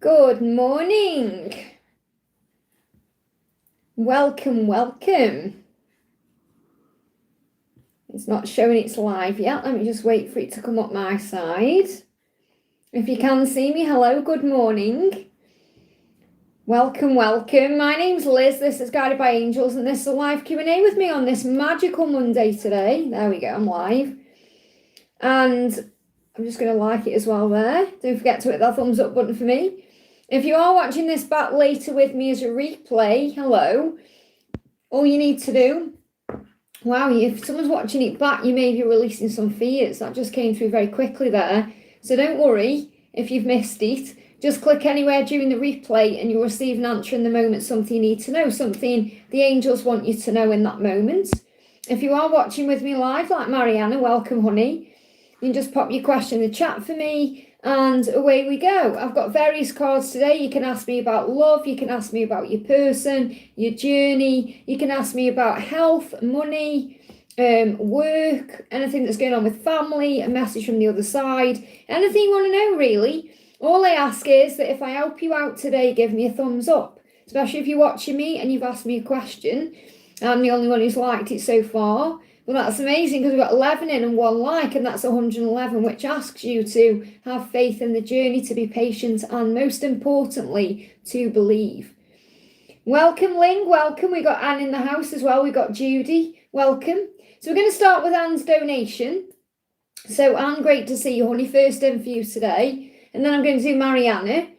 Good morning. Welcome. It's not showing it's live yet. Let me just wait for it to come up my side. If you can see me, hello, good morning. Welcome. My name's Liz. This is Guided by Angels, and this is a live Q&A with me on this magical Monday today. There we go, I'm live. And I'm just going to like it as well there. Don't forget to hit that thumbs up button for me. If you are watching this back later with me as a replay, hello. All you need to do, wow, if someone's watching it back, you may be releasing some fears. That just came through very quickly there. So don't worry if you've missed it. Just click anywhere during the replay and you'll receive an answer in the moment, something you need to know, something the angels want you to know in that moment. If you are watching with me live, like Mariana, welcome, honey. You can just pop your question in the chat for me. And away we go. I've got various cards today. You can ask me about love. You can ask me about your person, your journey. You can ask me about health, money, work, anything that's going on with family, a message from the other side, anything you want to know, really. All I ask is that if I help you out today, give me a thumbs up, especially if you're watching me and you've asked me a question. I'm the only one who's liked it so far. Well, that's amazing because we've got 11 in and 1 like, and that's 111, which asks you to have faith in the journey, to be patient, and most importantly, to believe. Welcome, Lynn. Welcome. We got Anne in the house as well. We got Judy. Welcome. So we're going to start with Anne's donation. So Anne, great to see you, honey. First in for you today. And then I'm going to do Mariana.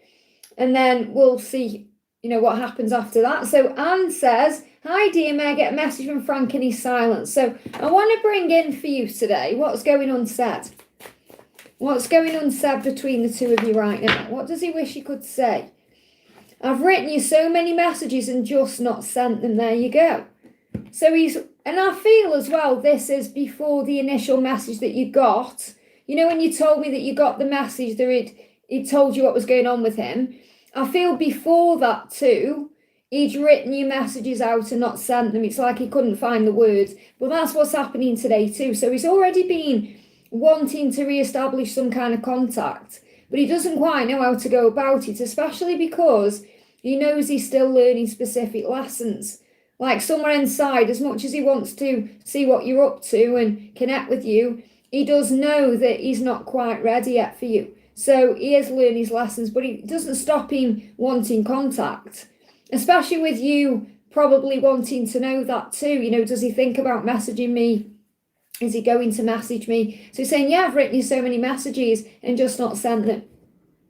And then we'll see, what happens after that. So Anne says, hi dear, may I get a message from Frank in his silence? So I want to bring in for you today what's going unsaid. What's going unsaid between the two of you right now? What does he wish he could say? I've written you so many messages and just not sent them. There you go. So and I feel as well this is before the initial message that you got. When you told me that you got the message that it told you what was going on with him. I feel before that too, he'd written your messages out and not sent them. It's like he couldn't find the words. Well, that's what's happening today too. So he's already been wanting to re-establish some kind of contact, but he doesn't quite know how to go about it, especially because he knows he's still learning specific lessons. Like somewhere inside, as much as he wants to see what you're up to and connect with you, he does know that he's not quite ready yet for you. So he is learning his lessons, but it doesn't stop him wanting contact. Especially with you probably wanting to know that too. Does he think about messaging me? Is he going to message me? So he's saying, yeah, I've written you so many messages and just not sent them.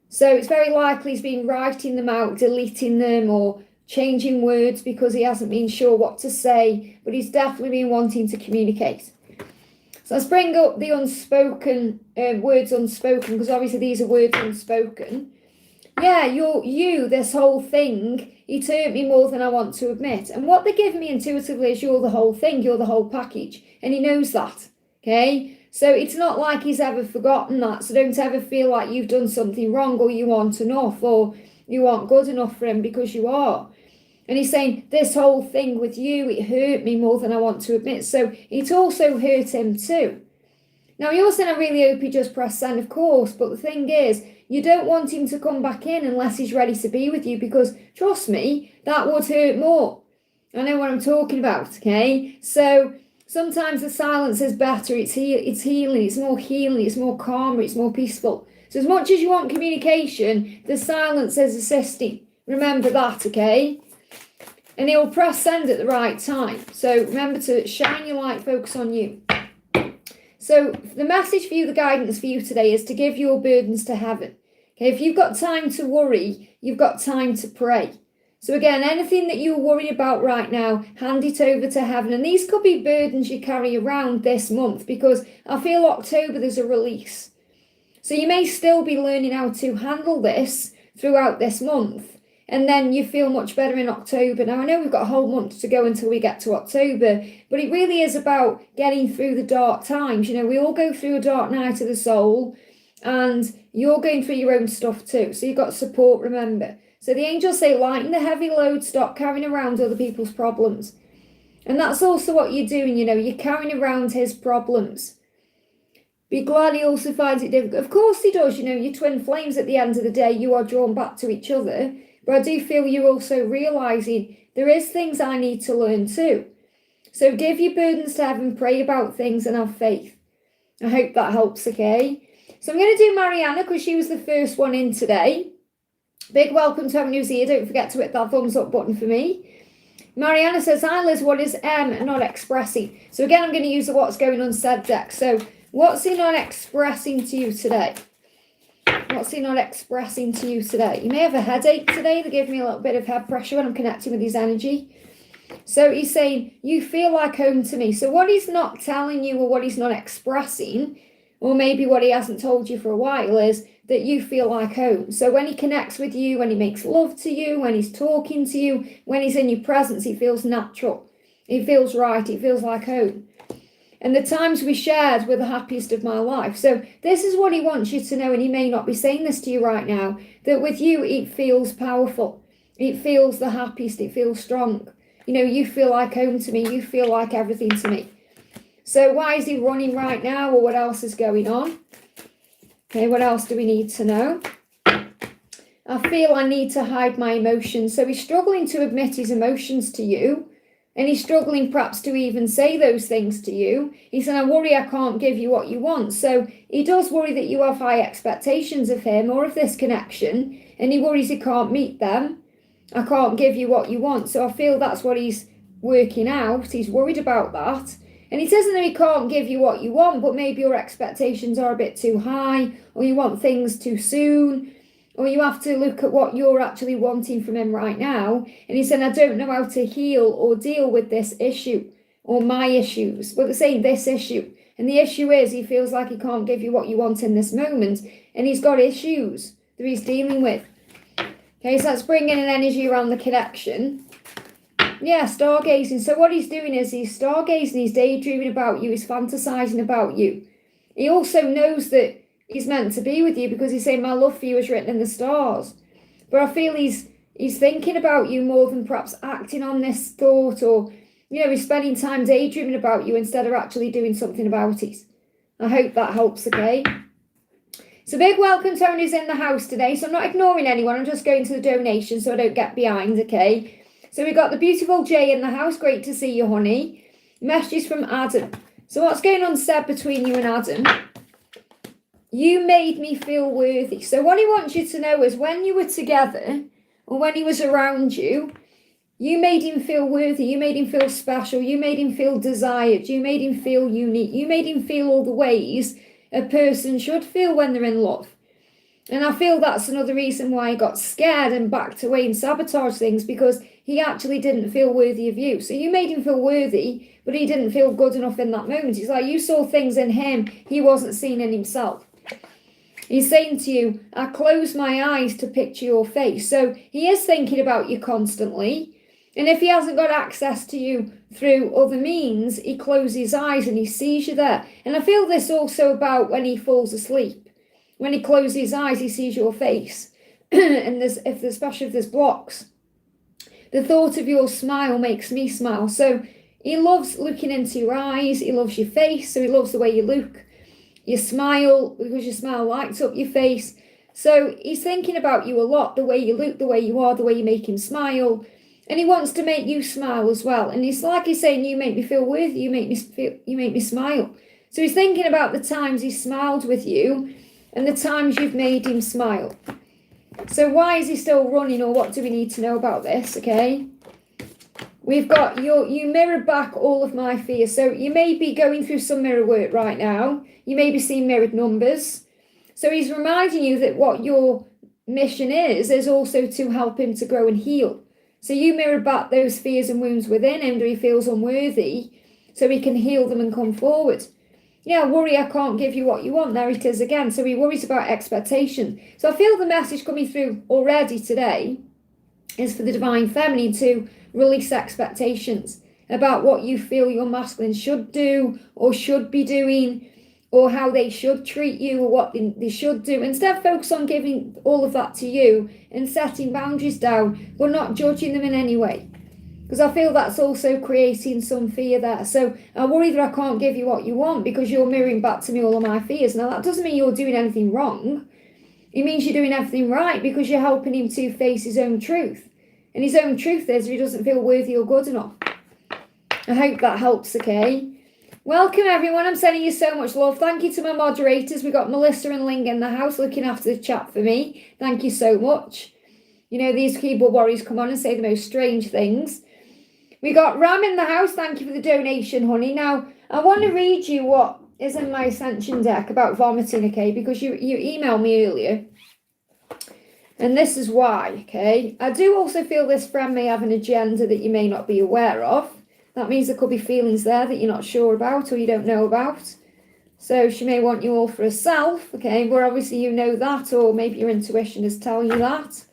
So it's very likely he's been writing them out, deleting them, or changing words because he hasn't been sure what to say, but he's definitely been wanting to communicate. So let's bring up the unspoken, words unspoken, because obviously these are words unspoken. Yeah, this whole thing, it hurt me more than I want to admit. And what they give me intuitively is you're the whole thing, you're the whole package. And he knows that, okay? So it's not like he's ever forgotten that. So don't ever feel like you've done something wrong or you aren't enough or you aren't good enough for him, because you are. And he's saying, this whole thing with you, it hurt me more than I want to admit. So it also hurt him too. Now, you're saying, I really hope he just pressed send, of course. But the thing is, you don't want him to come back in unless he's ready to be with you, because trust me, that would hurt more. I know what I'm talking about, okay? So sometimes the silence is better. It's healing. It's more healing. It's more calmer. It's more peaceful. So as much as you want communication, the silence is assisting. Remember that, okay? And he'll press send at the right time. So remember to shine your light, focus on you. So the message for you, the guidance for you today is to give your burdens to heaven. Okay, if you've got time to worry, you've got time to pray. So again, anything that you're worried about right now, hand it over to heaven. And these could be burdens you carry around this month, because I feel October there's a release. So you may still be learning how to handle this throughout this month. And then you feel much better in October. Now, I know we've got a whole month to go until we get to October, but it really is about getting through the dark times. We all go through a dark night of the soul, and you're going through your own stuff too. So you've got support, remember. So the angels say, lighten the heavy load, stop carrying around other people's problems. And that's also what you're doing, you're carrying around his problems. Be glad he also finds it difficult. Of course he does. You know, you're twin flames at the end of the day. You are drawn back to each other. But I do feel you're also realising there is things I need to learn too. So give your burdens to heaven, pray about things and have faith. I hope that helps, okay? So I'm going to do Mariana because she was the first one in today. Big welcome to everyone who's here. Don't forget to hit that thumbs up button for me. Mariana says, hi Liz, what is M not expressing? So again, I'm going to use the what's going on said deck. So what's he not expressing to you today? What's he not expressing to you today? You may have a headache today. They give me a little bit of head pressure when I'm connecting with his energy. So he's saying, you feel like home to me. So what he's not telling you or what he's not expressing, or maybe what he hasn't told you for a while, is that you feel like home. So when he connects with you, when he makes love to you, when he's talking to you, when he's in your presence, he feels natural. He feels right. He feels like home. And the times we shared were the happiest of my life. So this is what he wants you to know, and he may not be saying this to you right now, that with you, it feels powerful. It feels the happiest. It feels strong. You know, you feel like home to me. You feel like everything to me. So why is he running right now, or what else is going on? Okay, what else do we need to know? I feel I need to hide my emotions. So he's struggling to admit his emotions to you. And he's struggling perhaps to even say those things to you. He said, I worry I can't give you what you want. So he does worry that you have high expectations of him or of this connection. And he worries he can't meet them. I can't give you what you want. So I feel that's what he's working out. He's worried about that. And he says that he can't give you what you want, but maybe your expectations are a bit too high, or you want things too soon, or you have to look at what you're actually wanting from him right now. And he said, I don't know how to heal or deal with this issue or my issues. But they're saying this issue. And the issue is he feels like he can't give you what you want in this moment. And he's got issues that he's dealing with. Okay, so that's bringing an energy around the connection. Yeah, stargazing. So what he's doing is he's stargazing, he's daydreaming about you, he's fantasizing about you. He also knows that he's meant to be with you because he's saying, my love for you is written in the stars. But I feel he's thinking about you more than perhaps acting on this thought, or, you know, he's spending time daydreaming about you instead of actually doing something about it. I hope that helps, okay? So big welcome to everyone who's in the house today. So I'm not ignoring anyone, I'm just going to the donation so I don't get behind, okay? So we've got the beautiful Jay in the house. Great to see you, honey. Messages from Adam. So what's going on, Seb, between you and Adam? You made me feel worthy. So what he wants you to know is when you were together, or when he was around you, you made him feel worthy. You made him feel special. You made him feel desired. You made him feel unique. You made him feel all the ways a person should feel when they're in love. And I feel that's another reason why he got scared and backed away and sabotaged things, because he actually didn't feel worthy of you. So you made him feel worthy, but he didn't feel good enough in that moment. It's like you saw things in him he wasn't seeing in himself. He's saying to you, I close my eyes to picture your face. So he is thinking about you constantly. And if he hasn't got access to you through other means, he closes his eyes and he sees you there. And I feel this also about when he falls asleep. When he closes his eyes, he sees your face. And especially if there's blocks. The thought of your smile makes me smile. So he loves looking into your eyes. He loves your face. So he loves the way you look. You smile, because your smile lights up your face. So he's thinking about you a lot, the way you look, the way you are, the way you make him smile. And he wants to make you smile as well. And it's like he's saying, you make me feel worthy, you make me smile. So he's thinking about the times he smiled with you and the times you've made him smile. So why is he still running, or what do we need to know about this, okay? We've got you mirrored back all of my fears. So you may be going through some mirror work right now. You may be seeing mirrored numbers. So he's reminding you that what your mission is also to help him to grow and heal. So you mirror back those fears and wounds within him that he feels unworthy, so he can heal them and come forward. Yeah, worry I can't give you what you want. There it is again. So he worries about expectation. So I feel the message coming through already today is for the divine feminine to release expectations about what you feel your masculine should do or should be doing, or how they should treat you, or what they should do. Instead, focus on giving all of that to you and setting boundaries down, but not judging them in any way. Because I feel that's also creating some fear there. So I worry that I can't give you what you want because you're mirroring back to me all of my fears. Now, that doesn't mean you're doing anything wrong. It means you're doing everything right because you're helping him to face his own truth. And his own truth is he doesn't feel worthy or good enough. I hope that helps, okay? Welcome, everyone. I'm sending you so much love. Thank you to my moderators. We got Melissa and Lynn in the house looking after the chat for me. Thank you so much. You know, these keyboard warriors come on and say the most strange things. We got Ram in the house. Thank you for the donation, honey. Now, I want to read you what is in my ascension deck about vomiting, okay? Because you emailed me earlier. And this is why, okay? I do also feel this friend may have an agenda that you may not be aware of. That means there could be feelings there that you're not sure about or you don't know about. So she may want you all for herself, okay? But obviously you know that, or maybe your intuition is telling you that.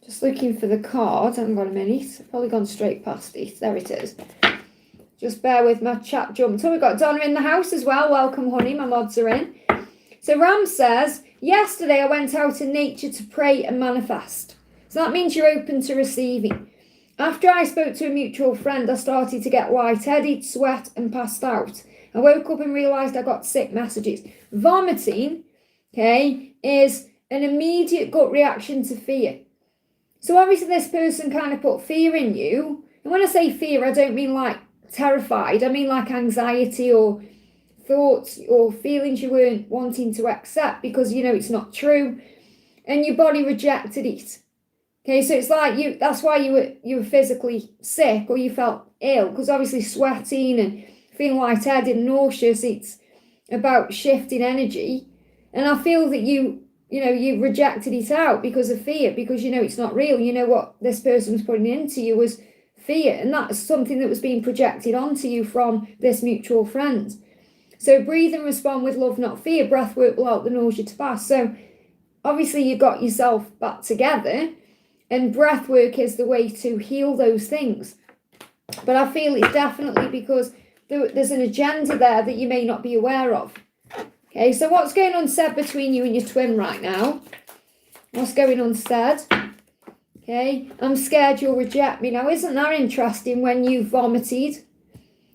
Just looking for the card. Hang on a minute. I've probably gone straight past it. There it is. Just bear with my chat jumped. So we've got Donna in the house as well. Welcome, honey. My mods are in. So Ram says, yesterday I went out in nature to pray and manifest. So that means you're open to receiving. After I spoke to a mutual friend, I started to get lightheaded, sweat and passed out. I woke up and realised I got sick messages. Vomiting, okay, is an immediate gut reaction to fear. So obviously this person kind of put fear in you. And when I say fear, I don't mean like terrified. I mean like anxiety or thoughts or feelings you weren't wanting to accept because you know it's not true. And your body rejected it. Okay, so it's like that's why you were physically sick or you felt ill. Because obviously sweating and feeling lightheaded and nauseous, it's about shifting energy. And I feel that you rejected it out because of fear, because you know it's not real. You know what this person was putting into you was fear, and that's something that was being projected onto you from this mutual friend. So breathe and respond with love, not fear. Breath work will help the nausea to pass. So obviously you got yourself back together, and breath work is the way to heal those things. But I feel it's definitely because there's an agenda there that you may not be aware of. Okay, so what's going on said between you and your twin right now? What's going on said? Okay, I'm scared you'll reject me. Now, isn't that interesting when you vomited,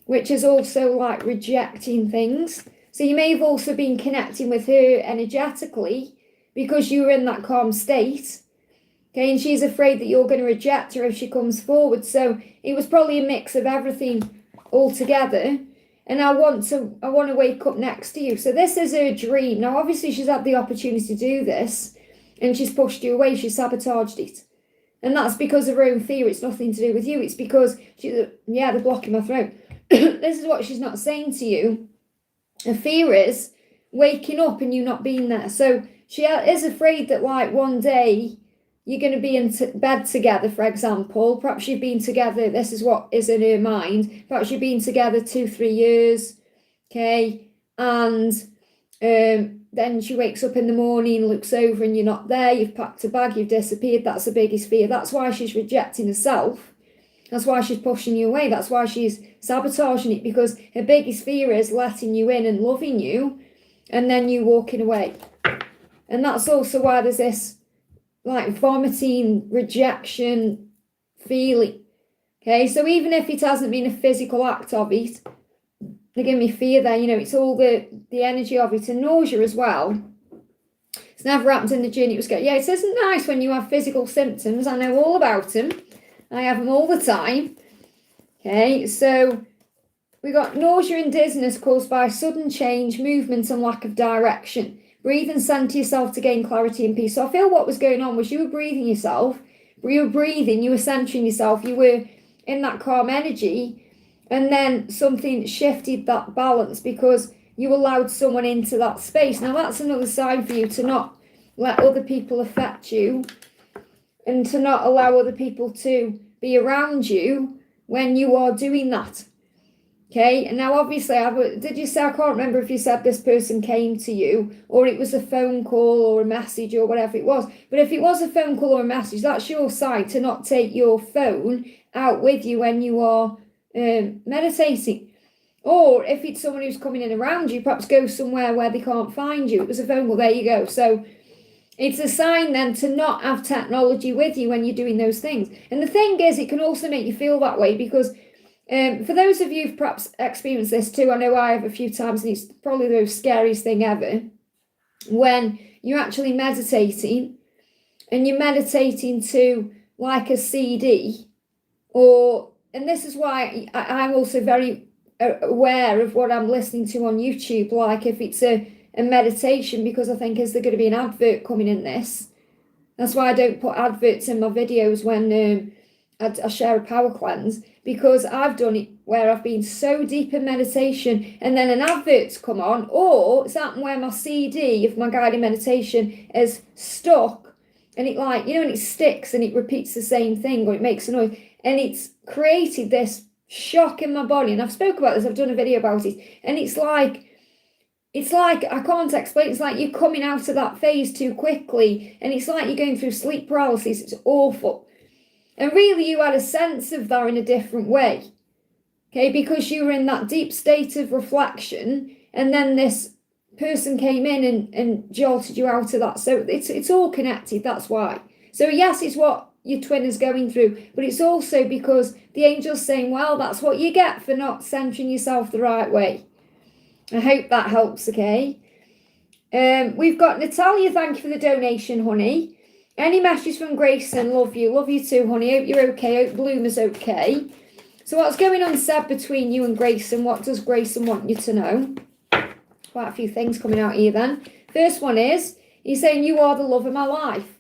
which is also like rejecting things? So you may have also been connecting with her energetically because you were in that calm state. Okay, and she's afraid that you're going to reject her if she comes forward. So it was probably a mix of everything all together. And I want to wake up next to you. So this is her dream. Now, obviously, she's had the opportunity to do this and she's pushed you away. She sabotaged it. And that's because of her own fear. It's nothing to do with you. It's because, they're blocking my throat. This is what she's not saying to you. Her fear is waking up and you not being there. So she is afraid that like one day you're going to be in bed together, for example. Perhaps you've been together. This is what is in her mind. Perhaps you've been together 2-3 years. Okay. And then she wakes up in the morning, looks over and you're not there. You've packed a bag. You've disappeared. That's the biggest fear. That's why she's rejecting herself. That's why she's pushing you away. That's why she's sabotaging it, because her biggest fear is letting you in and loving you and then you walking away. And that's also why there's this like vomiting, rejection feeling. Okay, so even if it hasn't been a physical act of it, they give me fear there. You know, it's all the energy of it, and nausea as well. It's never happened in the journey. It was good. Yeah, it isn't nice when you have physical symptoms. I know all about them. I have them all the time. Okay, so we got nausea and dizziness caused by sudden change, movement, and lack of direction. Breathe and center yourself to gain clarity and peace. So I feel what was going on was you were breathing yourself. You were breathing, you were centering yourself. You were in that calm energy. And then something shifted that balance because you allowed someone into that space. Now that's another sign for you to not let other people affect you and to not allow other people to be around you when you are doing that. Okay, and now obviously, did you say, I can't remember if you said this person came to you or it was a phone call or a message or whatever it was. But if it was a phone call or a message, that's your side to not take your phone out with you when you are meditating. Or if it's someone who's coming in around you, perhaps go somewhere where they can't find you. It was a phone call, there you go. So It's a sign then to not have technology with you when you're doing those things. And the thing is, it can also make you feel that way because for those of you who've perhaps experienced this too, I know I have a few times, and it's probably the most scariest thing ever, when you're actually meditating and you're meditating to like a CD, and this is why I'm also very aware of what I'm listening to on YouTube, like if it's a meditation, because I think, is there going to be an advert coming in this? That's why I don't put adverts in my videos when I share a power cleanse, because I've done it where I've been so deep in meditation and then an advert's come on, or it's happened where my CD of my guided meditation is stuck and it and it sticks and it repeats the same thing, or it makes a noise, and it's created this shock in my body. And I've spoke about this, I've done a video about it, and it's like I can't explain. It's like you're coming out of that phase too quickly, and it's like you're going through sleep paralysis. It's awful. And really, you had a sense of that in a different way, okay? Because you were in that deep state of reflection, and then this person came in and jolted you out of that. So it's all connected. That's why. So yes, it's what your twin is going through, but it's also because the angel's saying, well, that's what you get for not centering yourself the right way. I hope that helps, okay? We've got Natalia, thank you for the donation, honey. Any message from Grayson? Love you. Love you too, honey. Hope you're okay. Hope Bloom is okay. So what's going on, Seb, between you and Grayson? What does Grayson want you to know? Quite a few things coming out here then. First one is, he's saying, you are the love of my life.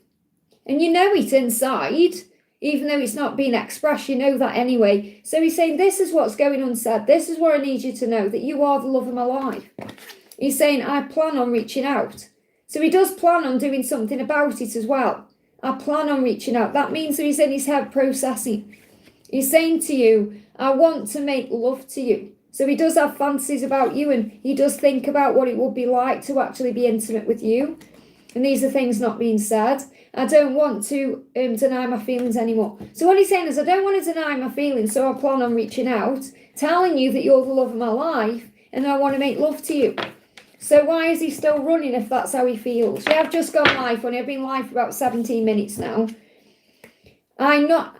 And you know it inside, even though it's not being expressed, you know that anyway. So he's saying, this is what's going on, Seb. This is what I need you to know, that you are the love of my life. He's saying, I plan on reaching out. So he does plan on doing something about it as well. I plan on reaching out. That means that he's in his head processing. He's saying to you, I want to make love to you. So he does have fantasies about you, and he does think about what it would be like to actually be intimate with you. And these are things not being said. I don't want to deny my feelings anymore. So what he's saying is, I don't want to deny my feelings, so I plan on reaching out, telling you that you're the love of my life, and I want to make love to you. So why is he still running if that's how he feels? Yeah, I've just gone live, honey. I've been live for about 17 minutes now.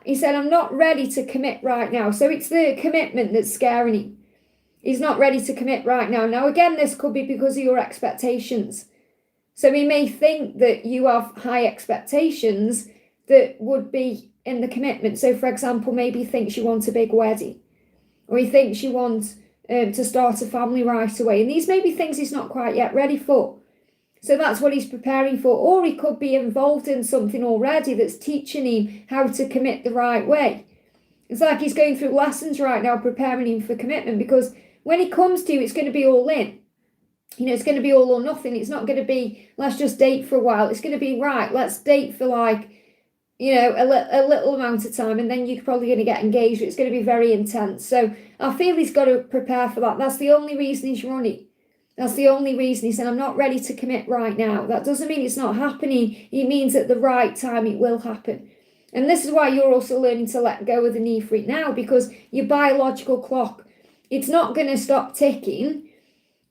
He said, I'm not ready to commit right now. So it's the commitment that's scaring him. He's not ready to commit right now. Now, again, this could be because of your expectations. So he may think that you have high expectations that would be in the commitment. So, for example, maybe he thinks you want a big wedding, or he thinks you want to start a family right away. And these may be things he's not quite yet ready for. So that's what he's preparing for. Or he could be involved in something already that's teaching him how to commit the right way. It's like he's going through lessons right now, preparing him for commitment, because when he comes to you, it's going to be all in. You know, it's going to be all or nothing. It's not going to be, let's just date for a while. It's going to be, right, let's date for like, you know, a little amount of time, and then you're probably going to get engaged. It's going to be very intense. So I feel he's got to prepare for that. That's the only reason he's running. That's the only reason. He said, I'm not ready to commit right now. That doesn't mean it's not happening. It means at the right time it will happen. And this is why you're also learning to let go of the need for it now, because your biological clock, it's not going to stop ticking,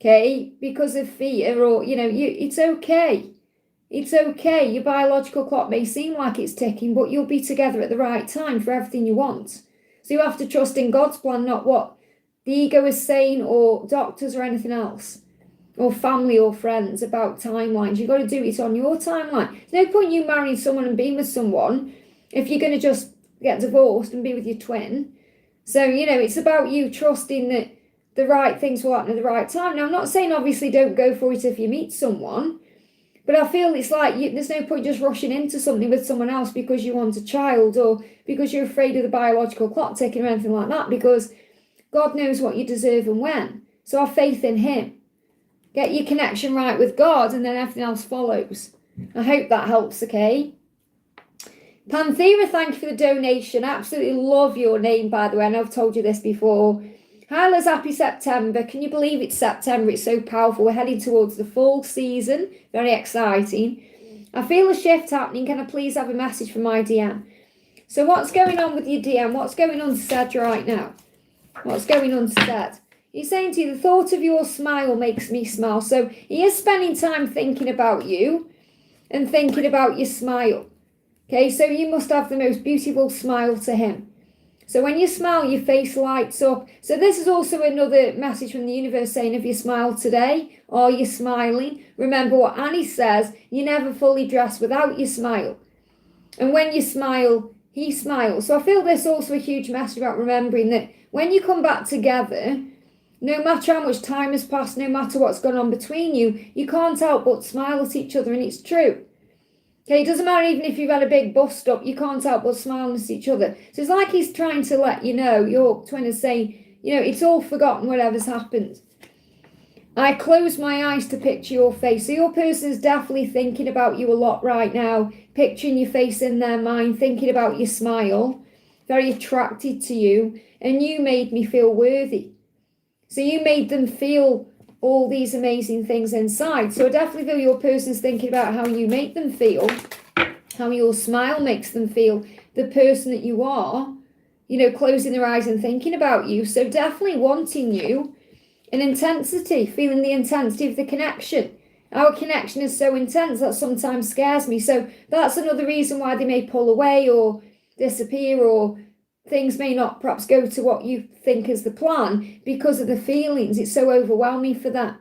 okay, because of fear, or, you know, it's okay. It's okay. Your biological clock may seem like it's ticking, but you'll be together at the right time for everything you want. So you have to trust in God's plan, not what the ego is saying, or doctors, or anything else, or family or friends about timelines. You've got to do it on your timeline. There's no point you marrying someone and being with someone if you're going to just get divorced and be with your twin. So, you know, it's about you trusting that the right things will happen at the right time. Now, I'm not saying obviously don't go for it if you meet someone, but I feel it's like there's no point just rushing into something with someone else because you want a child, or because you're afraid of the biological clock ticking or anything like that, because God knows what you deserve and when. So have faith in him. Get your connection right with God, and then everything else follows. I hope that helps, okay? Pantherra, thank you for the donation. Absolutely love your name, by the way. I know I've told you this before. Hi, Liz, happy September. Can you believe it's September? It's so powerful. We're heading towards the fall season. Very exciting. I feel a shift happening. Can I please have a message from my DM? So what's going on with your DM? What's going on, Sed, right now? What's going on, Sed? He's saying to you, the thought of your smile makes me smile. So he is spending time thinking about you. and thinking about your smile. Okay, so you must have the most beautiful smile to him. So when you smile, your face lights up. So this is also another message from the universe saying, have you smiled today? Are you smiling? Remember what Annie says, you never fully dress without your smile. And when you smile, he smiles. So I feel this also a huge message about remembering that when you come back together, no matter how much time has passed, no matter what's gone on between you, you can't help but smile at each other, and it's true. Okay, it doesn't matter even if you've had a big bust up, you can't help but smile at each other. So it's like he's trying to let you know, your twin is saying, you know, it's all forgotten whatever's happened. I close my eyes to picture your face. So your person is definitely thinking about you a lot right now, picturing your face in their mind, thinking about your smile, very attracted to you, and you made me feel worthy. So you made them feel all these amazing things inside. So I definitely feel your person's thinking about how you make them feel, how your smile makes them feel, the person that you are, you know, closing their eyes and thinking about you. So definitely wanting you, an intensity, feeling the intensity of the connection. Our connection is so intense that sometimes scares me. So that's another reason why they may pull away or disappear, or things may not perhaps go to what you think is the plan because of the feelings. It's so overwhelming for that.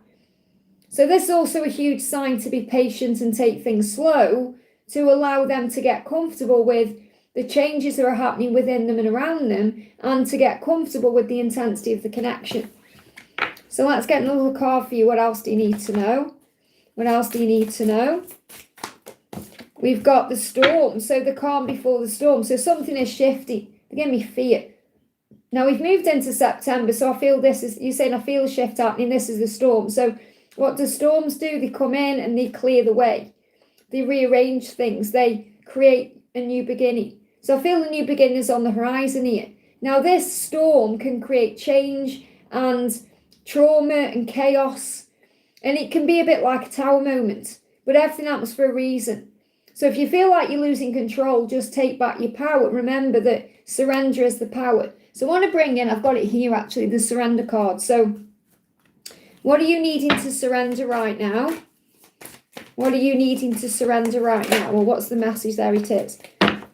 So this is also a huge sign to be patient and take things slow, to allow them to get comfortable with the changes that are happening within them and around them, and to get comfortable with the intensity of the connection. So let's get another card for you. What else do you need to know? What else do you need to know? We've got the storm. So the calm before the storm. So something is shifting. They give me fear. Now we've moved into September, so I feel this is, you're saying I feel a shift happening, this is the storm. So what do storms do? They come in and they clear the way. They rearrange things. They create a new beginning. So I feel a new beginning is on the horizon here. Now this storm can create change and trauma and chaos, and it can be a bit like a tower moment, but everything happens for a reason. So if you feel like you're losing control, just take back your power. Remember that surrender is the power. So I want to bring in, I've got it here actually, the surrender card. So what are you needing to surrender right now? What are you needing to surrender right now? Well, what's the message? There it is.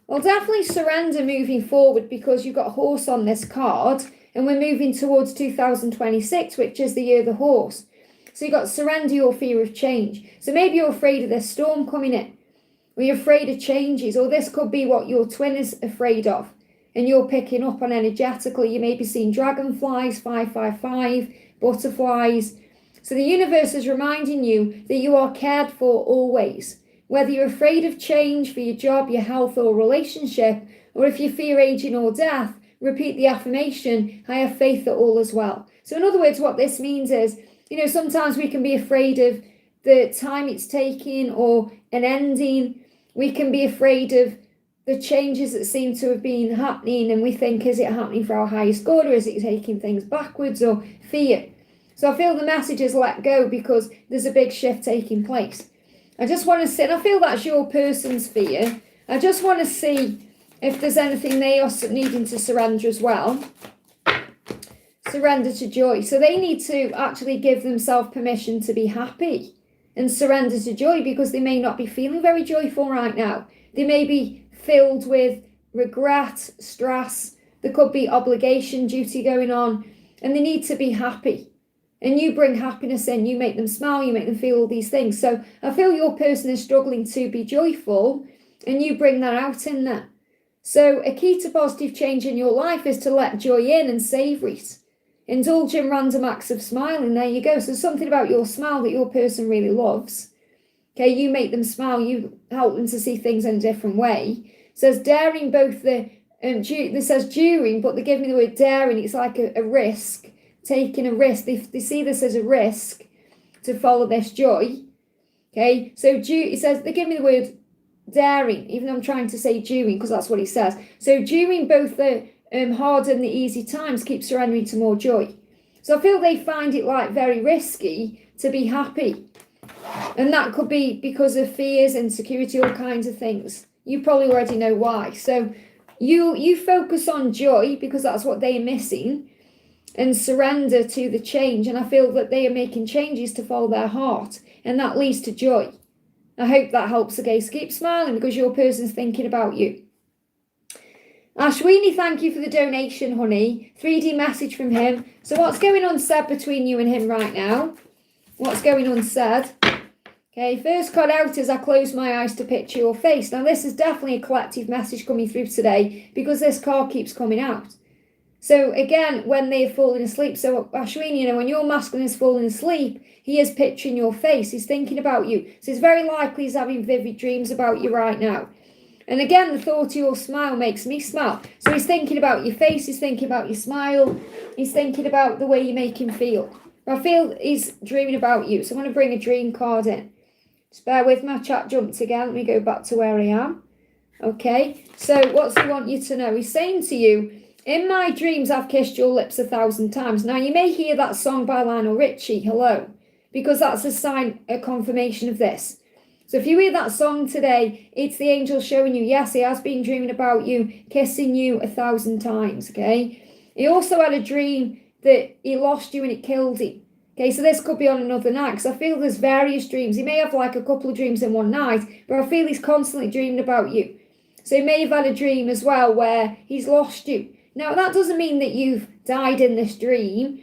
Well, definitely surrender moving forward, because you've got a horse on this card, and we're moving towards 2026, which is the year of the horse. So you've got to surrender your fear of change. So maybe you're afraid of this storm coming in, or you're afraid of changes, or this could be what your twin is afraid of, and you're picking up on energetically. You may be seeing dragonflies, 555, butterflies. So the universe is reminding you that you are cared for always. Whether you're afraid of change for your job, your health, or relationship, or if you fear aging or death, repeat the affirmation, I have faith that all is well. So in other words, what this means is, you know, sometimes we can be afraid of the time it's taking or an ending. We can be afraid of the changes that seem to have been happening, and we think, is it happening for our highest good, or is it taking things backwards, or fear? So I feel the message is let go, because there's a big shift taking place. I just want to see, and I feel that's your person's fear. I just want to see if there's anything they are needing to surrender as well. Surrender to joy. So they need to actually give themselves permission to be happy and surrender to joy, because they may not be feeling very joyful right now. They may be filled with regret, stress. There could be obligation, duty going on, and they need to be happy. And you bring happiness in, you make them smile, you make them feel all these things. So I feel your person is struggling to be joyful, and you bring that out in there. So a key to positive change in your life is to let joy in and savour it. Indulge in random acts of smiling. There you go. So something about your smile that your person really loves. Okay, you make them smile, you help them to see things in a different way. It says daring both the, this says during, but they give me the word daring. It's like a risk, taking a risk. They see this as a risk to follow this joy. Okay, so it says, they give me the word daring, even though I'm trying to say during, because that's what it says. So during both the hard and the easy times, keep surrendering to more joy. So I feel they find it like very risky to be happy. And that could be because of fears, insecurity, all kinds of things. You probably already know why. So you focus on joy, because that's what they are missing, and surrender to the change. And I feel that they are making changes to follow their heart, and that leads to joy. I hope that helps, okay? So keep smiling because your person's thinking about you. Ashweeni, thank you for the donation, honey. 3D message from him. So what's going on said between you and him right now? What's going on said? Okay, first card out is I close my eyes to picture your face. Now this is definitely a collective message coming through today because this card keeps coming out. So again, when they're falling asleep, so Ashweeni, you know, when your masculine is falling asleep, he is picturing your face. He's thinking about you. So it's very likely he's having vivid dreams about you right now. And again, the thought of your smile makes me smile. So he's thinking about your face, he's thinking about your smile, he's thinking about the way you make him feel. I feel he's dreaming about you. So I'm going to bring a dream card in. Just bear with me, my chat jumped again. Let me go back to where I am. Okay, so what's he want you to know? He's saying to you, in my dreams, I've kissed your lips 1,000 times. Now, you may hear that song by Lionel Richie, Hello, because that's a sign, a confirmation of this. So if you hear that song today, it's the angel showing you, yes, he has been dreaming about you, kissing you 1,000 times, okay? He also had a dream that he lost you and it killed him. Okay, so this could be on another night, because I feel there's various dreams. He may have like a couple of dreams in one night, but I feel he's constantly dreaming about you. So he may have had a dream as well where he's lost you. Now, that doesn't mean that you've died in this dream.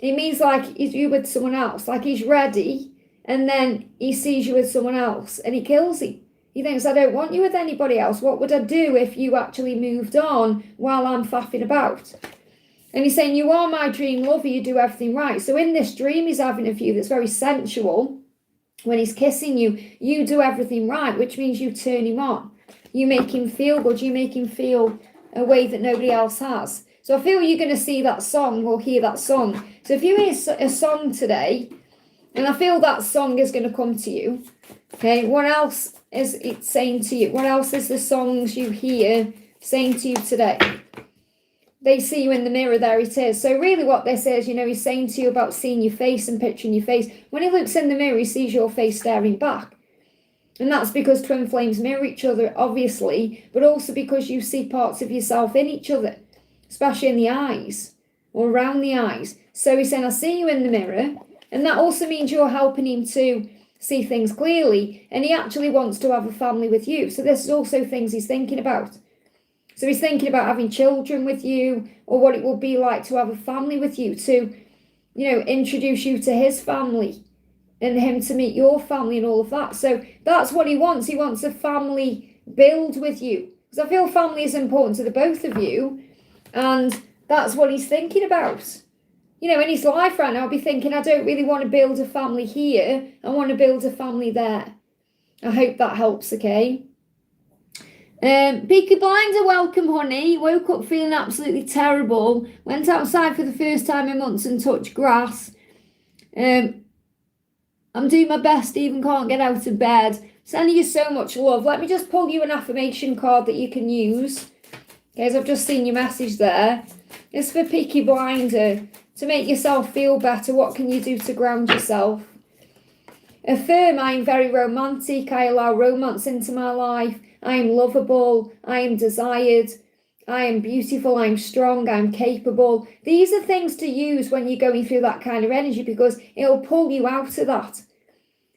It means like he's you with someone else, like he's ready, and then he sees you with someone else, and he kills you. He thinks, I don't want you with anybody else. What would I do if you actually moved on while I'm faffing about? And he's saying, you are my dream lover, you do everything right. So in this dream he's having of you that's very sensual, when he's kissing you, you do everything right, which means you turn him on. You make him feel good, you make him feel a way that nobody else has. So I feel you're going to see that song or hear that song. So if you hear a song today, and I feel that song is going to come to you, okay, what else is it saying to you? What else is the songs you hear saying to you today? They see you in the mirror, there it is. So really what this is, you know, he's saying to you about seeing your face and picturing your face. When he looks in the mirror, he sees your face staring back. And that's because twin flames mirror each other, obviously, but also because you see parts of yourself in each other, especially in the eyes or around the eyes. So he's saying, I see you in the mirror. And that also means you're helping him to see things clearly. And he actually wants to have a family with you. So this is also things he's thinking about. So he's thinking about having children with you, or what it will be like to have a family with you, to, you know, introduce you to his family and him to meet your family and all of that. So that's what he wants. He wants a family build with you. Because I feel family is important to the both of you. And that's what he's thinking about. You know, in his life right now, I'll be thinking, I don't really want to build a family here. I want to build a family there. I hope that helps, okay? Peaky Blinder, welcome, honey. Woke up feeling absolutely terrible. Went outside for the first time in months and touched grass. I'm doing my best, even can't get out of bed. Sending you so much love. Let me just pull you an affirmation card that you can use. Okay, as I've just seen your message there. It's for Peaky Blinder. To make yourself feel better, what can you do to ground yourself? Affirm, I am very romantic. I allow romance into my life. I am lovable, I am desired, I am beautiful, I'm strong, I'm capable. These are things to use when you're going through that kind of energy, because it'll pull you out of that.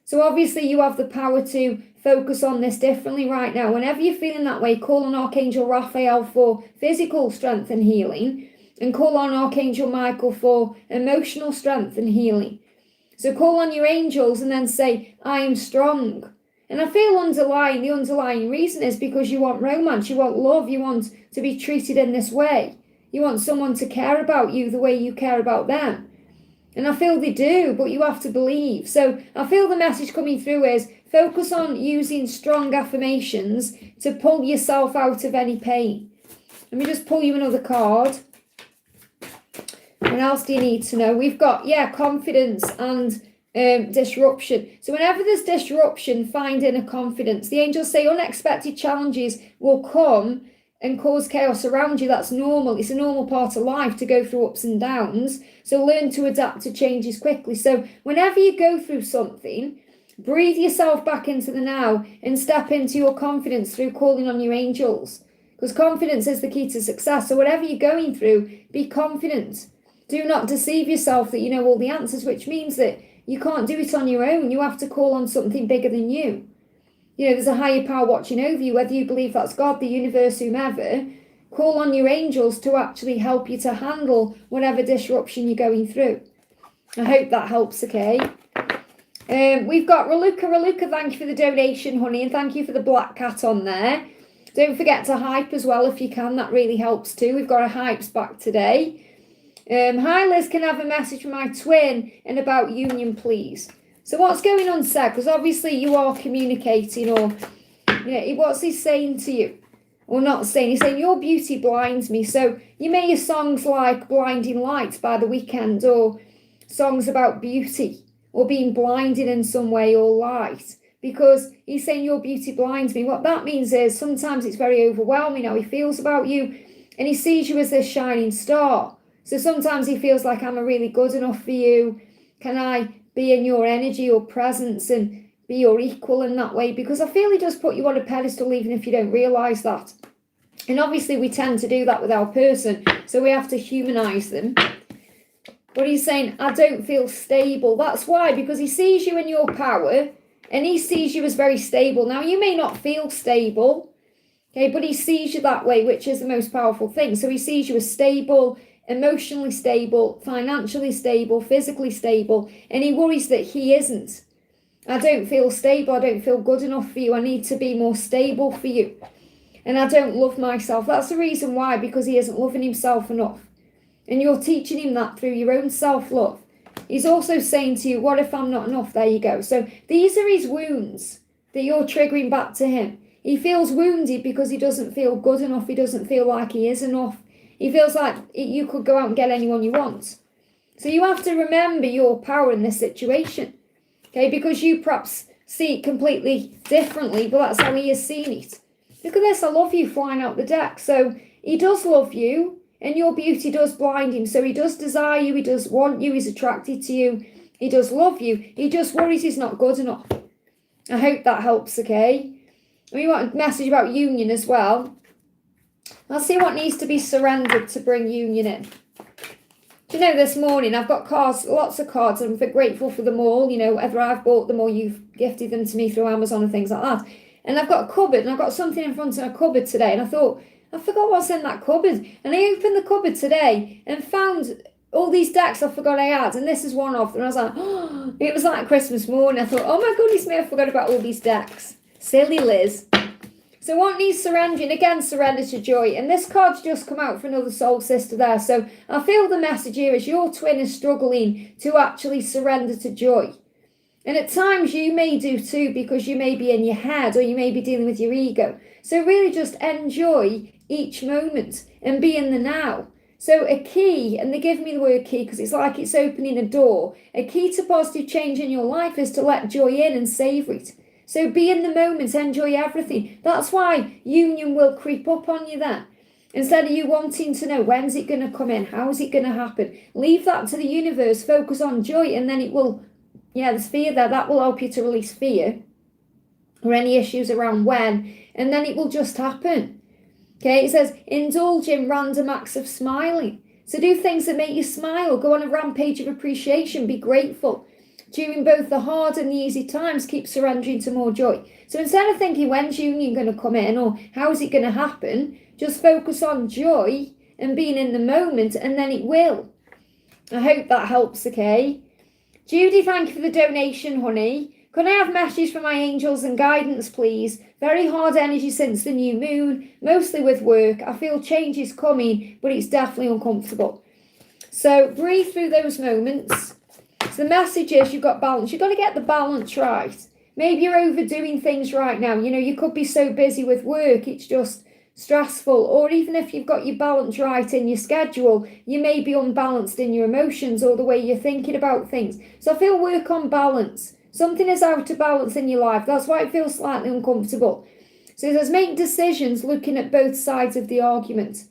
So obviously you have the power to focus on this differently right now. Whenever you're feeling that way, call on Archangel Raphael for physical strength and healing, and call on Archangel Michael for emotional strength and healing. So call on your angels and then say, I am strong. And I feel the underlying reason is because you want romance, you want love, you want to be treated in this way. You want someone to care about you the way you care about them. And I feel they do, but you have to believe. So I feel the message coming through is focus on using strong affirmations to pull yourself out of any pain. Let me just pull you another card. What else do you need to know? We've got, confidence and disruption. So whenever there's disruption, find inner confidence. The angels say unexpected challenges will come and cause chaos around you. That's normal. It's a normal part of life to go through ups and downs. So learn to adapt to changes quickly. So whenever you go through something, breathe yourself back into the now and step into your confidence through calling on your angels. Because confidence is the key to success. So whatever you're going through, be confident. Do not deceive yourself that you know all the answers, which means that you can't do it on your own. You have to call on something bigger than you. there's a higher power watching over you, whether you believe that's God, the universe, whomever. Call on your angels to actually help you to handle whatever disruption you're going through. I hope that helps, okay? We've got Raluca. Raluca, thank you for the donation, honey, and thank you for the black cat on there. Don't forget to hype as well if you can. That really helps too. We've got a hypes back today. Hi, Liz. Can I have a message from my twin and about union, please? So what's going on, Seb? Because obviously you are communicating, or what's he saying to you? Or not saying? He's saying your beauty blinds me. So you may hear songs like Blinding Lights by The Weeknd, or songs about beauty, or being blinded in some way, or light, because he's saying your beauty blinds me. What that means is sometimes it's very overwhelming how he feels about you, and he sees you as this shining star. So sometimes he feels like, am I really good enough for you? Can I be in your energy or presence and be your equal in that way? Because I feel he does put you on a pedestal even if you don't realise that. And obviously we tend to do that with our person, so we have to humanise them. But he's saying, I don't feel stable. That's why, because he sees you in your power and he sees you as very stable. Now, you may not feel stable, okay, but he sees you that way, which is the most powerful thing. So he sees you as stable, emotionally stable, financially stable, physically stable, and he worries that he isn't. I don't feel stable. I don't feel good enough for you. I need to be more stable for you. And I don't love myself. That's the reason why, because he isn't loving himself enough. And you're teaching him that through your own self-love. He's also saying to you, what if I'm not enough? There you go. So these are his wounds that you're triggering back to him. He feels wounded because he doesn't feel good enough. He doesn't feel like he is enough. He feels like you could go out and get anyone you want. So you have to remember your power in this situation. Okay, because you perhaps see it completely differently, but that's how he has seen it. Look at this, I love you flying out the deck. So he does love you. And your beauty does blind him. So he does desire you. He does want you. He's attracted to you. He does love you. He just worries he's not good enough. I hope that helps, okay? We want a message about union as well. Let's see what needs to be surrendered to bring union in. Do you know, this morning I've got cards, lots of cards. I'm grateful for them all. Whether I've bought them or you've gifted them to me through Amazon and things like that. And I've got a cupboard, and I've got something in front of a cupboard today. And I thought, I forgot what's in that cupboard. And I opened the cupboard today and found all these decks I forgot I had. And this is one of them. And I was like, oh, it was like Christmas morning. I thought, oh my goodness me, I forgot about all these decks. Silly Liz. So what needs surrendering? Again, surrender to joy. And this card's just come out for another soul sister there. So I feel the message here is your twin is struggling to actually surrender to joy. And at times you may do too, because you may be in your head or you may be dealing with your ego. So really just enjoy each moment and be in the now. So a key, and they give me the word key because it's like it's opening a door. A key to positive change in your life is to let joy in and savor it. So be in the moment, enjoy everything. That's why union will creep up on you then. Instead of you wanting to know when's it going to come in, how's it going to happen, leave that to the universe, focus on joy, and then it will, there's fear there, that will help you to release fear or any issues around when, and then it will just happen. Okay, it says, indulge in random acts of smiling. So do things that make you smile. Go on a rampage of appreciation. Be grateful. During both the hard and the easy times, keep surrendering to more joy. So instead of thinking, when's union going to come in or how's it going to happen, just focus on joy and being in the moment, and then it will. I hope that helps, okay? Judy, thank you for the donation, honey. Can I have messages from my angels and guidance, please? Very hard energy since the new moon, mostly with work. I feel change is coming, but it's definitely uncomfortable. So breathe through those moments. So the message is you've got balance. You've got to get the balance right. Maybe you're overdoing things right now. You could be so busy with work, it's just stressful. Or even if you've got your balance right in your schedule, you may be unbalanced in your emotions or the way you're thinking about things. So I feel work on balance. Something is out of balance in your life. That's why it feels slightly uncomfortable. So it says make decisions looking at both sides of the argument.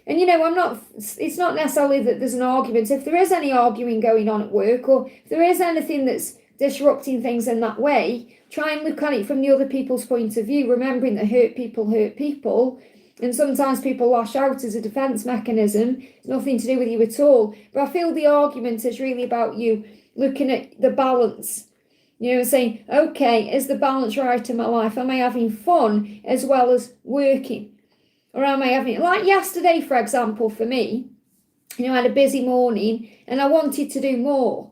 And it's not necessarily that there's an argument. If there is any arguing going on at work, or if there is anything that's disrupting things in that way, try and look at it from the other people's point of view, remembering that hurt people. And sometimes people lash out as a defense mechanism. It's nothing to do with you at all. But I feel the argument is really about you looking at the balance. You know, saying, okay, is the balance right in my life? Am I having fun as well as working? Or am I having, like yesterday, for example, for me, you know, I had a busy morning and I wanted to do more,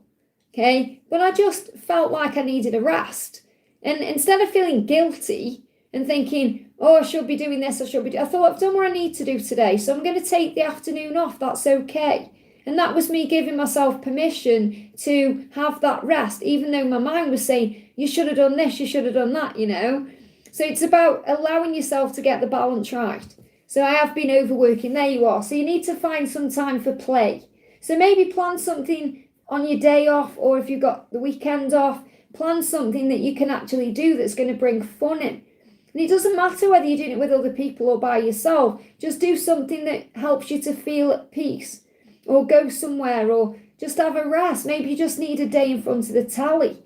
okay? But I just felt like I needed a rest. And instead of feeling guilty and thinking, oh, I should be doing this, I thought, I've done what I need to do today, so I'm going to take the afternoon off, that's okay. And that was me giving myself permission to have that rest, even though my mind was saying, you should have done this, you should have done that, you know. So it's about allowing yourself to get the balance right. So I have been overworking, there you are. So you need to find some time for play. So maybe plan something on your day off, or if you've got the weekend off, plan something that you can actually do that's going to bring fun in. And it doesn't matter whether you're doing it with other people or by yourself. Just do something that helps you to feel at peace. Or go somewhere, or just have a rest. Maybe you just need a day in front of the telly.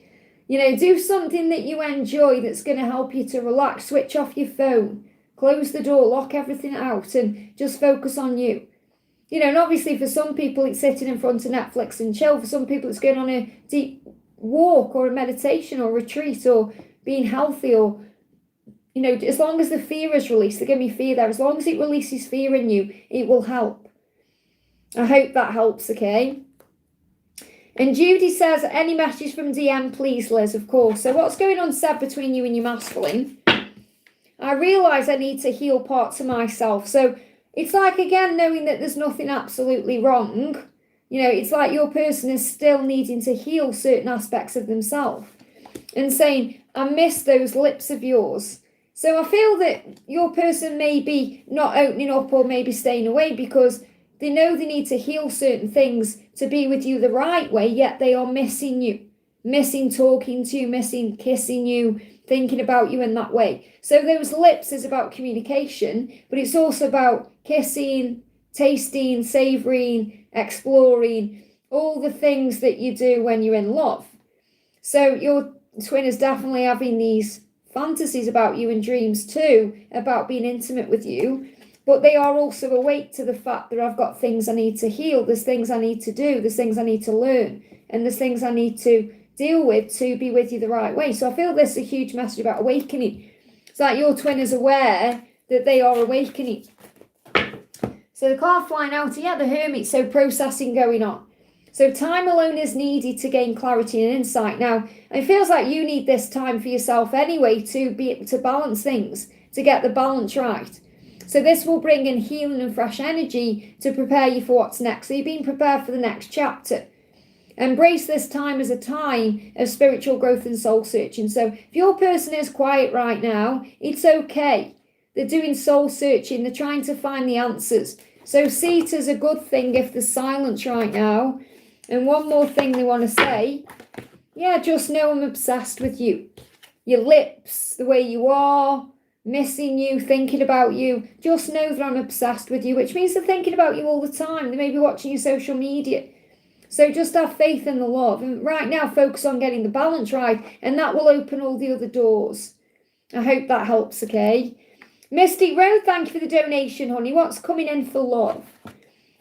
You know, do something that you enjoy that's going to help you to relax. Switch off your phone, close the door, lock everything out, and just focus on you. You know, and obviously for some people it's sitting in front of Netflix and chill. For some people it's going on a deep walk or a meditation or retreat or being healthy, or, you know, as long as the fear is released, there's going to be fear there. As long as it releases fear in you, it will help. I hope that helps, okay? And Judy says, any message from DM, please, Liz, of course. So what's going on, Seb, between you and your masculine? I realise I need to heal parts of myself. So it's like, again, knowing that there's nothing absolutely wrong. You know, it's like your person is still needing to heal certain aspects of themselves. And saying, I miss those lips of yours. So I feel that your person may be not opening up or maybe staying away because they know they need to heal certain things to be with you the right way, yet they are missing you, missing talking to you, missing kissing you, thinking about you in that way. So those lips is about communication, but it's also about kissing, tasting, savouring, exploring, all the things that you do when you're in love. So your twin is definitely having these fantasies about you and dreams too, about being intimate with you. But they are also awake to the fact that I've got things I need to heal. There's things I need to do. There's things I need to learn. And there's things I need to deal with to be with you the right way. So I feel this is a huge message about awakening. It's like your twin is aware that they are awakening. So the card flying out, yeah, the Hermit. So processing going on. So time alone is needed to gain clarity and insight. Now, it feels like you need this time for yourself anyway to be able to balance things, to get the balance right. So this will bring in healing and fresh energy to prepare you for what's next. So you're being prepared for the next chapter. Embrace this time as a time of spiritual growth and soul searching. So if your person is quiet right now, it's okay. They're doing soul searching. They're trying to find the answers. So see it as a good thing if there's silence right now. And one more thing they want to say. Yeah, just know I'm obsessed with you. Your lips, the way you are, missing you, thinking about you. Just know that I'm obsessed with you, which means they're thinking about you all the time. They may be watching your social media. So just have faith in the love. And right now, focus on getting the balance right, and that will open all the other doors. I hope that helps, okay? Misty Road, thank you for the donation, honey. What's coming in for love?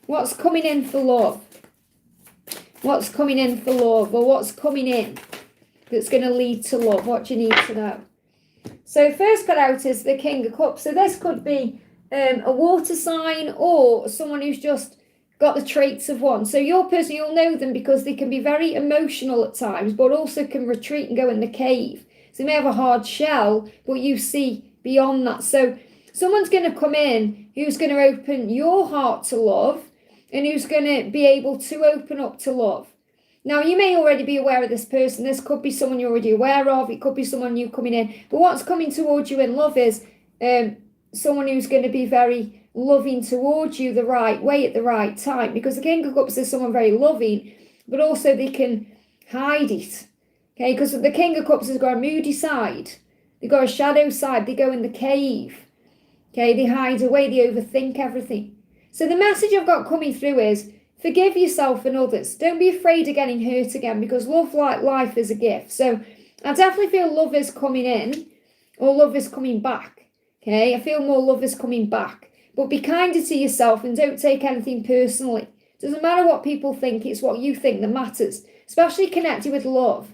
What's coming in for love? What's coming in for love? Or what's coming in that's going to lead to love? What do you need to know? So first cut out is the King of Cups. So this could be a water sign or someone who's just got the traits of one. So your person, you'll know them because they can be very emotional at times, but also can retreat and go in the cave. So they may have a hard shell, but you see beyond that. So someone's going to come in who's going to open your heart to love and who's going to be able to open up to love. Now, you may already be aware of this person. This could be someone you're already aware of. It could be someone new coming in. But what's coming towards you in love is someone who's going to be very loving towards you the right way at the right time. Because the King of Cups is someone very loving, but also they can hide it. Okay, because the King of Cups has got a moody side. They've got a shadow side. They go in the cave. Okay, they hide away. They overthink everything. So the message I've got coming through is, forgive yourself and others. Don't be afraid of getting hurt again, because love, like life, is a gift. So I definitely feel love is coming in or love is coming back. Okay, I feel more love is coming back. But be kinder to yourself and don't take anything personally. Doesn't matter what people think, it's what you think that matters. Especially connected with love.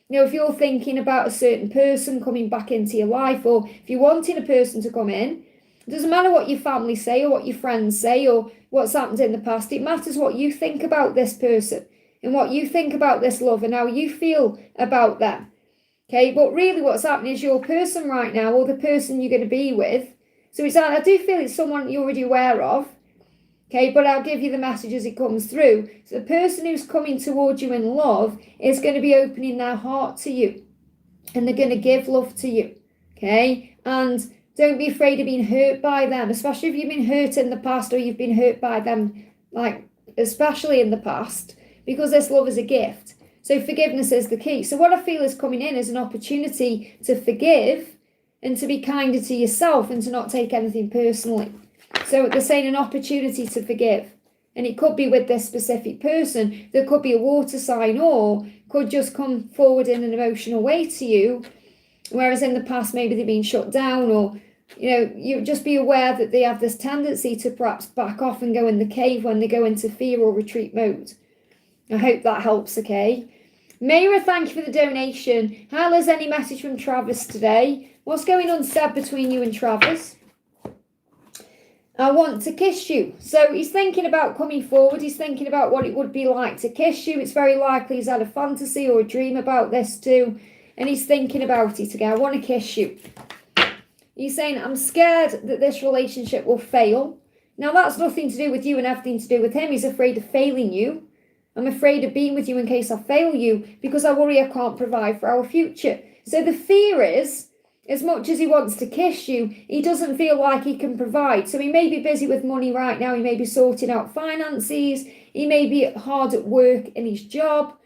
You know, if you're thinking about a certain person coming back into your life, or if you're wanting a person to come in, it doesn't matter what your family say or what your friends say or what's happened in the past. It matters what you think about this person and what you think about this love and how you feel about them. Okay, but really what's happening is your person right now, or the person you're going to be with. So it's I do feel it's someone you're already aware of. Okay, but I'll give you the message as it comes through. So the person who's coming towards you in love is going to be opening their heart to you. And they're going to give love to you. Okay, and don't be afraid of being hurt by them, especially if you've been hurt in the past or you've been hurt by them, like especially in the past, because this love is a gift. So forgiveness is the key. So what I feel is coming in is an opportunity to forgive and to be kinder to yourself and to not take anything personally. So they're saying an opportunity to forgive. And it could be with this specific person. There could be a water sign, or could just come forward in an emotional way to you. Whereas in the past, maybe they've been shut down, or, you know, you just be aware that they have this tendency to perhaps back off and go in the cave when they go into fear or retreat mode. I hope that helps, okay? Mayra, thank you for the donation. Hi, Liz, any message from Travis today? What's going on, Seb, between you and Travis? I want to kiss you. So he's thinking about coming forward. He's thinking about what it would be like to kiss you. It's very likely he's had a fantasy or a dream about this too. And he's thinking about it again. I want to kiss you. He's saying, I'm scared that this relationship will fail. Now, that's nothing to do with you and everything to do with him. He's afraid of failing you. I'm afraid of being with you in case I fail you because I worry I can't provide for our future. So the fear is, as much as he wants to kiss you, he doesn't feel like he can provide. So he may be busy with money right now. He may be sorting out finances. He may be hard at work in his job.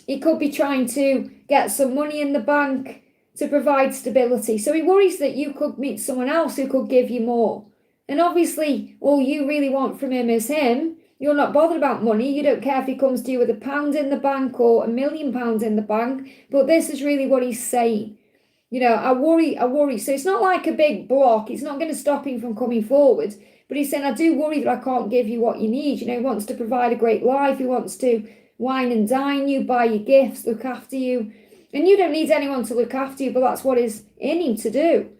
He could be trying to get some money in the bank to provide stability. So he worries that you could meet someone else who could give you more. And obviously, all you really want from him is him. You're not bothered about money. You don't care if he comes to you with £1 in the bank or £1 million in the bank. But this is really what he's saying. You know, I worry. So it's not like a big block. It's not going to stop him from coming forward. But he's saying, I do worry that I can't give you what you need. You know, he wants to provide a great life. He wants to wine and dine you, buy you gifts, look after you. And you don't need anyone to look after you, but that's what is in him to do.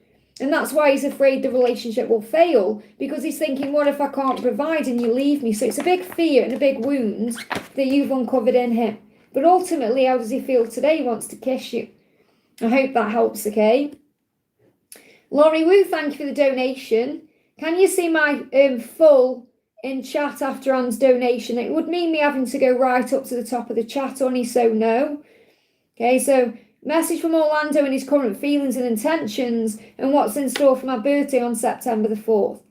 And that's why he's afraid the relationship will fail, because he's thinking, what if I can't provide and you leave me? So it's a big fear and a big wound that you've uncovered in him. But ultimately, how does he feel today? He wants to kiss you. I hope that helps, okay? Laurie Wu, thank you for the donation. Can you see my full in chat after Anne's donation? It would mean me having to go right up to the top of the chat, honey, so no. Okay, so message from Orlando and his current feelings and intentions and what's in store for my birthday on September the 4th.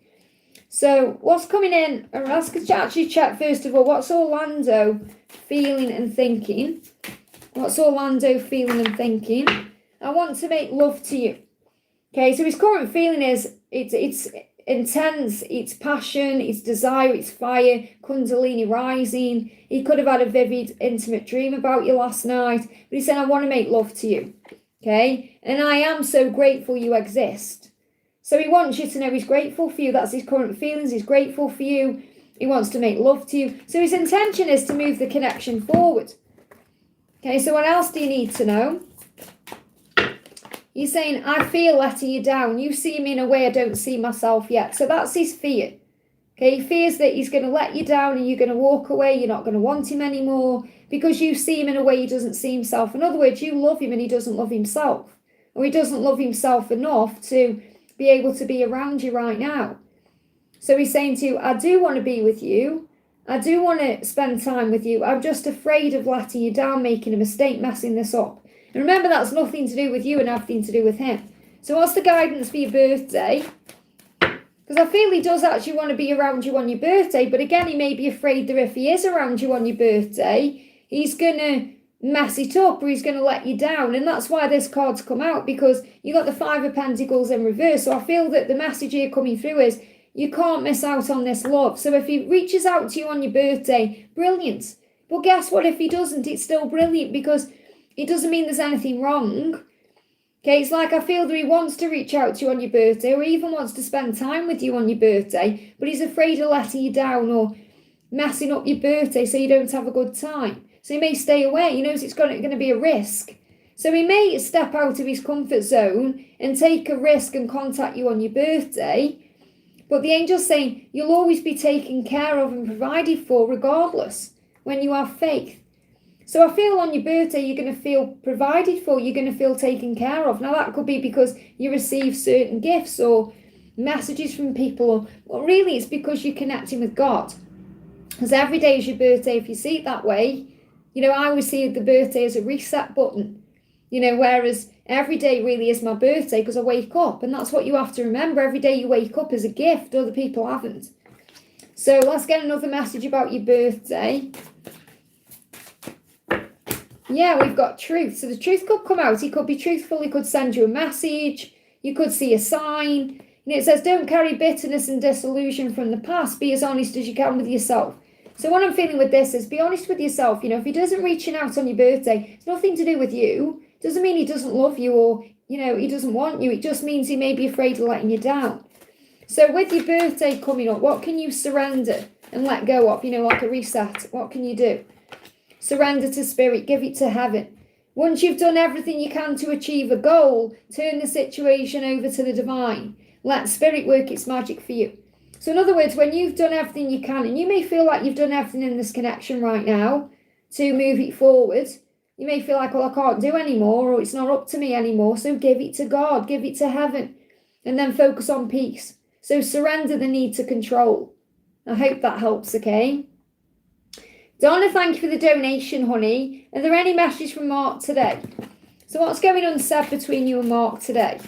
So what's coming in? Let's actually check first of all, what's Orlando feeling and thinking? What's Orlando feeling and thinking? I want to make love to you. Okay, so his current feeling is it's intense, it's passion, it's desire, it's fire, Kundalini rising. He could have had a vivid, intimate dream about you last night, but he said, I want to make love to you. Okay, and I am so grateful you exist. So he wants you to know he's grateful for you. That's his current feelings. He's grateful for you. He wants to make love to you. So his intention is to move the connection forward. Okay, so what else do you need to know? He's saying, I feel letting you down. You see me in a way I don't see myself yet. So that's his fear. Okay, he fears that he's going to let you down and you're going to walk away. You're not going to want him anymore because you see him in a way he doesn't see himself. In other words, you love him and he doesn't love himself. Or he doesn't love himself enough to be able to be around you right now. So he's saying to you, I do want to be with you. I do want to spend time with you. I'm just afraid of letting you down, making a mistake, messing this up. And remember, that's nothing to do with you and everything to do with him. So what's the guidance for your birthday? Because I feel he does actually want to be around you on your birthday. But again, he may be afraid that if he is around you on your birthday, he's going to mess it up or he's going to let you down. And that's why this card's come out, because you got the Five of Pentacles in reverse. So I feel that the message here coming through is you can't miss out on this love. So if he reaches out to you on your birthday, brilliant. But guess what? If he doesn't, it's still brilliant, because it doesn't mean there's anything wrong. Okay, it's like I feel that he wants to reach out to you on your birthday or even wants to spend time with you on your birthday, but he's afraid of letting you down or messing up your birthday so you don't have a good time. So he may stay away. He knows it's going to be a risk. So he may step out of his comfort zone and take a risk and contact you on your birthday. But the angel's saying you'll always be taken care of and provided for regardless when you have faith. So I feel on your birthday you're going to feel provided for, you're going to feel taken care of. Now that could be because you receive certain gifts or messages from people, or really it's because you're connecting with God. Because every day is your birthday if you see it that way. You know, I always see the birthday as a reset button. You know, whereas every day really is my birthday because I wake up. And that's what you have to remember. Every day you wake up is a gift. Other people haven't. So let's get another message about your birthday. Yeah, we've got truth. So the truth could come out. He could be truthful. He could send you a message. You could see a sign. And it says, don't carry bitterness and disillusion from the past. Be as honest as you can with yourself. So what I'm feeling with this is be honest with yourself. You know, if he doesn't reaching out on your birthday, it's nothing to do with you. Doesn't mean he doesn't love you or, you know, he doesn't want you. It just means he may be afraid of letting you down. So with your birthday coming up, what can you surrender and let go of? You know, like a reset. What can you do? Surrender to spirit. Give it to heaven. Once you've done everything you can to achieve a goal, turn the situation over to the divine. Let spirit work its magic for you. So in other words, when you've done everything you can, and you may feel like you've done everything in this connection right now to move it forward, you may feel like, well, I can't do anymore, or it's not up to me anymore. So give it to God, give it to heaven, and then focus on peace. So surrender the need to control. I hope that helps, okay? Donna, thank you for the donation, honey. Are there any messages from Mark today? So what's going unsaid between you and Mark today?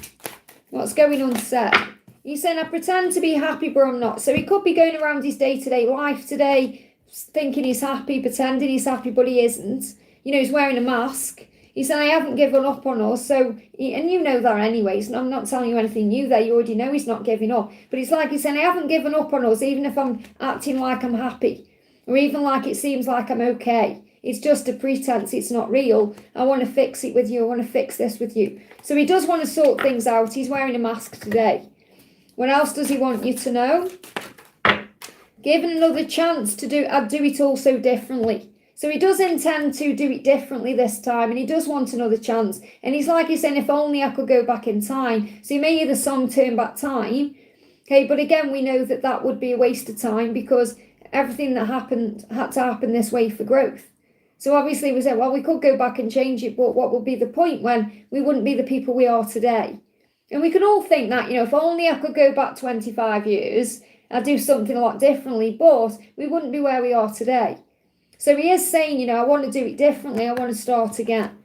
What's going unsaid? He's saying, I pretend to be happy, but I'm not. So he could be going around his day-to-day life today, thinking he's happy, pretending he's happy, but he isn't. You know, he's wearing a mask. He said, I haven't given up on us. So, and you know that anyways. I'm not telling you anything new there. You already know he's not giving up. But it's like he's saying, I haven't given up on us, even if I'm acting like I'm happy. Or even like it seems like I'm okay. It's just a pretense. It's not real. I want to fix it with you. I want to fix this with you. So he does want to sort things out. He's wearing a mask today. What else does he want you to know? Given another chance to do, I'd do it also differently. So he does intend to do it differently this time, and he does want another chance. And he's like he's saying, if only I could go back in time. So you may hear the song Turn Back Time. Okay, but again, we know that that would be a waste of time because everything that happened had to happen this way for growth. So obviously we said, well, we could go back and change it, but what would be the point when we wouldn't be the people we are today? And we can all think that, you know, if only I could go back 25 years, I'd do something a lot differently, but we wouldn't be where we are today. So he is saying, you know, I want to do it differently. I want to start again.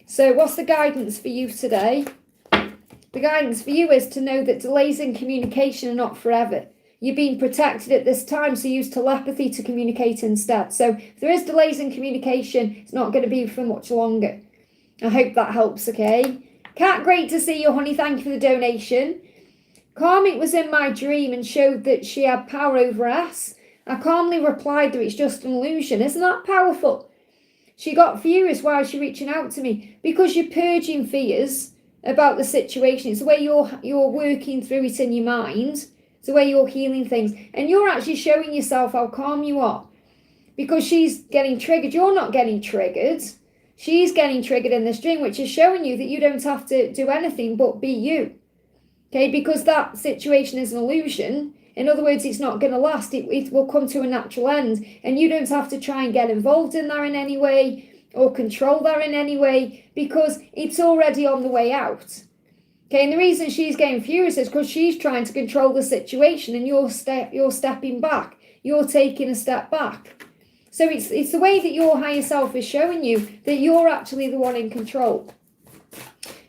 So what's the guidance for you today? The guidance for you is to know that delays in communication are not forever. You're being protected at this time, so use telepathy to communicate instead. So if there is delays in communication, it's not going to be for much longer. I hope that helps, okay? Kat, great to see you, honey. Thank you for the donation. Karmic was in my dream and showed that she had power over us. I calmly replied that it's just an illusion. Isn't that powerful? She got furious. Why is she reaching out to me? Because you're purging fears about the situation. It's the way you're working through it in your mind. It's the way you're healing things. And you're actually showing yourself how calm you are. Because she's getting triggered. You're not getting triggered. She's getting triggered in this dream, which is showing you that you don't have to do anything but be you. Okay, because that situation is an illusion. In other words, it's not going to last. It will come to a natural end. And you don't have to try and get involved in that in any way or control that in any way because it's already on the way out. Okay, and the reason she's getting furious is because she's trying to control the situation and you're stepping back. You're taking a step back. So it's the way that your higher self is showing you that you're actually the one in control.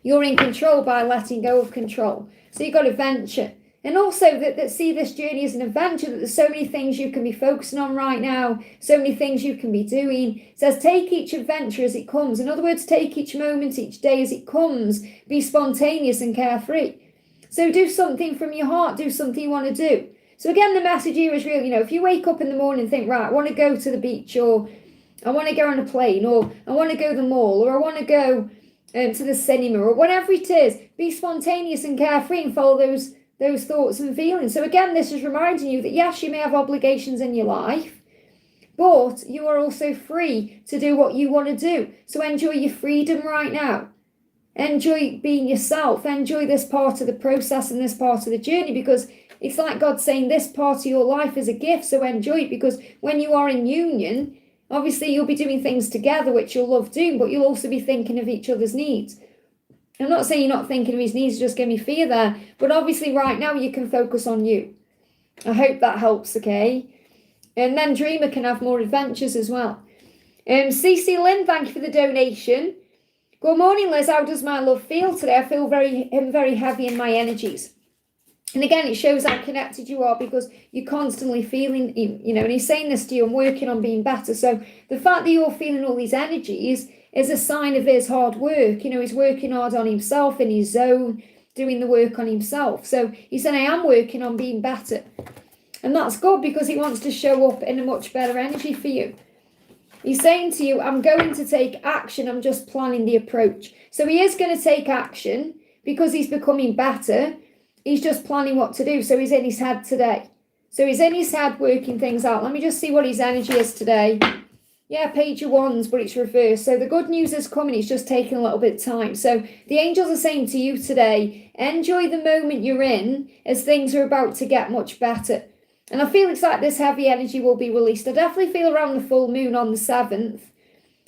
You're in control by letting go of control. So you've got to venture. And also that see this journey as an adventure, that there's so many things you can be focusing on right now, so many things you can be doing. It says take each adventure as it comes. In other words, take each moment, each day as it comes. Be spontaneous and carefree. So do something from your heart, do something you want to do. So again, the message here is real. You know, if you wake up in the morning and think, right, I want to go to the beach, or I want to go on a plane, or I want to go to the mall, or I want to go to the cinema, or whatever it is, be spontaneous and carefree and follow those thoughts and feelings. So again, this is reminding you that yes, you may have obligations in your life, But you are also free to do what you want to do. So enjoy your freedom right now. Enjoy being yourself. Enjoy this part of the process and this part of the journey, because it's like God saying this part of your life is a gift. So enjoy it, because when you are in union, obviously you'll be doing things together, which you'll love doing, but you'll also be thinking of each other's needs. I'm not saying you're not thinking of his needs, just give me fear there. But obviously right now you can focus on you. I hope that helps, okay? And then Dreamer can have more adventures as well. CeCe Lynn, thank you for the donation. Good morning, Liz. How does my love feel today? I feel very heavy in my energies. And again, it shows how connected you are, because you're constantly feeling, you know, and he's saying this to you, I'm working on being better. So the fact that you're feeling all these energies is a sign of his hard work. You know, he's working hard on himself in his zone, doing the work on himself. So he said, I am working on being better. And that's good, because he wants to show up in a much better energy for you. He's saying to you, I'm going to take action. I'm just planning the approach. So he is going to take action because he's becoming better. He's just planning what to do. So he's in his head today. So he's in his head working things out. Let me just see what his energy is today. Yeah, page of wands, but it's reversed. So the good news is coming. It's just taking a little bit of time. So the angels are saying to you today, enjoy the moment you're in as things are about to get much better. And I feel it's like this heavy energy will be released. I definitely feel around the full moon on the 7th.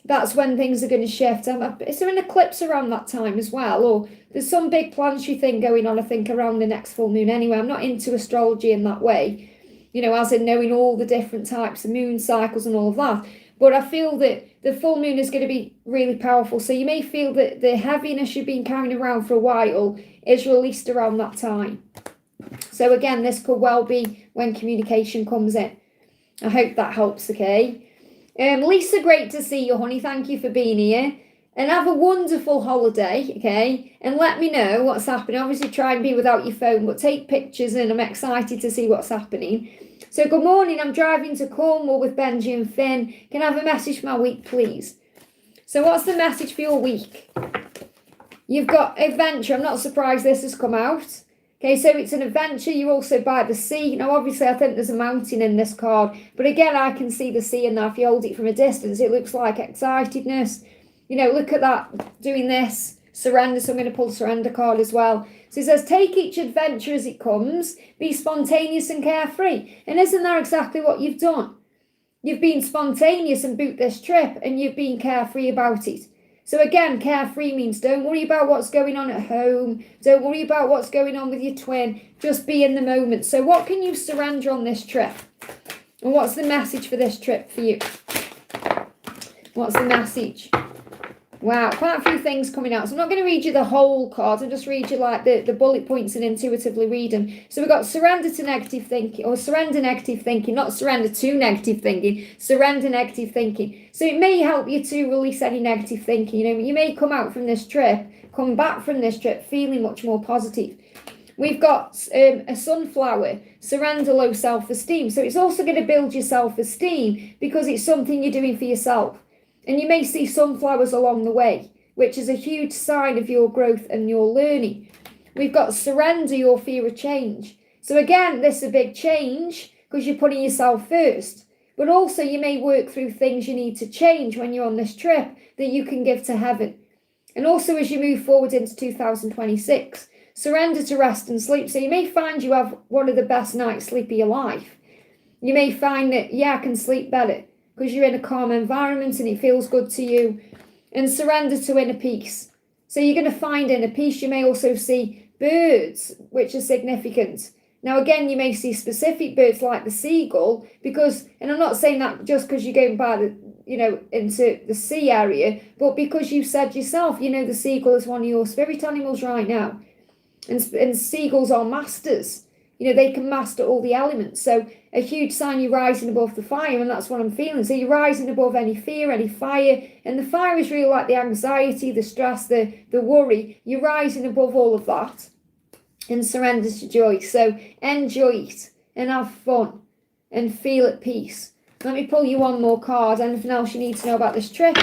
That's when things are going to shift. Is there an eclipse around that time as well? Or there's some big planetary thing going on, I think, around the next full moon. Anyway, I'm not into astrology in that way. You know, as in knowing all the different types of moon cycles and all of that. But I feel that the full moon is going to be really powerful. So you may feel that the heaviness you've been carrying around for a while is released around that time. So again, this could well be when communication comes in. I hope that helps, okay? Lisa, great to see you, honey. Thank you for being here. And have a wonderful holiday, okay? And let me know what's happening. Obviously, try and be without your phone, but take pictures, and I'm excited to see what's happening. So good morning. I'm driving to Cornwall with Benji and Finn. Can I have a message for my week, please? So what's the message for your week? You've got adventure. I'm not surprised this has come out. Okay, so it's an adventure. You're also by the sea. Now, obviously, I think there's a mountain in this card. But again, I can see the sea in there. If you hold it from a distance, it looks like excitedness. You know, look at that, doing this. Surrender. So I'm going to pull the surrender card as well. So it says, take each adventure as it comes. Be spontaneous and carefree. And isn't that exactly what you've done? You've been spontaneous and booked this trip, and you've been carefree about it. So again, carefree means don't worry about what's going on at home. Don't worry about what's going on with your twin. Just be in the moment. So what can you surrender on this trip? And what's the message for this trip for you? What's the message? Wow, quite a few things coming out. So I'm not going to read you the whole card. I'll just read you like the bullet points and intuitively read them. So we've got surrender to negative thinking, or surrender negative thinking, not surrender to negative thinking, surrender negative thinking. So it may help you to release any negative thinking. You know, you may come out from this trip, come back from this trip feeling much more positive. We've got a sunflower, surrender low self-esteem. So it's also going to build your self-esteem because it's something you're doing for yourself. And you may see sunflowers along the way, which is a huge sign of your growth and your learning. We've got surrender your fear of change. So again, this is a big change because you're putting yourself first. But also you may work through things you need to change when you're on this trip that you can give to heaven. And also as you move forward into 2026, surrender to rest and sleep. So you may find you have one of the best night's sleep of your life. You may find that, yeah, I can sleep better, because you're in a calm environment and it feels good to you. And surrender to inner peace. So you're going to find inner peace. You may also see birds, which are significant. Now, again, you may see specific birds like the seagull, because, and I'm not saying that just because you're going by the, you know, into the sea area, but because you said yourself, you know, the seagull is one of your spirit animals right now. And seagulls are masters. You know, they can master all the elements. So a huge sign you're rising above the fire, and that's what I'm feeling. So you're rising above any fear, any fire. And the fire is really like the anxiety, the stress, the worry. You're rising above all of that and surrender to joy. So enjoy it and have fun and feel at peace. Let me pull you one more card. Anything else you need to know about this trip?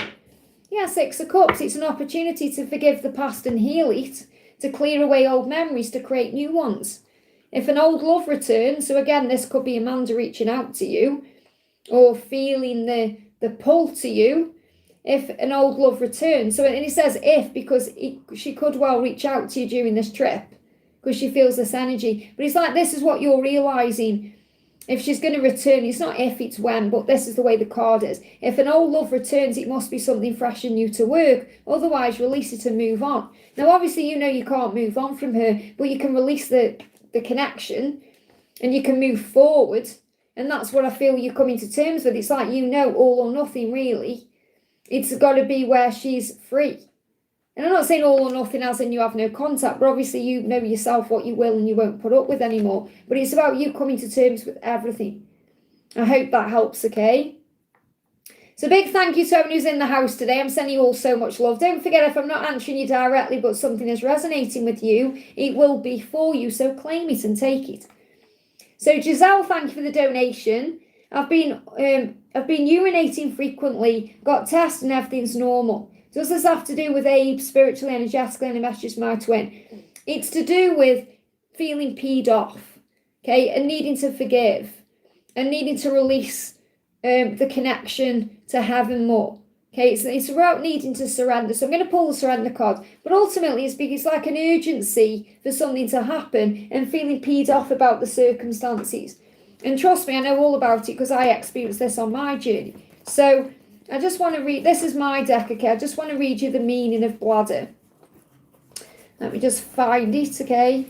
Yeah, 6 of Cups. It's an opportunity to forgive the past and heal it, to clear away old memories, to create new ones. If an old love returns, so again, this could be Amanda reaching out to you, or feeling the pull to you if an old love returns. So, and he says if, because she could well reach out to you during this trip because she feels this energy. But it's like, this is what you're realizing. If she's going to return, it's not if, it's when, but this is the way the card is. If an old love returns, it must be something fresh and new to work. Otherwise, release it and move on. Now, obviously, you know you can't move on from her, but you can release the connection and you can move forward. And that's what I feel you're coming to terms with. It's like, you know, all or nothing, really. It's got to be where she's free. And I'm not saying all or nothing as in you have no contact, but obviously you know yourself what you will and you won't put up with anymore. But it's about you coming to terms with everything. I hope that helps, okay? So big thank you to everyone who's in the house today. I'm sending you all so much love. Don't forget, if I'm not answering you directly, but something is resonating with you, it will be for you. So claim it and take it. So Jazelle, thank you for the donation. I've been urinating frequently, got tests and everything's normal. Does this have to do with Abe, spiritually, energetically, and a message to my twin? It's to do with feeling peed off, okay, and needing to forgive, and needing to release the connection to heaven more. Okay, it's about needing to surrender. So I'm going to pull the surrender card. But ultimately, it's like an urgency for something to happen and feeling peed off about the circumstances. And trust me, I know all about it because I experienced this on my journey. So I just want to read, this is my deck, okay? I just want to read you the meaning of bladder. Let me just find it, okay?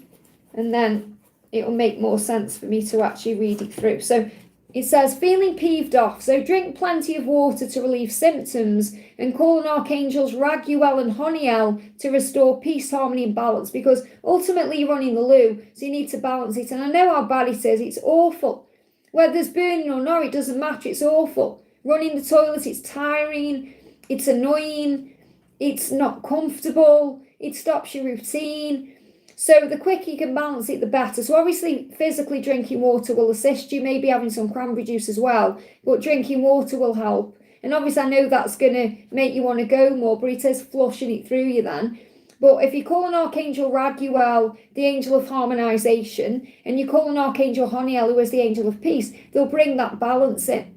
And then it'll make more sense for me to actually read it through. So it says, feeling peeved off. So drink plenty of water to relieve symptoms and call on archangels Raguel and Honiel to restore peace, harmony and balance, because ultimately you're running the loo, so you need to balance it. And I know how bad it is. It's awful. Whether there's burning or not, it doesn't matter. It's awful. Running the toilet, it's tiring, it's annoying, it's not comfortable, it stops your routine. So the quicker you can balance it, the better. So obviously, physically drinking water will assist you, maybe having some cranberry juice as well, but drinking water will help. And obviously, I know that's going to make you want to go more, but it is flushing it through you then. But if you call on Archangel Raguel, the angel of harmonization, and you call on Archangel Honiel, who is the angel of peace, they'll bring that balance in.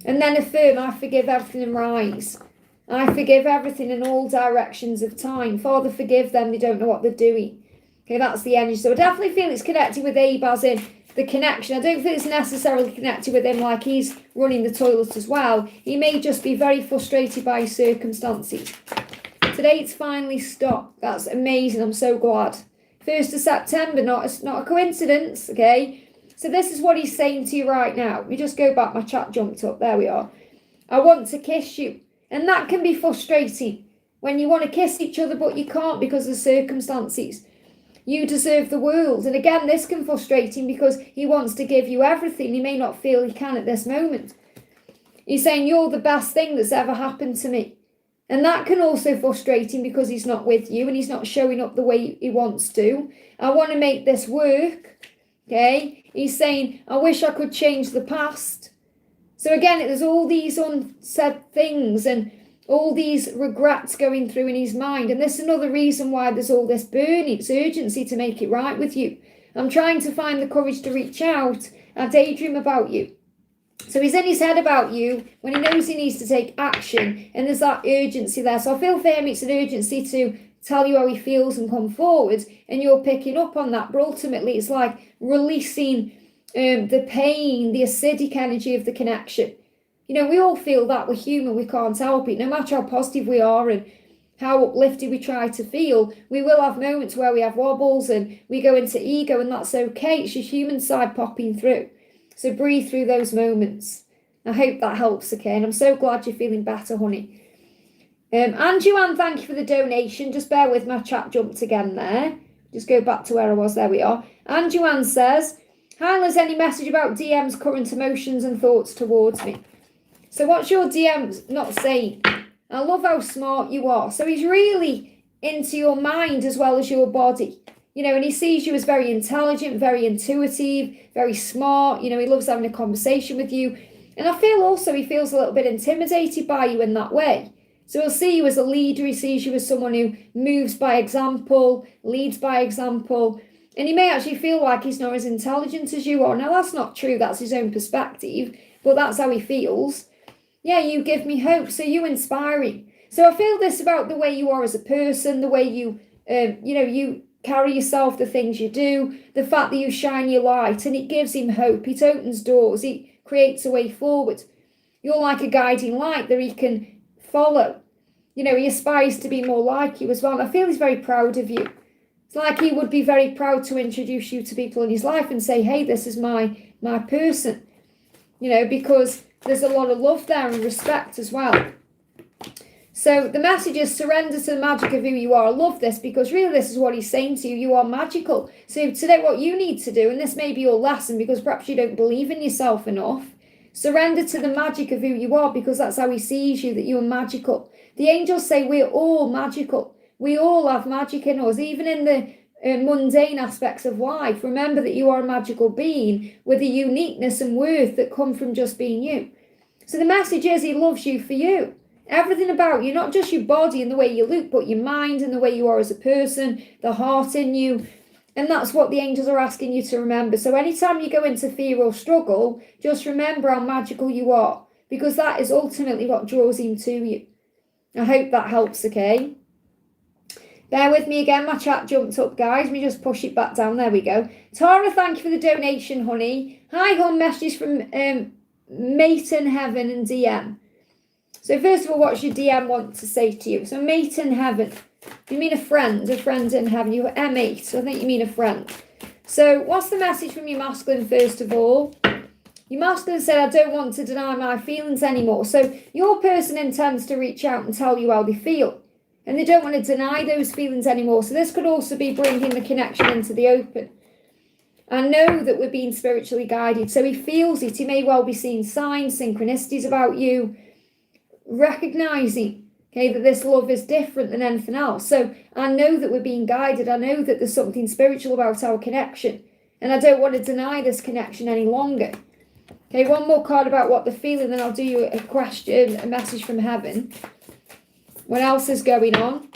And then affirm, I forgive everything and rise. I forgive everything in all directions of time. Father, forgive them, they don't know what they're doing. Okay, that's the energy. So I definitely feel it's connected with Abe, as in the connection. I don't think it's necessarily connected with him like he's running the toilet as well. He may just be very frustrated by his circumstances. Today it's finally stopped. That's amazing. I'm so glad. 1st of September, not a coincidence, okay? So this is what he's saying to you right now. Let me just go back. My chat jumped up. There we are. I want to kiss you. And that can be frustrating when you want to kiss each other, but you can't because of circumstances. You deserve the world. And again, this can be frustrating because he wants to give you everything. He may not feel he can at this moment. He's saying, you're the best thing that's ever happened to me. And that can also be frustrating because he's not with you and he's not showing up the way he wants to. I want to make this work. Okay? He's saying, I wish I could change the past. So again, there's all these unsaid things and all these regrets going through in his mind. And this is another reason why there's all this burning. It's urgency to make it right with you. I'm trying to find the courage to reach out. I daydream about you. So he's in his head about you when he knows he needs to take action. And there's that urgency there. So I feel for him it's an urgency to tell you how he feels and come forward. And you're picking up on that. But ultimately it's like releasing the pain, the acidic energy of the connection. You know, we all feel that. We're human. We can't help it. No matter how positive we are and how uplifted we try to feel, we will have moments where we have wobbles and we go into ego, and that's okay. It's your human side popping through. So breathe through those moments. I hope that helps, okay? And I'm so glad you're feeling better, honey. Anuan, thank you for the donation. Just bear with, my chat jumped again there. Just go back to where I was. There we are. Anuan says, hi, Liz, any message about DM's current emotions and thoughts towards me? So what's your DM not saying? I love how smart you are. So he's really into your mind as well as your body. You know, and he sees you as very intelligent, very intuitive, very smart. You know, he loves having a conversation with you. And I feel also he feels a little bit intimidated by you in that way. So he'll see you as a leader. He sees you as someone who moves by example, leads by example. And he may actually feel like he's not as intelligent as you are. Now, that's not true. That's his own perspective. but that's how he feels. Yeah, you give me hope, so you inspire him. So I feel this about the way you are as a person, the way you, you carry yourself, the things you do, the fact that you shine your light, and it gives him hope. It opens doors. It creates a way forward. You're like a guiding light that he can follow. He aspires to be more like you as well. And I feel he's very proud of you. It's like he would be very proud to introduce you to people in his life and say, hey, this is my person. Because there's a lot of love there and respect as well. So the message is surrender to the magic of who you are. I love this because really this is what he's saying to you. You are magical. So today what you need to do, and this may be your lesson because perhaps you don't believe in yourself enough, surrender to the magic of who you are because that's how he sees you, that you are magical. The angels say we're all magical. We all have magic in us, even in the mundane aspects of life. Remember that you are a magical being with a uniqueness and worth that come from just being you. So the message is he loves you for you. Everything about you, not just your body and the way you look, but your mind and the way you are as a person, the heart in you. And that's what the angels are asking you to remember. So anytime you go into fear or struggle, just remember how magical you are, because that is ultimately what draws him to you. I hope that helps, okay? Bear with me again, my chat jumped up, guys. Let me just push it back down. There we go. Tara, thank you for the donation, honey. Hi, hon, messages from Mate in Heaven and DM. So first of all, what's your DM want to say to you? So Mate in Heaven. You mean a friend in heaven. You're M8, so I think you mean a friend. So what's the message from your masculine, first of all? Your masculine said, I don't want to deny my feelings anymore. So your person intends to reach out and tell you how they feel. And they don't want to deny those feelings anymore. So this could also be bringing the connection into the open. I know that we're being spiritually guided. So he feels it. He may well be seeing signs, synchronicities about you. Recognizing, okay, that this love is different than anything else. So I know that we're being guided. I know that there's something spiritual about our connection. And I don't want to deny this connection any longer. Okay, one more card about what they're feeling, then I'll do you a question, a message from heaven. What else is going on?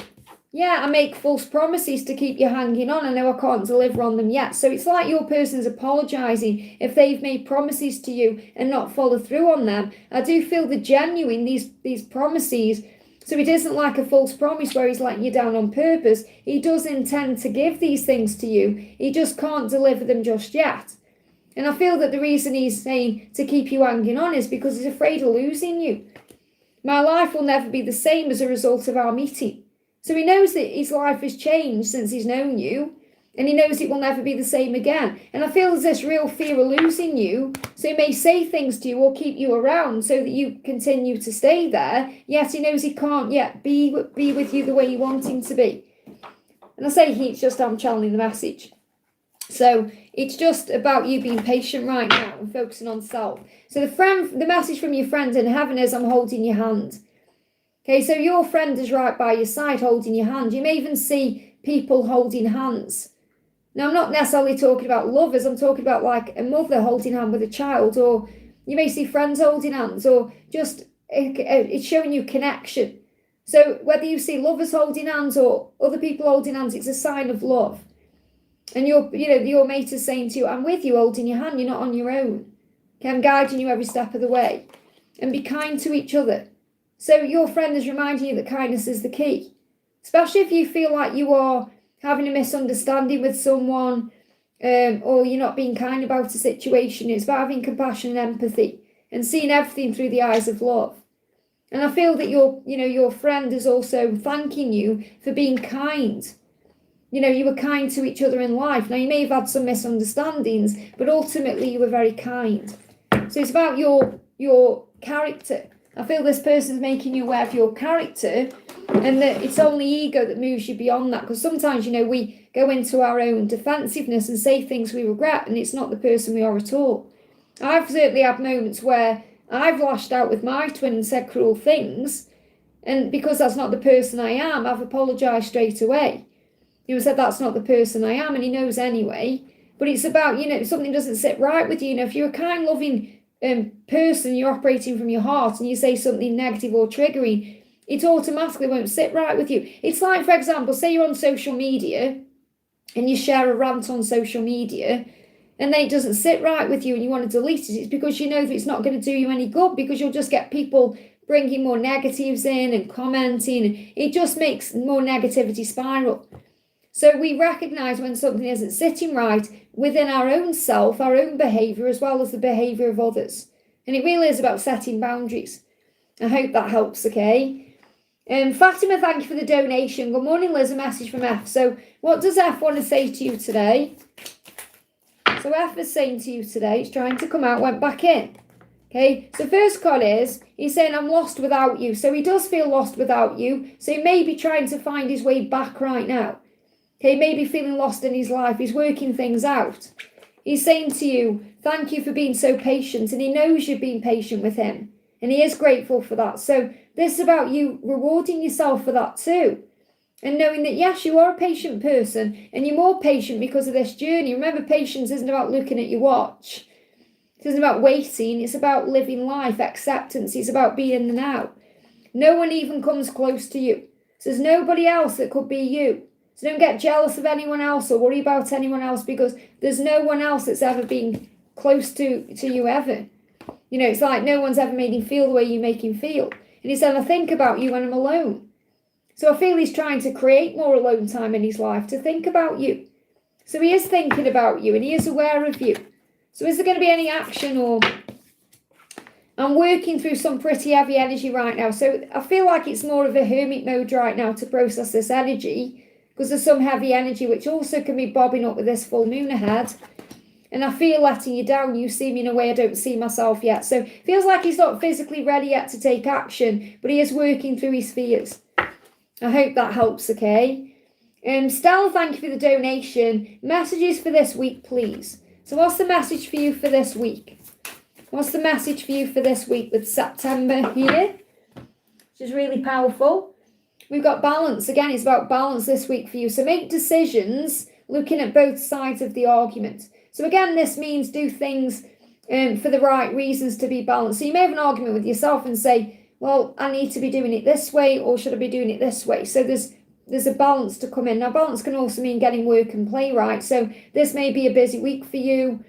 Yeah, I make false promises to keep you hanging on. I know I can't deliver on them yet. So it's like your person's apologising if they've made promises to you and not follow through on them. I do feel the genuine, these promises. So it isn't like a false promise where he's letting you down on purpose. He does intend to give these things to you. He just can't deliver them just yet. And I feel that the reason he's saying to keep you hanging on is because he's afraid of losing you. My life will never be the same as a result of our meeting. So he knows that his life has changed since he's known you, and he knows it will never be the same again. And I feel there's this real fear of losing you, so he may say things to you or keep you around so that you continue to stay there, yet he knows he can't yet be with you the way you want him to be. And I say it's just I'm channeling the message. So it's just about you being patient right now and focusing on self. So the message from your friend in heaven is I'm holding your hand. Okay, so your friend is right by your side holding your hand. You may even see people holding hands. Now, I'm not necessarily talking about lovers. I'm talking about like a mother holding hand with a child, or you may see friends holding hands, or just it's showing you connection. So whether you see lovers holding hands or other people holding hands, it's a sign of love. And your mate is saying to you, I'm with you holding your hand. You're not on your own. Okay, I'm guiding you every step of the way. And be kind to each other. So your friend is reminding you that kindness is the key. Especially if you feel like you are having a misunderstanding with someone, or you're not being kind about a situation. It's about having compassion and empathy and seeing everything through the eyes of love. And I feel that your friend is also thanking you for being kind. You were kind to each other in life. Now, you may have had some misunderstandings, but ultimately you were very kind. So it's about your character. I feel this person's making you aware of your character, and that it's only ego that moves you beyond that. Because sometimes, we go into our own defensiveness and say things we regret, and it's not the person we are at all. I've certainly had moments where I've lashed out with my twin and said cruel things, and because that's not the person I am, I've apologised straight away. He said that's not the person I am, and he knows anyway. But it's about, if something doesn't sit right with you, if you're a kind, loving person, you're operating from your heart, and you say something negative or triggering, it automatically won't sit right with you. It's like, for example, say you're on social media and you share a rant on social media, and then it doesn't sit right with you and you want to delete it, it's because you know that it's not going to do you any good, because you'll just get people bringing more negatives in and commenting, and it just makes more negativity spiral. So we recognise when something isn't sitting right within our own self, our own behaviour, as well as the behaviour of others. And it really is about setting boundaries. I hope that helps, okay? Fatima, thank you for the donation. Good morning, Liz, a message from F. So what does F want to say to you today? So F is saying to you today, he's trying to come out, went back in. Okay, so first card is, he's saying, I'm lost without you. So he does feel lost without you. So he may be trying to find his way back right now. Okay, he may be feeling lost in his life. He's working things out. He's saying to you, thank you for being so patient. And he knows you've been patient with him. And he is grateful for that. So this is about you rewarding yourself for that too. And knowing that, yes, you are a patient person. And you're more patient because of this journey. Remember, patience isn't about looking at your watch. It isn't about waiting. It's about living life, acceptance. It's about being in the now. No one even comes close to you. So there's nobody else that could be you. So don't get jealous of anyone else or worry about anyone else, because there's no one else that's ever been close to you ever. You know, it's like no one's ever made him feel the way you make him feel. And he said, I think about you when I'm alone. So I feel he's trying to create more alone time in his life to think about you. So he is thinking about you and he is aware of you. So is there going to be any action? Or I'm working through some pretty heavy energy right now. So I feel like it's more of a hermit mode right now to process this energy, because there's some heavy energy which also can be bobbing up with this full moon ahead. And I feel letting you down. You see me in a way I don't see myself yet. So it feels like he's not physically ready yet to take action, but he is working through his fears. I hope that helps, okay? Stella, thank you for the donation. Messages for this week, please. So what's the message for you for this week? What's the message for you for this week with September here? Which is really powerful. We've got balance. Again, it's about balance this week for you. So make decisions looking at both sides of the argument. So again, this means do things for the right reasons to be balanced. So you may have an argument with yourself and say, well, I need to be doing it this way, or should I be doing it this way? So there's a balance to come in. Now, balance can also mean getting work and play right. So this may be a busy week for you.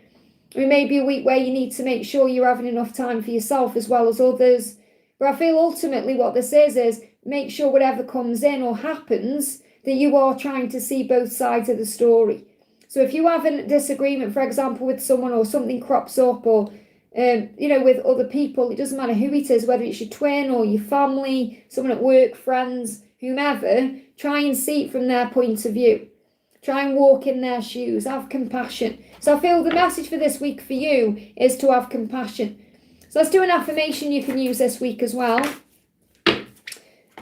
It may be a week where you need to make sure you're having enough time for yourself as well as others. But I feel ultimately what this is make sure whatever comes in or happens, that you are trying to see both sides of the story. So if you have a disagreement, for example, with someone, or something crops up, or, with other people, it doesn't matter who it is, whether it's your twin or your family, someone at work, friends, whomever, try and see it from their point of view. Try and walk in their shoes, have compassion. So I feel the message for this week for you is to have compassion. So let's do an affirmation you can use this week as well.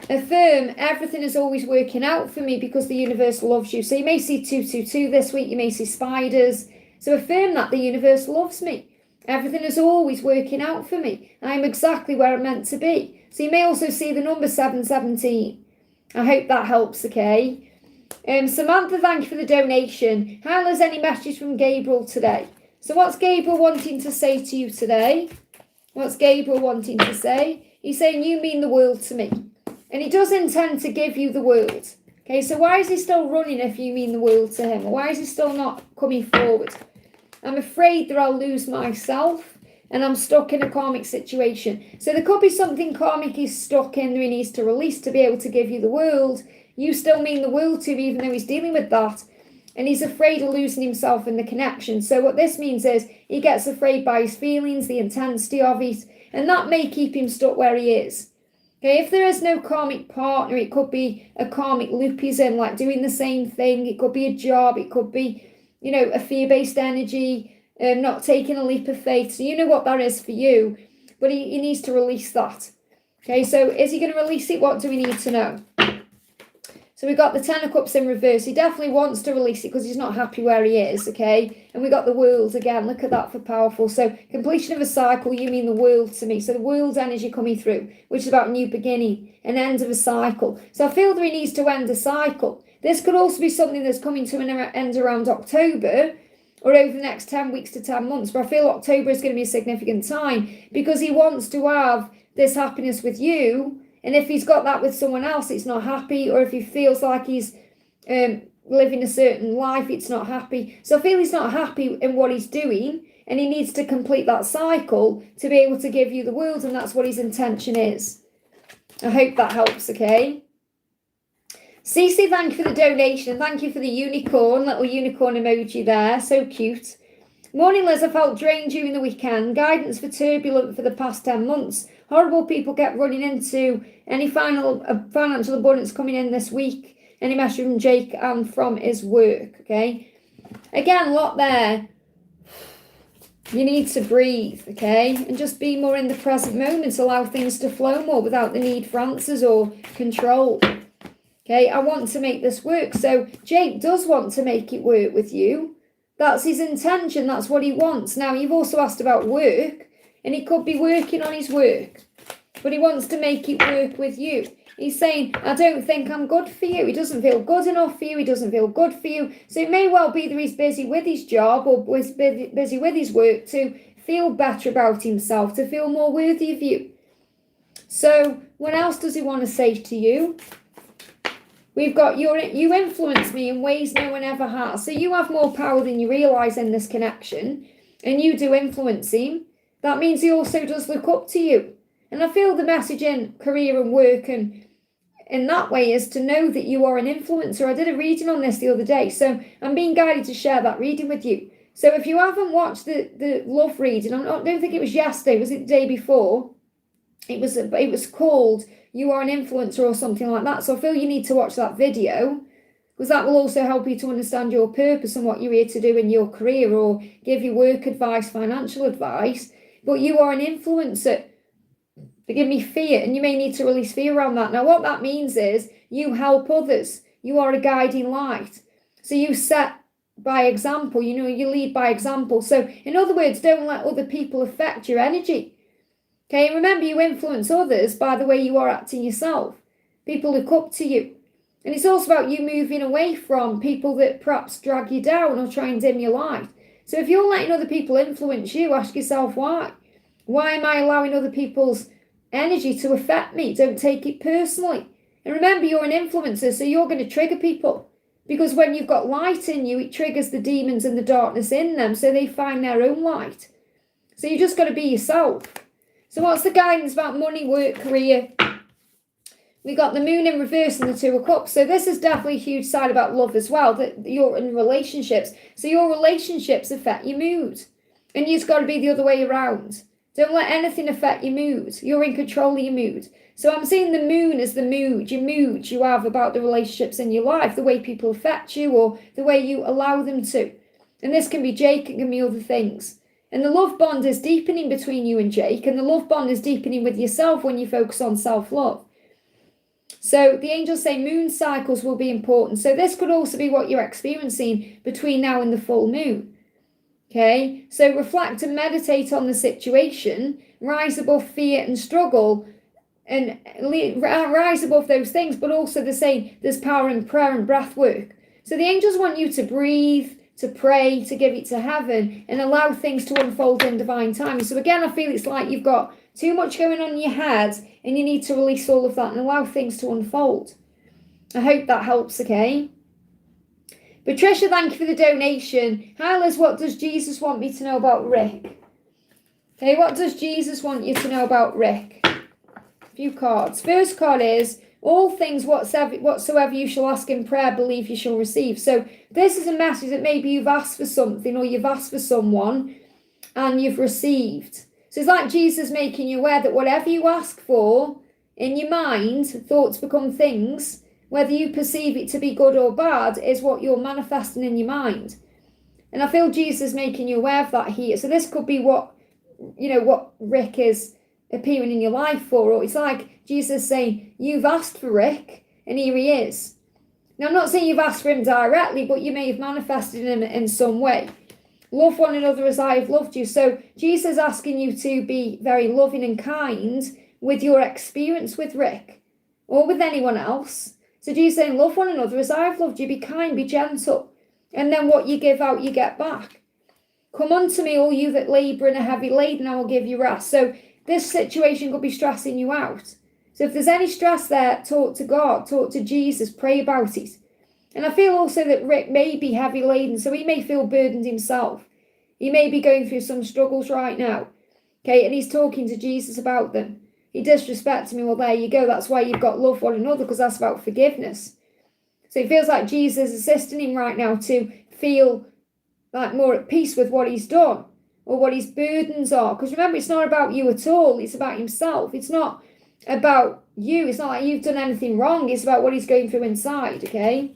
Affirm, everything is always working out for me because the universe loves you. So you may see 222 this week, you may see spiders. So affirm that the universe loves me. Everything is always working out for me. I'm exactly where I'm meant to be. So you may also see the number 717. I hope that helps, okay? Samantha, thank you for the donation. How is any message from Gabriel today? So what's Gabriel wanting to say to you today? What's Gabriel wanting to say? He's saying you mean the world to me. And he does intend to give you the world. Okay, so why is he still running if you mean the world to him? Or why is he still not coming forward? I'm afraid that I'll lose myself and I'm stuck in a karmic situation. So there could be something karmic he's stuck in that he needs to release to be able to give you the world. You still mean the world to him even though he's dealing with that. And he's afraid of losing himself in the connection. So what this means is he gets afraid by his feelings, the intensity of it. And that may keep him stuck where he is. Okay, if there is no karmic partner, it could be a karmic loop he's in, like doing the same thing. It could be a job. It could be, a fear-based energy, not taking a leap of faith. So you know what that is for you. But he needs to release that. Okay, so is he going to release it? What do we need to know? So we got the 10 of Cups in reverse. He definitely wants to release it because he's not happy where he is, okay? And we got the world again. Look at that for powerful. So completion of a cycle, you mean the world to me. So the world's energy coming through, which is about new beginning, an end of a cycle. So I feel that he needs to end a cycle. This could also be something that's coming to an end around October or over the next 10 weeks to 10 months. But I feel October is going to be a significant time because he wants to have this happiness with you. And if he's got that with someone else, it's not happy. Or if he feels like he's living a certain life, it's not happy. So I feel he's not happy in what he's doing, and he needs to complete that cycle to be able to give you the world, and that's what his intention is. I hope that helps, okay? CeCe, thank you for the donation. Thank you for the unicorn, little unicorn emoji there. So cute. Morning, Liz. I felt drained during the weekend. Guidance for turbulent for the past 10 months. Horrible people get running into any financial abundance coming in this week. Any message from Jake and from his work, okay? Again, a lot there. You need to breathe, okay? And just be more in the present moment. Allow things to flow more without the need for answers or control. Okay, I want to make this work. So Jake does want to make it work with you. That's his intention. That's what he wants. Now, you've also asked about work, and he could be working on his work, but he wants to make it work with you. He's saying, I don't think I'm good for you. He doesn't feel good enough for you. He doesn't feel good for you. So it may well be that he's busy with his job or busy with his work to feel better about himself, to feel more worthy of you. So what else does he want to say to you? We've got you influence me in ways no one ever has. So you have more power than you realise in this connection, and you do influence him. That means he also does look up to you. And I feel the message in career and work and in that way is to know that you are an influencer. I did a reading on this the other day, so I'm being guided to share that reading with you. So if you haven't watched the love reading, I don't think it was yesterday, was it the day before? It was called You Are an Influencer or something like that. So I feel you need to watch that video, because that will also help you to understand your purpose and what you're here to do in your career, or give you work advice, financial advice. But you are an influencer. Forgive me, fear, and you may need to release fear around that. Now, what that means is you help others. You are a guiding light. So you set by example, you lead by example. So in other words, don't let other people affect your energy. Okay, remember, you influence others by the way you are acting yourself. People look up to you. And it's also about you moving away from people that perhaps drag you down or try and dim your light. So if you're letting other people influence you, ask yourself why. Why am I allowing other people's energy to affect me? Don't take it personally. And remember, you're an influencer, so you're going to trigger people. Because when you've got light in you, it triggers the demons and the darkness in them, so they find their own light. So you just got to be yourself. So what's the guidance about money, work, career? We got the moon in reverse and the 2 of cups. So this is definitely a huge side about love as well, that you're in relationships. So your relationships affect your mood. And you've got to be the other way around. Don't let anything affect your mood. You're in control of your mood. So I'm seeing the moon as the mood, your mood you have about the relationships in your life, the way people affect you or the way you allow them to. And this can be Jake, it can be other things. And the love bond is deepening between you and Jake, and the love bond is deepening with yourself when you focus on self-love. So the angels say moon cycles will be important. So this could also be what you're experiencing between now and the full moon. Okay, so reflect and meditate on the situation, rise above fear and struggle, and rise above those things, but also they're saying there's power in prayer and breath work. So the angels want you to breathe, to pray, to give it to heaven, and allow things to unfold in divine time. So again, I feel it's like you've got too much going on in your head, and you need to release all of that and allow things to unfold. I hope that helps, okay? Patricia, thank you for the donation. Hi Liz, what does Jesus want me to know about Rick? Okay, what does Jesus want you to know about Rick? A few cards. First card is, all things whatsoever you shall ask in prayer, believe you shall receive. So this is a message that maybe you've asked for something or you've asked for someone and you've received. So it's like Jesus making you aware that whatever you ask for in your mind, thoughts become things. Whether you perceive it to be good or bad is what you're manifesting in your mind. And I feel Jesus making you aware of that here. So this could be what Rick is appearing in your life for. Or it's like Jesus saying, you've asked for Rick, and here he is. Now, I'm not saying you've asked for him directly, but you may have manifested him in some way. Love one another as I have loved you. So Jesus is asking you to be very loving and kind with your experience with Rick or with anyone else. So Jesus saying, love one another as I have loved you. Be kind, be gentle. And then what you give out, you get back. Come unto me, all you that labour and are heavy laden, I will give you rest. So this situation could be stressing you out. So if there's any stress there, talk to God, talk to Jesus, pray about it. And I feel also that Rick may be heavy laden, so he may feel burdened himself. He may be going through some struggles right now. Okay, and he's talking to Jesus about them. He disrespected me. Well, there you go. That's why you've got love one another, because that's about forgiveness. So it feels like Jesus is assisting him right now to feel like more at peace with what he's done or what his burdens are. Because remember, it's not about you at all. It's about himself. It's not about you. It's not like you've done anything wrong. It's about what he's going through inside, okay?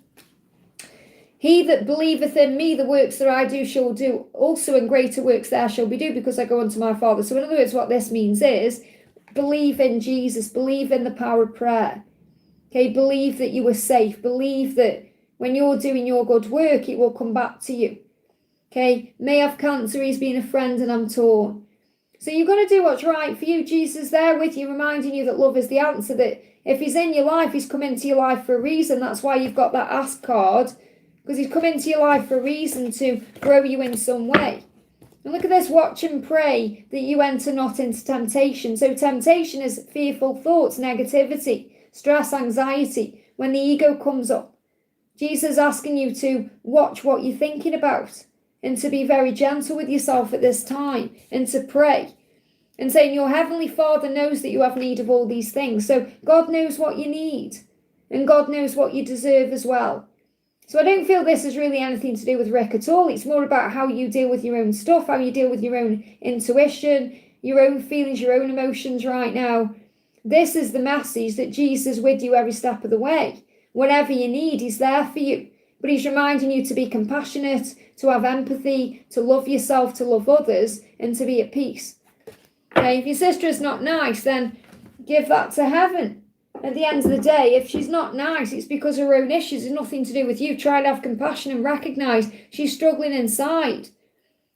He that believeth in me, the works that I do shall do also, and greater works there shall be do, because I go unto my Father. So in other words, what this means is, believe in Jesus, believe in the power of prayer. Okay, believe that you are safe. Believe that when you're doing your good work, it will come back to you. Okay, may have cancer, he's been a friend and I'm torn. So you've got to do what's right for you. Jesus is there with you, reminding you that love is the answer, that if he's in your life, he's come into your life for a reason. That's why you've got that ask card, because he's come into your life for a reason, to grow you in some way. And look at this, watch and pray that you enter not into temptation. So temptation is fearful thoughts, negativity, stress, anxiety, when the ego comes up. Jesus is asking you to watch what you're thinking about and to be very gentle with yourself at this time and to pray and saying your Heavenly Father knows that you have need of all these things. So God knows what you need and God knows what you deserve as well. So I don't feel this is really anything to do with Rick at all. It's more about how you deal with your own stuff, how you deal with your own intuition, your own feelings, your own emotions right now. This is the message that Jesus is with you every step of the way. Whatever you need, he's there for you. But he's reminding you to be compassionate, to have empathy, to love yourself, to love others, and to be at peace. Okay, if your sister is not nice, then give that to heaven. At the end of the day, if she's not nice, it's because of her own issues. It's nothing to do with you. Try to have compassion and recognise she's struggling inside.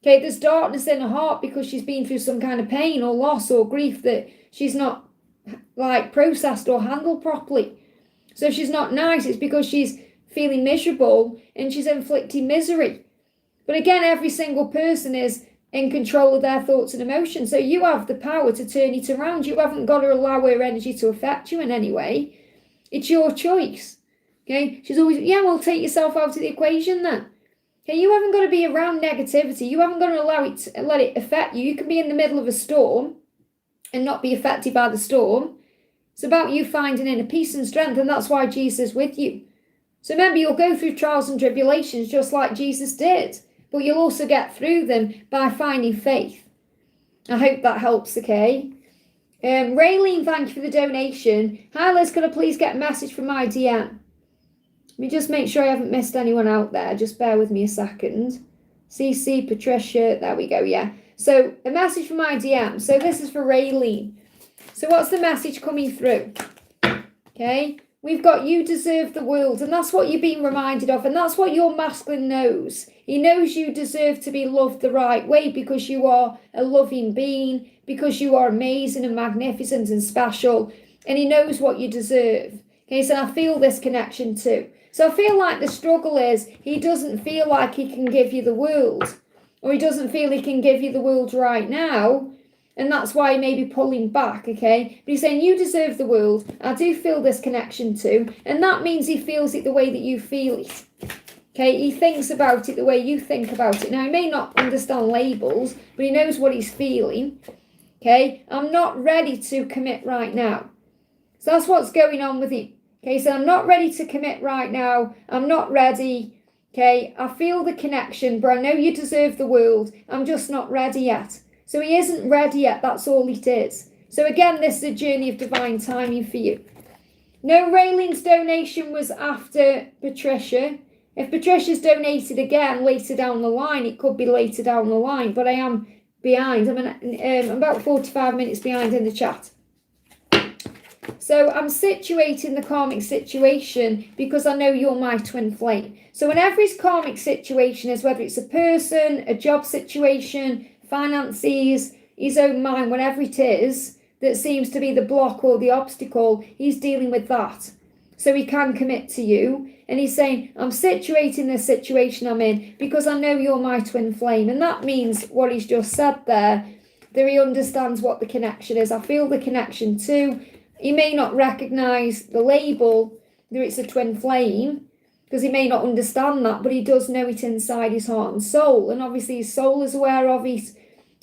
Okay, there's darkness in her heart because she's been through some kind of pain or loss or grief that she's not processed or handled properly. So if she's not nice, it's because she's feeling miserable and she's inflicting misery. But again, every single person is in control of their thoughts and emotions. So you have the power to turn it around. You haven't got to allow her energy to affect you in any way. It's your choice. Okay? She's always, well, take yourself out of the equation then. Okay? You haven't got to be around negativity. You haven't got to let it affect you. You can be in the middle of a storm and not be affected by the storm. It's about you finding inner peace and strength, and that's why Jesus is with you. So remember, you'll go through trials and tribulations just like Jesus did. But you'll also get through them by finding faith. I hope that helps, okay? Railen, thank you for the donation. Hi Liz, could I please get a message from my DM? Let me just make sure I haven't missed anyone out there. Just bear with me a second. CeCe, Patricia, there we go, yeah. So a message from my DM. So this is for Railen. So what's the message coming through? Okay? We've got you deserve the world, and that's what you're being reminded of, and that's what your masculine knows. He knows you deserve to be loved the right way because you are a loving being, because you are amazing and magnificent and special, and he knows what you deserve. Okay, so I feel this connection too. So I feel like the struggle is he doesn't feel like he can give you the world, or he doesn't feel he can give you the world right now. And that's why he may be pulling back, okay? But he's saying, you deserve the world. I do feel this connection too. And that means he feels it the way that you feel it. Okay? He thinks about it the way you think about it. Now, he may not understand labels, but he knows what he's feeling. Okay? I'm not ready to commit right now. So that's what's going on with him. Okay? So I'm not ready to commit right now. I'm not ready. Okay? I feel the connection, but I know you deserve the world. I'm just not ready yet. So he isn't ready yet, that's all it is. So again, this is a journey of divine timing for you. No, Raylen's donation was after Patricia. If Patricia's donated again later down the line, it could be later down the line, but I am behind. I'm about 45 minutes behind in the chat. So I'm situating the karmic situation because I know you're my twin flame. So whenever his karmic situation is, whether it's a person, a job situation, finances, his own mind, whatever it is that seems to be the block or the obstacle, he's dealing with that. So he can commit to you. And he's saying, I'm situating this situation I'm in because I know you're my twin flame. And that means what he's just said there, that he understands what the connection is. I feel the connection too. He may not recognise the label that it's a twin flame, because he may not understand that, but he does know it inside his heart and soul. And obviously his soul is aware of it,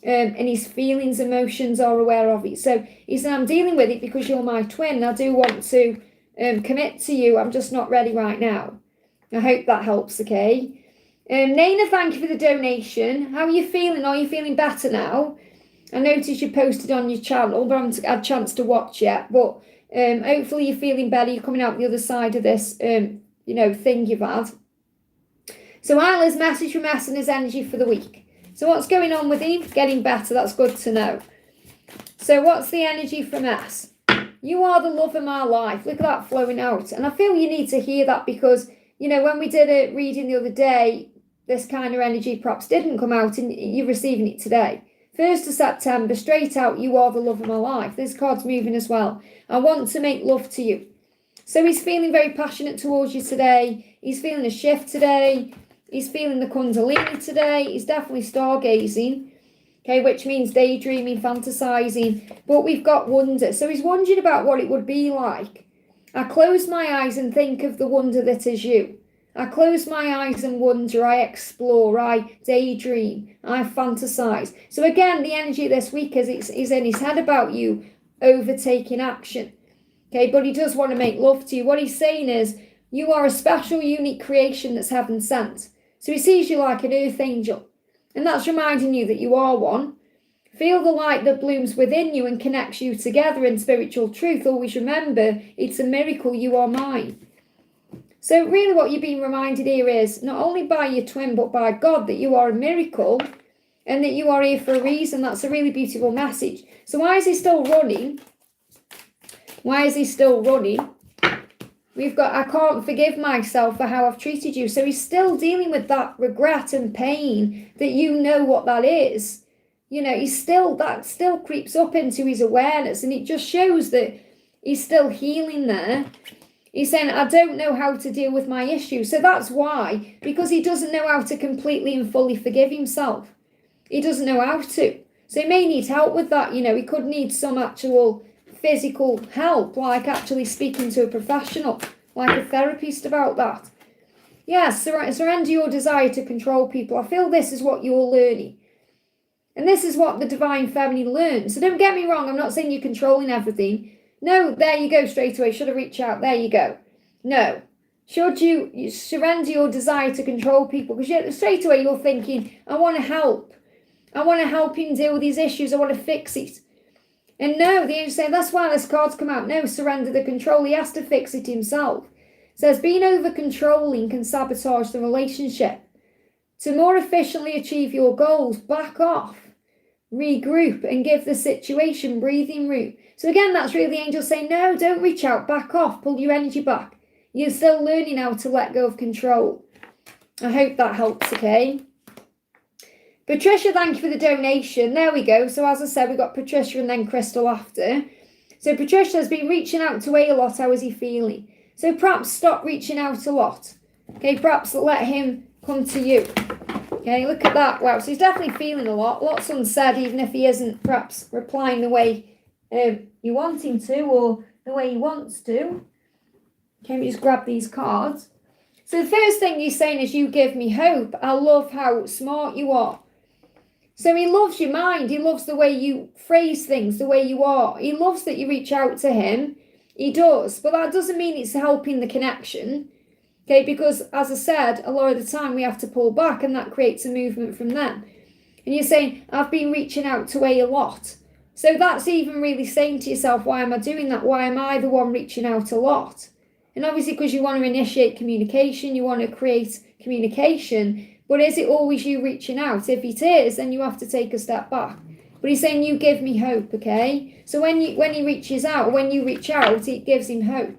and his feelings, emotions are aware of it. So he said, I'm dealing with it because you're my twin. I do want to commit to you. I'm just not ready right now. I hope that helps, okay? Naina, thank you for the donation. How are you feeling? Are you feeling better now? I noticed you posted on your channel, but I haven't had a chance to watch yet. But hopefully you're feeling better. You're coming out the other side of this, thing you've had. So Isla's message from S and his energy for the week. So what's going on with him? Getting better. That's good to know. So what's the energy from S? You are the love of my life. Look at that flowing out. And I feel you need to hear that because, when we did a reading the other day, this kind of energy perhaps didn't come out and you're receiving it today. 1st of September, straight out, you are the love of my life. This card's moving as well. I want to make love to you. So he's feeling very passionate towards you today. He's feeling a shift today. He's feeling the Kundalini today. He's definitely stargazing, okay, which means daydreaming, fantasizing. But we've got wonder. So he's wondering about what it would be like. I close my eyes and think of the wonder that is you. I close my eyes and wonder. I explore. I daydream. I fantasize. So again, the energy this week is in his head about you overtaking action. Okay, but he does want to make love to you. What he's saying is, you are a special, unique creation that's heaven sent. So he sees you like an earth angel. And that's reminding you that you are one. Feel the light that blooms within you and connects you together in spiritual truth. Always remember, it's a miracle, you are mine. So really what you're being reminded here is, not only by your twin, but by God, that you are a miracle and that you are here for a reason. That's a really beautiful message. So why is he still running? Why is he still running? We've got, I can't forgive myself for how I've treated you. So he's still dealing with that regret and pain that what that is. That still creeps up into his awareness, and it just shows that he's still healing there. He's saying, I don't know how to deal with my issue. So that's why, because he doesn't know how to completely and fully forgive himself. He doesn't know how to. So he may need help with that. He could need some actual physical help, like actually speaking to a professional, like a therapist about that. Yes, surrender your desire to control people. I feel this is what you're learning. And this is what the divine feminine learns. So don't get me wrong, I'm not saying you're controlling everything. No, there you go straight away. Should I reach out? There you go. No. Should you surrender your desire to control people? Because straight away you're thinking, I want to help. I want to help him deal with these issues. I want to fix it. And no, the angels say, that's why this card's come out. No, surrender the control. He has to fix it himself. It says, being over-controlling can sabotage the relationship. To more efficiently achieve your goals, back off, regroup, and give the situation breathing room. So again, that's really the angel saying, no, don't reach out, back off, pull your energy back. You're still learning how to let go of control. I hope that helps, okay? Patricia, thank you for the donation. There we go. So as I said, we've got Patricia and then Crystal after. So Patricia has been reaching out to A a lot. How is he feeling? So perhaps stop reaching out a lot. Okay, perhaps let him come to you. Okay, look at that. Wow, so he's definitely feeling a lot. Lots unsaid, even if he isn't perhaps replying the way you want him to or the way he wants to. Okay, let me just grab these cards. So the first thing he's saying is, you give me hope. I love how smart you are. So he loves your mind. He loves the way you phrase things, the way you are. He loves that you reach out to him. He does. But that doesn't mean it's helping the connection. Okay, because as I said, a lot of the time we have to pull back and that creates a movement from them. And you're saying, I've been reaching out to A lot. So that's even really saying to yourself, why am I doing that? Why am I the one reaching out a lot? And obviously because you want to initiate communication, you want to create communication. But is it always you reaching out? If it is, then you have to take a step back. But he's saying, you give me hope, okay? So when he reaches out, when you reach out, it gives him hope.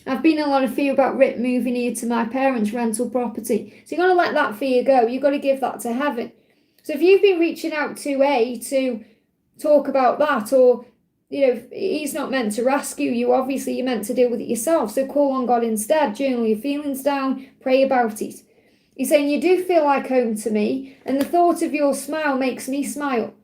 I've been in a lot of fear about moving here to my parents' rental property. So you've got to let that fear go. You've got to give that to heaven. So if you've been reaching out to A to talk about that, or, he's not meant to rescue you. Obviously, you're meant to deal with it yourself. So call on God instead. Journal your feelings down. Pray about it. He's saying, you do feel like home to me, and the thought of your smile makes me smile.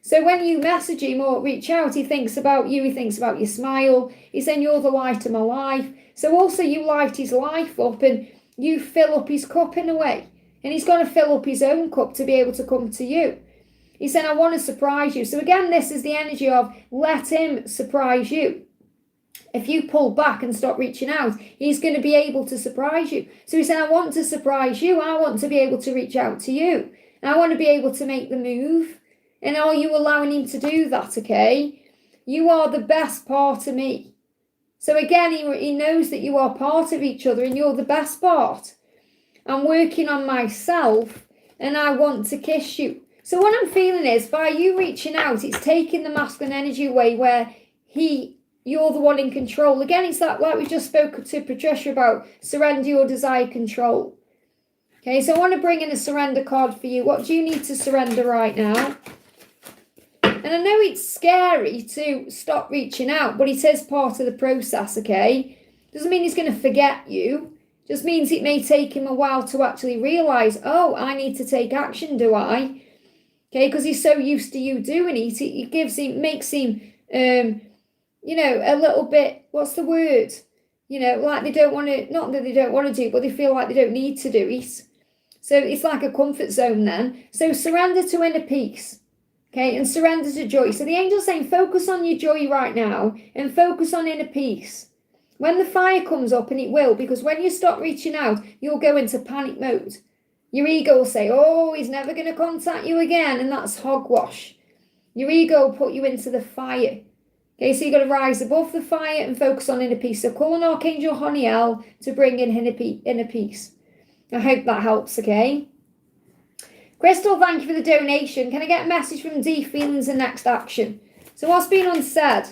So when you message him or reach out, he thinks about you, he thinks about your smile. He's saying, you're the light of my life. So also you light his life up, and you fill up his cup in a way. And he's going to fill up his own cup to be able to come to you. He said, I want to surprise you. So again, this is the energy of let him surprise you. If you pull back and stop reaching out, he's going to be able to surprise you. So he said, I want to surprise you. I want to be able to reach out to you. I want to be able to make the move. And are you allowing him to do that, okay? You are the best part of me. So again, he knows that you are part of each other and you're the best part. I'm working on myself and I want to kiss you. So what I'm feeling is by you reaching out, it's taking the masculine energy away where you're the one in control. Again, it's that like we just spoke to Patricia about surrender your desire control. Okay, so I want to bring in a surrender card for you. What do you need to surrender right now? And I know it's scary to stop reaching out, but it is part of the process, okay? Doesn't mean he's going to forget you. Just means it may take him a while to actually realise, oh, I need to take action, do I? Okay, because he's so used to you doing it. It makes him, a little bit, what's the word? Like they don't want to, not that they don't want to do, but they feel like they don't need to do it. So it's like a comfort zone then. So surrender to inner peace. Okay, and surrender to joy. So the angel's saying focus on your joy right now and focus on inner peace. When the fire comes up, and it will, because when you stop reaching out, you'll go into panic mode. Your ego will say, oh, he's never going to contact you again, and that's hogwash. Your ego will put you into the fire. Okay, so you've got to rise above the fire and focus on inner peace. So call on Archangel Honiel to bring in inner peace. I hope that helps, okay? Crystal, thank you for the donation. Can I get a message from D, feelings and next action? So what's been unsaid?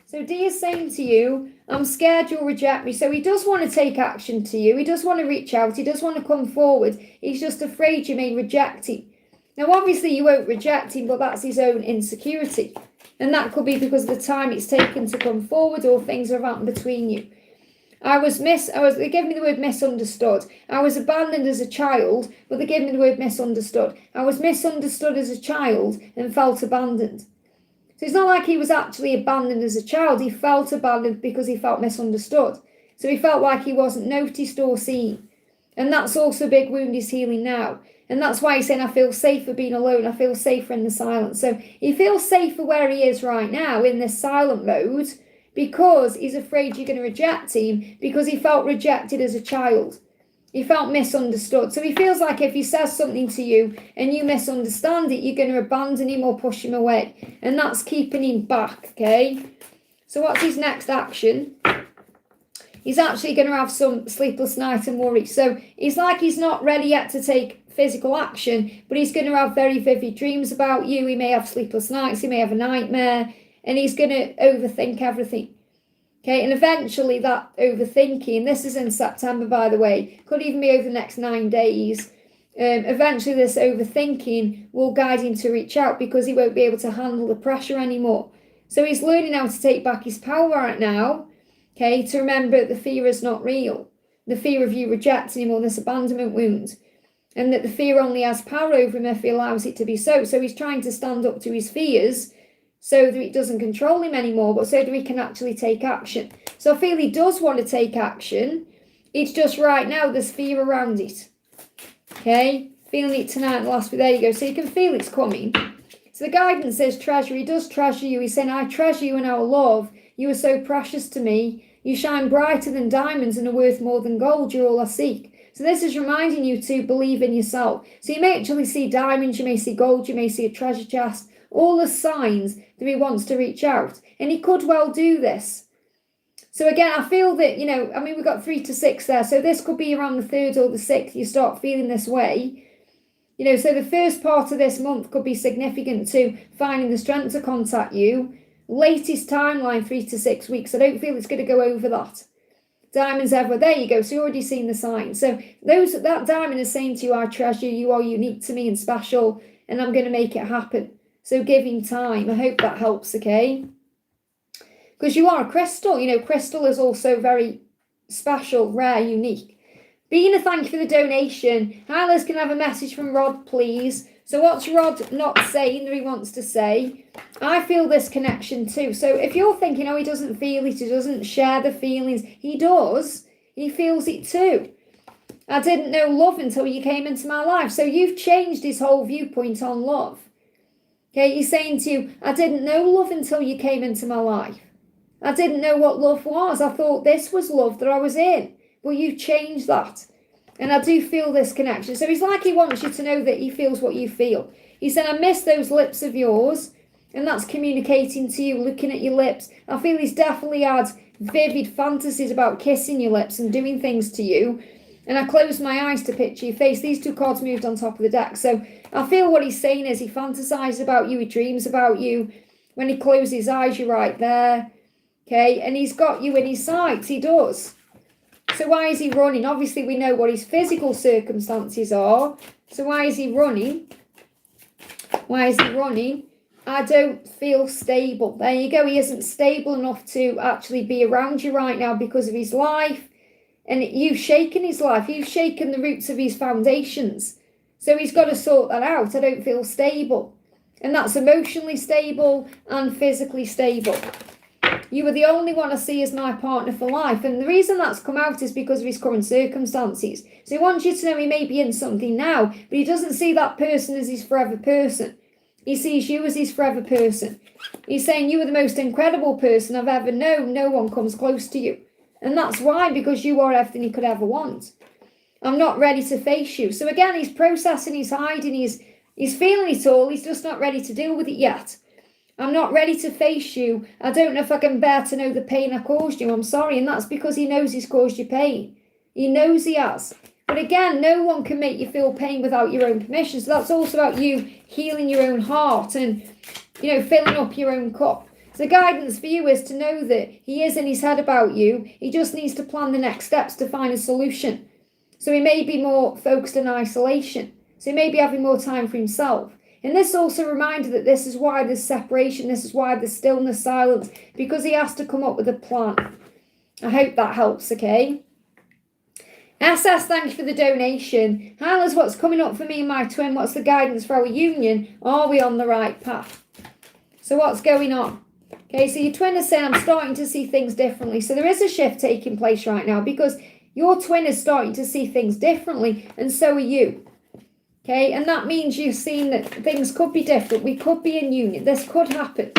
So D is saying to you, I'm scared you'll reject me. So he does want to take action to you. He does want to reach out. He does want to come forward. He's just afraid you may reject him. Now, obviously, you won't reject him, but that's his own insecurity. And that could be because of the time it's taken to come forward or things have happened between you. They gave me the word misunderstood. I was abandoned as a child, but they gave me the word misunderstood. I was misunderstood as a child and felt abandoned. So it's not like he was actually abandoned as a child. He felt abandoned because he felt misunderstood. So he felt like he wasn't noticed or seen. And that's also a big wound he's healing now. And that's why he's saying, I feel safer being alone. I feel safer in the silence. So he feels safer where he is right now in this silent mode because he's afraid you're going to reject him because he felt rejected as a child. He felt misunderstood. So he feels like if he says something to you and you misunderstand it, you're going to abandon him or push him away. And that's keeping him back, okay? So what's his next action? He's actually going to have some sleepless night and worry. So it's like he's not ready yet to take physical action, but he's going to have very vivid dreams about you. He may have sleepless nights. He may have a nightmare. And he's going to overthink everything. Okay, and eventually that overthinking, this is in September, by the way, could even be over the next 9 days. Eventually this overthinking will guide him to reach out because he won't be able to handle the pressure anymore. So he's learning how to take back his power right now. Okay, to remember the fear is not real. The fear of you rejecting him or this abandonment wound. And that the fear only has power over him if he allows it to be so. So he's trying to stand up to his fears so that it doesn't control him anymore, but so that he can actually take action. So I feel he does want to take action. It's just right now there's fear around it. Okay? Feeling it tonight and last week. There you go. So you can feel it's coming. So the guidance says treasure. He does treasure you. He's saying, I treasure you in our love. You are so precious to me. You shine brighter than diamonds and are worth more than gold. You're all I seek. So this is reminding you to believe in yourself. So you may actually see diamonds, you may see gold, you may see a treasure chest. All the signs that he wants to reach out. And he could well do this. So again, I feel that, we've got 3 to 6 there. So this could be around the 3rd or the 6th you start feeling this way. So the first part of this month could be significant to finding the strength to contact you. Latest timeline, 3 to 6 weeks. I don't feel it's going to go over that. Diamonds everywhere. There you go. So you've already seen the signs. So that diamond is saying to you, I treasure you, are unique to me and special, and I'm going to make it happen. So give him time. I hope that helps, okay? Because you are a crystal. Crystal is also very special, rare, unique. Bina, thank you for the donation. Hi, Liz, can I have a message from Rod, please? So what's Rod not saying that he wants to say? I feel this connection too. So if you're thinking, he doesn't feel it, he doesn't share the feelings, he does. He feels it too. I didn't know love until you came into my life. So you've changed his whole viewpoint on love. Okay, he's saying to you, I didn't know love until you came into my life. I didn't know what love was. I thought this was love that I was in. But you've changed that. And I do feel this connection. So he's like he wants you to know that he feels what you feel. He said, I miss those lips of yours. And that's communicating to you, looking at your lips. I feel he's definitely had vivid fantasies about kissing your lips and doing things to you. And I closed my eyes to picture your face. These two cards moved on top of the deck. So I feel what he's saying is he fantasizes about you. He dreams about you. When he closes his eyes, you're right there. Okay. And he's got you in his sights. He does. So why is he running? Obviously, we know what his physical circumstances are. So why is he running? Why is he running? I don't feel stable. There you go. He isn't stable enough to actually be around you right now because of his life. And you've shaken his life. You've shaken the roots of his foundations. So he's got to sort that out. I don't feel stable. And that's emotionally stable and physically stable. You were the only one I see as my partner for life. And the reason that's come out is because of his current circumstances. So he wants you to know he may be in something now, but he doesn't see that person as his forever person. He sees you as his forever person. He's saying you are the most incredible person I've ever known. No one comes close to you. And that's why, because you are everything he could ever want. I'm not ready to face you. So again, he's processing, he's hiding, he's feeling it all. He's just not ready to deal with it yet. I'm not ready to face you. I don't know if I can bear to know the pain I caused you. I'm sorry. And that's because he knows he's caused you pain. He knows he has. But again, no one can make you feel pain without your own permission. So that's also about you healing your own heart and, filling up your own cup. So guidance for you is to know that he is in his head about you. He just needs to plan the next steps to find a solution. So he may be more focused in isolation. So he may be having more time for himself. And this also reminds that this is why there's separation. This is why there's stillness, silence, because he has to come up with a plan. I hope that helps, okay? SS, thank you for the donation. Hi, Liz, what's coming up for me and my twin? What's the guidance for our union? Are we on the right path? So what's going on? Okay, so your twin is saying, I'm starting to see things differently. So there is a shift taking place right now because your twin is starting to see things differently, and so are you. Okay, and that means you've seen that things could be different. We could be in union. This could happen.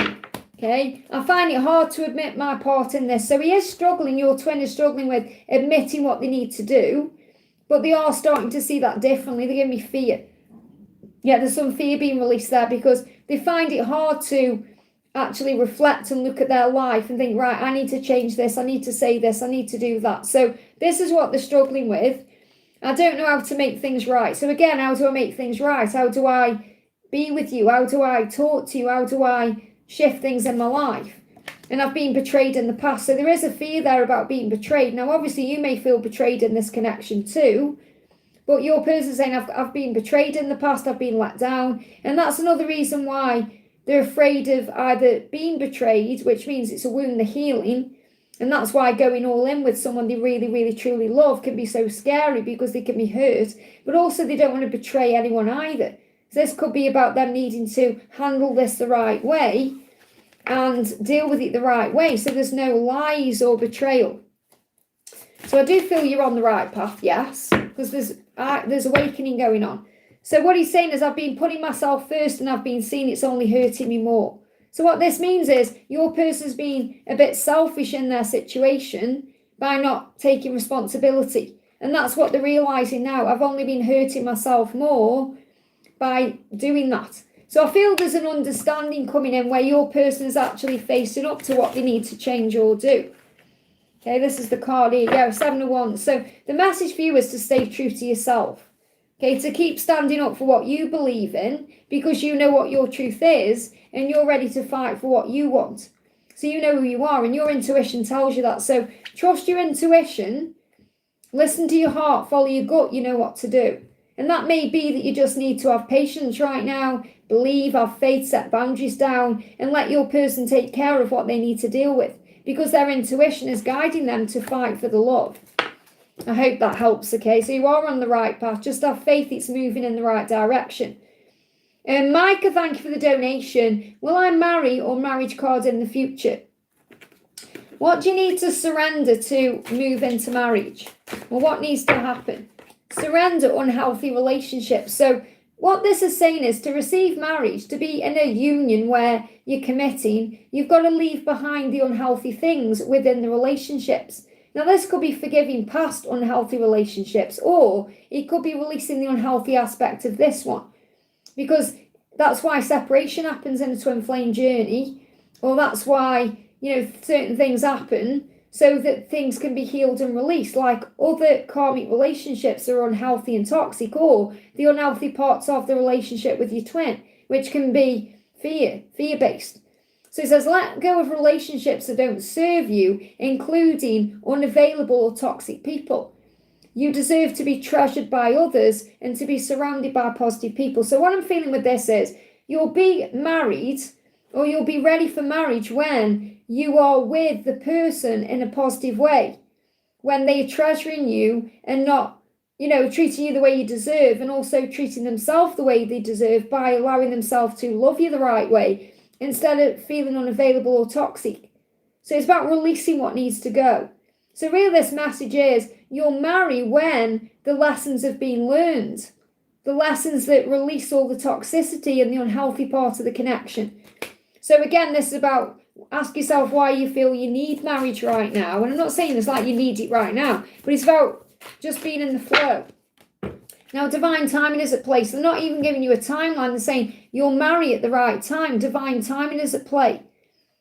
Okay, I find it hard to admit my part in this. So he is struggling, your twin is struggling with admitting what they need to do, but they are starting to see that differently. They give me fear. Yeah, there's some fear being released there because they find it hard to actually reflect and look at their life and think, right, I need to change this, I need to say this, I need to do that. So this is what they're struggling with. I don't know how to make things right. So again, how do I make things right? How do I be with you? How do I talk to you? How do I shift things in my life? And I've been betrayed in the past. So there is a fear there about being betrayed. Now, obviously, you may feel betrayed in this connection too. But your person's saying, I've been betrayed in the past. I've been let down. And that's another reason why they're afraid of either being betrayed, which means it's a wound they're healing. And that's why going all in with someone they really, really, truly love can be so scary because they can be hurt. But also they don't want to betray anyone either. So this could be about them needing to handle this the right way and deal with it the right way. So there's no lies or betrayal. So I do feel you're on the right path, yes, because there's awakening going on. So what he's saying is I've been putting myself first and I've been seeing it's only hurting me more. So what this means is your person's been a bit selfish in their situation by not taking responsibility. And that's what they're realising now. I've only been hurting myself more by doing that. So I feel there's an understanding coming in where your person is actually facing up to what they need to change or do. Okay, this is the card here. Yeah, 7 of Wands. So the message for you is to stay true to yourself. Okay, to keep standing up for what you believe in because you know what your truth is and you're ready to fight for what you want. So you know who you are and your intuition tells you that. So trust your intuition, listen to your heart, follow your gut, you know what to do. And that may be that you just need to have patience right now, believe, have faith, set boundaries down and let your person take care of what they need to deal with because their intuition is guiding them to fight for the love. I hope that helps, okay? So you are on the right path. Just have faith it's moving in the right direction. And Micah, thank you for the donation. Will I marry or marriage cards in the future? What do you need to surrender to move into marriage? Well, what needs to happen? surrender unhealthy relationships. So what this is saying is to receive marriage, to be in a union where you're committing, you've got to leave behind the unhealthy things within the relationships. Now, this could be forgiving past unhealthy relationships, or it could be releasing the unhealthy aspect of this one. Because that's why separation happens in a twin flame journey, or that's why, certain things happen so that things can be healed and released, like other karmic relationships are unhealthy and toxic, or the unhealthy parts of the relationship with your twin, which can be fear-based. So it says, let go of relationships that don't serve you, including unavailable or toxic people. You deserve to be treasured by others and to be surrounded by positive people. So what I'm feeling with this is, you'll be married, or you'll be ready for marriage when you are with the person in a positive way, when they are treasuring you and not, treating you the way you deserve, and also treating themselves the way they deserve by allowing themselves to love you the right way, instead of feeling unavailable or toxic. So it's about releasing what needs to go. So really this message is, you'll marry when the lessons have been learned. The lessons that release all the toxicity and the unhealthy part of the connection. So again, this is about, ask yourself why you feel you need marriage right now. And I'm not saying it's like you need it right now, but it's about just being in the flow. Now, divine timing is at play. So they're not even giving you a timeline. They're saying you'll marry at the right time. Divine timing is at play.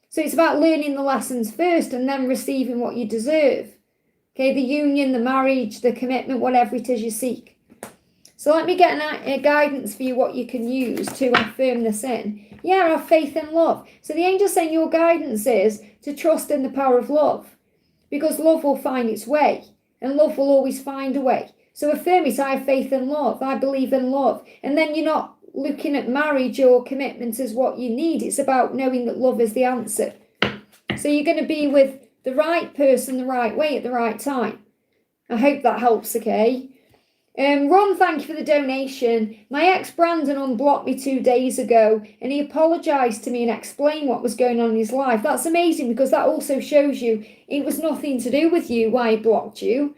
So it's about learning the lessons first and then receiving what you deserve. Okay, the union, the marriage, the commitment, whatever it is you seek. So let me get a guidance for you what you can use to affirm this in. Yeah, have faith in love. So the angel's saying your guidance is to trust in the power of love, because love will find its way and love will always find a way. So affirm it, I have faith in love, I believe in love. And then you're not looking at marriage or commitment as what you need. It's about knowing that love is the answer. So you're going to be with the right person the right way at the right time. I hope that helps, okay? Ron, thank you for the donation. My ex Brandon unblocked me 2 days ago and he apologised to me and explained what was going on in his life. That's amazing, because that also shows you it was nothing to do with you why he blocked you.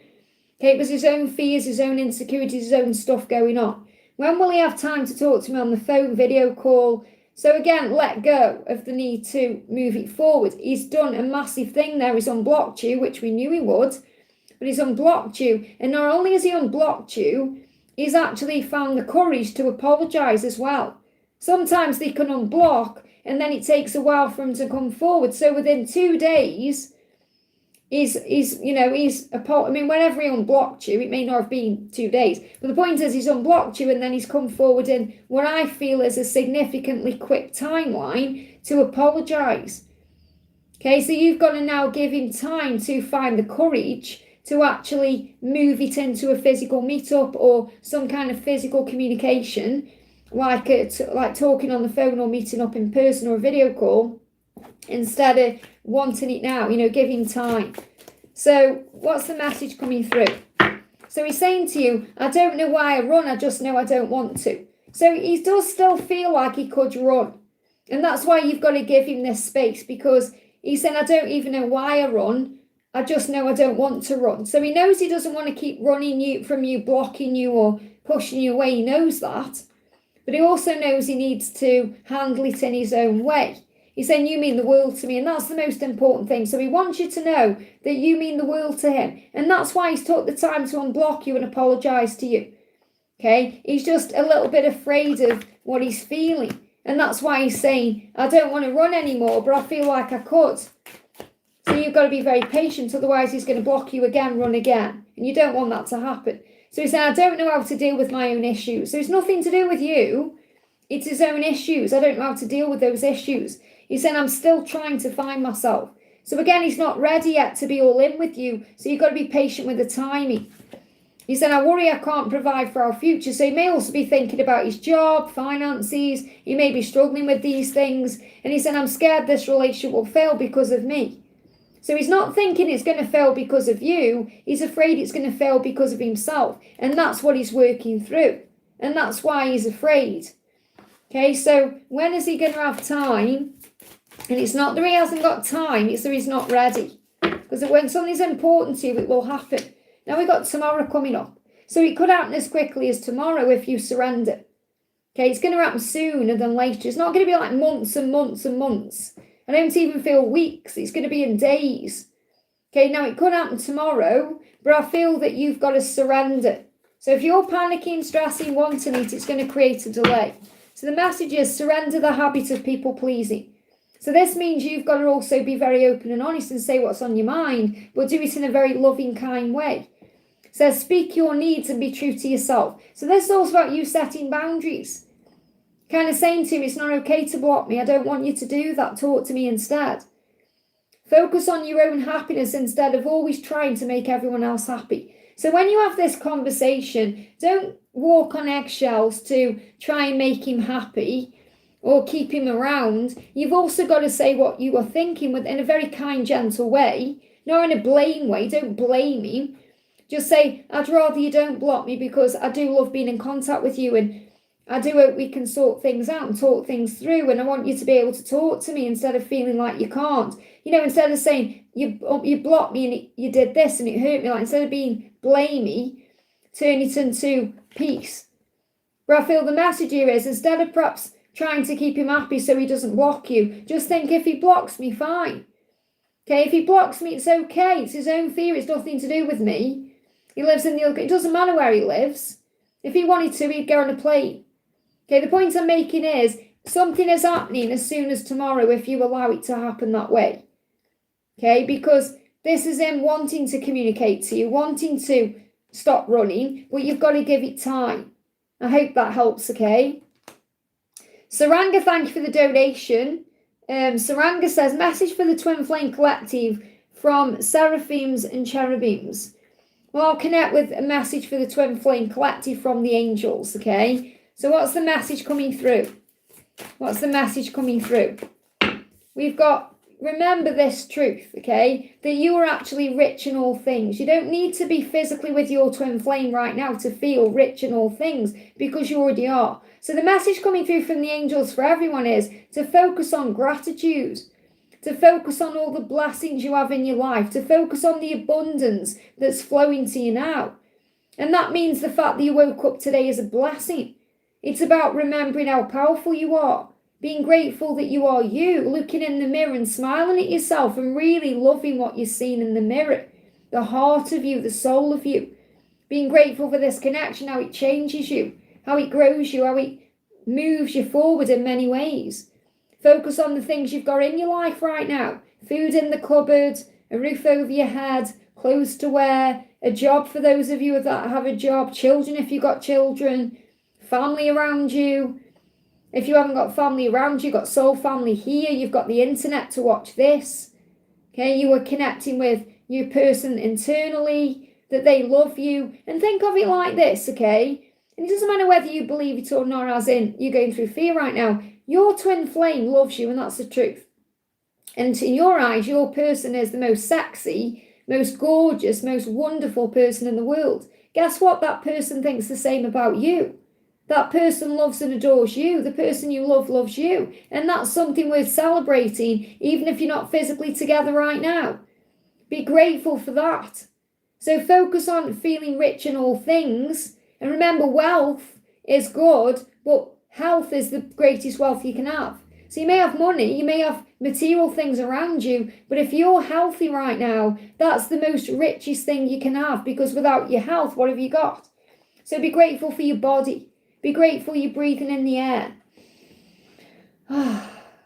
Okay, it was his own fears, his own insecurities, his own stuff going on. When will he have time to talk to me on the phone, video call? So again, let go of the need to move it forward. He's done a massive thing there. He's unblocked you, which we knew he would. But he's unblocked you. And not only has he unblocked you, he's actually found the courage to apologise as well. Sometimes they can unblock and then it takes a while for him to come forward. So within 2 days, whenever he unblocked you, it may not have been 2 days, but the point is he's unblocked you and then he's come forward in what I feel is a significantly quick timeline to apologise. Okay, so you've got to now give him time to find the courage to actually move it into a physical meetup or some kind of physical communication, like talking on the phone or meeting up in person or a video call, instead of wanting it now. Give him time. So what's the message coming through? So he's saying to you, I don't know why I run, I just know I don't want to. So he does still feel like he could run. And that's why you've got to give him this space, because he's saying, I don't even know why I run, I just know I don't want to run. So he knows he doesn't want to keep running you from you, blocking you or pushing you away. He knows that. But he also knows he needs to handle it in his own way. He's saying, you mean the world to me, and that's the most important thing. So he wants you to know that you mean the world to him. And that's why he's took the time to unblock you and apologise to you. Okay? He's just a little bit afraid of what he's feeling. And that's why he's saying, I don't want to run anymore, but I feel like I could. So you've got to be very patient, otherwise he's going to block you again, run again. And you don't want that to happen. So he's saying, I don't know how to deal with my own issues. So it's nothing to do with you. It's his own issues. I don't know how to deal with those issues. He's saying, I'm still trying to find myself. So again, he's not ready yet to be all in with you. So you've got to be patient with the timing. He said, I worry I can't provide for our future. So he may also be thinking about his job, finances. He may be struggling with these things. And he said, I'm scared this relationship will fail because of me. So he's not thinking it's going to fail because of you. He's afraid it's going to fail because of himself. And that's what he's working through. And that's why he's afraid. Okay, so when is he going to have time? And it's not that he hasn't got time, it's that he's not ready. Because when something's important to you, it will happen. Now we've got tomorrow coming up. So it could happen as quickly as tomorrow if you surrender. Okay, it's going to happen sooner than later. It's not going to be like months and months and months. I don't even feel weeks. It's going to be in days. Okay, now it could happen tomorrow, but I feel that you've got to surrender. So if you're panicking, stressing, wanting it, it's going to create a delay. So the message is surrender the habit of people pleasing. So this means you've got to also be very open and honest and say what's on your mind, but do it in a very loving, kind way. It says speak your needs and be true to yourself. So this is also about you setting boundaries. Kind of saying to him, it's not okay to block me. I don't want you to do that. Talk to me instead. Focus on your own happiness instead of always trying to make everyone else happy. So when you have this conversation, don't walk on eggshells to try and make him happy or keep him around. You've also got to say what you are thinking in a very kind, gentle way, not in a blame way. Don't blame him. Just say, I'd rather you don't block me because I do love being in contact with you, and I do hope we can sort things out and talk things through, and I want you to be able to talk to me instead of feeling like you can't. You know, instead of saying, you blocked me and you did this and it hurt me, like instead of being blamey, turn it into peace. But I feel the message here is, instead of perhaps trying to keep him happy so he doesn't block you, just think, if he blocks me, fine. Okay, if he blocks me, it's okay. It's his own fear. It's nothing to do with me. He lives in the other... It doesn't matter where he lives. If he wanted to, he'd go on a plane. Okay, the point I'm making is something is happening as soon as tomorrow if you allow it to happen that way. Okay, because this is him wanting to communicate to you, wanting to stop running, but you've got to give it time. I hope that helps, okay? Saranga, thank you for the donation. Saranga says, message for the Twin Flame Collective from Seraphims and Cherubims. Well, I'll connect with a message for the Twin Flame Collective from the angels, okay? So what's the message coming through? What's the message coming through? We've got, remember this truth, okay? That you are actually rich in all things. You don't need to be physically with your twin flame right now to feel rich in all things, because you already are. So the message coming through from the angels for everyone is to focus on gratitude, to focus on all the blessings you have in your life, to focus on the abundance that's flowing to you now. And that means the fact that you woke up today is a blessing. It's about remembering how powerful you are, being grateful that you are you, looking in the mirror and smiling at yourself and really loving what you're seeing in the mirror, the heart of you, the soul of you. Being grateful for this connection, how it changes you, how it grows you, how it moves you forward in many ways. Focus on the things you've got in your life right now. Food in the cupboard, a roof over your head, clothes to wear, a job for those of you that have a job, children if you've got children, family around you. If you haven't got family around you, you've got soul family here, you've got the internet to watch this. Okay, you are connecting with your person internally, that they love you. And think of it like this, okay? And it doesn't matter whether you believe it or not, as in you're going through fear right now. Your twin flame loves you, and that's the truth. And in your eyes, your person is the most sexy, most gorgeous, most wonderful person in the world. Guess what? That person thinks the same about you. That person loves and adores you. The person you love loves you. And that's something worth celebrating, even if you're not physically together right now. Be grateful for that. So focus on feeling rich in all things. And remember, wealth is good, but health is the greatest wealth you can have. So you may have money, you may have material things around you, but if you're healthy right now, that's the most richest thing you can have, because without your health, what have you got? So be grateful for your body. Be grateful you're breathing in the air.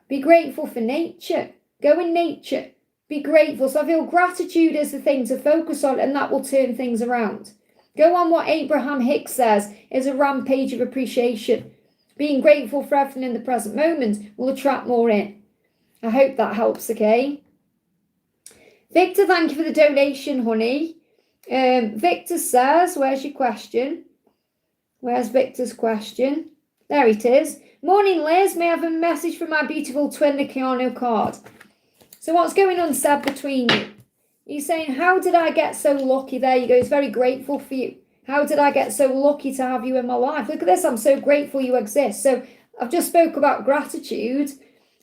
Be grateful for nature. Go in nature. Be grateful. So I feel gratitude is the thing to focus on, and that will turn things around. Go on what Abraham Hicks says is a rampage of appreciation. Being grateful for everything in the present moment will attract more in. I hope that helps, okay? Victor, thank you for the donation, honey. Victor says, where's your question? Where's Victor's question? There it is. Morning, Liz. May I have a message from my beautiful twin Nakano card? So what's going on, Seb, between you? He's saying, how did I get so lucky? There you go. He's very grateful for you. How did I get so lucky to have you in my life? Look at this. I'm so grateful you exist. So I've just spoke about gratitude,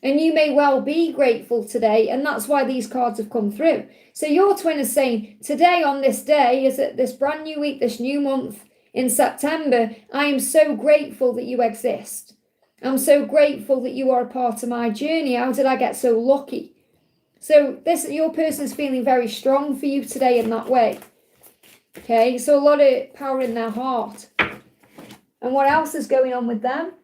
and you may well be grateful today, and that's why these cards have come through. So your twin is saying, today on this day, is it this brand new week, this new month, in September, I am so grateful that you exist. I'm so grateful that you are a part of my journey. How did I get so lucky? So your person's feeling very strong for you today in that way. Okay, so a lot of power in their heart. And what else is going on with them?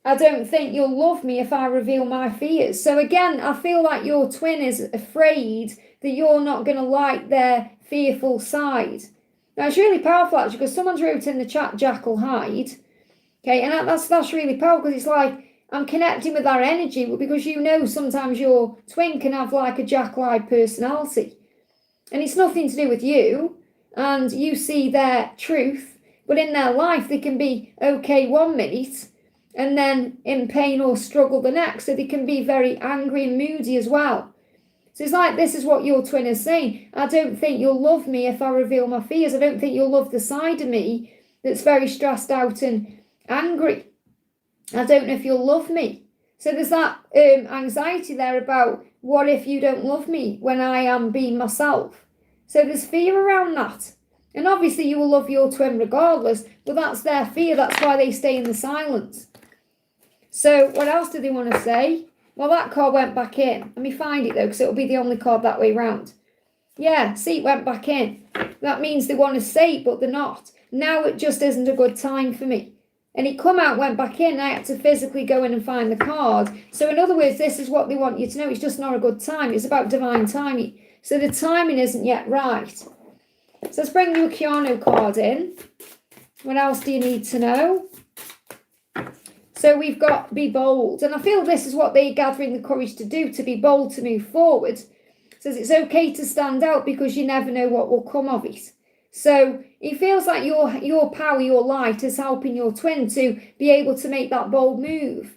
I don't think you'll love me if I reveal my fears. So again, I feel like your twin is afraid that you're not going to like their fearful side. Now, it's really powerful, actually, because someone's wrote in the chat, Jackal hide. Okay, and that's really powerful, because it's like, I'm connecting with that energy, because sometimes your twin can have like a jackal-eyed personality. And it's nothing to do with you, and you see their truth, but in their life, they can be okay 1 minute, and then in pain or struggle the next. So they can be very angry and moody as well. So it's like, this is what your twin is saying. I don't think you'll love me if I reveal my fears. I don't think you'll love the side of me that's very stressed out and angry. I don't know if you'll love me. So there's that anxiety there about, what if you don't love me when I am being myself? So there's fear around that. And obviously you will love your twin regardless, but that's their fear. That's why they stay in the silence. So what else do they want to say? Well, that card went back in. Let me find it though, because it'll be the only card that way round. Yeah, see, it went back in. That means they want to say it, but they're not. Now it just isn't a good time for me. And it come out, went back in. I had to physically go in and find the card. So in other words, this is what they want you to know. It's just not a good time. It's about divine timing. So the timing isn't yet right. So let's bring you a Keanu card in. What else do you need to know? So we've got be bold. And I feel this is what they're gathering the courage to do, to be bold, to move forward. It says it's okay to stand out because you never know what will come of it. So it feels like your power, your light is helping your twin to be able to make that bold move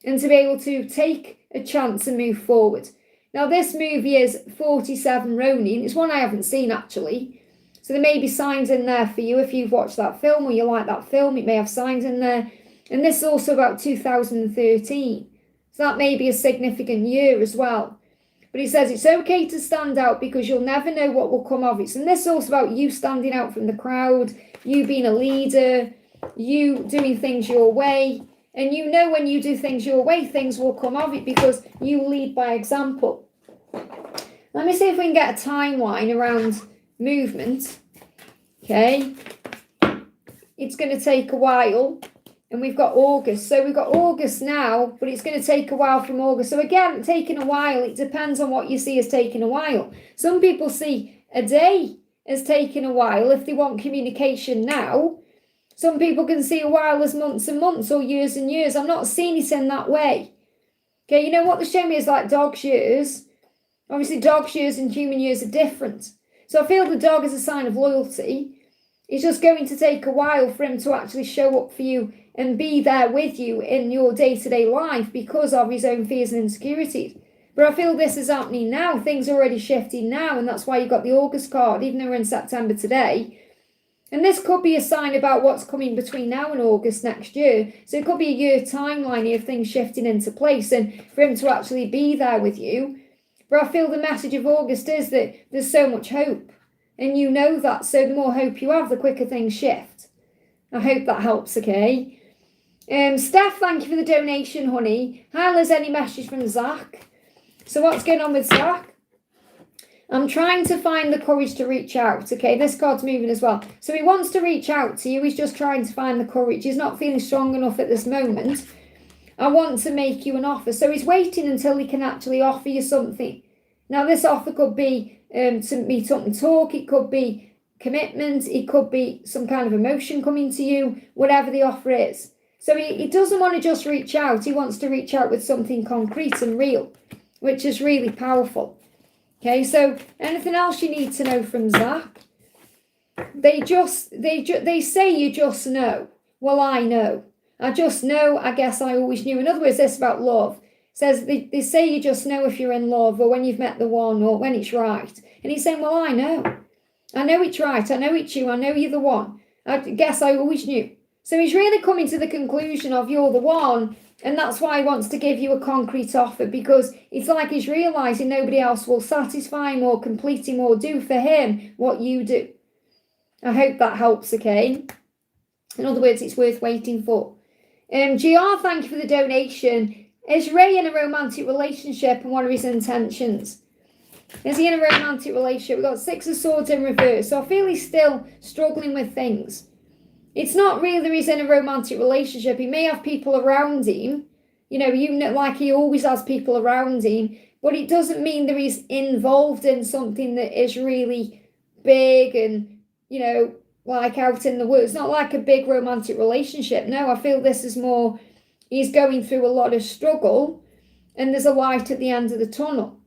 and to be able to take a chance and move forward. Now this movie is 47 Ronin. It's one I haven't seen actually. So there may be signs in there for you if you've watched that film or you like that film. It may have signs in there. And this is also about 2013. So that may be a significant year as well. But he says it's okay to stand out because you'll never know what will come of it. And this is also about you standing out from the crowd, you being a leader, you doing things your way. And you know when you do things your way, things will come of it because you lead by example. Let me see if we can get a timeline around movement. Okay. It's going to take a while. And we've got August. So we've got August now, but it's going to take a while from August. So again, taking a while, it depends on what you see as taking a while. Some people see a day as taking a while if they want communication now. Some people can see a while as months and months or years and years. I'm not seeing it in that way. Okay, you know what the show me is like dog's years. Obviously, dog's years and human years are different. So I feel the dog is a sign of loyalty. It's just going to take a while for him to actually show up for you and be there with you in your day-to-day life because of his own fears and insecurities. But I feel this is happening now. Things are already shifting now, and that's why you got the August card, even though we're in September today. And this could be a sign about what's coming between now and August next year. So it could be a year timeline here of things shifting into place and for him to actually be there with you. But I feel the message of August is that there's so much hope. And you know that, so the more hope you have, the quicker things shift. I hope that helps, okay? Steph, thank you for the donation, honey. Hi, Liz, any message from Zach? So what's going on with Zach? I'm trying to find the courage to reach out, okay? This card's moving as well. So he wants to reach out to you. He's just trying to find the courage. He's not feeling strong enough at this moment. I want to make you an offer. So he's waiting until he can actually offer you something. Now, this offer could be to meet up and talk. It could be commitment. It could be some kind of emotion coming to you, whatever the offer is. So he doesn't want to just reach out. He wants to reach out with something concrete and real, which is really powerful. Okay, so anything else you need to know from Zach? They say you just know. Well, I know. I just know. I guess I always knew. In other words, this about love. It says they say you just know if you're in love or when you've met the one or when it's right. And he's saying, well, I know. I know it's right. I know it's you. I know you're the one. I guess I always knew. So he's really coming to the conclusion of you're the one, and that's why he wants to give you a concrete offer, because it's like he's realising nobody else will satisfy him or complete him or do for him what you do. I hope that helps, okay? In other words, it's worth waiting for. GR, thank you for the donation. Is Ray in a romantic relationship, and what are his intentions? Is he in a romantic relationship? We've got 6 of Swords in reverse. So I feel he's still struggling with things. It's not really that he's in a romantic relationship. He may have people around him. You know, like he always has people around him. But it doesn't mean that he's involved in something that is really big and, you know, like out in the world. It's not like a big romantic relationship. No, I feel this is more, he's going through a lot of struggle and there's a light at the end of the tunnel.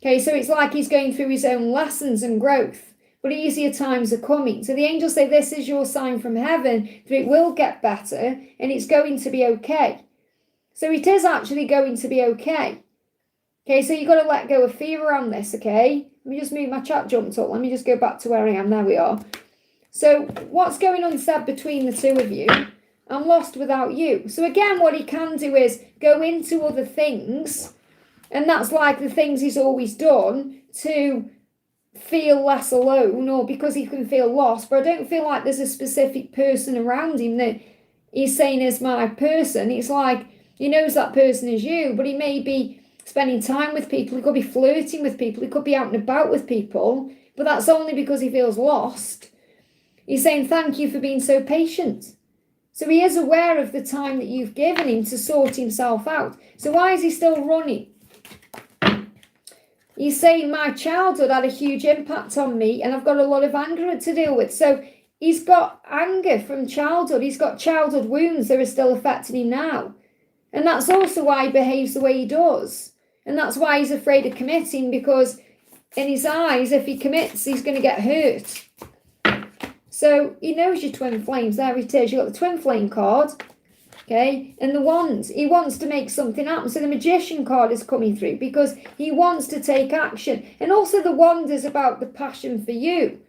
Okay, so it's like he's going through his own lessons and growth, but easier times are coming. So the angels say this is your sign from heaven that it will get better and it's going to be okay. So it is actually going to be okay. Okay, so you've got to let go of fear around this, okay? Let me just move, my chat jumped up. Let me just go back to where I am. There we are. So what's going on said between the two of you? I'm lost without you. So again, what he can do is go into other things. And that's like the things he's always done to feel less alone or because he can feel lost. But I don't feel like there's a specific person around him that he's saying is my person. It's like he knows that person is you, but he may be spending time with people. He could be flirting with people. He could be out and about with people. But that's only because he feels lost. He's saying thank you for being so patient. So he is aware of the time that you've given him to sort himself out. So why is he still running? He's saying my childhood had a huge impact on me and I've got a lot of anger to deal with. So he's got anger from childhood. He's got childhood wounds that are still affecting him now. And that's also why he behaves the way he does. And that's why he's afraid of committing, because in his eyes, if he commits, he's going to get hurt. So he knows your twin flames. There it is. You've got the twin flame card. Okay, and the wands, he wants to make something happen. So the magician card is coming through because he wants to take action. And also the wand is about the passion for you.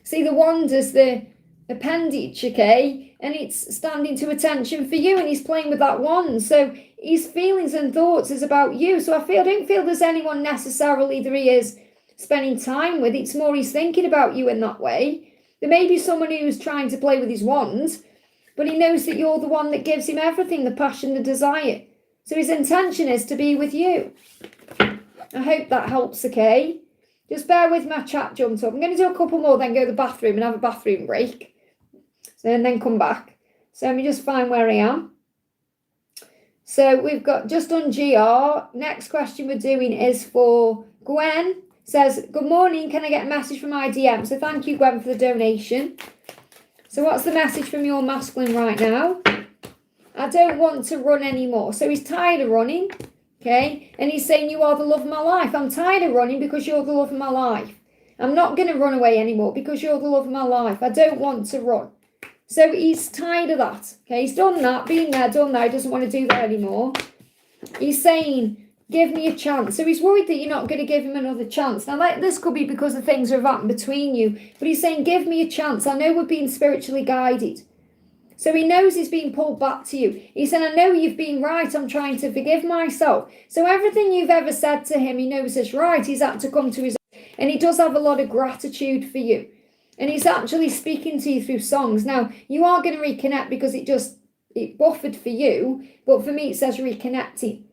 See, the wand is the appendage, okay, and it's standing to attention for you, and he's playing with that wand. So his feelings and thoughts is about you. So I don't feel there's anyone necessarily that he is spending time with. It's more he's thinking about you in that way. There may be someone who's trying to play with his wand, but he knows that you're the one that gives him everything, the passion, the desire. So his intention is to be with you. I hope that helps, okay? Just bear with my chat jumped up. I'm going to do a couple more, then go to the bathroom and have a bathroom break. And then come back. So let me just find where I am. So we've got just on GR. Next question we're doing is for Gwen. Says, good morning, can I get a message from my DM? So thank you, Gwen, for the donation. So what's the message from your masculine right now? I don't want to run anymore. So he's tired of running, okay? And he's saying, you are the love of my life. I'm tired of running because you're the love of my life. I'm not going to run away anymore because you're the love of my life. I don't want to run. So he's tired of that, okay? He's done that, been there, done that. He doesn't want to do that anymore. He's saying, give me a chance. So he's worried that you're not going to give him another chance. Now, this could be because the things that have happened between you. But he's saying, give me a chance. I know we're being spiritually guided. So he knows he's being pulled back to you. He said, I know you've been right. I'm trying to forgive myself. So everything you've ever said to him, he knows is right. He's had to come to his own. And he does have a lot of gratitude for you. And he's actually speaking to you through songs. Now, you are going to reconnect because it buffered for you. But for me, it says reconnecting.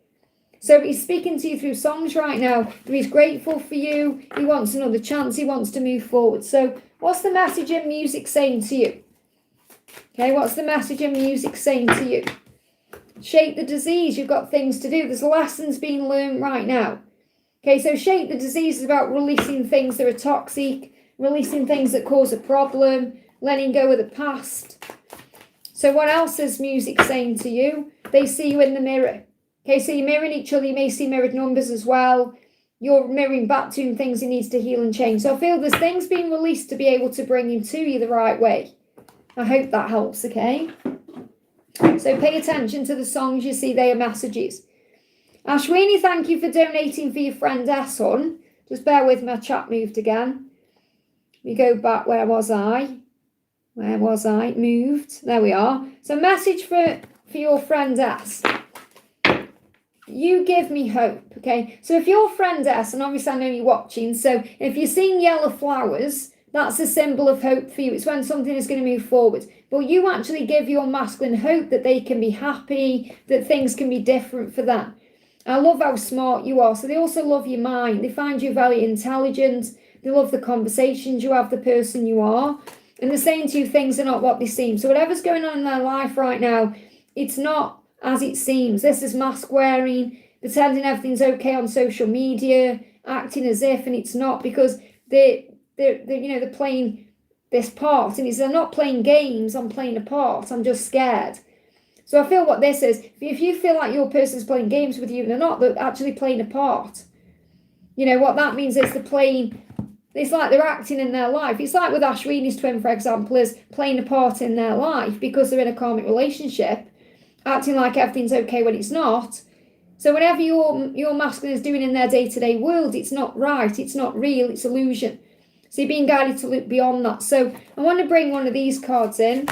So he's speaking to you through songs right now. That he's grateful for you. He wants another chance. He wants to move forward. So what's the message in music saying to you? Okay, what's the message in music saying to you? Shake the disease. You've got things to do. There's lessons being learned right now. Okay, so shake the disease is about releasing things that are toxic, releasing things that cause a problem, letting go of the past. So what else is music saying to you? They see you in the mirror. Okay, so you're mirroring each other. You may see mirrored numbers as well. You're mirroring back to him things he needs to heal and change. So I feel there's things being released to be able to bring him to you the right way. I hope that helps, okay? So pay attention to the songs you see. They are messages. Ashweeni, thank you for donating for your friend S, hon. Just bear with me, my chat moved again. We go back, where was I? Where was I? Moved. There we are. So message for your friend S. You give me hope, okay? So if your friend S, and obviously I know you're watching, so if you're seeing yellow flowers, That's a symbol of hope for you. It's when something is going to move forward. But you actually give your masculine hope that they can be happy, that things can be different for them. I love how smart you are. So they also love your mind. They find you very intelligent. They love the conversations you have, the person you are. And they're saying to you, things are not what they seem. So whatever's going on in their life right now, it's not as it seems. This is mask wearing, pretending everything's okay on social media, acting as if, and it's not, because they're playing this part. And they're not playing games, I'm playing a part. I'm just scared. So I feel what this is, if you feel like your person's playing games with you and they're not, they're actually playing a part. What that means is it's like they're acting in their life. It's like with Ashweeni's twin, for example, is playing a part in their life because they're in a karmic relationship, acting like everything's okay when it's not. So whatever your masculine is doing in their day-to-day world, it's not right, it's not real, it's illusion. So you're being guided to look beyond that. So I want to bring one of these cards in.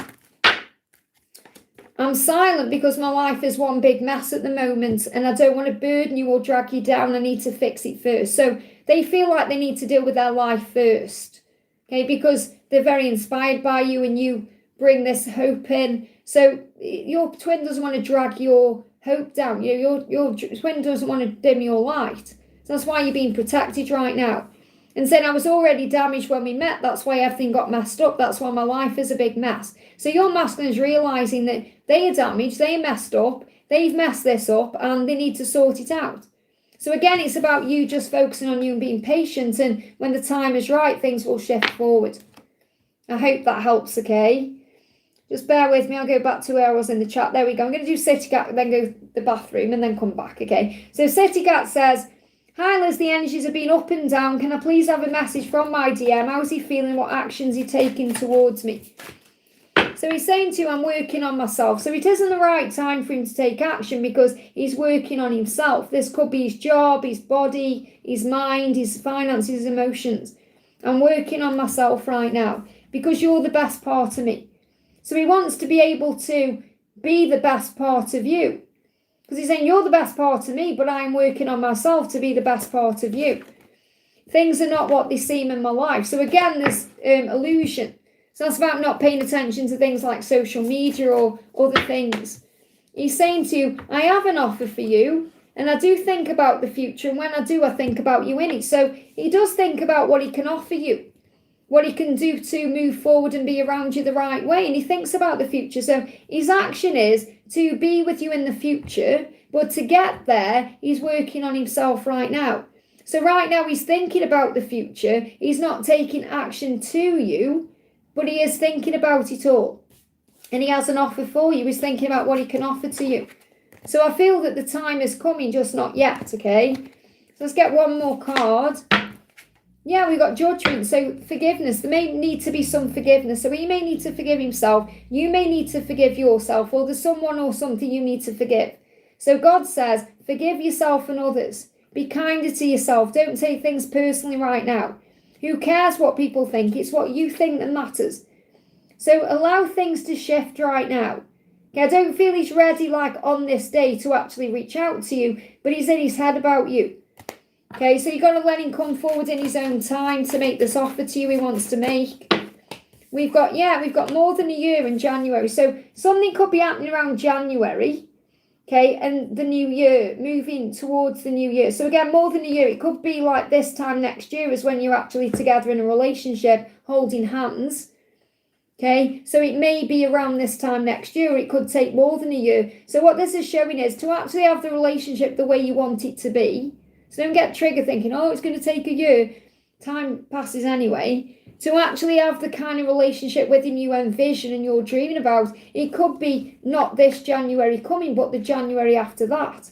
I'm silent because my life is one big mess at the moment and I don't want to burden you or drag you down. I need to fix it first. So they feel like they need to deal with their life first, okay, because they're very inspired by you and you bring this hope in. So your twin doesn't want to drag your hope down. Your twin doesn't want to dim your light. So that's why you're being protected right now. And saying, I was already damaged when we met. That's why everything got messed up. That's why my life is a big mess. So your masculine is realising that they are damaged, they are messed up, they've messed this up, and they need to sort it out. So again, it's about you just focusing on you and being patient. And when the time is right, things will shift forward. I hope that helps, okay? Just bear with me. I'll go back to where I was in the chat. There we go. I'm going to do Sigat, then go to the bathroom, and then come back, okay? So Sigat says, hi Liz, the energies have been up and down. Can I please have a message from my DM? How's he feeling? What actions he taking towards me? So he's saying to you, I'm working on myself. So it isn't the right time for him to take action because he's working on himself. This could be his job, his body, his mind, his finances, his emotions. I'm working on myself right now because you're the best part of me. So he wants to be able to be the best part of you. Because he's saying, you're the best part of me, but I'm working on myself to be the best part of you. Things are not what they seem in my life. So again, there's illusion. So that's about not paying attention to things like social media or other things. He's saying to you, I have an offer for you, and I do think about the future, and when I do, I think about you in it. So he does think about what he can offer you, what he can do to move forward and be around you the right way, and he thinks about the future. So his action is to be with you in the future, but to get there, he's working on himself right now. So right now, he's thinking about the future. He's not taking action to you, but he is thinking about it all. And he has an offer for you. He's thinking about what he can offer to you. So I feel that the time is coming, just not yet, okay? So let's get one more card. Yeah, we got judgment. So forgiveness. There may need to be some forgiveness. So he may need to forgive himself. You may need to forgive yourself. Or there's someone or something you need to forgive. So God says, forgive yourself and others. Be kinder to yourself. Don't take things personally right now. Who cares what people think? It's what you think that matters. So allow things to shift right now. Okay, I don't feel he's ready like on this day to actually reach out to you, but he's in his head about you. Okay, so you've got to let him come forward in his own time to make this offer to you he wants to make. We've got more than a year in January. So something could be happening around January. Okay, and the new year, moving towards the new year. So again, more than a year. It could be like this time next year is when you're actually together in a relationship, holding hands. Okay, so it may be around this time next year. Or it could take more than a year. So what this is showing is to actually have the relationship the way you want it to be. So don't get triggered thinking, oh, it's going to take a year. Time passes anyway. To actually have the kind of relationship with him you envision and you're dreaming about, it could be not this January coming, but the January after that.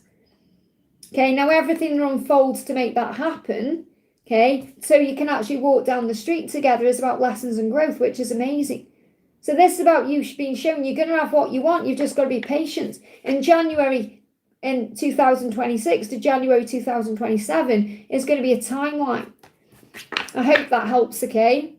Okay, now everything unfolds to make that happen. Okay, so you can actually walk down the street together is about lessons and growth, which is amazing. So this is about you being shown you're going to have what you want. You've just got to be patient. In January in 2026 to January 2027 is going to be a timeline. I hope that helps, okay?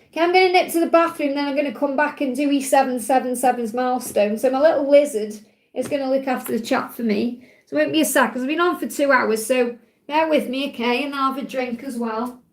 Okay, I'm going to nip to the bathroom, then I'm going to come back and do E777's milestone. So my little lizard is going to look after the chat for me. So it won't be a sec, because I've been on for 2 hours, so bear with me, okay? And I'll have a drink as well.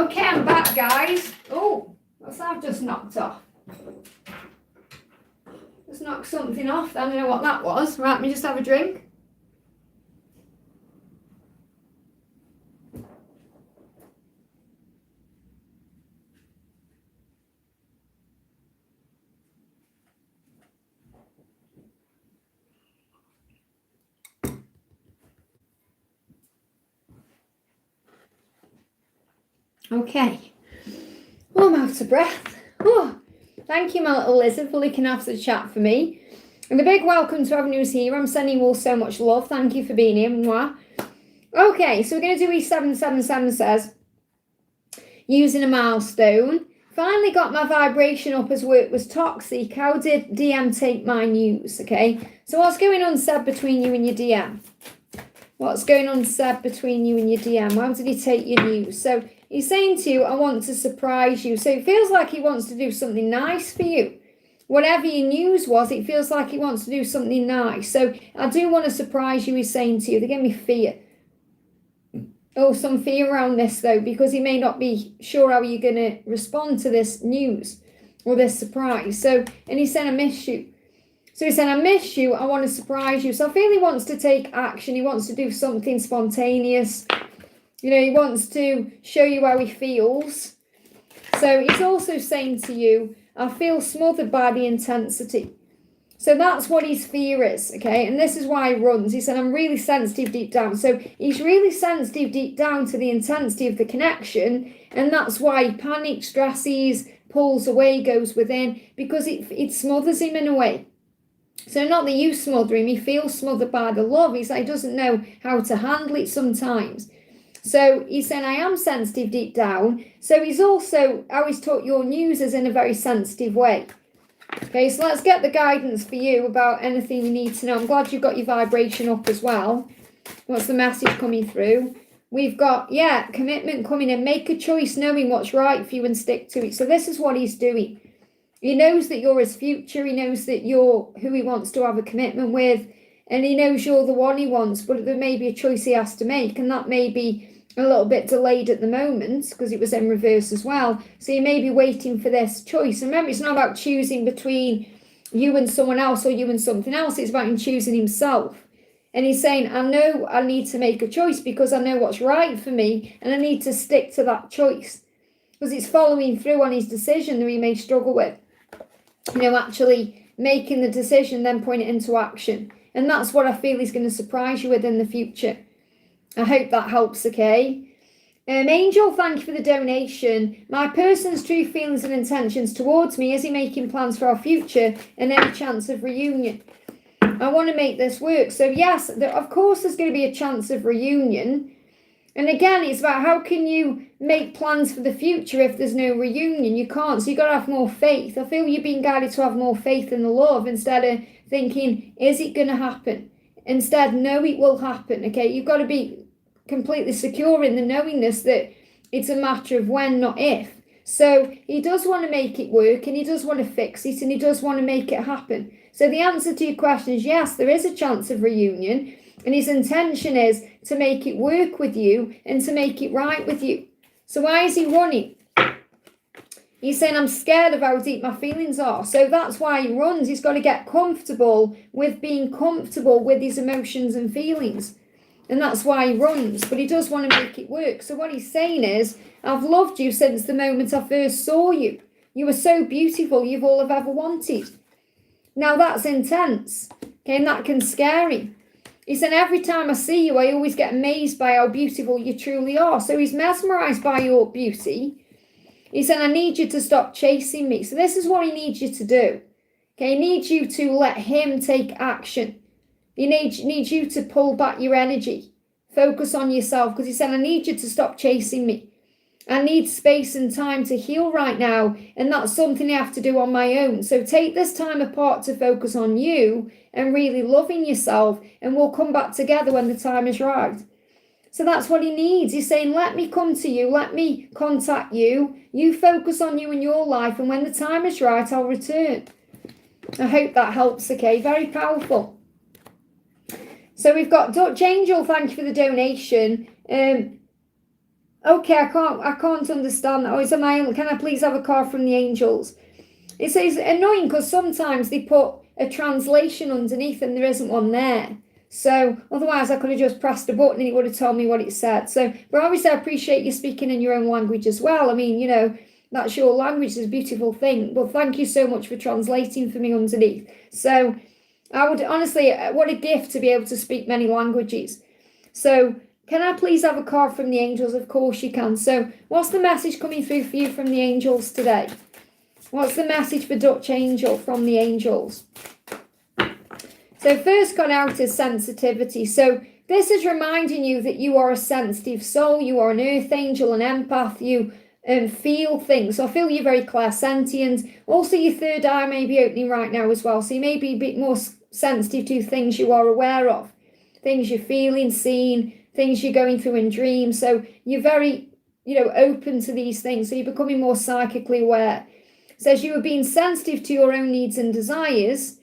Okay, I'm back, guys. Oh, what's that I've just knocked off? Just knocked something off. I don't know what that was. Right, let me just have a drink. Okay. Oh, I'm out of breath. Oh, thank you, my little lizard, for looking after the chat for me. And a big welcome to everyone who's here. I'm sending you all so much love. Thank you for being here. Mwah. Okay, so we're going to do E777 says, using a milestone. Finally got my vibration up as work was toxic. How did DM take my news? Okay, so what's going on, Seb, between you and your DM? What's going on, Seb, between you and your DM? How did he take your news? So he's saying to you, I want to surprise you. So it feels like he wants to do something nice for you. Whatever your news was, it feels like he wants to do something nice. So I do want to surprise you, he's saying to you. They give me fear. Oh, some fear around this, though, because he may not be sure how you're going to respond to this news or this surprise. So, and he said, I miss you. So he said, I miss you, I want to surprise you. So I feel he wants to take action. He wants to do something spontaneous. You know, he wants to show you how he feels. So he's also saying to you, I feel smothered by the intensity. So that's what his fear is, okay? And this is why he runs. He said, I'm really sensitive deep down. So he's really sensitive deep down to the intensity of the connection. And that's why he panics, stresses, pulls away, goes within, because it smothers him in a way. So not that you smother him, he feels smothered by the love. He doesn't know how to handle it sometimes. So he's saying, I am sensitive deep down. So he's also, how he's taught your news is in a very sensitive way. Okay, so let's get the guidance for you about anything you need to know. I'm glad you've got your vibration up as well. What's the message coming through? We've got, commitment coming in. Make a choice knowing what's right for you and stick to it. So this is what he's doing. He knows that you're his future. He knows that you're who he wants to have a commitment with. And he knows you're the one he wants. But there may be a choice he has to make. And that may be a little bit delayed at the moment because it was in reverse as well. So you may be waiting for this choice. And remember, it's not about choosing between you and someone else or you and something else. It's about him choosing himself. And he's saying, I know I need to make a choice because I know what's right for me. And I need to stick to that choice. Because it's following through on his decision that he may struggle with. You know, actually making the decision, then putting it into action. And that's what I feel he's going to surprise you with in the future. I hope that helps, okay? Angel, thank you for the donation. My person's true feelings and intentions towards me, is he making plans for our future and any chance of reunion? I want to make this work. So yes, of course there's going to be a chance of reunion. And again, it's about how can you make plans for the future if there's no reunion? You can't, so you've got to have more faith. I feel you're being guided to have more faith in the love instead of thinking, is it going to happen? Instead, no, it will happen, okay? You've got to be completely secure in the knowingness that it's a matter of when, not if. So he does want to make it work and he does want to fix it and he does want to make it happen. So the answer to your question is yes, there is a chance of reunion and his intention is to make it work with you and to make it right with you. So why is he running? He's saying, I'm scared of how deep my feelings are. So that's why he runs. He's got to get comfortable with being comfortable with his emotions and feelings. And that's why he runs. But he does want to make it work. So what he's saying is, I've loved you since the moment I first saw you. You were so beautiful. You've all I've ever wanted. Now that's intense. Okay, and that can scare him. He said, every time I see you, I always get amazed by how beautiful you truly are. So he's mesmerized by your beauty. He said, I need you to stop chasing me. So this is what he needs you to do. Okay, he needs you to let him take action. He needs you to pull back your energy. Focus on yourself. Because he said, I need you to stop chasing me. I need space and time to heal right now. And that's something I have to do on my own. So take this time apart to focus on you and really loving yourself. And we'll come back together when the time is right. So that's what he needs. He's saying, let me come to you. Let me contact you. You focus on you and your life. And when the time is right, I'll return. I hope that helps, okay? Very powerful. So we've got Dutch Angel. Thank you for the donation. Okay, I can't understand that. Oh, can I please have a card from the angels? It says annoying because sometimes they put a translation underneath and there isn't one there. So otherwise I could have just pressed a button and it would have told me what it said. So, but obviously I appreciate you speaking in your own language as well. I mean, that's your language, is a beautiful thing. But thank you so much for translating for me underneath. So I would honestly, what a gift to be able to speak many languages. So can I please have a card from the angels? Of course you can. So what's the message coming through for you from the angels today? What's the message for Dutch Angel from the angels? So first got out is sensitivity. So this is reminding you that you are a sensitive soul. You are an earth angel, an empath. You feel things. So I feel you're very clairsentient. Also your third eye may be opening right now as well. So you may be a bit more sensitive to things you are aware of. Things you're feeling, seeing, things you're going through in dreams. So you're very, open to these things. So you're becoming more psychically aware. It says you are being sensitive to your own needs and desires.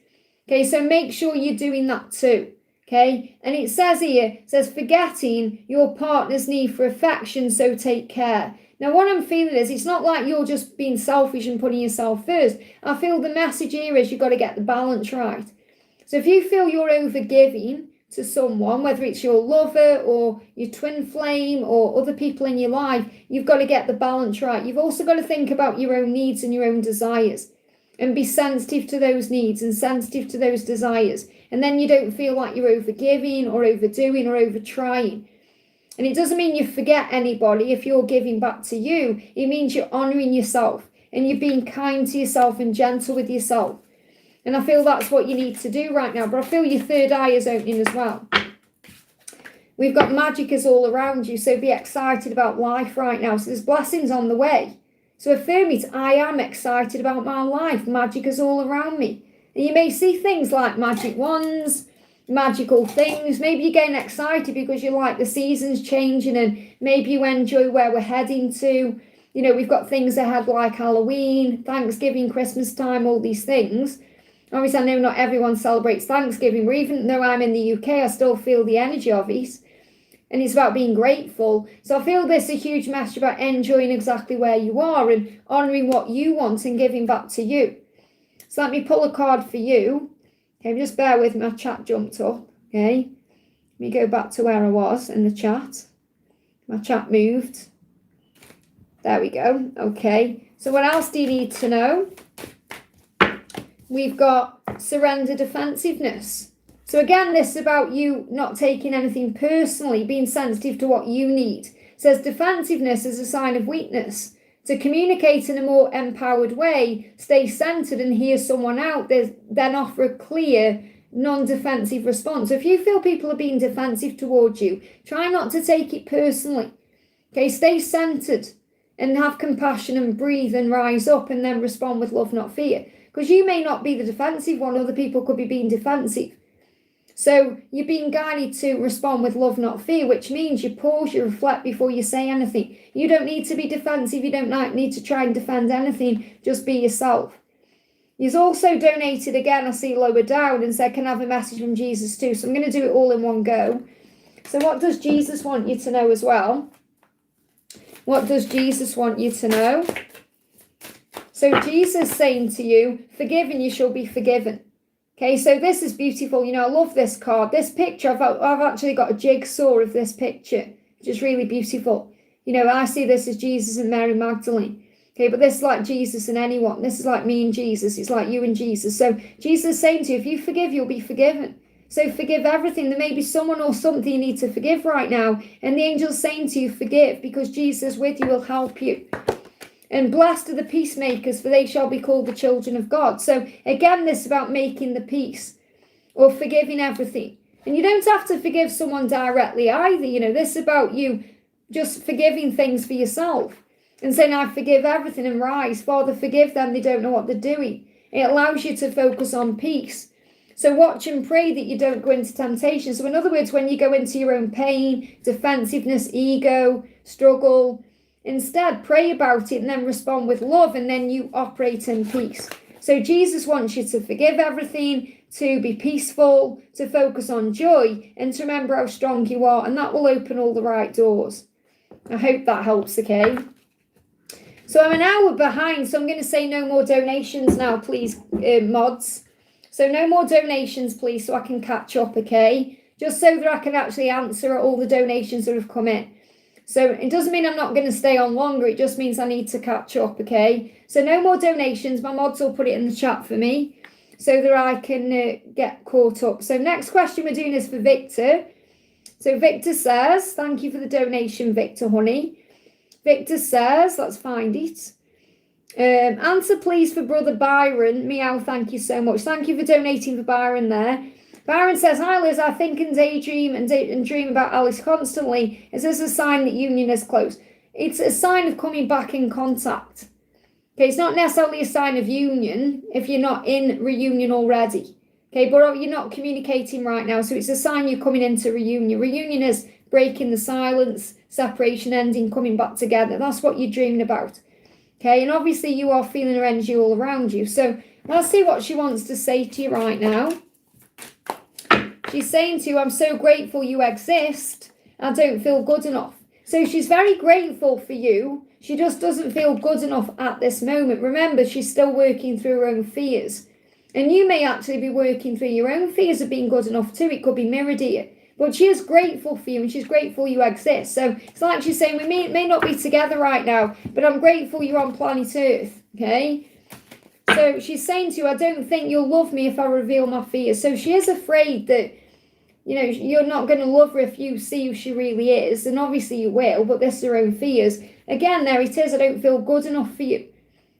Okay, so make sure you're doing that too. Okay, and it says here, forgetting your partner's need for affection, so take care. Now, what I'm feeling is it's not like you're just being selfish and putting yourself first. I feel the message here is you've got to get the balance right. So if you feel you're overgiving to someone, whether it's your lover or your twin flame or other people in your life, you've got to get the balance right. You've also got to think about your own needs and your own desires and be sensitive to those needs and sensitive to those desires. And then you don't feel like you're overgiving or overdoing or overtrying. And it doesn't mean you forget anybody if you're giving back to you. It means you're honouring yourself and you're being kind to yourself and gentle with yourself. And I feel that's what you need to do right now. But I feel your third eye is opening as well. We've got magic is all around you. So be excited about life right now. So there's blessings on the way. So affirm it. I am excited about my life. Magic is all around me. And you may see things like magic wands, magical things. Maybe you're getting excited because you like the seasons changing and maybe you enjoy where we're heading to. We've got things ahead like Halloween, Thanksgiving, Christmas time, all these things. Obviously, I know not everyone celebrates Thanksgiving, but even though I'm in the UK, I still feel the energy of it. And it's about being grateful. So I feel this is a huge message about enjoying exactly where you are and honouring what you want and giving back to you. So let me pull a card for you. Okay, just bear with me, my chat jumped up. Okay, let me go back to where I was in the chat. My chat moved. There we go. Okay, so what else do you need to know? We've got surrender defensiveness. So again, this is about you not taking anything personally, being sensitive to what you need. It says defensiveness is a sign of weakness. To communicate in a more empowered way, stay centered and hear someone out, then offer a clear, non-defensive response. So if you feel people are being defensive towards you, try not to take it personally. Okay, stay centered and have compassion and breathe and rise up and then respond with love, not fear. Because you may not be the defensive one, other people could be being defensive. So you're being guided to respond with love, not fear, which means you pause, you reflect before you say anything. You don't need to be defensive. You don't need to try and defend anything. Just be yourself. He's also donated again, I see lower down, and said, can I have a message from Jesus too? So I'm going to do it all in one go. So what does Jesus want you to know as well? What does Jesus want you to know? So Jesus saying to you, forgiven you shall be forgiven. Okay, so this is beautiful. I love this card. This picture, I've actually got a jigsaw of this picture, which is really beautiful. I see this as Jesus and Mary Magdalene. Okay, but this is like Jesus and anyone. This is like me and Jesus. It's like you and Jesus. So Jesus is saying to you, if you forgive, you'll be forgiven. So forgive everything. There may be someone or something you need to forgive right now. And the angel's saying to you, forgive, because Jesus with you will help you. And blessed are the peacemakers, for they shall be called the children of God. So again, this is about making the peace or forgiving everything. And you don't have to forgive someone directly either. This is about you just forgiving things for yourself and saying, I forgive everything and rise. Father, forgive them. They don't know what they're doing. It allows you to focus on peace. So watch and pray that you don't go into temptation. So in other words, when you go into your own pain, defensiveness, ego, struggle, instead, pray about it and then respond with love, and then you operate in peace. So Jesus wants you to forgive everything, to be peaceful, to focus on joy, and to remember how strong you are, and that will open all the right doors. I hope that helps, okay? So I'm an hour behind, so I'm going to say no more donations now, please, mods. So no more donations, please, so I can catch up, okay? Just so that I can actually answer all the donations that have come in. So it doesn't mean I'm not going to stay on longer. It just means I need to catch up, okay? So no more donations. My mods will put it in the chat for me so that I can get caught up. So next question we're doing is for Victor. So Victor says, thank you for the donation, Victor, honey. Victor says, let's find it. Answer please for brother Byron. Meow, thank you so much. Thank you for donating for Byron there. Byron says, hi Liz, I think and daydream and dream about Alice constantly. Is this a sign that union is close? It's a sign of coming back in contact. Okay, it's not necessarily a sign of union if you're not in reunion already. Okay, but you're not communicating right now, so it's a sign you're coming into reunion. Reunion is breaking the silence, separation ending, coming back together. That's what you're dreaming about. Okay, and obviously you are feeling her energy all around you. So let's see what she wants to say to you right now. She's saying to you, I'm so grateful you exist. I don't feel good enough. So she's very grateful for you. She just doesn't feel good enough at this moment. Remember, she's still working through her own fears. And you may actually be working through your own fears of being good enough too. It could be mirrored here. But she is grateful for you and she's grateful you exist. So it's like she's saying, we may not be together right now, but I'm grateful you're on planet Earth. Okay? So she's saying to you, I don't think you'll love me if I reveal my fears. So she is afraid that, you know, you're not going to love her if you see who she really is. And obviously you will, but this is her own fears. Again, there it is. I don't feel good enough for you.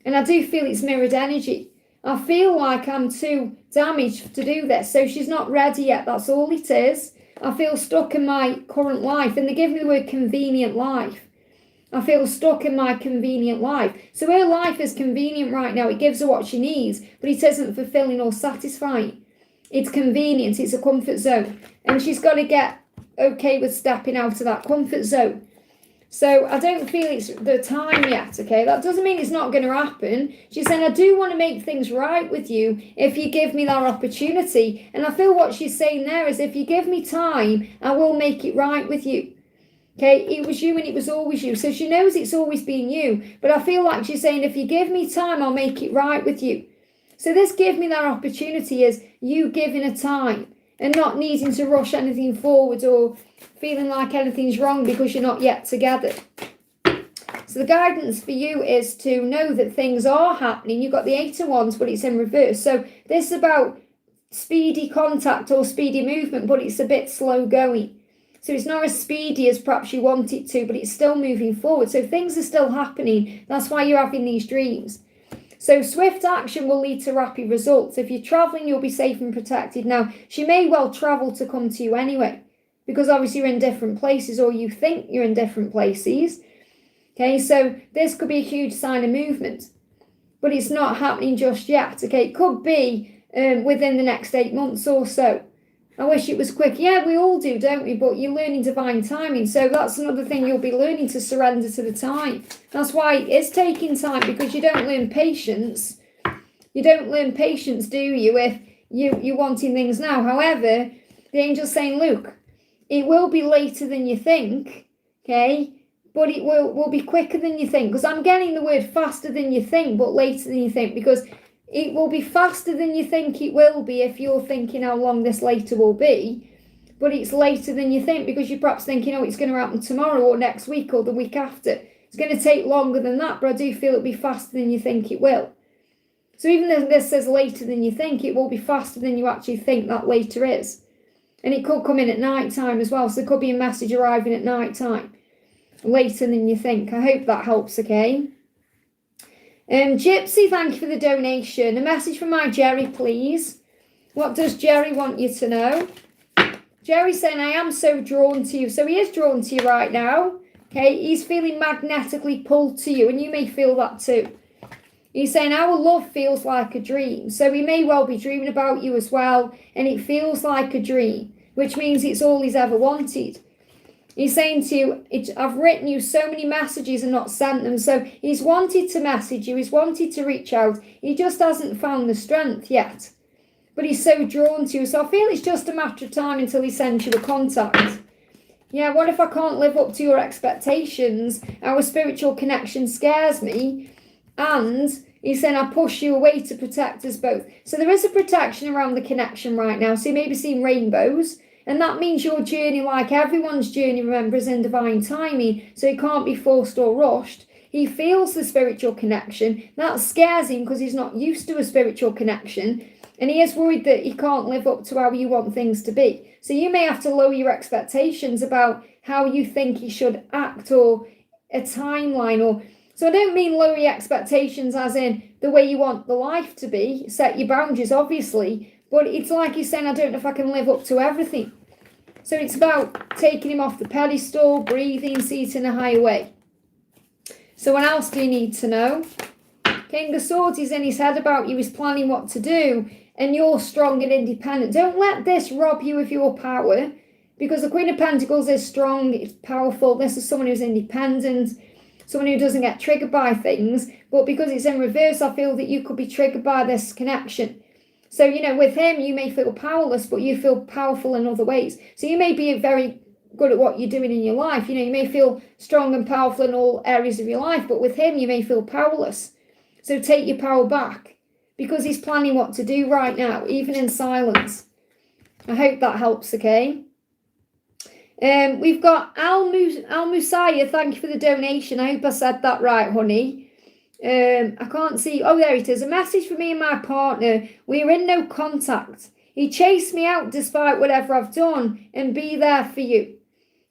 And I do feel it's mirrored energy. I feel like I'm too damaged to do this. So she's not ready yet. That's all it is. I feel stuck in my current life. And they give me the word convenient life. I feel stuck in my convenient life. So her life is convenient right now. It gives her what she needs, but it isn't fulfilling or satisfying. It's convenient. It's a comfort zone. And she's got to get okay with stepping out of that comfort zone. So I don't feel it's the time yet, okay? That doesn't mean it's not going to happen. She's saying, I do want to make things right with you if you give me that opportunity. And I feel what she's saying there is, if you give me time, I will make it right with you. Okay, it was you and it was always you. So she knows it's always been you. But I feel like she's saying, if you give me time, I'll make it right with you. So this give me that opportunity is you giving her time and not needing to rush anything forward or feeling like anything's wrong because you're not yet together. So the guidance for you is to know that things are happening. You've got the 8 of Wands, but it's in reverse. So this is about speedy contact or speedy movement, but it's a bit slow going. So it's not as speedy as perhaps you want it to, but it's still moving forward. So things are still happening. That's why you're having these dreams. So swift action will lead to rapid results. If you're travelling, you'll be safe and protected. Now, she may well travel to come to you anyway, because obviously you're in different places, or you think you're in different places. Okay, so this could be a huge sign of movement, but it's not happening just yet. Okay, it could be within the next 8 months or so. I wish it was quick. Yeah, we all do, don't we? But you're learning divine timing. So that's another thing you'll be learning, to surrender to the time. That's why it is taking time, because you don't learn patience. You don't learn patience, do you, if you're wanting things now? However, the angel's saying, look, it will be later than you think, okay? But it will be quicker than you think. Because I'm getting the word faster than you think, but later than you think. Because it will be faster than you think it will be if you're thinking how long this later will be. But it's later than you think because you're perhaps thinking, oh, it's going to happen tomorrow or next week or the week after. It's going to take longer than that, but I do feel it'll be faster than you think it will. So even though this says later than you think, it will be faster than you actually think that later is. And it could come in at night time as well. So there could be a message arriving at night time, later than you think. I hope that helps, okay? Gypsy, thank you for the donation. A message from my Jerry, please. What does Jerry want you to know? Jerry's saying, I am so drawn to you. So he is drawn to you right now. Okay, he's feeling magnetically pulled to you, and you may feel that too. He's saying our love feels like a dream. So he may well be dreaming about you as well, and it feels like a dream, which means it's all he's ever wanted. He's saying to you, I've written you so many messages and not sent them. So he's wanted to message you. He's wanted to reach out. He just hasn't found the strength yet. But he's so drawn to you. So I feel it's just a matter of time until he sends you a contact. Yeah, what if I can't live up to your expectations? Our spiritual connection scares me. And he's saying, I push you away to protect us both. So there is a protection around the connection right now. So you may be seeing rainbows. And that means your journey, like everyone's journey, remember, is in divine timing. So it can't be forced or rushed. He feels the spiritual connection. That scares him because he's not used to a spiritual connection. And he is worried that he can't live up to how you want things to be. So you may have to lower your expectations about how you think he should act or a timeline. Or so I don't mean lower your expectations as in the way you want the life to be. Set your boundaries, obviously. But it's like he's saying, I don't know if I can live up to everything. So it's about taking him off the pedestal, breathing, seating a higher way. So what else do you need to know? King of Swords is in his head about you. He's planning what to do. And you're strong and independent. Don't let this rob you of your power, because the Queen of Pentacles is strong, it's powerful. This is someone who's independent, someone who doesn't get triggered by things. But because it's in reverse, I feel that you could be triggered by this connection. So, you know, with him, you may feel powerless, but you feel powerful in other ways. So you may be very good at what you're doing in your life. You know, you may feel strong and powerful in all areas of your life, but with him, you may feel powerless. So take your power back, because he's planning what to do right now, even in silence. I hope that helps, okay? We've got Musiah. Thank you for the donation. I hope I said that right, honey. I can't see. Oh, there it is. A message for me and my partner. We are in no contact. He chased me out despite whatever I've done, and be there for you.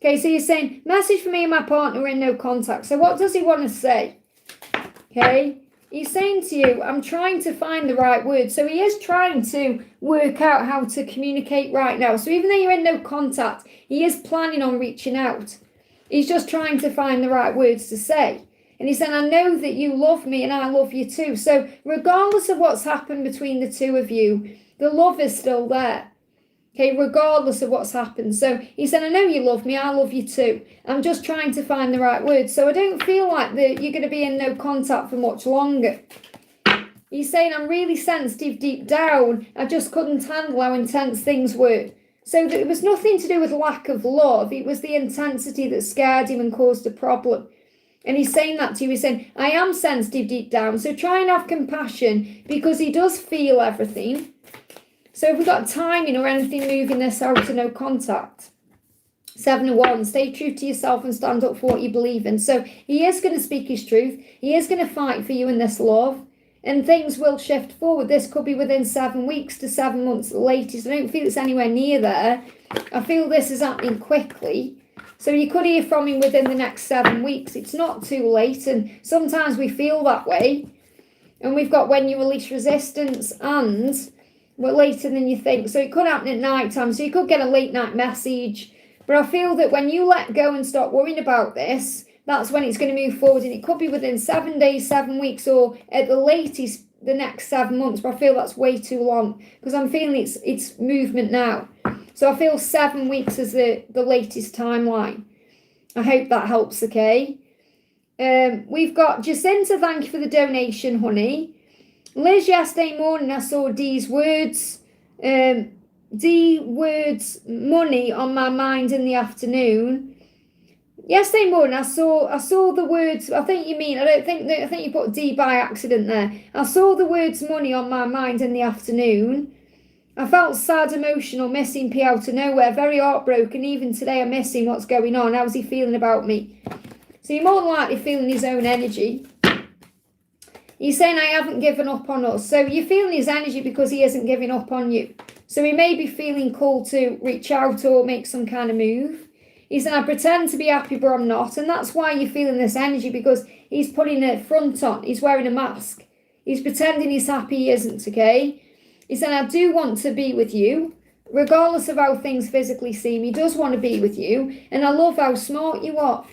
Okay, so you're saying, message for me and my partner, we're in no contact. So what does he want to say? Okay. He's saying to you, I'm trying to find the right word. So he is trying to work out how to communicate right now. So even though you're in no contact, he is planning on reaching out. He's just trying to find the right words to say. And he's saying, I know that you love me and I love you too. So regardless of what's happened between the two of you, the love is still there. Okay, regardless of what's happened. So he said, I know you love me, I love you too. I'm just trying to find the right words. So I don't feel like that you're going to be in no contact for much longer. He's saying, I'm really sensitive deep down. I just couldn't handle how intense things were. So it was nothing to do with lack of love. It was the intensity that scared him and caused a problem. And he's saying that to you. He's saying, I am sensitive deep down. So try and have compassion, because he does feel everything. So if we've got timing or anything moving this out to no contact. 7 of Wands, stay true to yourself and stand up for what you believe in. So he is going to speak his truth. He is going to fight for you in this love. And things will shift forward. This could be within 7 weeks to 7 months at the latest. I don't feel it's anywhere near there. I feel this is happening quickly. So you could hear from him within the next 7 weeks. It's not too late. And sometimes we feel that way. And we've got when you release resistance and we're later than you think. So it could happen at night time. So you could get a late night message. But I feel that when you let go and stop worrying about this, that's when it's going to move forward. And it could be within 7 days, 7 weeks, or at the latest, the next 7 months. But I feel that's way too long, because I'm feeling it's movement now. So I feel 7 weeks is the latest timeline. I hope that helps, okay? We've got Jacinta, thank you for the donation, honey. Liz, yesterday morning I saw D's words. D words money on my mind in the afternoon. Yesterday morning I saw the words, I think you put D by accident there. I saw the words money on my mind in the afternoon. I felt sad, emotional, missing P out of nowhere, very heartbroken. Even today I'm missing what's going on. How's he feeling about me? So you're more than likely feeling his own energy. He's saying, I haven't given up on us. So you're feeling his energy because he isn't giving up on you. So he may be feeling called to reach out or make some kind of move. He's saying, I pretend to be happy, but I'm not. And that's why you're feeling this energy, because he's putting a front on. He's wearing a mask. He's pretending he's happy, he isn't, okay? He's saying, I do want to be with you, regardless of how things physically seem. He does want to be with you. And I love how smart you are.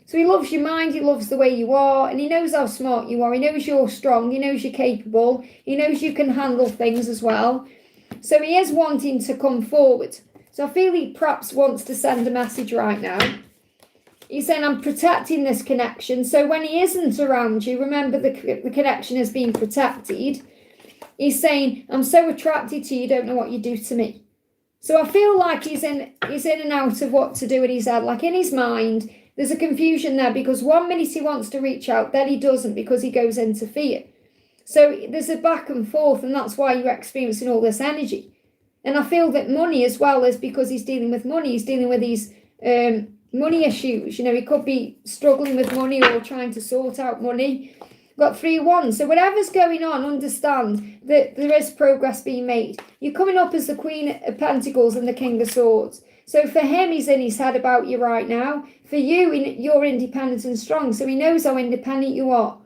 So he loves your mind, he loves the way you are, and he knows how smart you are. He knows you're strong, he knows you're capable, he knows you can handle things as well. So he is wanting to come forward. So I feel he perhaps wants to send a message right now. He's saying, I'm protecting this connection. So when he isn't around you, remember the connection is being protected. He's saying, I'm so attracted to you, you don't know what you do to me. So I feel like he's in and out of what to do in his head. Like in his mind, there's a confusion there because 1 minute he wants to reach out, then he doesn't because he goes into fear. So there's a back and forth, and that's why you're experiencing all this energy. And I feel that money as well is because he's dealing with money. He's dealing with these money issues. You know, he could be struggling with money or trying to sort out money. Got 3 wands. So whatever's going on, understand that there is progress being made. You're coming up as the Queen of Pentacles and the King of Swords. So for him, he's in his head about you right now. For you, you're independent and strong. So he knows how independent you are.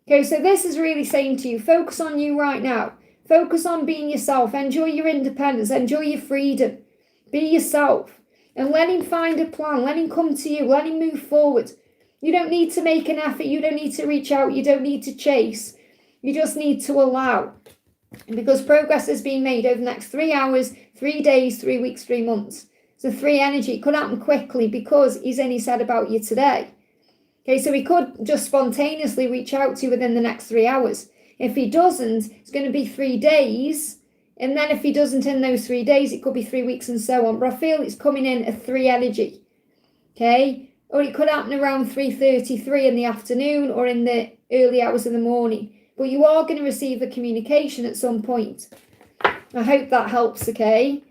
Okay, so this is really saying to you, focus on you right now. Focus on being yourself. Enjoy your independence. Enjoy your freedom. Be yourself. And let him find a plan. Let him come to you. Let him move forward. You don't need to make an effort. You don't need to reach out. You don't need to chase. You just need to allow. Because progress is being made over the next 3 hours, 3 days, 3 weeks, 3 months. So 3 energy. It could happen quickly because he's in his head about you today. Okay, so he could just spontaneously reach out to you within the next 3 hours. If he doesn't, it's going to be 3 days. And then if he doesn't in those 3 days, it could be 3 weeks and so on. But I feel it's coming in at 3 energy. Okay? Or it could happen around 3:33 in the afternoon or in the early hours of the morning. But you are going to receive a communication at some point. I hope that helps, okay?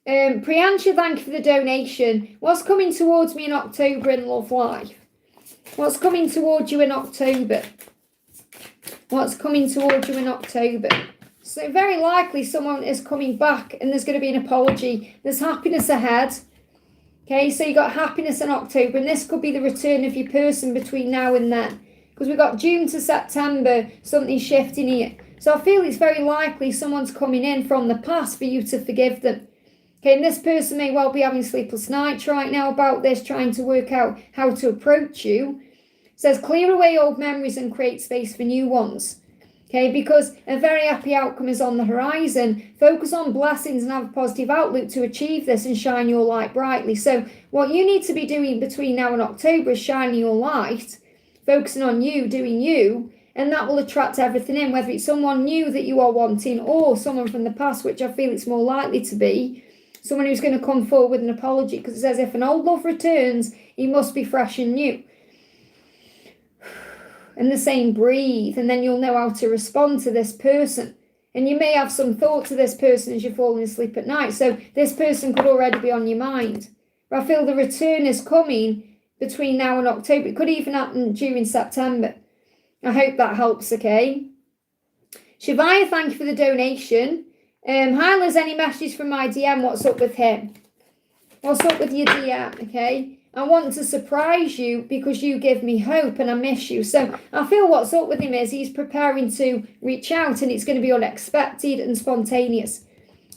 Priyansha, thank you for the donation. What's coming towards me in October in love life? What's coming towards you in October? What's coming towards you in October? So very likely someone is coming back and there's going to be an apology. There's happiness ahead. Okay, so you got happiness in October, and this could be the return of your person between now and then. Because we've got June to September, something shifting here. So I feel it's very likely someone's coming in from the past for you to forgive them. Okay, and this person may well be having sleepless nights right now about this, trying to work out how to approach you. It says, clear away old memories and create space for new ones. Okay, because a very happy outcome is on the horizon. Focus on blessings and have a positive outlook to achieve this and shine your light brightly. So what you need to be doing between now and October is shining your light, focusing on you, doing you, and that will attract everything in, whether it's someone new that you are wanting or someone from the past, which I feel it's more likely to be, someone who's going to come forward with an apology, because it says if an old love returns, he must be fresh and new. And the same, breathe, and then you'll know how to respond to this person. And you may have some thought to this person as you're falling asleep at night. So this person could already be on your mind. But I feel the return is coming between now and October. It could even happen during September. I hope that helps, okay? Shavaya, thank you for the donation. Hi, Liz, any messages from my DM? What's up with him? What's up with your DM, okay? I want to surprise you because you give me hope and I miss you. So I feel what's up with him is he's preparing to reach out and it's going to be unexpected and spontaneous.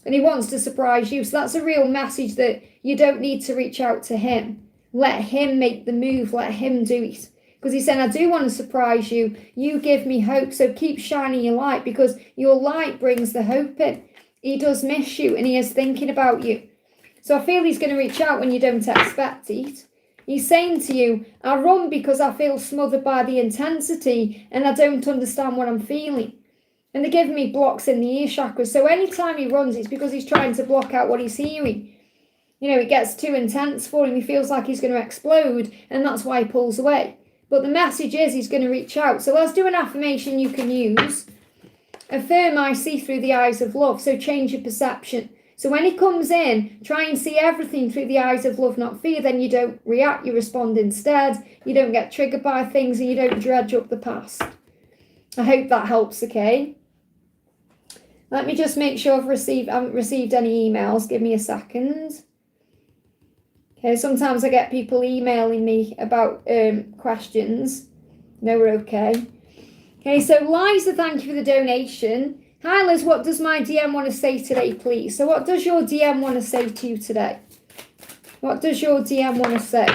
And he wants to surprise you. So that's a real message that you don't need to reach out to him. Let him make the move. Let him do it. Because he said, I do want to surprise you. You give me hope. So keep shining your light because your light brings the hope in. He does miss you and he is thinking about you. So I feel he's going to reach out when you don't expect it. He's saying to you, I run because I feel smothered by the intensity and I don't understand what I'm feeling. And they're giving me blocks in the ear chakra. So anytime he runs, it's because he's trying to block out what he's hearing. You know, it gets too intense for him. He feels like he's going to explode and that's why he pulls away. But the message is he's going to reach out. So let's do an affirmation you can use. Affirm, I see through the eyes of love. So change your perception. So when he comes in, try and see everything through the eyes of love, not fear. Then you don't react, you respond instead. You don't get triggered by things and you don't dredge up the past. I hope that helps, okay? Let me just make sure I haven't received any emails. Give me a second. Okay, sometimes I get people emailing me about questions. No, we're okay. Okay, so Liza, thank you for the donation. Hi Liz, what does my DM want to say today, please? So what does your DM want to say to you today? What does your DM want to say?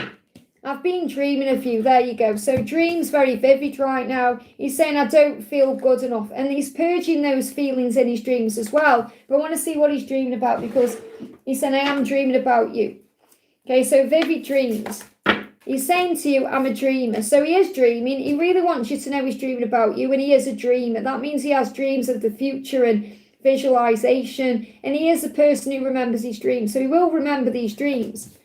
I've been dreaming of you. There you go. So dreams very vivid right now. He's saying, I don't feel good enough. And he's purging those feelings in his dreams as well. But I want to see what he's dreaming about because he's saying, I am dreaming about you. Okay, so vivid dreams. He's saying to you, I'm a dreamer. So he is dreaming. He really wants you to know he's dreaming about you and he is a dreamer. That means he has dreams of the future and visualization, and he is a person who remembers his dreams, so he will remember these dreams.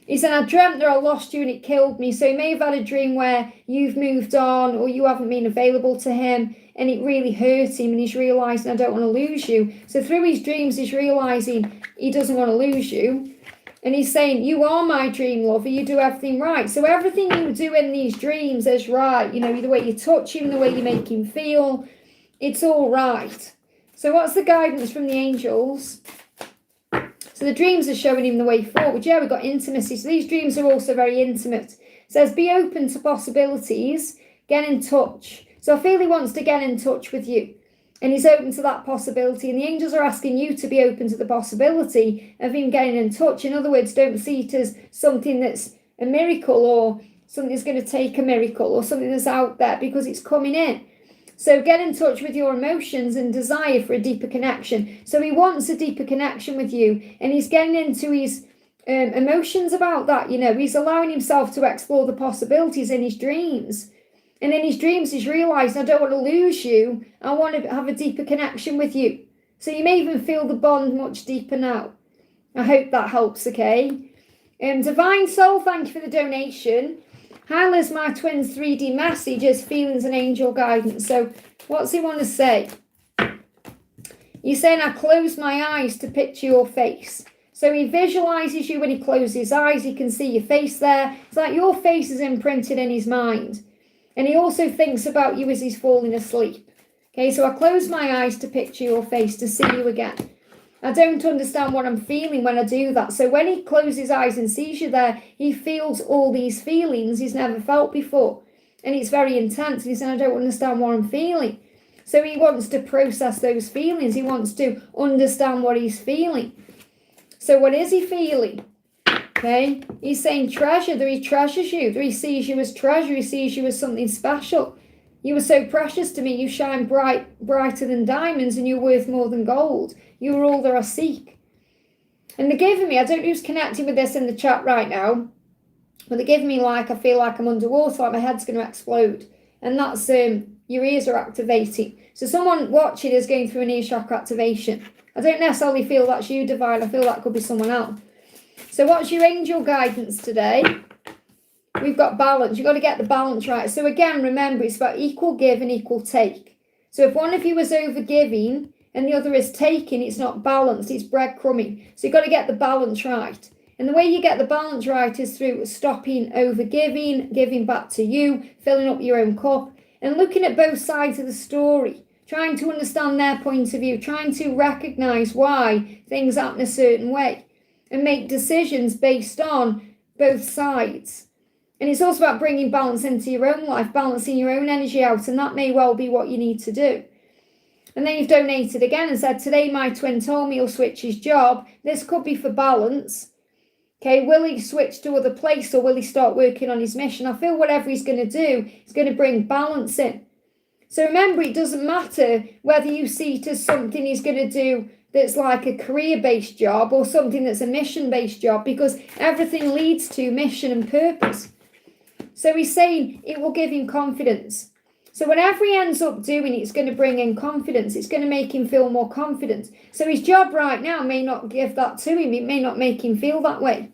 He said, I dreamt that I lost you and it killed me. So he may have had a dream where you've moved on or you haven't been available to him and it really hurt him and he's realising, I don't want to lose you. So through his dreams, he's realising he doesn't want to lose you. And he's saying, you are my dream lover, you do everything right. So everything you do in these dreams is right. You know, the way you touch him, the way you make him feel, it's all right. So what's the guidance from the angels? So the dreams are showing him the way forward. Yeah, we've got intimacy. So these dreams are also very intimate. It says, be open to possibilities, get in touch. So I feel he wants to get in touch with you. And he's open to that possibility. And the angels are asking you to be open to the possibility of him getting in touch. In other words, don't see it as something that's a miracle or something that's going to take a miracle or something that's out there, because it's coming in. So get in touch with your emotions and desire for a deeper connection. So he wants a deeper connection with you, and he's getting into his emotions about that. You know, he's allowing himself to explore the possibilities in his dreams. And in his dreams, he's realising, I don't want to lose you. I want to have a deeper connection with you. So you may even feel the bond much deeper now. I hope that helps, okay? Divine Soul, thank you for the donation. Hi Liz, my twins 3D messages, feelings and angel guidance. So what's he want to say? He's saying, I close my eyes to picture your face. So he visualizes you when he closes his eyes. He can see your face there. It's like your face is imprinted in his mind. And he also thinks about you as he's falling asleep. Okay, so I close my eyes to picture your face, to see you again. I don't understand what I'm feeling when I do that. So when he closes his eyes and sees you there, he feels all these feelings he's never felt before. And it's very intense. He said, I don't understand what I'm feeling. So he wants to process those feelings. He wants to understand what he's feeling. So what is he feeling? Okay, he's saying treasure, that he treasures you, that he sees you as treasure, he sees you as something special. You were so precious to me, you shine brighter than diamonds, and you're worth more than gold. You are all that I seek. And they're giving me, I don't know who's connecting with this in the chat right now, but they're giving me like, I feel like I'm underwater, like my head's going to explode. And that's, your ears are activating. So someone watching is going through an ear chakra activation. I don't necessarily feel that's you, Divine, I feel that could be someone else. So what's your angel guidance today? We've got balance. You've got to get the balance right. So again, remember, it's about equal give and equal take. So if one of you is over giving and the other is taking, it's not balanced, it's breadcrumbing. So you've got to get the balance right. And the way you get the balance right is through stopping over giving, giving back to you, filling up your own cup, and looking at both sides of the story, trying to understand their point of view, trying to recognise why things happen a certain way, and make decisions based on both sides. And it's also about bringing balance into your own life, balancing your own energy out, and that may well be what you need to do. And then you've donated again and said, today my twin told me he'll switch his job. This could be for balance. Okay, will he switch to other place or will he start working on his mission? I feel whatever he's going to do is going to bring balance in. So remember, it doesn't matter whether you see it as something he's going to do that's like a career-based job or something that's a mission-based job, because everything leads to mission and purpose. So he's saying it will give him confidence. So whatever he ends up doing, it's going to bring in confidence. It's going to make him feel more confident. So his job right now may not give that to him. It may not make him feel that way.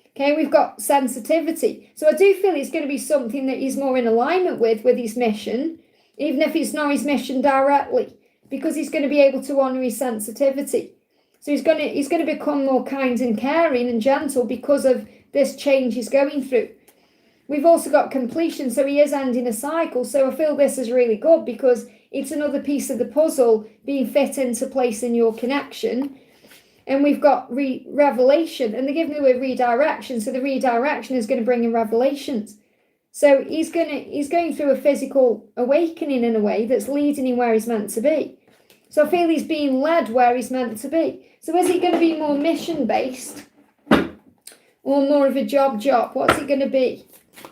Okay, we've got sensitivity. So I do feel it's going to be something that he's more in alignment with his mission, even if it's not his mission directly, because he's going to be able to honour his sensitivity. So he's going to become more kind and caring and gentle because of this change he's going through. We've also got completion, so he is ending a cycle. So I feel this is really good because it's another piece of the puzzle being fit into place in your connection. And we've got revelation, and they're giving the word redirection. So the redirection is going to bring in revelations. So he's going through a physical awakening in a way that's leading him where he's meant to be. So I feel he's being led where he's meant to be. So is he going to be more mission-based or more of a job? What's it going to be?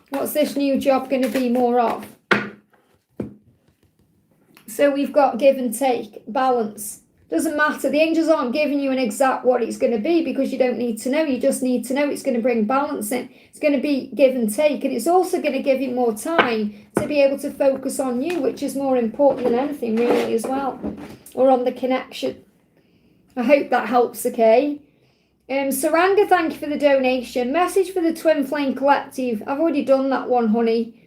What's this new job going to be more of? So we've got give and take, balance. Doesn't matter. The angels aren't giving you an exact what it's going to be because you don't need to know. You just need to know it's going to bring balance in. It's going to be give and take. And it's also going to give you more time to be able to focus on you, which is more important than anything really as well. Or on the connection. I hope that helps, okay? Saranga, thank you for the donation. Message for the Twin Flame Collective. I've already done that one, honey.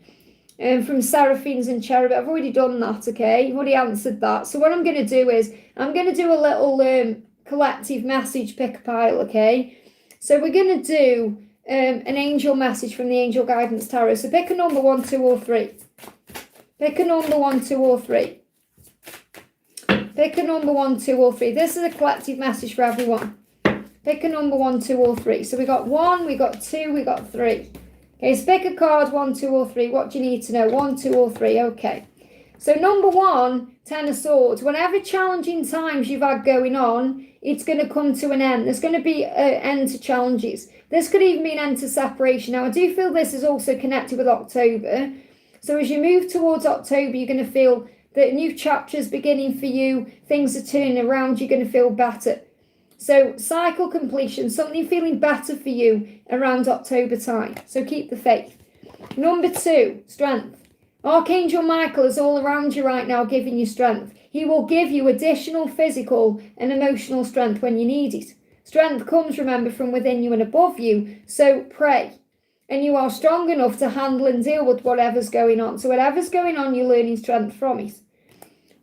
From Seraphines and Cherub. I've already done that, okay? I've already answered that. So what I'm going to do is, I'm going to do a little collective message pick-a-pile, okay? So we're going to do an angel message from the Angel Guidance Tarot. So pick a number 1, 2, or 3. Pick a number 1, 2, or 3. Pick a number 1, 2, or 3. This is a collective message for everyone. Pick a number 1, 2, or 3. So we got 1, we got 2, we got 3. Okay, so pick a card, 1, 2, or 3. What do you need to know? 1, 2, or 3. Okay. So number 1, 10 of Swords. Whenever challenging times you've had going on, it's going to come to an end. There's going to be an end to challenges. This could even be an end to separation. Now, I do feel this is also connected with October. So as you move towards October, you're going to feel that a new chapter is beginning for you. Things are turning around. You're going to feel better. So cycle completion, something feeling better for you around October time. So keep the faith. Number 2, strength. Archangel Michael is all around you right now giving you strength. He will give you additional physical and emotional strength when you need it. Strength comes, remember, from within you and above you. So pray. And you are strong enough to handle and deal with whatever's going on. So whatever's going on, you're learning strength from it.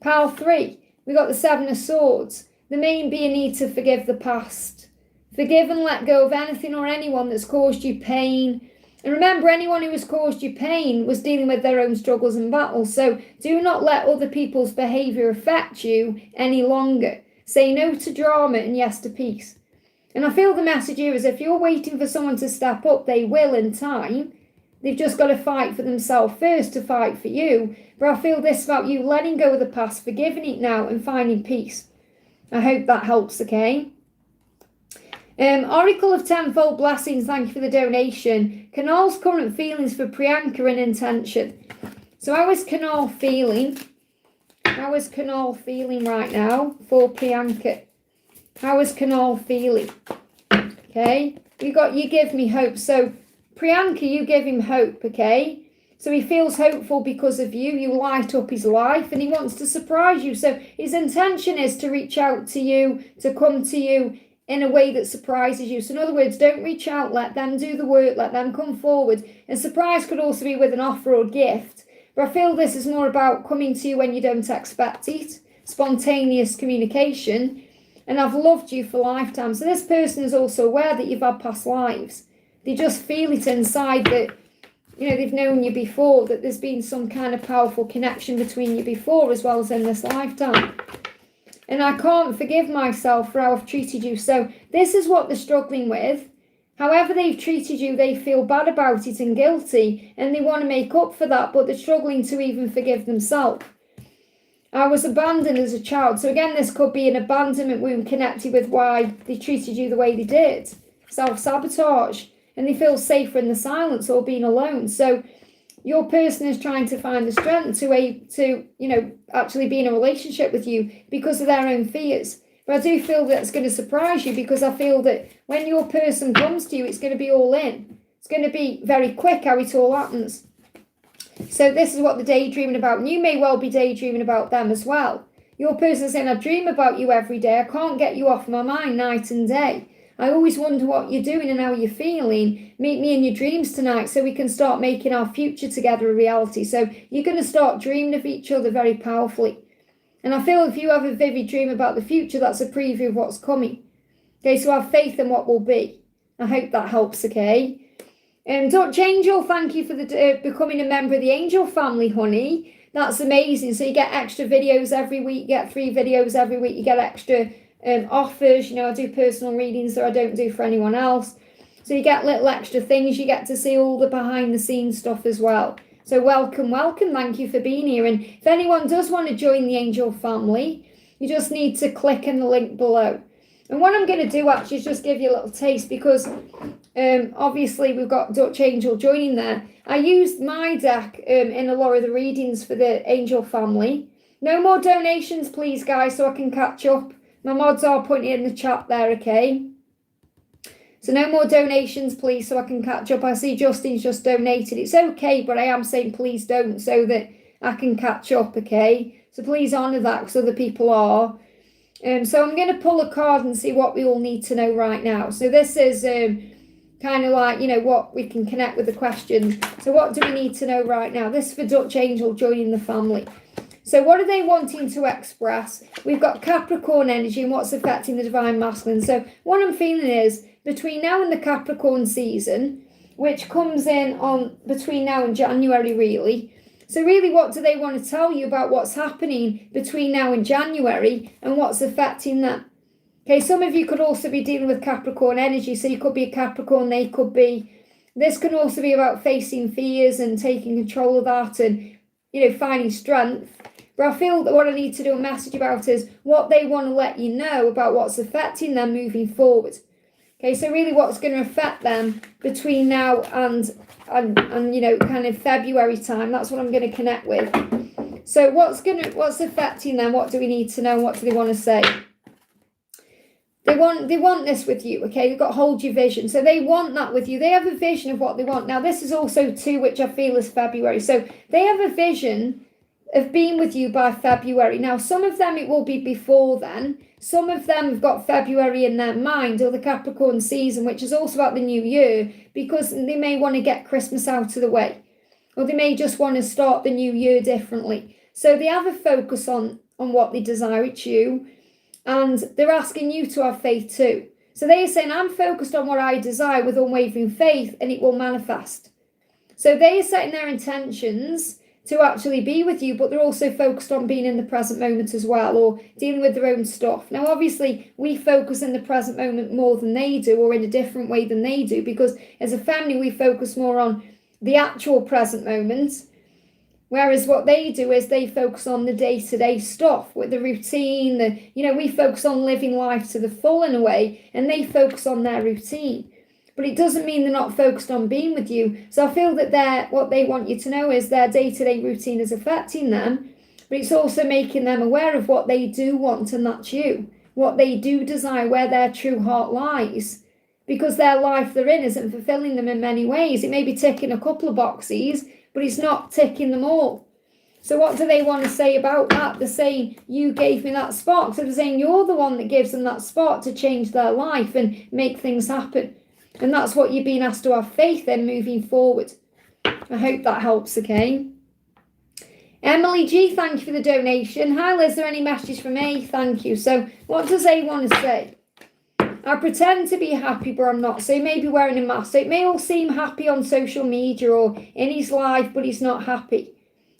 Pile 3, we got the 7 of Swords. The main being need to forgive the past. Forgive and let go of anything or anyone that's caused you pain. And remember, anyone who has caused you pain was dealing with their own struggles and battles. So do not let other people's behaviour affect you any longer. Say no to drama and yes to peace. And I feel the message here is if you're waiting for someone to step up, they will in time. They've just got to fight for themselves first to fight for you. But I feel this about you letting go of the past, forgiving it now and finding peace. I hope that helps, okay? Oracle of Tenfold Blessings, thank you for the donation. Kanal's current feelings for Priyanka and intention. So how is Kanal feeling? How is Kanal feeling right now for Priyanka? How is Kanal feeling? Okay, you got you give me hope. So Priyanka, you give him hope, okay? So he feels hopeful because of you. You light up his life and he wants to surprise you. So his intention is to reach out to you, to come to you in a way that surprises you. So in other words, don't reach out. Let them do the work. Let them come forward. And surprise could also be with an offer or gift. But I feel this is more about coming to you when you don't expect it. Spontaneous communication. And I've loved you for lifetime. So this person is also aware that you've had past lives. They just feel it inside that, you know, they've known you before, that there's been some kind of powerful connection between you before as well as in this lifetime. And I can't forgive myself for how I've treated you. So this is what they're struggling with. However they've treated you, they feel bad about it and guilty, and they want to make up for that, but they're struggling to even forgive themselves. I was abandoned as a child. So again, this could be an abandonment wound connected with why they treated you the way they did. Self-sabotage. And they feel safer in the silence or being alone. So your person is trying to find the strength to you know, actually be in a relationship with you because of their own fears. But I do feel that it's going to surprise you because I feel that when your person comes to you, it's going to be all in. It's going to be very quick how it all happens. So this is what they're daydreaming about. And you may well be daydreaming about them as well. Your person's saying, I dream about you every day. I can't get you off my mind night and day. I always wonder what you're doing and how you're feeling. Meet me in your dreams tonight so we can start making our future together a reality. So you're going to start dreaming of each other very powerfully. And I feel if you have a vivid dream about the future, that's a preview of what's coming. Okay, so have faith in what will be. I hope that helps, okay? Dutch Angel, thank you for the becoming a member of the Angel family, honey. That's amazing. So you get extra videos every week. You get 3 videos every week. You get extra offers. You know, I do personal readings that I don't do for anyone else. So you get little extra things. You get to see all the behind the scenes stuff as well. So welcome. Thank you for being here. And if anyone does want to join the Angel family, you just need to click in the link below. And what I'm going to do actually is just give you a little taste because obviously we've got Dutch Angel joining there. I used my deck in a lot of the readings for the Angel family. No more donations, please, guys, so I can catch up. My mods are putting it in the chat there, okay? So no more donations, please, so I can catch up. I see Justin's just donated. It's okay, but I am saying please don't, so that I can catch up, okay? So please honour that, because other people are. So I'm going to pull a card and see what we all need to know right now. So this is kind of like, you know, what we can connect with the questions. So what do we need to know right now? This is for Dutch Angel joining the family. So what are they wanting to express? We've got Capricorn energy and what's affecting the divine masculine. So what I'm feeling is between now and the Capricorn season, which comes in on between now and January, really. So really, what do they want to tell you about what's happening between now and January and what's affecting them? Okay, some of you could also be dealing with Capricorn energy. So you could be a Capricorn, they could be. This can also be about facing fears and taking control of that and, you know, finding strength. But I feel that what I need to do a message about is what they want to let you know about what's affecting them moving forward. Okay, so really what's going to affect them between now and you know, kind of February time. That's what I'm going to connect with. So what's affecting them? What do we need to know? What do they want to say? They want this with you, okay? They've got hold your vision. So they want that with you. They have a vision of what they want. Now, this is also too, which I feel is February. So they have a vision of being with you by February. Now, some of them it will be before then. Some of them have got February in their mind, or the Capricorn season, which is also about the new year, because they may want to get Christmas out of the way, or they may just want to start the new year differently. So they have a focus on what they desire. It's you, and they're asking you to have faith too. So they're saying, I'm focused on what I desire with unwavering faith, and it will manifest. So they are setting their intentions to actually be with you, but they're also focused on being in the present moment as well, or dealing with their own stuff. Now, obviously, we focus in the present moment more than they do, or in a different way than they do, because as a family, we focus more on the actual present moment, whereas what they do is they focus on the day-to-day stuff, with the routine, we focus on living life to the full in a way, and they focus on their routine. But it doesn't mean they're not focused on being with you. So I feel that what they want you to know is their day-to-day routine is affecting them, but it's also making them aware of what they do want, and that's you. What they do desire, where their true heart lies. Because their life they're in isn't fulfilling them in many ways. It may be ticking a couple of boxes, but it's not ticking them all. So what do they want to say about that? They're saying, you gave me that spark. So they're saying you're the one that gives them that spark to change their life and make things happen. And that's what you're being asked to have faith in moving forward. I hope that helps, okay? Emily G, thank you for the donation. Hi, Liz, is there any message from A? Thank you. So what does A want to say? I pretend to be happy, but I'm not. So he may be wearing a mask. So it may all seem happy on social media or in his life, but he's not happy.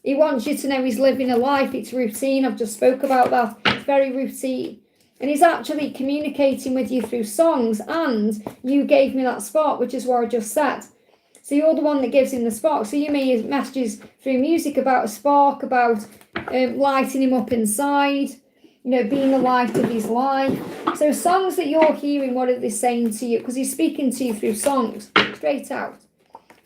He wants you to know he's living a life. It's routine. I've just spoke about that. It's very routine. And he's actually communicating with you through songs, and you gave me that spark, which is what I just said. So you're the one that gives him the spark. So you may use messages through music about a spark, about lighting him up inside, being the light of his life. So songs that you're hearing, what are they saying to you? Because he's speaking to you through songs, straight out.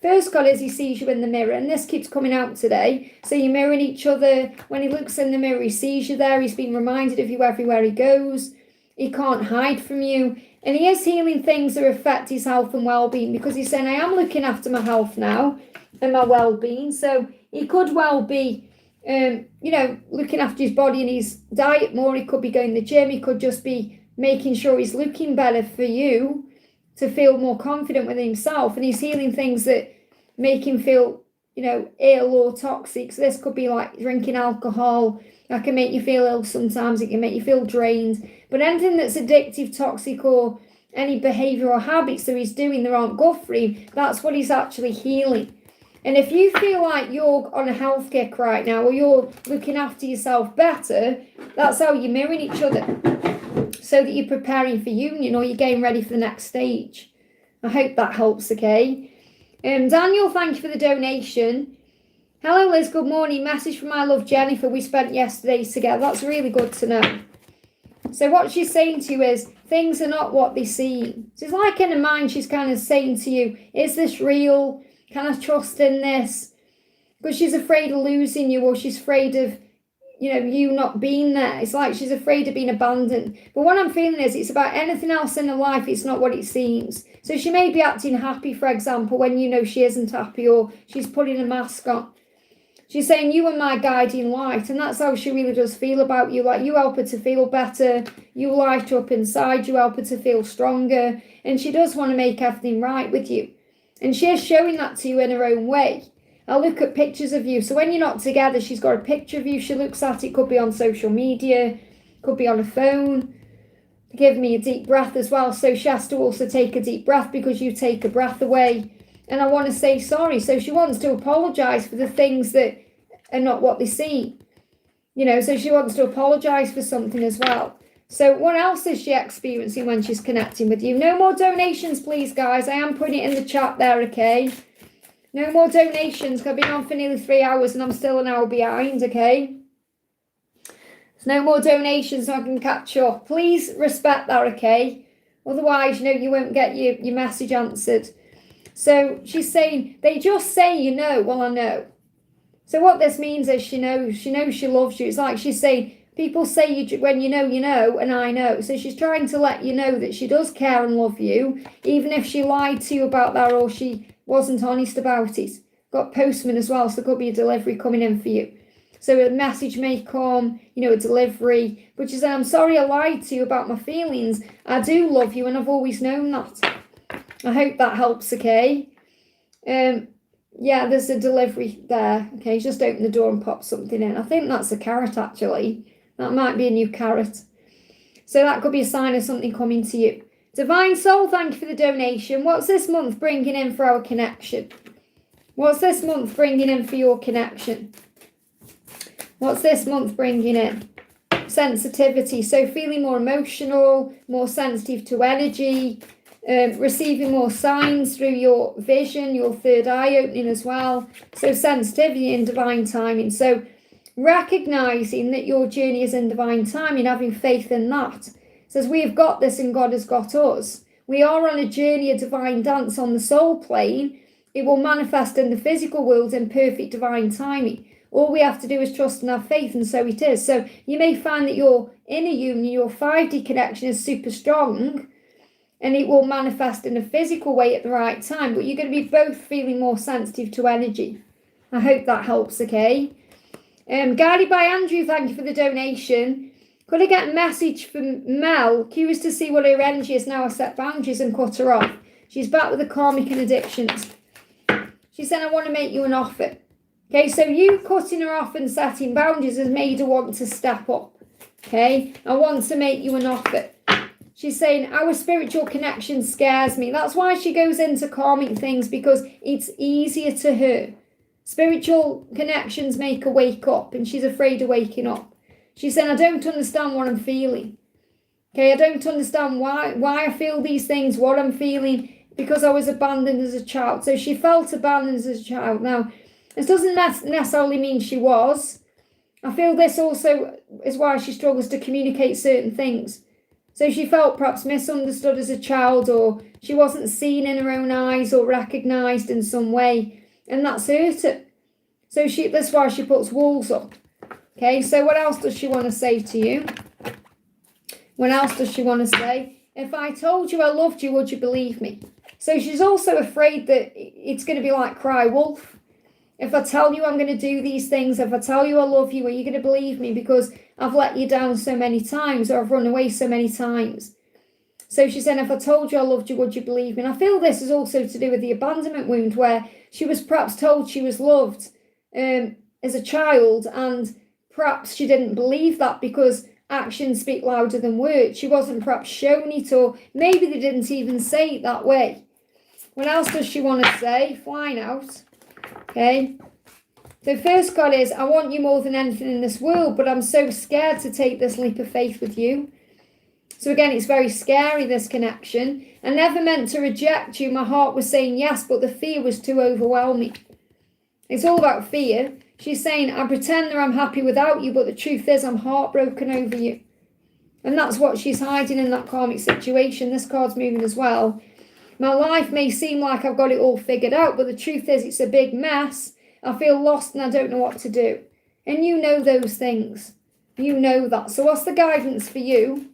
First card is he sees you in the mirror, and this keeps coming out today. So you're mirroring each other. When he looks in the mirror, he sees you there. He's being reminded of you everywhere he goes. He can't hide from you. And he is healing things that affect his health and well-being, because he's saying, I am looking after my health now and my well-being. So he could well be, looking after his body and his diet more. He could be going to the gym. He could just be making sure he's looking better for you, to feel more confident with himself. And he's healing things that make him feel, ill or toxic. So this could be like drinking alcohol. That can make you feel ill sometimes. It can make you feel drained. But anything that's addictive, toxic, or any behaviour or habits that he's doing that aren't good for him, that's what he's actually healing. And if you feel like you're on a health kick right now, or you're looking after yourself better, that's how you're mirroring each other, so that you're preparing for union, or you're getting ready for the next stage. I hope that helps, okay? Daniel, thank you for the donation. Hello, Liz, good morning. Message from my love, Jennifer. We spent yesterday together. That's really good to know. So what she's saying to you is, things are not what they seem. So it's like in her mind, she's kind of saying to you, is this real? Can I trust in this? Because she's afraid of losing you, or she's afraid of, you not being there. It's like she's afraid of being abandoned. But what I'm feeling is it's about anything else in her life. It's not what it seems. So she may be acting happy, for example, when she isn't happy, or she's putting a mask on. She's saying, you are my guiding light. And that's how she really does feel about you. Like, you help her to feel better. You light her up inside. You help her to feel stronger. And she does want to make everything right with you. And she is showing that to you in her own way. I look at pictures of you. So when you're not together, she's got a picture of you. She looks at it. Could be on social media. Could be on a phone. Give me a deep breath as well. So she has to also take a deep breath because you take a breath away. And I want to say sorry. So she wants to apologise for the things that are not what they seem. So she wants to apologise for something as well. So what else is she experiencing when she's connecting with you? No more donations, please, guys. I am putting it in the chat there, okay? No more donations. I've been on for nearly 3 hours and I'm still an hour behind, okay? There's no more donations so I can catch up. Please respect that, okay? Otherwise, you won't get your message answered. So she's saying, they just say well, I know. So what this means is she knows she loves you. It's like she's saying, people say when you know, and I know. So she's trying to let you know that she does care and love you, even if she lied to you about that or she wasn't honest about it. Got postman as well, so there could be a delivery coming in for you. So a message may come, a delivery. But she said, I'm sorry I lied to you about my feelings. I do love you and I've always known that. I hope that helps, okay? Yeah, there's a delivery there. Okay, just open the door and pop something in. I think that's a carrot, actually. That might be a new carrot. So that could be a sign of something coming to you. Divine Soul, thank you for the donation. What's this month bringing in for our connection? What's this month bringing in for your connection? What's this month bringing in? Sensitivity. So feeling more emotional, more sensitive to energy, receiving more signs through your vision, your third eye opening as well. So sensitivity and divine timing. So recognizing that your journey is in divine timing, having faith in that. It says we have got this and God has got us. We are on a journey, a divine dance on the soul plane. It will manifest in the physical world in perfect divine timing. All we have to do is trust and have faith, and so it is. So you may find that your inner union, your 5D connection is super strong, and it will manifest in a physical way at the right time, but you're going to be both feeling more sensitive to energy. I hope that helps, okay? Guided by Andrew, thank you for the donation. Could I get a message from Mel? Curious to see what her energy is now I set boundaries and cut her off. She's back with the karmic and addictions. She said, I want to make you an offer. Okay, so you cutting her off and setting boundaries has made her want to step up. Okay, I want to make you an offer. She's saying, our spiritual connection scares me. That's why she goes into karmic things, because it's easier to her. Spiritual connections make her wake up, and she's afraid of waking up. She's saying, I don't understand what I'm feeling. Okay, I don't understand why I feel these things, what I'm feeling, because I was abandoned as a child. So she felt abandoned as a child. Now, this doesn't necessarily mean she was. I feel this also is why she struggles to communicate certain things. So she felt perhaps misunderstood as a child, or she wasn't seen in her own eyes or recognised in some way, and that's hurt her. So that's why she puts walls up. Okay, so what else does she want to say to you? What else does she want to say? If I told you I loved you, would you believe me? So she's also afraid that it's going to be like cry wolf. If I tell you I'm going to do these things, if I tell you I love you, are you going to believe me because I've let you down so many times, or I've run away so many times? So she said, if I told you I loved you, would you believe me? And I feel this is also to do with the abandonment wound, where she was perhaps told she was loved as a child, and perhaps she didn't believe that because actions speak louder than words. She wasn't perhaps shown it, or maybe they didn't even say it that way. What else does she want to say? Flying out. Okay. So first card is, I want you more than anything in this world, but I'm so scared to take this leap of faith with you. So again, it's very scary, this connection. I never meant to reject you. My heart was saying yes, but the fear was too overwhelming. It's all about fear. She's saying, I pretend that I'm happy without you, but the truth is I'm heartbroken over you. And that's what she's hiding in that karmic situation. This card's moving as well. My life may seem like I've got it all figured out, but the truth is it's a big mess. I feel lost and I don't know what to do. And you know those things. You know that. So what's the guidance for you?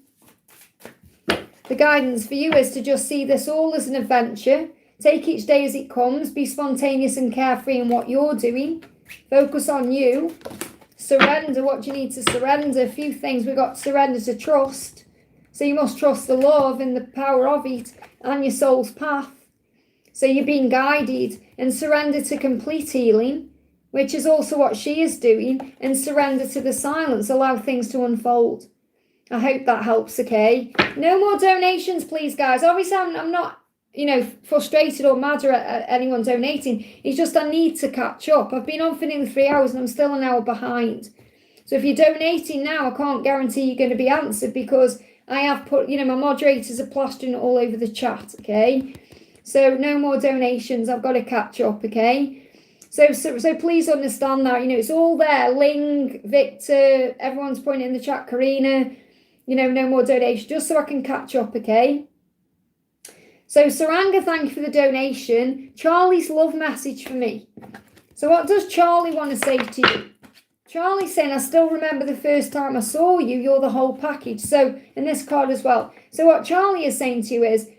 The guidance for you is to just see this all as an adventure. Take each day as it comes. Be spontaneous and carefree in what you're doing. Focus on you. Surrender what you need to surrender. A few things. We've got to surrender to trust. So you must trust the love and the power of it and your soul's path. So you're being guided. And surrender to complete healing, which is also what she is doing. And surrender to the silence. Allow things to unfold. I hope that helps, okay? No more donations, please, guys. Obviously, I'm not, frustrated or mad at anyone donating. It's just I need to catch up. I've been on for nearly 3 hours and I'm still an hour behind. So if you're donating now, I can't guarantee you're going to be answered because I have put, my moderators are plastering it all over the chat, okay? So no more donations. I've got to catch up, okay? So please understand that, it's all there. Ling, Victor, everyone's pointing in the chat, Karina, no more donations, just so I can catch up, okay? So Saranga, thank you for the donation. Charlie's love message for me. So what does Charlie want to say to you? Charlie's saying, I still remember the first time I saw you, you're the whole package. So, in this card as well. So what Charlie is saying to you is,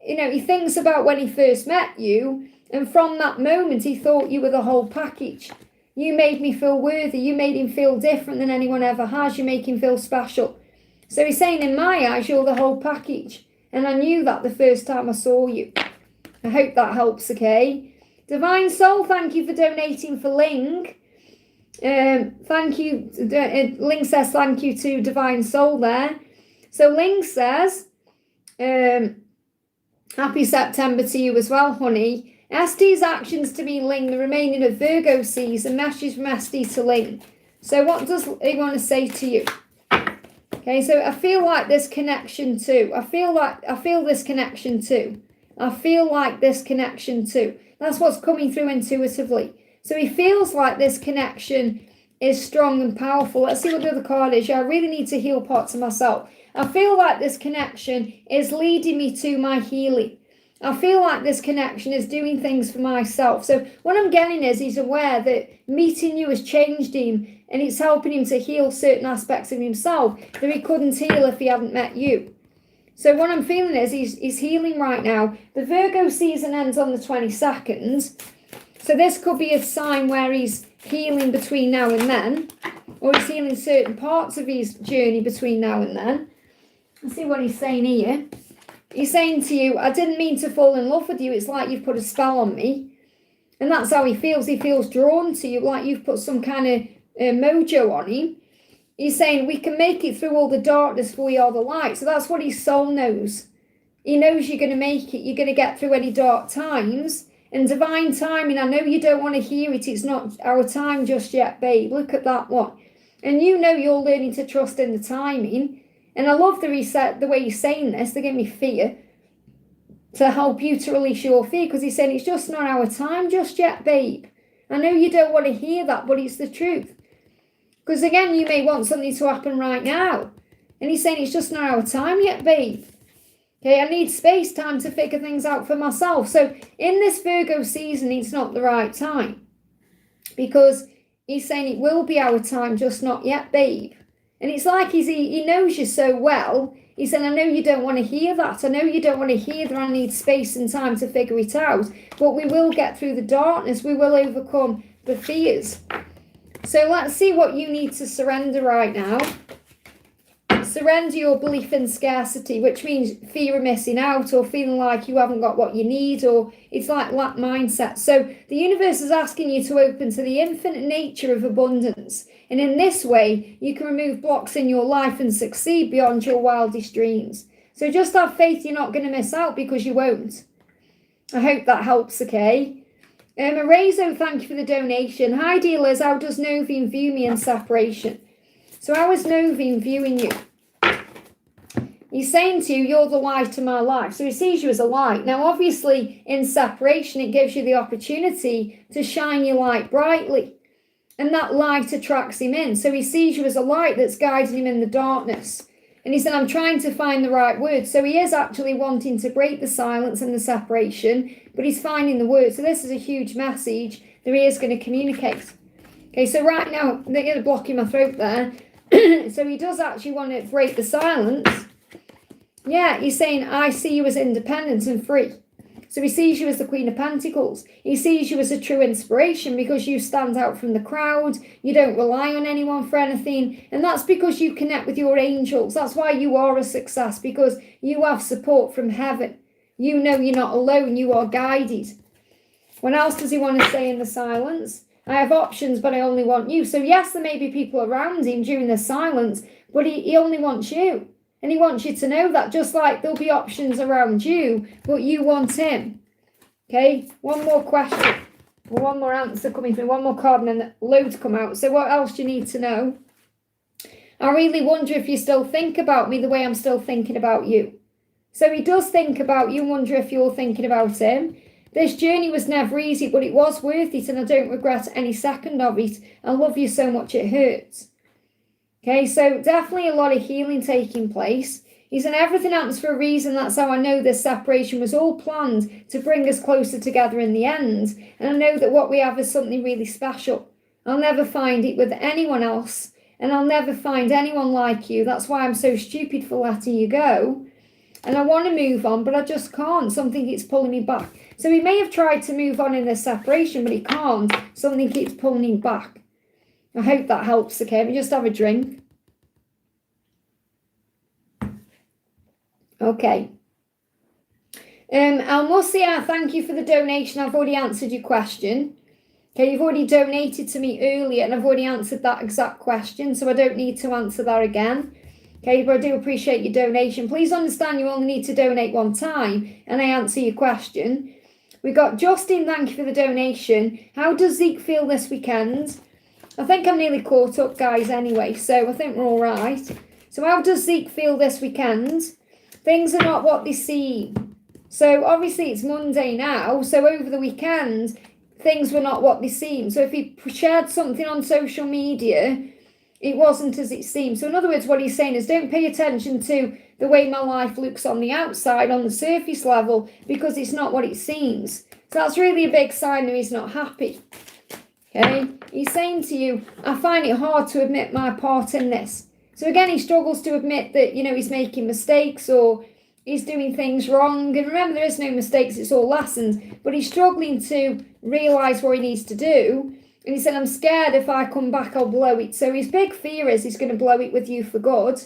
he thinks about when he first met you, and from that moment he thought you were the whole package. You made me feel worthy. You made him feel different than anyone ever has. You make him feel special. So he's saying, in my eyes, you're the whole package. And I knew that the first time I saw you. I hope that helps, okay? Divine Soul, thank you for donating for Ling. Thank you. Ling says thank you to Divine Soul there. So Ling says, happy September to you as well, honey. ST's actions to me, Ling, the remaining of Virgo season, message from ST to Ling. So what does he want to say to you? Okay, so I feel like this connection too. I feel this connection too. I feel like this connection too. That's what's coming through intuitively. So he feels like this connection is strong and powerful. Let's see what the other card is. Yeah, I really need to heal parts of myself. I feel like this connection is leading me to my healing. I feel like this connection is doing things for myself. So what I'm getting is he's aware that meeting you has changed him and it's helping him to heal certain aspects of himself that he couldn't heal if he hadn't met you. So what I'm feeling is he's healing right now. The Virgo season ends on the 22nd. So this could be a sign where he's healing between now and then, or he's healing certain parts of his journey between now and then. Let's see what he's saying here. He's saying to you, I didn't mean to fall in love with you. It's like you've put a spell on me. And that's how he feels. He feels drawn to you, like you've put some kind of mojo on him. He's saying we can make it through all the darkness for we are the light. So that's what his soul knows. He knows you're going to make it. You're going to get through any dark times. And divine timing, I know you don't want to hear it. It's not our time just yet, babe. Look at that one. And you're learning to trust in the timing. And I love the way he's saying this. They give me fear to help you to release your fear, because he's saying it's just not our time just yet, babe. I know you don't want to hear that, but it's the truth. Because again, you may want something to happen right now. And he's saying it's just not our time yet, babe. Okay, I need space, time to figure things out for myself. So in this Virgo season, it's not the right time. Because he's saying it will be our time, just not yet, babe. And it's like he knows you so well. He said, I know you don't want to hear that. I know you don't want to hear that I need space and time to figure it out. But we will get through the darkness. We will overcome the fears. So let's see what you need to surrender right now. Surrender your belief in scarcity, which means fear of missing out or feeling like you haven't got what you need, or it's like lack mindset. So the universe is asking you to open to the infinite nature of abundance. And in this way, you can remove blocks in your life and succeed beyond your wildest dreams. So just have faith you're not going to miss out, because you won't. I hope that helps, okay? Arezo, thank you for the donation. Hi, dealers. How does Novine view me in separation? So how is Novine viewing you? He's saying to you, you're the light of my life. So he sees you as a light. Now, obviously, in separation, it gives you the opportunity to shine your light brightly. And that light attracts him in. So he sees you as a light that's guiding him in the darkness. And he said, I'm trying to find the right words. So he is actually wanting to break the silence and the separation, but he's finding the words. So this is a huge message that he is going to communicate. Okay, so right now, they're going to block in my throat there. So he does actually want to break the silence. Yeah, he's saying, I see you as independent and free. So he sees you as the Queen of Pentacles. He sees you as a true inspiration because you stand out from the crowd. You don't rely on anyone for anything. And that's because you connect with your angels. That's why you are a success, because you have support from heaven. You know you're not alone. You are guided. What else does he want to say in the silence? I have options, but I only want you. So yes, there may be people around him during the silence, but he only wants you. And he wants you to know that, just like there'll be options around you, but you want him. Okay, one more question. One more answer coming through. One more card and then loads come out. So what else do you need to know? I really wonder if you still think about me the way I'm still thinking about you. So he does think about you and wonder if you're thinking about him. This journey was never easy, but it was worth it, and I don't regret any second of it. I love you so much it hurts. Okay, so definitely a lot of healing taking place. He said everything happens for a reason. That's how I know this separation was all planned to bring us closer together in the end. And I know that what we have is something really special. I'll never find it with anyone else, and I'll never find anyone like you. That's why I'm so stupid for letting you go. And I want to move on, but I just can't. Something keeps pulling me back. So he may have tried to move on in this separation, but he can't. Something keeps pulling him back. I hope that helps, okay? Let me just have a drink. Okay. Musiah, thank you for the donation. I've already answered your question. Okay, you've already donated to me earlier, and I've already answered that exact question, so I don't need to answer that again. Okay, but I do appreciate your donation. Please understand you only need to donate one time, and I answer your question. We got Justin, thank you for the donation. How does Zeke feel this weekend? I think I'm nearly caught up, guys, anyway, so I think we're all right. So how does Zeke feel this weekend? Things are not what they seem. So obviously it's Monday now, so over the weekend, things were not what they seem. So if he shared something on social media, it wasn't as it seemed. So in other words, what he's saying is don't pay attention to the way my life looks on the outside, on the surface level, because it's not what it seems. So that's really a big sign that he's not happy. Okay? He's saying to you, I find it hard to admit my part in this. So again, he struggles to admit that, he's making mistakes or he's doing things wrong. And remember, there is no mistakes, it's all lessons. But he's struggling to realise what he needs to do. And he said, I'm scared if I come back, I'll blow it. So his big fear is he's going to blow it with you for good.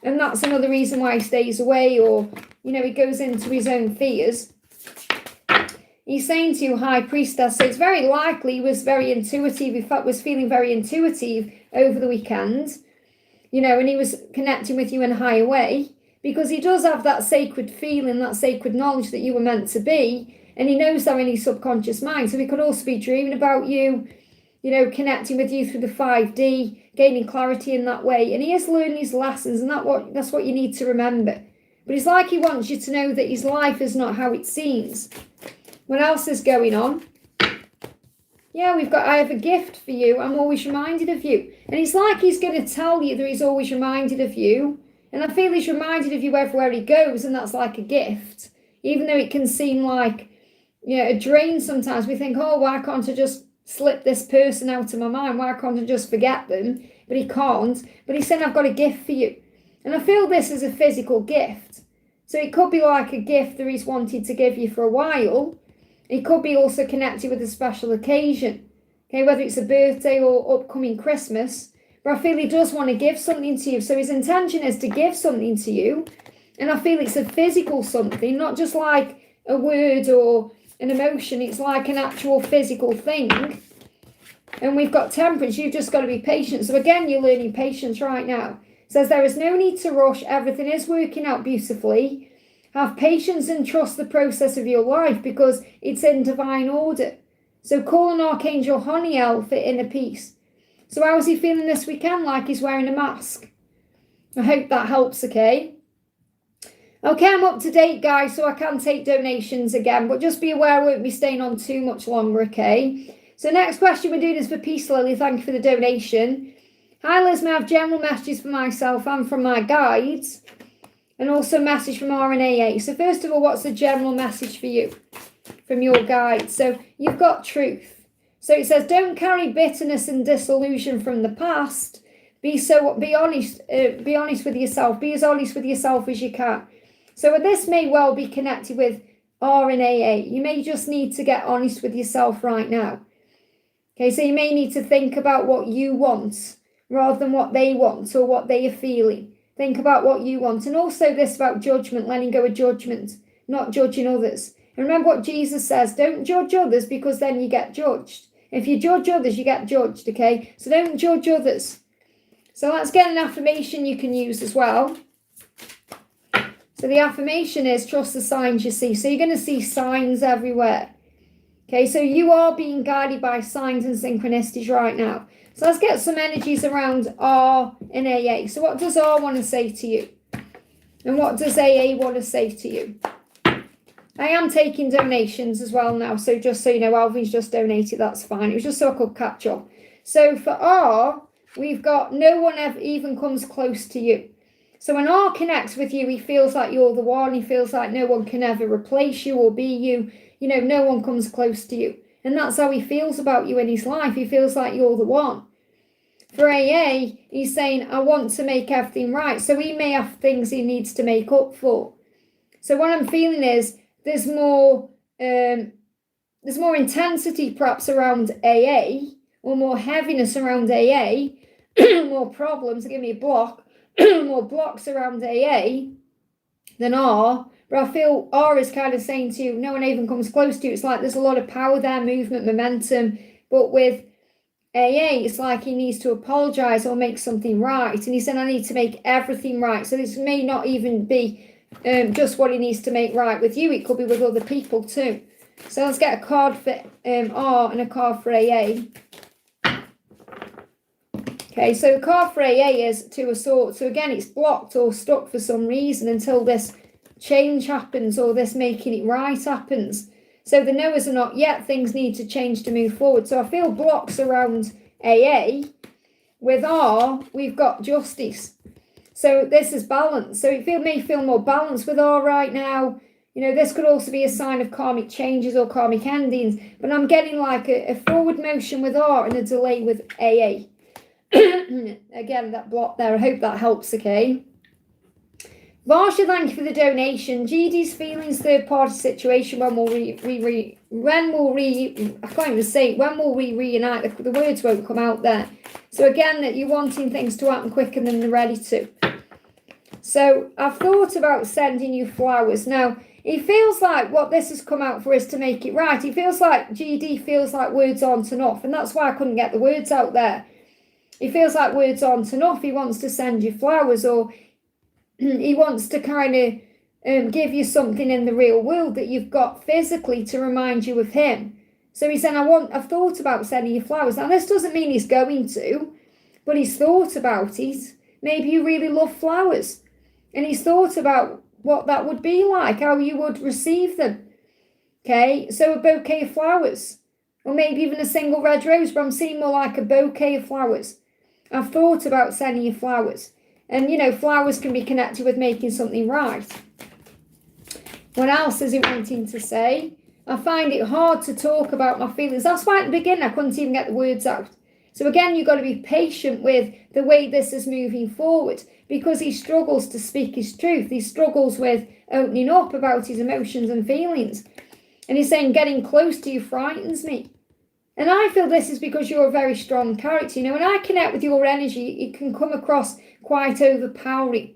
And that's another reason why he stays away, or, he goes into his own fears. He's saying to you, High Priestess, so it's very likely he was very intuitive, in fact, was feeling very intuitive over the weekend, and he was connecting with you in a higher way, because he does have that sacred feeling, that sacred knowledge that you were meant to be, and he knows that in his subconscious mind. So he could also be dreaming about you, connecting with you through the 5D, gaining clarity in that way. And he is learning his lessons, and that's what you need to remember. But it's like he wants you to know that his life is not how it seems. What else is going on? Yeah, I have a gift for you. I'm always reminded of you. And it's like he's going to tell you that he's always reminded of you. And I feel he's reminded of you everywhere he goes, and that's like a gift. Even though it can seem like, a drain sometimes. We think, oh, why can't I just slip this person out of my mind? Why can't I just forget them? But he can't. But he's saying, I've got a gift for you. And I feel this is a physical gift. So it could be like a gift that he's wanted to give you for a while. It could be also connected with a special occasion. Okay, whether it's a birthday or upcoming Christmas. But I feel he does want to give something to you. So his intention is to give something to you. And I feel it's a physical something, not just like a word or an emotion. It's like an actual physical thing. And we've got temperance. You've just got to be patient. So again, you're learning patience right now. It says there is no need to rush. Everything is working out beautifully. Have patience and trust the process of your life, because it's in divine order. So call on Archangel Honiel for inner peace. So how is he feeling this weekend? Like he's wearing a mask. I hope that helps, okay? Okay, I'm up to date, guys, so I can take donations again. But just be aware I won't be staying on too much longer, okay? So next question we're doing is for Peace Lily. Thank you for the donation. Hi, Liz. May I have general messages for myself and from my guides? And also a message from RNAA. So first of all, what's the general message for you from your guides? So you've got truth. So it says, don't carry bitterness and disillusion from the past. Be honest with yourself. Be as honest with yourself as you can. So this may well be connected with R and AA. You may just need to get honest with yourself right now. Okay, so you may need to think about what you want rather than what they want or what they are feeling. Think about what you want. And also this about judgment, letting go of judgment, not judging others. And remember what Jesus says, don't judge others because then you get judged. If you judge others, you get judged, okay? So don't judge others. So let's get an affirmation you can use as well. So the affirmation is, trust the signs you see. So you're going to see signs everywhere. Okay, so you are being guided by signs and synchronicities right now. So let's get some energies around R and AA. So what does R want to say to you? And what does AA want to say to you? I am taking donations as well now. So just so you know, Alvin's just donated. That's fine. It was just so I could catch up. So for R, we've got no one ever even comes close to you. So when R connects with you, he feels like you're the one. He feels like no one can ever replace you or be you. You know, no one comes close to you. And that's how he feels about you in his life. He feels like you're the one. For AA, he's saying, I want to make everything right. So he may have things he needs to make up for. So what I'm feeling is there's more intensity perhaps around AA, or more heaviness around AA, more problems, give me a block, more blocks around AA than R. But I feel R is kind of saying to you, no one even comes close to you. It's like there's a lot of power there, movement, momentum. But with AA, it's like he needs to apologise or make something right. And he said, I need to make everything right. So this may not even be just what he needs to make right with you. It could be with other people too. So let's get a card for R and a card for AA. Okay, so the card for AA is Two of Swords. So again, it's blocked or stuck for some reason until this change happens or this making it right happens. So the knowers are not yet. Things need to change to move forward. So I feel blocks around AA. With R, we've got justice. So this is balance. So it may feel more balanced with R right now. You know, this could also be a sign of karmic changes or karmic endings. But I'm getting like a forward motion with R and a delay with AA. Again, that block there. I hope that helps, okay? Varsha, thank you for the donation. GD's feelings, third party situation. When will we reunite? The words won't come out there. So again, that you're wanting things to happen quicker than they're ready to. So I've thought about sending you flowers. Now, he feels like what this has come out for is to make it right. He feels like GD feels like words aren't enough. And that's why I couldn't get the words out there. He feels like words aren't enough. He wants to send you flowers, or he wants to kind of give you something in the real world that you've got physically to remind you of him. So he said, I've thought about sending you flowers. Now, this doesn't mean he's going to, but he's thought about it. Maybe you really love flowers. And he's thought about what that would be like, how you would receive them. Okay, so a bouquet of flowers. Or maybe even a single red rose, but I'm seeing more like a bouquet of flowers. I've thought about sending you flowers. And, you know, flowers can be connected with making something right. What else is he wanting to say? I find it hard to talk about my feelings. That's why at the beginning I couldn't even get the words out. So again, you've got to be patient with the way this is moving forward, because he struggles to speak his truth. He struggles with opening up about his emotions and feelings. And he's saying getting close to you frightens me. And I feel this is because you're a very strong character. You know, when I connect with your energy, it can come across quite overpowering.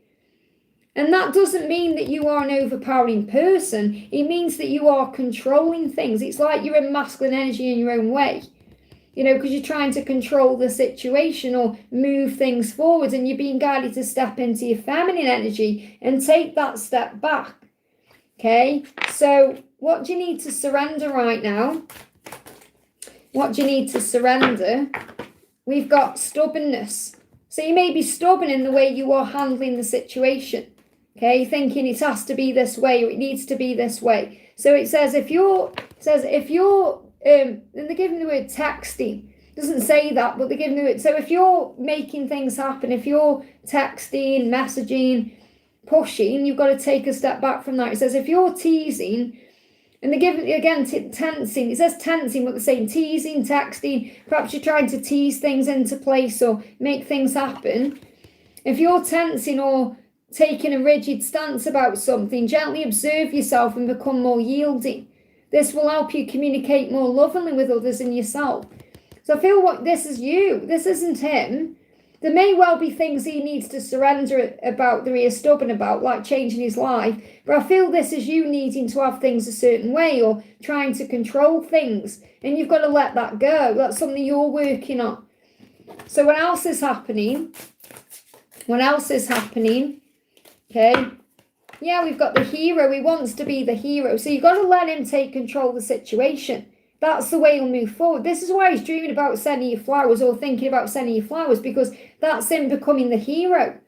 And that doesn't mean that you are an overpowering person. It means that you are controlling things. It's like you're in masculine energy in your own way. You know, because you're trying to control the situation or move things forward, and you're being guided to step into your feminine energy and take that step back. Okay, so what do you need to surrender right now? What do you need to surrender? We've got stubbornness. So you may be stubborn in the way you are handling the situation. Okay, thinking it has to be this way or it needs to be this way. So it says if you're, and they're giving the word texting. It doesn't say that, but they're giving the word. So if you're making things happen, if you're texting, messaging, pushing, you've got to take a step back from that. It says if you're teasing, And they're giving, again, tensing. It says tensing, but they're saying teasing, texting. Perhaps you're trying to tease things into place or make things happen. If you're tensing or taking a rigid stance about something, gently observe yourself and become more yielding. This will help you communicate more lovingly with others and yourself. So I feel what this is you. This isn't him. There may well be things he needs to surrender about, that he is stubborn about, like changing his life. But I feel this is you needing to have things a certain way or trying to control things. And you've got to let that go. That's something you're working on. So what else is happening? What else is happening? Okay. Yeah, we've got the hero. He wants to be the hero. So you've got to let him take control of the situation. That's the way he'll move forward. This is why he's dreaming about sending you flowers or thinking about sending you flowers, because that's him becoming the hero.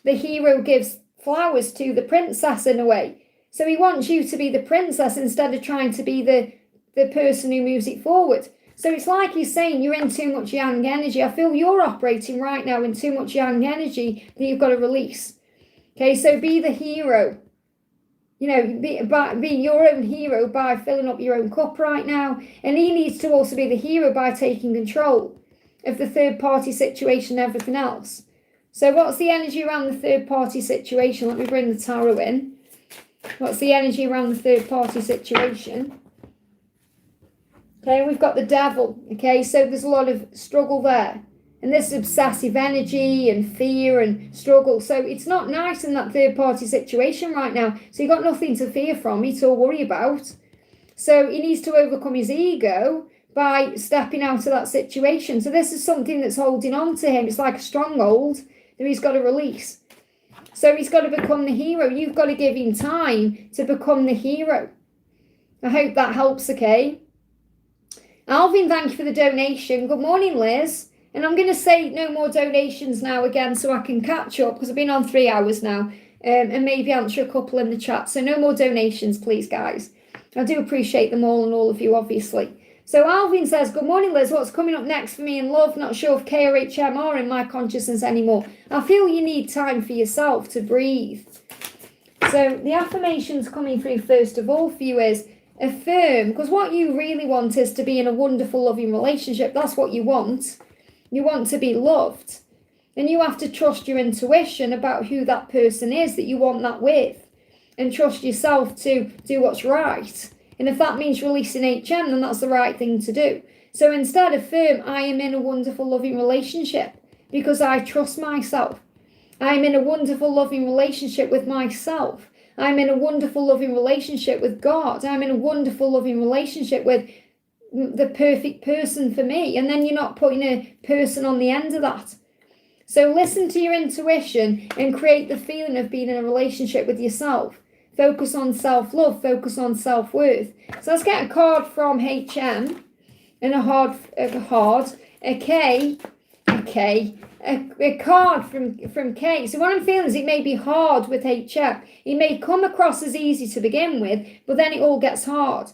The hero gives flowers to the princess in a way. So he wants you to be the princess instead of trying to be the person who moves it forward. So it's like he's saying you're in too much yang energy. I feel you're operating right now in too much yang energy that you've got to release. Okay, so be the hero. You know, be your own hero by filling up your own cup right now. And he needs to also be the hero by taking control of the third party situation and everything else. So what's the energy around the third party situation? Let me bring the tarot in. What's the energy around the third party situation? Okay, we've got the devil. Okay, so there's a lot of struggle there. And this obsessive energy and fear and struggle. So it's not nice in that third party situation right now. So you've got nothing to fear from it or worry about. So he needs to overcome his ego by stepping out of that situation. So this is something that's holding on to him. It's like a stronghold that he's got to release. So he's got to become the hero. You've got to give him time to become the hero. I hope that helps, okay? Alvin, thank you for the donation. Good morning, Liz. And I'm going to say no more donations now again so I can catch up, because I've been on 3 hours now, and maybe answer a couple in the chat. So no more donations, please, guys. I do appreciate them all and all of you, obviously. So Alvin says, good morning, Liz. What's coming up next for me in love? Not sure if K or HM are in my consciousness anymore. I feel you need time for yourself to breathe. So the affirmations coming through first of all for you is affirm, because what you really want is to be in a wonderful, loving relationship. That's what you want. You want to be loved, and you have to trust your intuition about who that person is that you want that with, and trust yourself to do what's right. And if that means releasing HM, then that's the right thing to do. So instead, affirm, I am in a wonderful, loving relationship because I trust myself. I'm in a wonderful, loving relationship with myself. I'm in a wonderful, loving relationship with God. I'm in a wonderful, loving relationship with the perfect person for me. And then you're not putting a person on the end of that. So listen to your intuition and create the feeling of being in a relationship with yourself. Focus on self-love, focus on self-worth. So let's get a card from HM and a card from K. So what I'm feeling is it may be hard with HM. It may come across as easy to begin with, but then it all gets hard.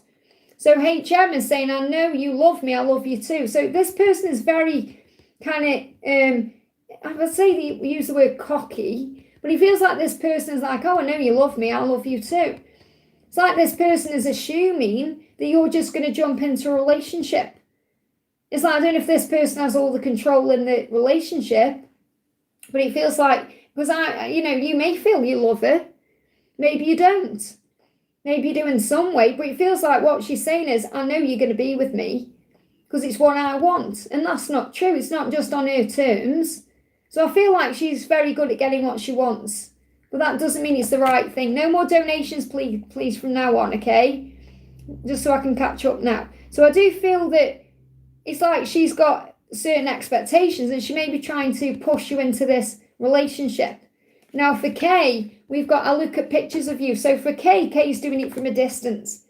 So HM is saying, I know you love me, I love you too. So this person is very kind of, I would say they use the word cocky, but he feels like this person is like, oh, I know you love me, I love you too. It's like this person is assuming that you're just going to jump into a relationship. It's like, I don't know if this person has all the control in the relationship, but it feels like, because you may feel you love her, maybe you don't. Maybe you do in some way, but it feels like what she's saying is, I know you're going to be with me because it's what I want. And that's not true. It's not just on her terms. So I feel like she's very good at getting what she wants. But that doesn't mean it's the right thing. No more donations, please, from now on, okay? Just so I can catch up now. So I do feel that it's like she's got certain expectations and she may be trying to push you into this relationship. Now for Kay, we've got, I'll look at pictures of you. So for Kay, Kay's doing it from a distance.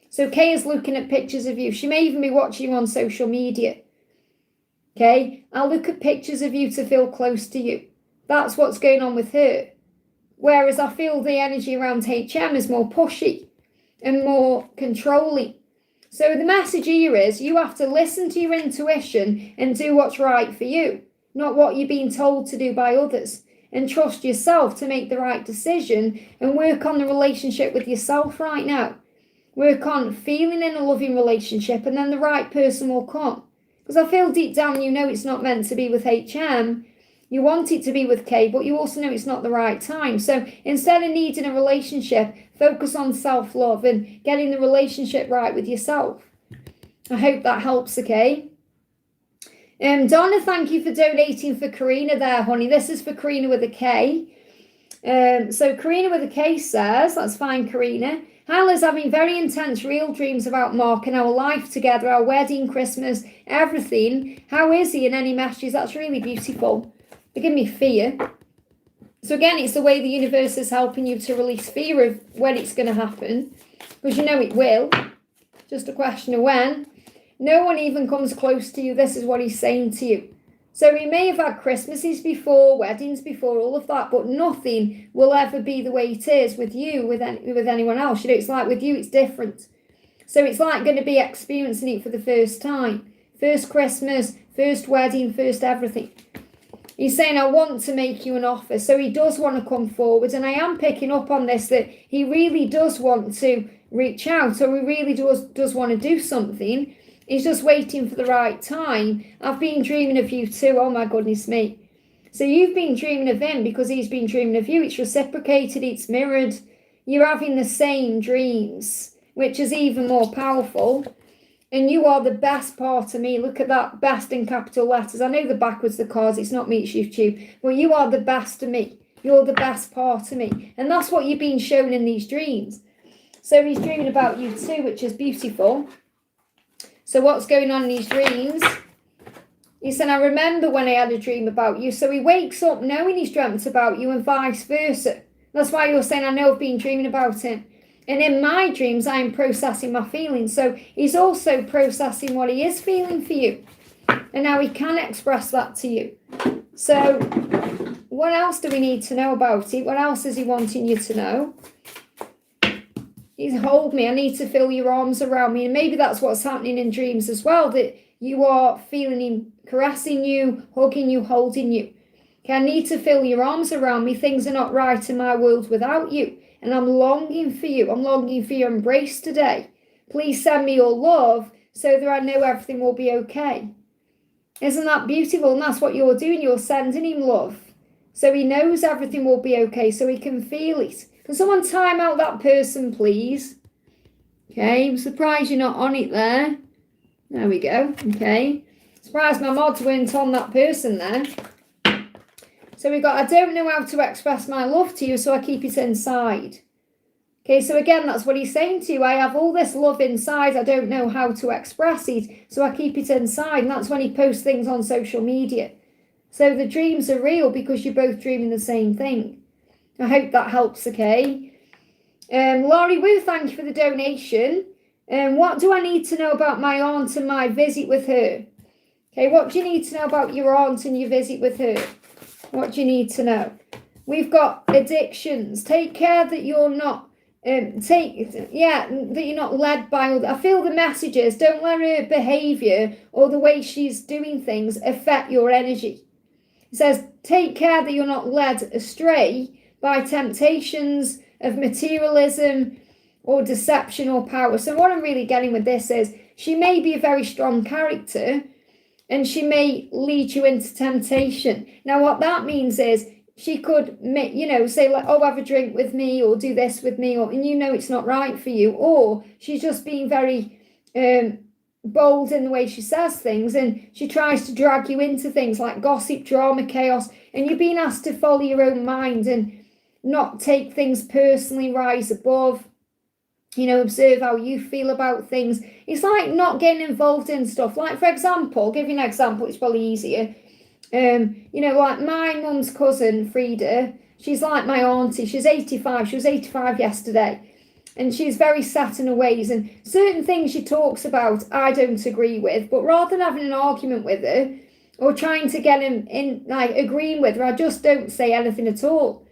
So Kay is looking at pictures of you. She may even be watching you on social media. Okay, I'll look at pictures of you to feel close to you. That's what's going on with her. Whereas I feel the energy around HM is more pushy and more controlling. So the message here is you have to listen to your intuition and do what's right for you, not what you're being told to do by others. And trust yourself to make the right decision and work on the relationship with yourself right now. Work on feeling in a loving relationship, and then the right person will come. Because I feel deep down you know it's not meant to be with HM. You want it to be with K, but you also know it's not the right time. So instead of needing a relationship, focus on self-love and getting the relationship right with yourself. I hope that helps, okay? Donna, thank you for donating for Karina there, honey. This is for Karina with a K. So Karina with a K says, that's fine, Karina. Hi, Liz, having very intense real dreams about Mark and our life together, our wedding, Christmas, everything. How is he? And any messages? That's really beautiful. They give me fear. So again, it's the way the universe is helping you to release fear of when it's going to happen. Because you know it will. Just a question of when. No one even comes close to you. This is what he's saying to you. So he may have had Christmases before, weddings before, all of that, but nothing will ever be the way it is with you, with anyone else. You know, it's like with you, it's different. So it's like going to be experiencing it for the first time. First Christmas, first wedding, first everything. He's saying, I want to make you an offer. So he does want to come forward. And I am picking up on this, that he really does want to reach out, or he really does want to do something. He's just waiting for the right time. I've been dreaming of you too. Oh my goodness me. So you've been dreaming of him because he's been dreaming of you. It's reciprocated. It's mirrored. You're having the same dreams, which is even more powerful. And you are the best part of me. Look at that, best in capital letters. I know the backwards the cards, it's not me, it's YouTube. But you are the best of me. You're the best part of me. And that's what you've been shown in these dreams. So he's dreaming about you too, which is beautiful. So what's going on in these dreams? He said, I remember when I had a dream about you. So he wakes up knowing he's dreamt about you and vice versa. That's why you're saying, I know I've been dreaming about him. And in my dreams, I am processing my feelings. So he's also processing what he is feeling for you. And now he can express that to you. So what else do we need to know about it? What else is he wanting you to know? He's hold me. I need to feel your arms around me. And maybe that's what's happening in dreams as well, that you are feeling him caressing you, hugging you, holding you. Okay, I need to feel your arms around me. Things are not right in my world without you. And I'm longing for you. I'm longing for your embrace today. Please send me your love so that I know everything will be okay. Isn't that beautiful? And that's what you're doing. You're sending him love. So he knows everything will be okay. So he can feel it. Can someone time out that person, please? Okay. I'm surprised you're not on it there. There we go. Okay. Surprised my mods weren't on that person there. So we got, I don't know how to express my love to you, so I keep it inside. Okay, so again, that's what he's saying to you. I have all this love inside. I don't know how to express it, so I keep it inside. And that's when he posts things on social media. So the dreams are real because you're both dreaming the same thing. I hope that helps, okay? Laurie Wu, thank you for the donation. What do I need to know about my aunt and my visit with her? Okay, what do you need to know about your aunt and your visit with her? What do you need to know? We've got addictions. Take care that you're not that you're not led by other. I feel the messages. Don't let her behaviour or the way she's doing things affect your energy. It says, take care that you're not led astray by temptations of materialism or deception or power. So what I'm really getting with this is she may be a very strong character, and she may lead you into temptation. Now, what that means is she could, say like, oh, have a drink with me or do this with me, and you know it's not right for you. Or she's just being very bold in the way she says things, and she tries to drag you into things like gossip, drama, chaos, and you're being asked to follow your own mind and not take things personally, rise above. Observe how you feel about things. It's like not getting involved in stuff. Like, for example, I'll give you an example, it's probably easier. Like my mum's cousin, Frida, she's like my auntie. She's 85. She was 85 yesterday. And she's very set in her ways. And certain things she talks about, I don't agree with. But rather than having an argument with her or trying to get him in, like agreeing with her, I just don't say anything at all.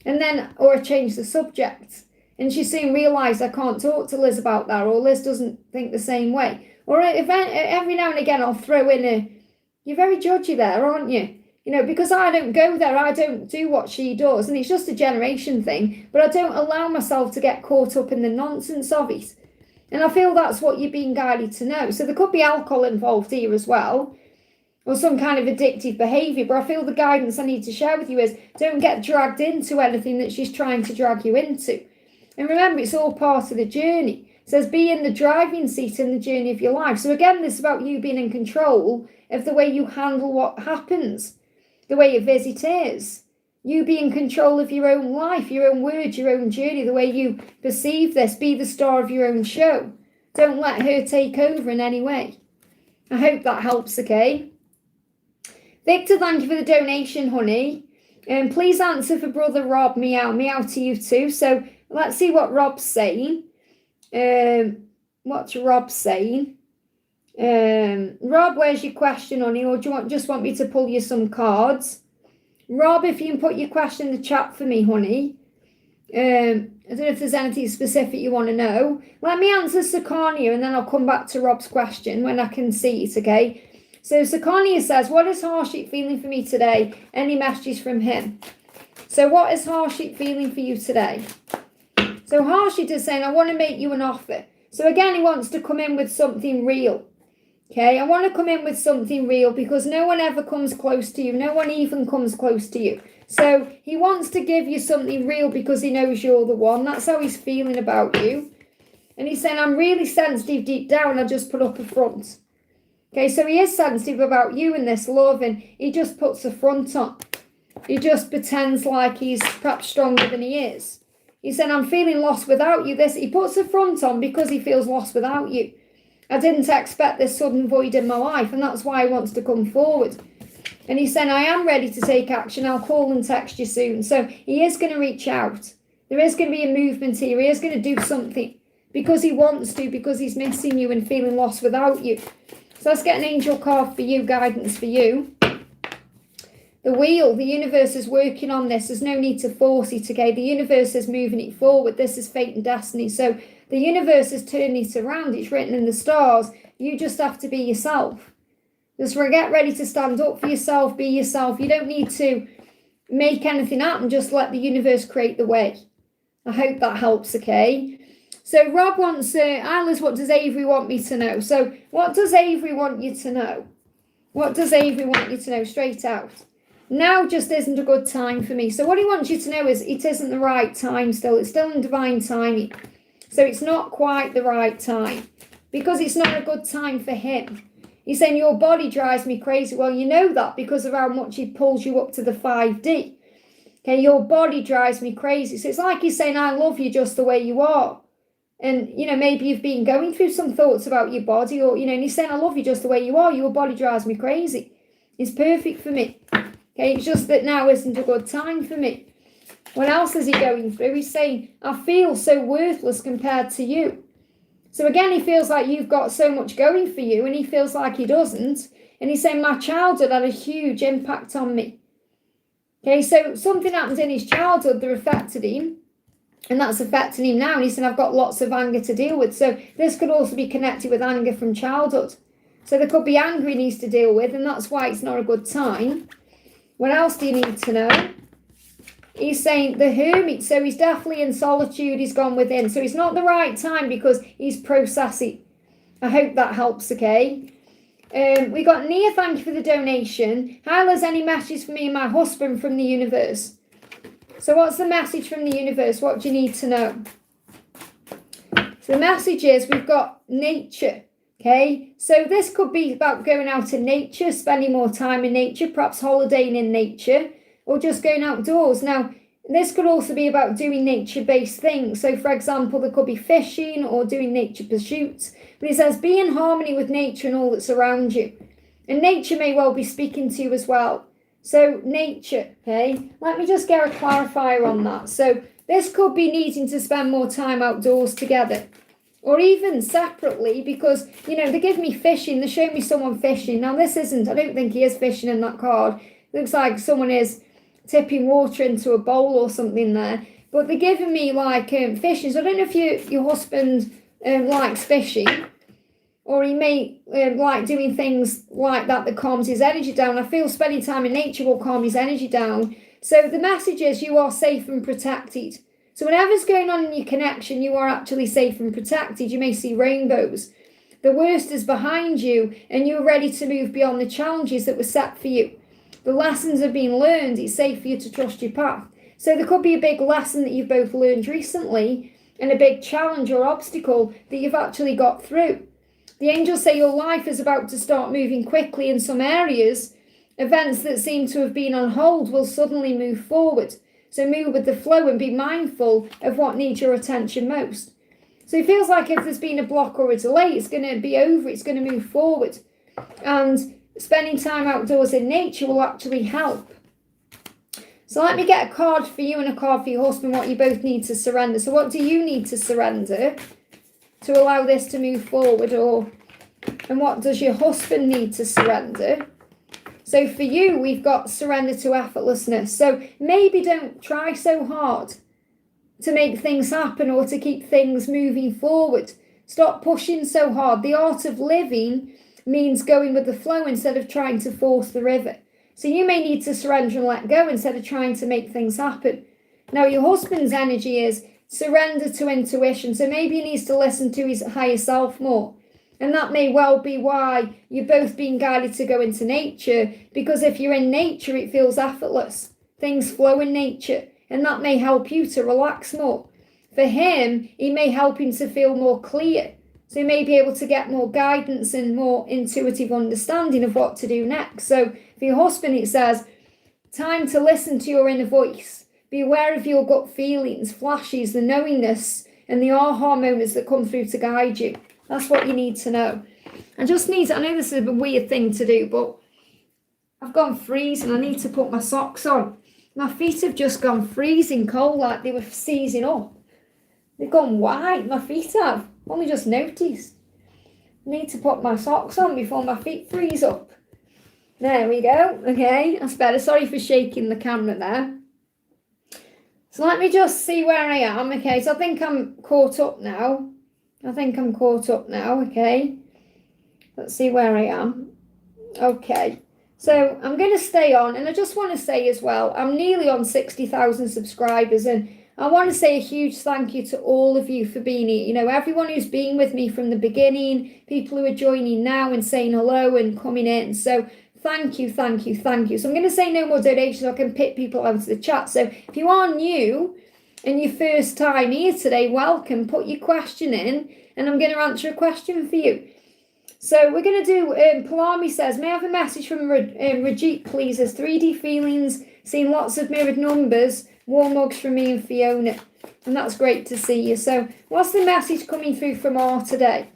Or I change the subject. And she soon realised I can't talk to Liz about that, or Liz doesn't think the same way. Or if every now and again I'll throw in you're very judgy there, aren't you? Because I don't go there, I don't do what she does, and it's just a generation thing, but I don't allow myself to get caught up in the nonsense of it. And I feel that's what you're being guided to know. So there could be alcohol involved here as well, or some kind of addictive behaviour. But I feel the guidance I need to share with you is don't get dragged into anything that she's trying to drag you into. And remember, it's all part of the journey. It says be in the driving seat in the journey of your life. So again, this is about you being in control of the way you handle what happens, the way your visit is. You be in control of your own life, your own words, your own journey, the way you perceive this. Be the star of your own show. Don't let her take over in any way. I hope that helps, okay? Victor, thank you for the donation, honey. Please answer for Brother Rob. Meow. Meow to you too. So let's see what Rob's saying. What's Rob saying? Rob, where's your question, honey? Or do you just want me to pull you some cards? Rob, if you can put your question in the chat for me, honey. I don't know if there's anything specific you want to know. Let me answer Sakania and then I'll come back to Rob's question when I can see it, okay? So Sakania says, what is Harshit feeling for me today? Any messages from him? So what is Harshit feeling for you today? So Harshit is saying, I want to make you an offer. So again, he wants to come in with something real. Okay, I want to come in with something real because no one ever comes close to you. No one even comes close to you. So he wants to give you something real because he knows you're the one. That's how he's feeling about you. And he's saying, I'm really sensitive deep down. I just put up a front. Okay, so he is sensitive about you and this love, and he just puts a front on. He just pretends like he's perhaps stronger than he is. He said, I'm feeling lost without you. He puts a front on because he feels lost without you. I didn't expect this sudden void in my life, and that's why he wants to come forward. And he's saying, I am ready to take action. I'll call and text you soon. So he is going to reach out. There is going to be a movement here. He is going to do something because he wants to, because he's missing you and feeling lost without you. So let's get an angel card for you, guidance for you. The wheel, the universe is working on this. There's no need to force it, okay? The universe is moving it forward. This is fate and destiny. So the universe is turning it around. It's written in the stars. You just have to be yourself. Just get ready to stand up for yourself, be yourself. You don't need to make anything happen. Just let the universe create the way. I hope that helps, okay? So Rob wants, Alice, what does Avery want me to know? So what does Avery want you to know? What does Avery want you to know straight out? Now just isn't a good time for me. So what he wants you to know is it isn't the right time still. It's still in divine timing. So it's not quite the right time because it's not a good time for him. He's saying your body drives me crazy. Well, you know that because of how much he pulls you up to the 5D. Okay, your body drives me crazy. So it's like he's saying, I love you just the way you are. And, you know, maybe you've been going through some thoughts about your body or, you know, and he's saying, I love you just the way you are. Your body drives me crazy. It's perfect for me. Okay, it's just that now isn't a good time for me. What else is he going through? He's saying, I feel so worthless compared to you. So again, he feels like you've got so much going for you and he feels like he doesn't. And he's saying, my childhood had a huge impact on me. Okay, so something happened in his childhood that affected him. And that's affecting him now. And he's saying, I've got lots of anger to deal with. So this could also be connected with anger from childhood. So there could be anger he needs to deal with. And that's why it's not a good time. What else do you need to know? He's saying the hermit. So he's definitely in solitude. He's gone within. So it's not the right time because he's processing. I hope that helps, okay? We got Nia, thank you for the donation. Hi, Liz, any messages for me and my husband from the universe? So what's the message from the universe? What do you need to know? So the message is we've got nature, okay? So this could be about going out in nature, spending more time in nature, perhaps holidaying in nature, or just going outdoors. Now, this could also be about doing nature-based things. So, for example, there could be fishing or doing nature pursuits. But it says, be in harmony with nature and all that's around you. And nature may well be speaking to you as well. So, nature, okay? Let me just get a clarifier on that. So, this could be needing to spend more time outdoors together. Or even separately because, you know, they give me fishing. They show me someone fishing. Now, this isn't, I don't think he is fishing in that card. It looks like someone is tipping water into a bowl or something there. But they're giving me like fishing. So I don't know if your husband likes fishing. Or he may like doing things like that calms his energy down. I feel spending time in nature will calm his energy down. So the message is you are safe and protected. So whatever's going on in your connection, you are actually safe and protected. You may see rainbows. The worst is behind you, and you're ready to move beyond the challenges that were set for you. The lessons have been learned. It's safe for you to trust your path. So there could be a big lesson that you've both learned recently, and a big challenge or obstacle that you've actually got through. The angels say your life is about to start moving quickly in some areas. Events that seem to have been on hold will suddenly move forward. So move with the flow and be mindful of what needs your attention most. So it feels like if there's been a block or a delay, it's going to be over, it's going to move forward. And spending time outdoors in nature will actually help. So let me get a card for you and a card for your husband, what you both need to surrender. So what do you need to surrender to allow this to move forward? And what does your husband need to surrender? So for you, we've got surrender to effortlessness. So maybe don't try so hard to make things happen or to keep things moving forward. Stop pushing so hard. The art of living means going with the flow instead of trying to force the river. So you may need to surrender and let go instead of trying to make things happen. Now your husband's energy is surrender to intuition. So maybe he needs to listen to his higher self more. And that may well be why you're both being guided to go into nature, because if you're in nature, it feels effortless. Things flow in nature, and that may help you to relax more. For him, it may help him to feel more clear. So he may be able to get more guidance and more intuitive understanding of what to do next. So for your husband, it says, time to listen to your inner voice. Be aware of your gut feelings, flashes, the knowingness, and the aha moments that come through to guide you. That's what you need to know. I know this is a weird thing to do, but I've gone freezing. I need to put my socks on. My feet have just gone freezing cold, like they were seizing up. They've gone white, my feet have. Only just noticed. I need to put my socks on before my feet freeze up. There we go. Okay, that's better. Sorry for shaking the camera there. So let me just see where I am. Okay, so I think I'm caught up now. Okay. Let's see where I am. Okay. So I'm going to stay on, and I just want to say as well, I'm nearly on 60,000 subscribers, and I want to say a huge thank you to all of you for being here. You know, everyone who's been with me from the beginning, people who are joining now and saying hello and coming in. So thank you. So I'm going to say no more donations so I can pick people out of the chat. So if you are new and your first time here today, welcome. Put your question in, and I'm going to answer a question for you. So we're going to do, Palami says, may I have a message from Rajit, please? There's 3D feelings, seeing lots of mirrored numbers, warm hugs from me and Fiona. And that's great to see you. So what's the message coming through from R today?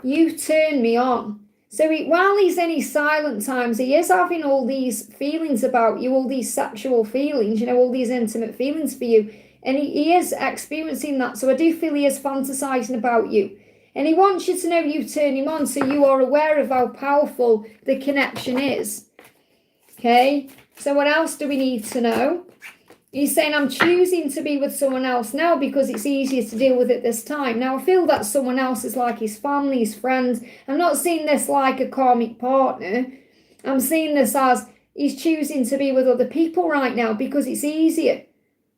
You turn me on. So while he's in his silent times, he is having all these feelings about you, all these sexual feelings, you know, all these intimate feelings for you. And he is experiencing that. So I do feel he is fantasizing about you. And he wants you to know you turn him on so you are aware of how powerful the connection is. Okay, so what else do we need to know? He's saying, I'm choosing to be with someone else now because it's easier to deal with it this time. Now, I feel that someone else is like his family, his friends. I'm not seeing this like a karmic partner. I'm seeing this as he's choosing to be with other people right now because it's easier.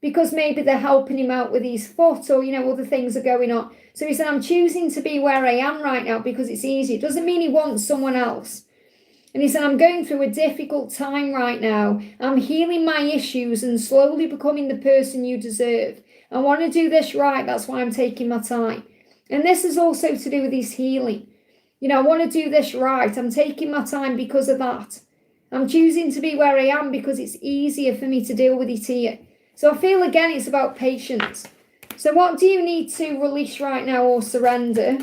Because maybe they're helping him out with his foot or, you know, other things are going on. So he said, I'm choosing to be where I am right now because it's easy. It doesn't mean he wants someone else. And he said, I'm going through a difficult time right now. I'm healing my issues and slowly becoming the person you deserve. I want to do this right. That's why I'm taking my time. And this is also to do with his healing. You know, I want to do this right. I'm taking my time because of that. I'm choosing to be where I am because it's easier for me to deal with it here. So I feel, again, it's about patience. So what do you need to release right now or surrender?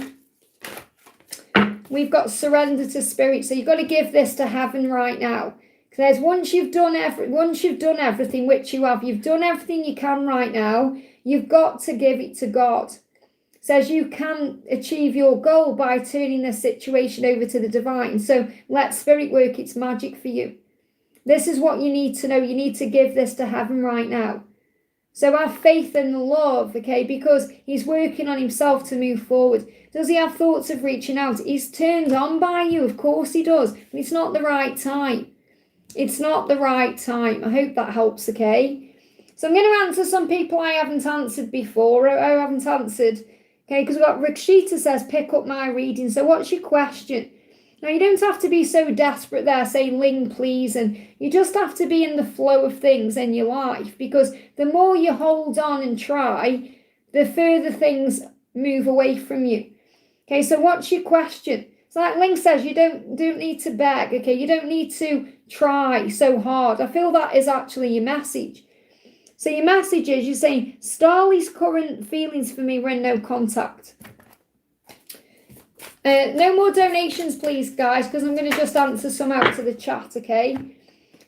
We've got surrender to spirit. So you've got to give this to heaven right now. Because once you've done everything, which you have, you've done everything you can right now, you've got to give it to God. It says you can achieve your goal by turning this situation over to the divine. So let spirit work its magic for you. This is what you need to know. You need to give this to heaven right now. So have faith and love, okay, because he's working on himself to move forward. Does he have thoughts of reaching out? He's turned on by you, of course he does. But it's not the right time. It's not the right time. I hope that helps, okay? So I'm going to answer some people I haven't answered before, or I haven't answered. Okay, because we've got Rashita says, pick up my reading. So what's your question? Now, you don't have to be so desperate there saying, Lynn, please. And you just have to be in the flow of things in your life, because the more you hold on and try, the further things move away from you. Okay, so what's your question? So like Lynn says, you don't need to beg, okay? You don't need to try so hard. I feel that is actually your message. So your message is, you're saying, Starley's current feelings for me were in no contact. No more donations, please, guys, because I'm going to just answer some out to the chat, okay?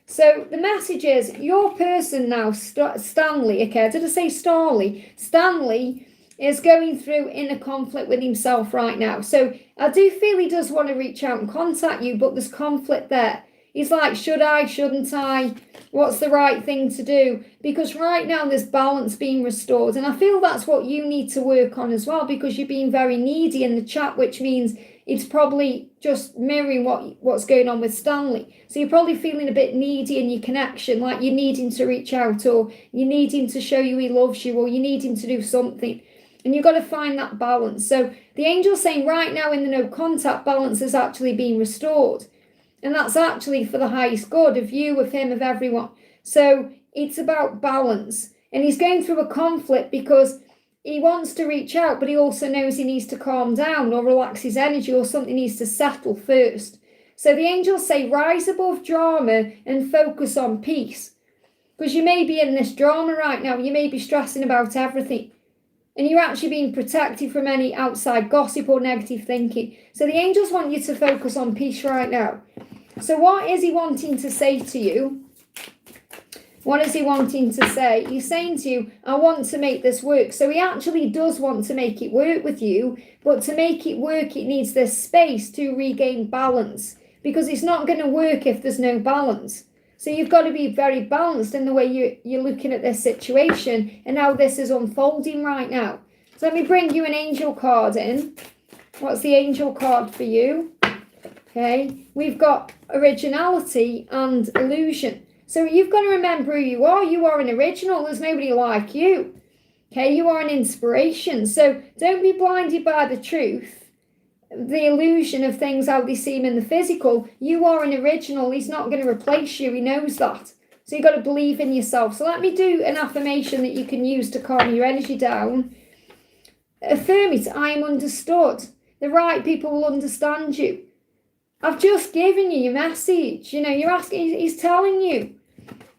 So the message is, your person now, Stanley, okay, did I say Starley? Stanley is going through inner conflict with himself right now. So I do feel he does want to reach out and contact you, but there's conflict there. He's like, should I, shouldn't I? What's the right thing to do? Because right now there's balance being restored. And I feel that's what you need to work on as well, because you're being very needy in the chat, which means it's probably just mirroring what's going on with Stanley. So you're probably feeling a bit needy in your connection, like you're needing to reach out, or you're needing to show you he loves you, or you need him to do something. And you've got to find that balance. So the angel's saying right now in the no contact, balance is actually being restored. And that's actually for the highest good of you, of him, of everyone. So it's about balance. And he's going through a conflict because he wants to reach out, but he also knows he needs to calm down or relax his energy, or something needs to settle first. So the angels say, rise above drama and focus on peace. Because you may be in this drama right now. You may be stressing about everything. And you're actually being protected from any outside gossip or negative thinking. So the angels want you to focus on peace right now. So what is he wanting to say to you? What is he wanting to say? He's saying to you, I want to make this work. So he actually does want to make it work with you. But to make it work, it needs this space to regain balance. Because it's not going to work if there's no balance. So you've got to be very balanced in the way you're looking at this situation and how this is unfolding right now. So let me bring you an angel card in. What's the angel card for you? Okay, we've got originality and illusion. So you've got to remember who you are. You are an original. There's nobody like you. Okay, you are an inspiration. So don't be blinded by the truth, the illusion of things, how they seem in the physical. You are an original. He's not going to replace you. He knows that. So you've got to believe in yourself. So let me do an affirmation that you can use to calm your energy down. Affirm it. I am understood. The right people will understand you. I've just given you your message. You know, you're asking, he's telling you.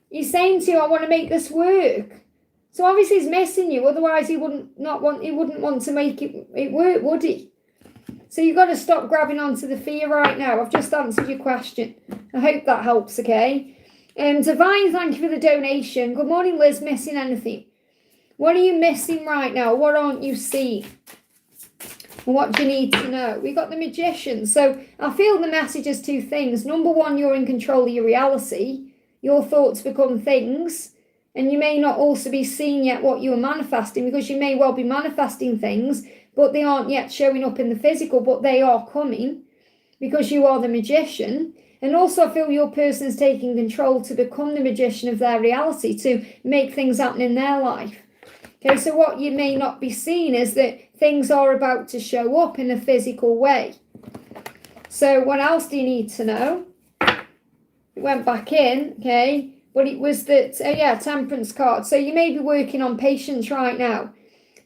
He's saying to you, I want to make this work. So obviously he's missing you. Otherwise he wouldn't want to make it work, would he? So you've got to stop grabbing onto the fear right now. I've just answered your question. I hope that helps, okay? Divine, thank you for the donation. Good morning, Liz. Missing anything? What are you missing right now? What aren't you seeing? What do you need to know? We got the Magician. So I feel the message is two things. Number one, you're in control of your reality. Your thoughts become things. And you may not also be seeing yet what you are manifesting, because you may well be manifesting things, but they aren't yet showing up in the physical, but they are coming because you are the Magician. And also I feel your person is taking control to become the magician of their reality, to make things happen in their life. Okay, so what you may not be seeing is that things are about to show up in a physical way. So what else do you need to know? It went back in, okay, but it was that, Temperance card. So you may be working on patience right now.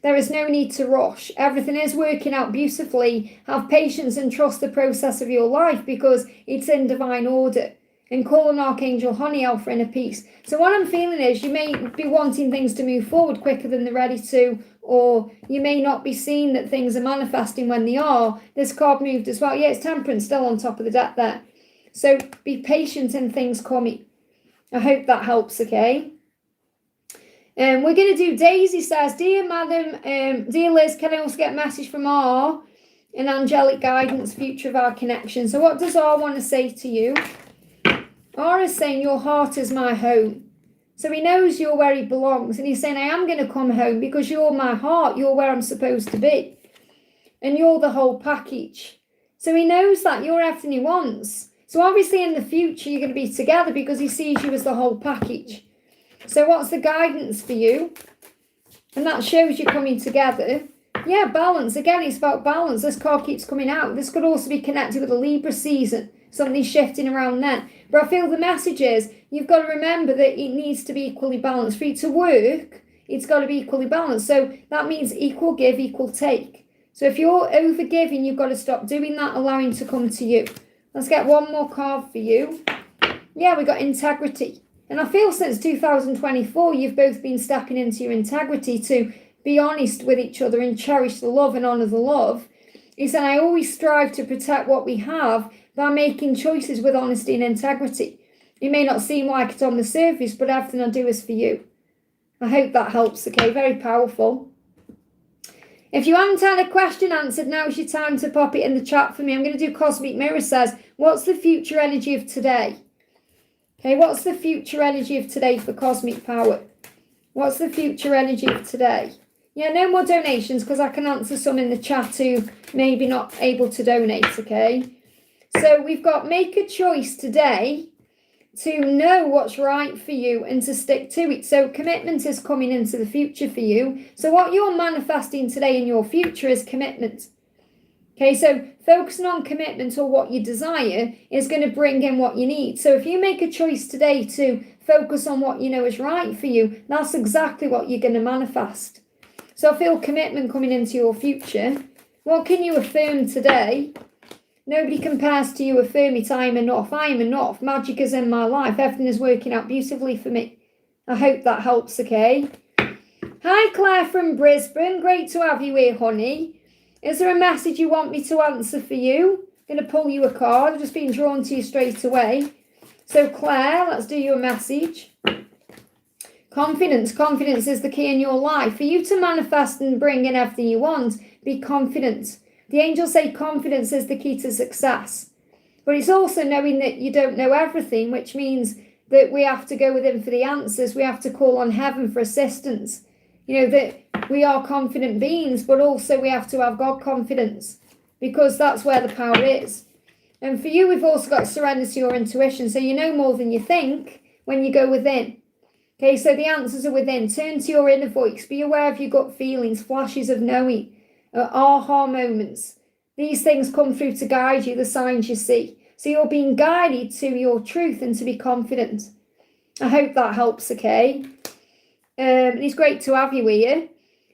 There is no need to rush. Everything is working out beautifully. Have patience and trust the process of your life, because it's in divine order. And call an Archangel Honiel for inner peace. So what I'm feeling is you may be wanting things to move forward quicker than they're ready to, or you may not be seeing that things are manifesting when they are. This card moved as well. Yeah, it's Temperance still on top of the deck there. So be patient in things coming. I hope that helps, okay? We're going to do, Daisy says, Dear Madam, dear Liz, can I also get a message from R and angelic guidance, future of our connection? So what does R want to say to you? R is saying, your heart is my home. So he knows you're where he belongs. And he's saying, I am going to come home because you're my heart. You're where I'm supposed to be. And you're the whole package. So he knows that you're everything he wants. So obviously in the future, you're going to be together because he sees you as the whole package. So what's the guidance for you? And that shows you coming together. Yeah, balance. Again, it's about balance. This card keeps coming out. This could also be connected with a Libra season. Something's shifting around then. But I feel the message is you've got to remember that it needs to be equally balanced. For you to work, it's got to be equally balanced. So that means equal give, equal take. So if you're over giving, you've got to stop doing that, allowing to come to you. Let's get one more card for you. Yeah, we got integrity. And I feel since 2024, you've both been stepping into your integrity to be honest with each other and cherish the love and honour the love. He said, I always strive to protect what we have by making choices with honesty and integrity. It may not seem like it on the surface, but everything I do is for you. I hope that helps, okay? Very powerful. If you haven't had a question answered, now's your time to pop it in the chat for me. I'm going to do Cosmic Mirror says, what's the future energy of today? Okay, what's the future energy of today for Cosmic Power? What's the future energy of today? Yeah, no more donations because I can answer some in the chat who maybe not able to donate, okay? So we've got make a choice today to know what's right for you and to stick to it. So commitment is coming into the future for you. So what you're manifesting today in your future is commitment. Okay, so focusing on commitment or what you desire is going to bring in what you need. So if you make a choice today to focus on what you know is right for you, that's exactly what you're going to manifest. So I feel commitment coming into your future. What can you affirm today? Nobody compares to you. Affirm it. I am enough. I am enough. Magic is in my life. Everything is working out beautifully for me. I hope that helps, okay? Hi, Claire from Brisbane. Great to have you here, honey. Is there a message you want me to answer for you? I'm going to pull you a card. I've just been drawn to you straight away. So, Claire, let's do your message. Confidence. Confidence is the key in your life. For you to manifest and bring in everything you want, be confident. The angels say confidence is the key to success. But it's also knowing that you don't know everything, which means that we have to go within for the answers. We have to call on heaven for assistance. You know, that we are confident beings, but also we have to have God confidence because that's where the power is. And for you, we've also got to surrender to your intuition. So you know more than you think when you go within. Okay, so the answers are within. Turn to your inner voice. Be aware of your gut feelings, flashes of knowing, aha moments. These things come through to guide you, the signs you see. So you're being guided to your truth and to be confident. I hope that helps, okay? It's great to have you here.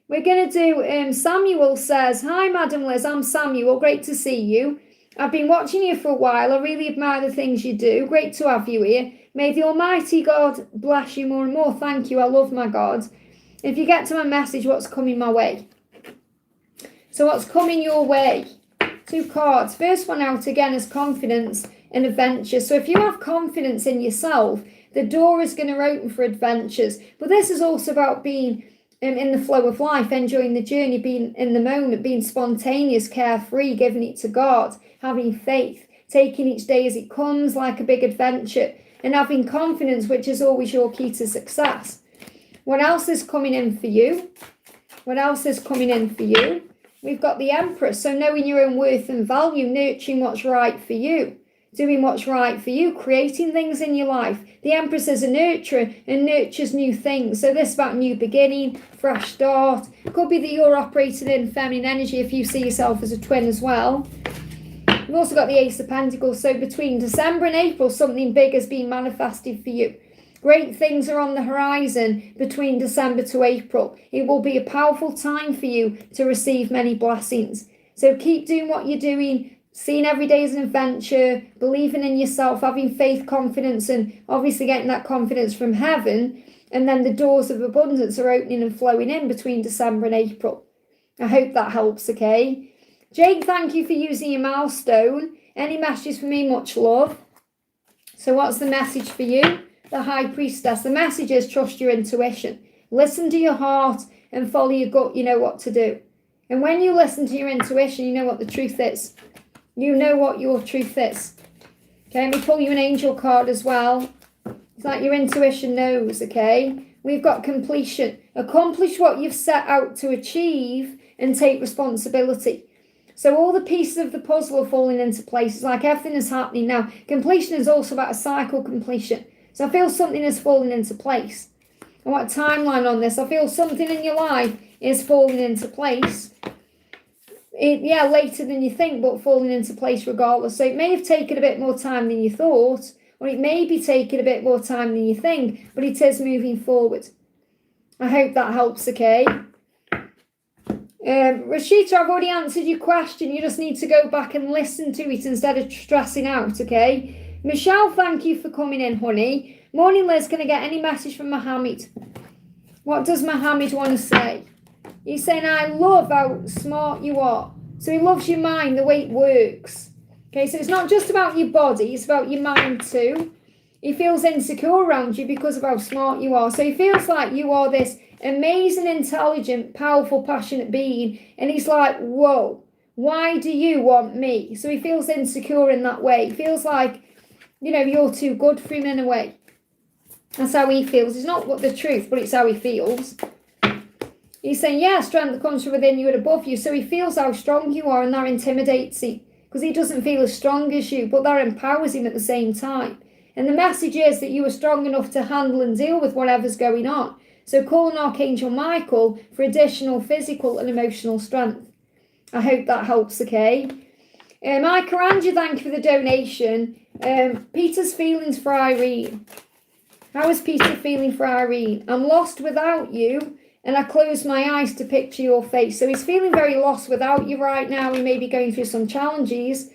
We're going to do, Samuel says, hi, Madam Liz, I'm Samuel. Great to see you. I've been watching you for a while. I really admire the things you do. Great to have you here. May the Almighty God bless you more and more. Thank you. I love my God. If you get to my message, what's coming my way? So what's coming your way? 2 cards. First one out again is confidence and adventure. So if you have confidence in yourself, the door is going to open for adventures. But this is also about being in the flow of life, enjoying the journey, being in the moment, being spontaneous, carefree, giving it to God, having faith, taking each day as it comes like a big adventure, and having confidence, which is always your key to success. What else is coming in for you? What else is coming in for you? We've got the Empress. So knowing your own worth and value, nurturing what's right for you, doing what's right for you, creating things in your life. The Empress is a nurturer and nurtures new things. So this is about new beginning, fresh start. It could be that you're operating in feminine energy if you see yourself as a twin as well. We've also got the Ace of Pentacles. So between December and April, something big has been manifested for you. Great things are on the horizon between December to April. It will be a powerful time for you to receive many blessings. So keep doing what you're doing, seeing every day as an adventure, believing in yourself, having faith, confidence, and obviously getting that confidence from heaven. And then the doors of abundance are opening and flowing in between December and April. I hope that helps, okay? Jake, thank you for using your milestone. Any messages for me? Much love. So what's the message for you? The High Priestess. The message is trust your intuition. Listen to your heart and follow your gut. You know what to do. And when you listen to your intuition, you know what the truth is. You know what your truth is. Okay, let me pull you an angel card as well. It's like your intuition knows, okay? We've got completion. Accomplish what you've set out to achieve and take responsibility. So all the pieces of the puzzle are falling into place. It's like everything is happening now. Completion is also about a cycle completion. So I feel something is falling into place. I want a timeline on this. I feel something in your life is falling into place. Later than you think, but falling into place regardless. So it may have taken a bit more time than you thought, or it may be taking a bit more time than you think, but it is moving forward. I hope that helps, okay? Rashita, I've already answered your question. You just need to go back and listen to it instead of stressing out, okay? Michelle, thank you for coming in, honey. Morning, Liz. Can I get any message from Mohammed? What does Mohammed want to say? He's saying, I love how smart you are. So he loves your mind, the way it works. Okay, so it's not just about your body, it's about your mind too. He feels insecure around you because of how smart you are. So he feels like you are this amazing, intelligent, powerful, passionate being. And he's like, whoa, why do you want me? So he feels insecure in that way. He feels like, you're too good for him in a way. That's how he feels. It's not what the truth, but it's how he feels. He's saying, yeah, strength comes from within you and above you. So he feels how strong you are, and that intimidates him because he doesn't feel as strong as you, but that empowers him at the same time. And the message is that you are strong enough to handle and deal with whatever's going on. So call on Archangel Michael for additional physical and emotional strength. I hope that helps, okay? Micah, Andrew, thank you for the donation. Peter's feelings for Irene. How is Peter feeling for Irene? I'm lost without you, and I close my eyes to picture your face. So he's feeling very lost without you right now. He may be going through some challenges.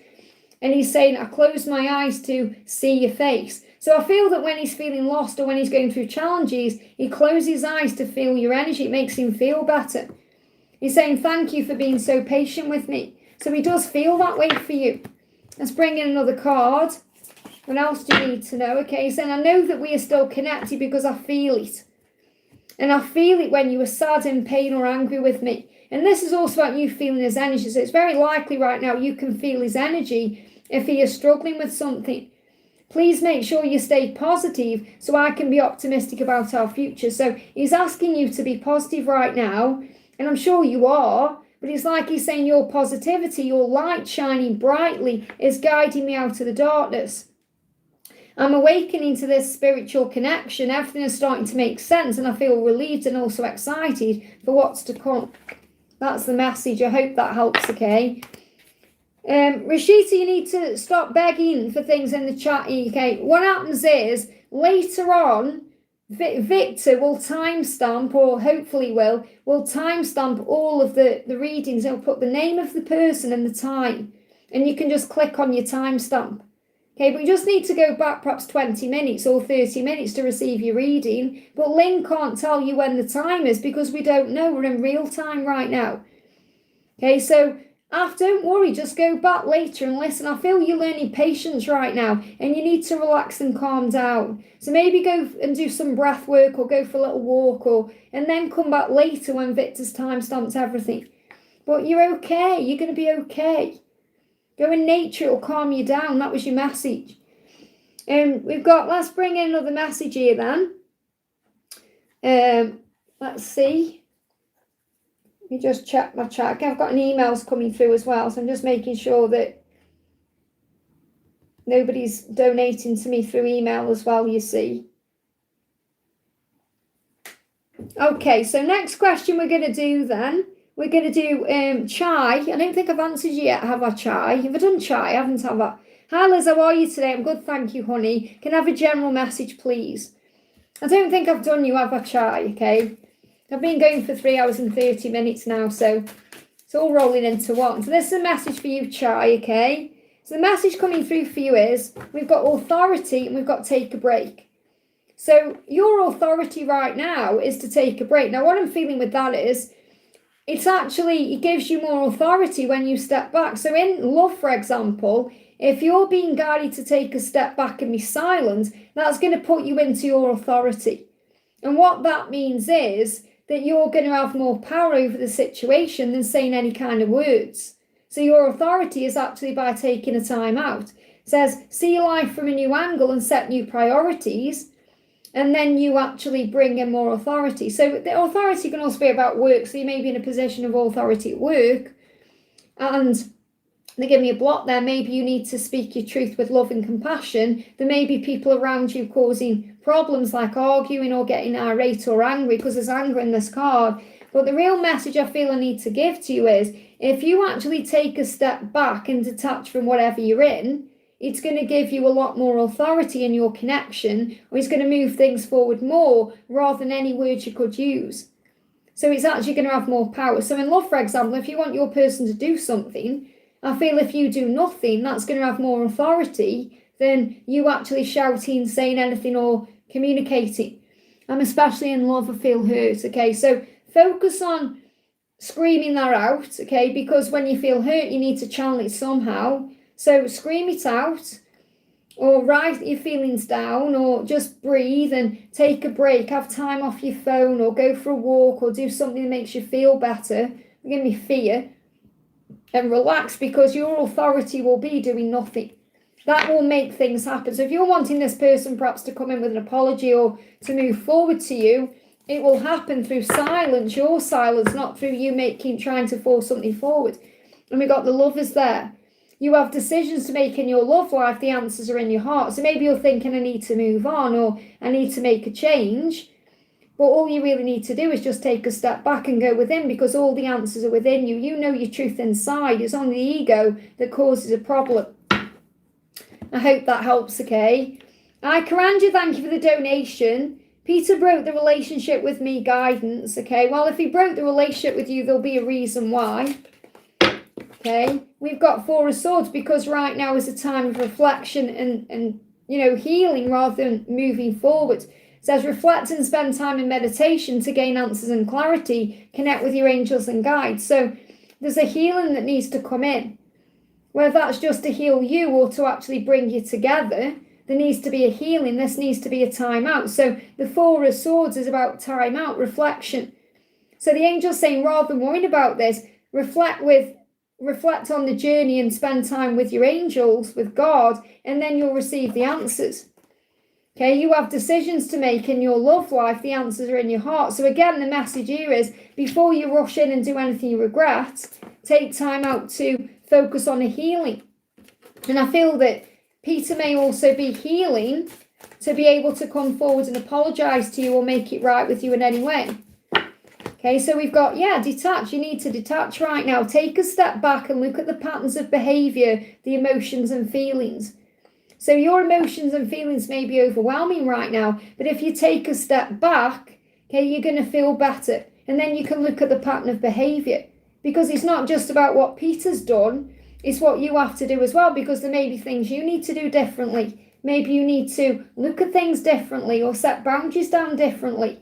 And he's saying, I close my eyes to see your face. So I feel that when he's feeling lost or when he's going through challenges, he closes his eyes to feel your energy. It makes him feel better. He's saying, thank you for being so patient with me. So he does feel that way for you. Let's bring in another card. What else do you need to know? Okay, he's saying, I know that we are still connected because I feel it. And I feel it when you are sad, in pain or angry with me. And this is also about you feeling his energy. So it's very likely right now you can feel his energy if he is struggling with something. Please make sure you stay positive so I can be optimistic about our future. So he's asking you to be positive right now. And I'm sure you are. But it's like he's saying your positivity, your light shining brightly is guiding me out of the darkness. I'm awakening to this spiritual connection. Everything is starting to make sense, and I feel relieved and also excited for what's to come. That's the message. I hope that helps, okay? Rashita, you need to stop begging for things in the chat, okay? What happens is, later on, Victor will timestamp, or hopefully will timestamp all of the readings. He'll put the name of the person and the time, and you can just click on your timestamp. Okay, but you just need to go back perhaps 20 minutes or 30 minutes to receive your reading. But Lynn can't tell you when the time is because we don't know. We're in real time right now. Okay, so don't worry, just go back later and listen. I feel you're learning patience right now and you need to relax and calm down. So maybe go and do some breath work or go for a little walk and then come back later when Victor's time stamps everything. But you're okay. You're going to be okay. Go in nature, it'll calm you down. That was your message. Let's bring in another message here then. Let's see. Let me just check my chat. I've got an emails coming through as well, so I'm just making sure that nobody's donating to me through email as well, you see. Okay, so next question we're going to do then. We're going to do Chai. I don't think I've answered you yet, have I, Chai? Have I done Chai? I haven't, have I? Hi, Liz, how are you today? I'm good, thank you, honey. Can I have a general message, please? I don't think I've done you, have I, Chai? Okay. I've been going for 3 hours and 30 minutes now, so it's all rolling into one. So this is a message for you, Chai, okay? So the message coming through for you is we've got authority and we've got take a break. So your authority right now is to take a break. Now, what I'm feeling with that is it gives you more authority when you step back. So in love, for example, if you're being guided to take a step back and be silent, that's going to put you into your authority. And what that means is that you're going to have more power over the situation than saying any kind of words. So your authority is actually by taking a time out. It says, see life from a new angle and set new priorities. And then you actually bring in more authority. So the authority can also be about work. So you may be in a position of authority at work. And They give me a block there. Maybe you need to speak your truth with love and compassion. There may be people around you causing problems like arguing or getting irate or angry, because there's anger in this card. But the real message I feel I need to give to you is, if you actually take a step back and detach from whatever you're in, it's going to give you a lot more authority in your connection, or it's going to move things forward more rather than any words you could use. So it's actually going to have more power. So in love, for example, if you want your person to do something, I feel if you do nothing, that's going to have more authority than you actually shouting, saying anything or communicating. Especially in love, I feel hurt, okay? So focus on screaming that out, okay? Because when you feel hurt, you need to channel it somehow. So scream it out, or write your feelings down, or just breathe and take a break, have time off your phone, or go for a walk, or do something that makes you feel better. Give me fear. And relax, because your authority will be doing nothing. That will make things happen. So if you're wanting this person perhaps to come in with an apology or to move forward to you, it will happen through silence, your silence, not through you trying to force something forward. And we got the lovers there. You have decisions to make in your love life. The answers are in your heart. So maybe you're thinking, I need to move on, or I need to make a change. But all you really need to do is just take a step back and go within, because all the answers are within you. You know your truth inside. It's only the ego that causes a problem. I hope that helps, okay? Karanja, thank you for the donation. Peter broke the relationship with me, guidance, okay? Well, if he broke the relationship with you, there'll be a reason why. Okay, we've got Four of Swords, because right now is a time of reflection and healing rather than moving forward. It says reflect and spend time in meditation to gain answers and clarity, connect with your angels and guides. So there's a healing that needs to come in. Whether that's just to heal you or to actually bring you together, there needs to be a healing. This needs to be a time out. So the Four of Swords is about time out, reflection. So the angel's saying, rather than worrying about this, reflect on the journey and spend time with your angels, with God, and then you'll receive the answers. Okay, you have decisions to make in your love life. The answers are in your heart. So again, the message here is, before you rush in and do anything you regret, take time out to focus on a healing. And I feel that Peter may also be healing to be able to come forward and apologise to you or make it right with you in any way. Okay, so we've got, detach. You need to detach right now. Take a step back and look at the patterns of behaviour, the emotions and feelings. So your emotions and feelings may be overwhelming right now, but if you take a step back, okay, you're going to feel better. And then you can look at the pattern of behaviour, because it's not just about what Peter's done, it's what you have to do as well, because there may be things you need to do differently. Maybe you need to look at things differently, or set boundaries down differently,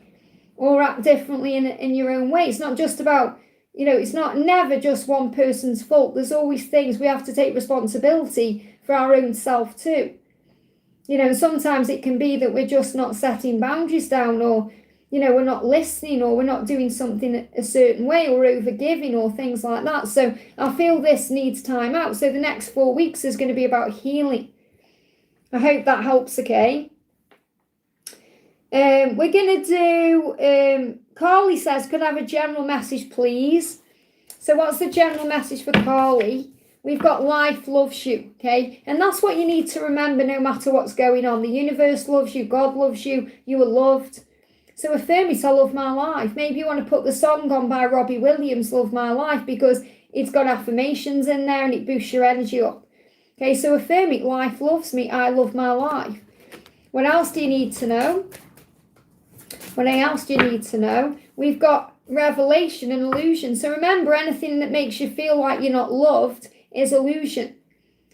or act differently in your own way. It's not just about, it's never just one person's fault. There's always things we have to take responsibility for our own self too. Sometimes it can be that we're just not setting boundaries down, or, we're not listening, or we're not doing something a certain way, or overgiving, or things like that. So I feel this needs time out. So the next 4 weeks is going to be about healing. I hope that helps, okay? We're going to do, Carly says, could I have a general message, please? So what's the general message for Carly? We've got life loves you, okay? And that's what you need to remember no matter what's going on. The universe loves you, God loves you, you are loved. So affirm it, I love my life. Maybe you want to put the song on by Robbie Williams, Love My Life, because it's got affirmations in there and it boosts your energy up. Okay, so affirm it, life loves me, I love my life. What else do you need to know? What else do you need to know? We've got revelation and illusion. So remember, anything that makes you feel like you're not loved is illusion.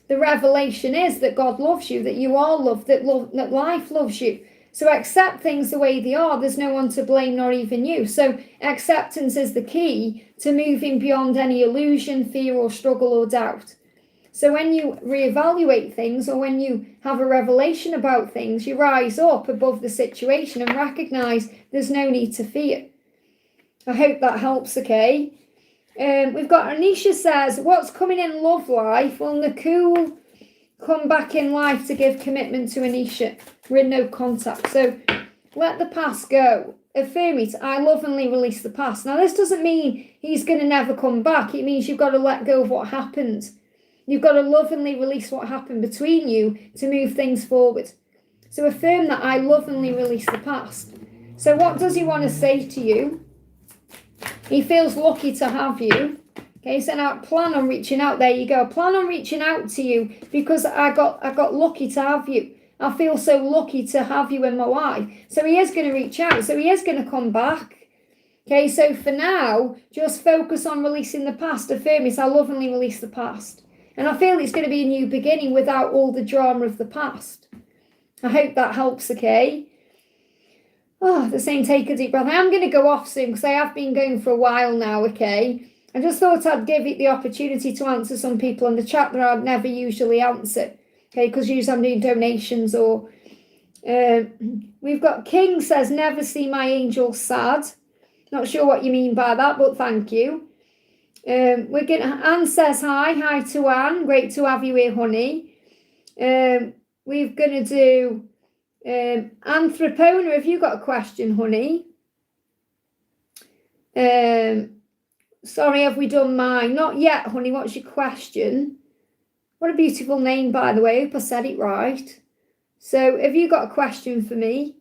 The revelation is that God loves you, that you are loved, that life loves you. So accept things the way they are. There's no one to blame, not even you. So acceptance is the key to moving beyond any illusion, fear or struggle or doubt. So when you reevaluate things, or when you have a revelation about things, you rise up above the situation and recognize there's no need to fear. I hope that helps, okay? We've got Anisha says, what's coming in love life? Will Nakul come back in life to give commitment to Anisha? We're in no contact. So let the past go. Affirm it. I lovingly release the past. Now, this doesn't mean he's going to never come back. It means you've got to let go of what happened. You've got to lovingly release what happened between you to move things forward. So affirm that I lovingly release the past. So what does he want to say to you? He feels lucky to have you. Okay, so now plan on reaching out. There you go. Plan on reaching out to you because I got lucky to have you. I feel so lucky to have you in my life. So he is going to reach out. So he is going to come back. Okay, so for now, just focus on releasing the past. Affirm it. I lovingly release the past. And I feel it's going to be a new beginning without all the drama of the past. I hope that helps, okay? Oh, the same, take a deep breath. I am going to go off soon because I have been going for a while now, okay? I just thought I'd give it the opportunity to answer some people in the chat that I'd never usually answer, okay? Because usually I'm doing donations or... we've got King says, never see my angel sad. Not sure what you mean by that, but thank you. Anne says hi to Anne. Great to have you here, honey. We're going to do Anthropona. Have you got a question, honey? Sorry, have we done mine? Not yet, honey. What's your question? What a beautiful name, by the way. I hope I said it right. So, have you got a question for me?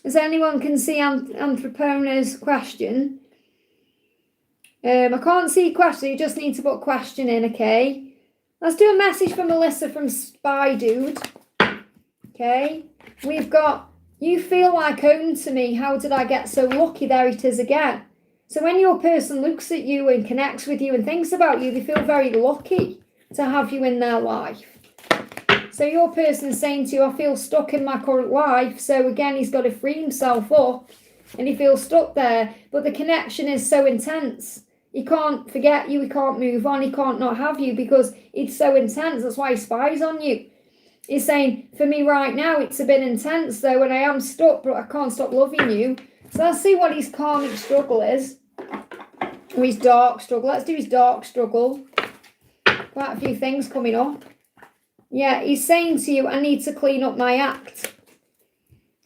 Does anyone can see Anthropona's question? I can't see question. You just need to put question in, okay? Let's do a message from Melissa from Spy Dude. Okay. We've got, you feel like home to me. How did I get so lucky? There it is again. So when your person looks at you and connects with you and thinks about you, they feel very lucky to have you in their life. So your person is saying to you, I feel stuck in my current life. So again, he's got to free himself up and he feels stuck there. But the connection is so intense. He can't forget you. He can't move on. He can't not have you because it's so intense. That's why he spies on you. He's saying, for me right now, it's a bit intense though, and I am stuck, but I can't stop loving you. So let's see what his karmic struggle is. Or his dark struggle. Let's do his dark struggle. Quite a few things coming up. Yeah, he's saying to you, I need to clean up my act.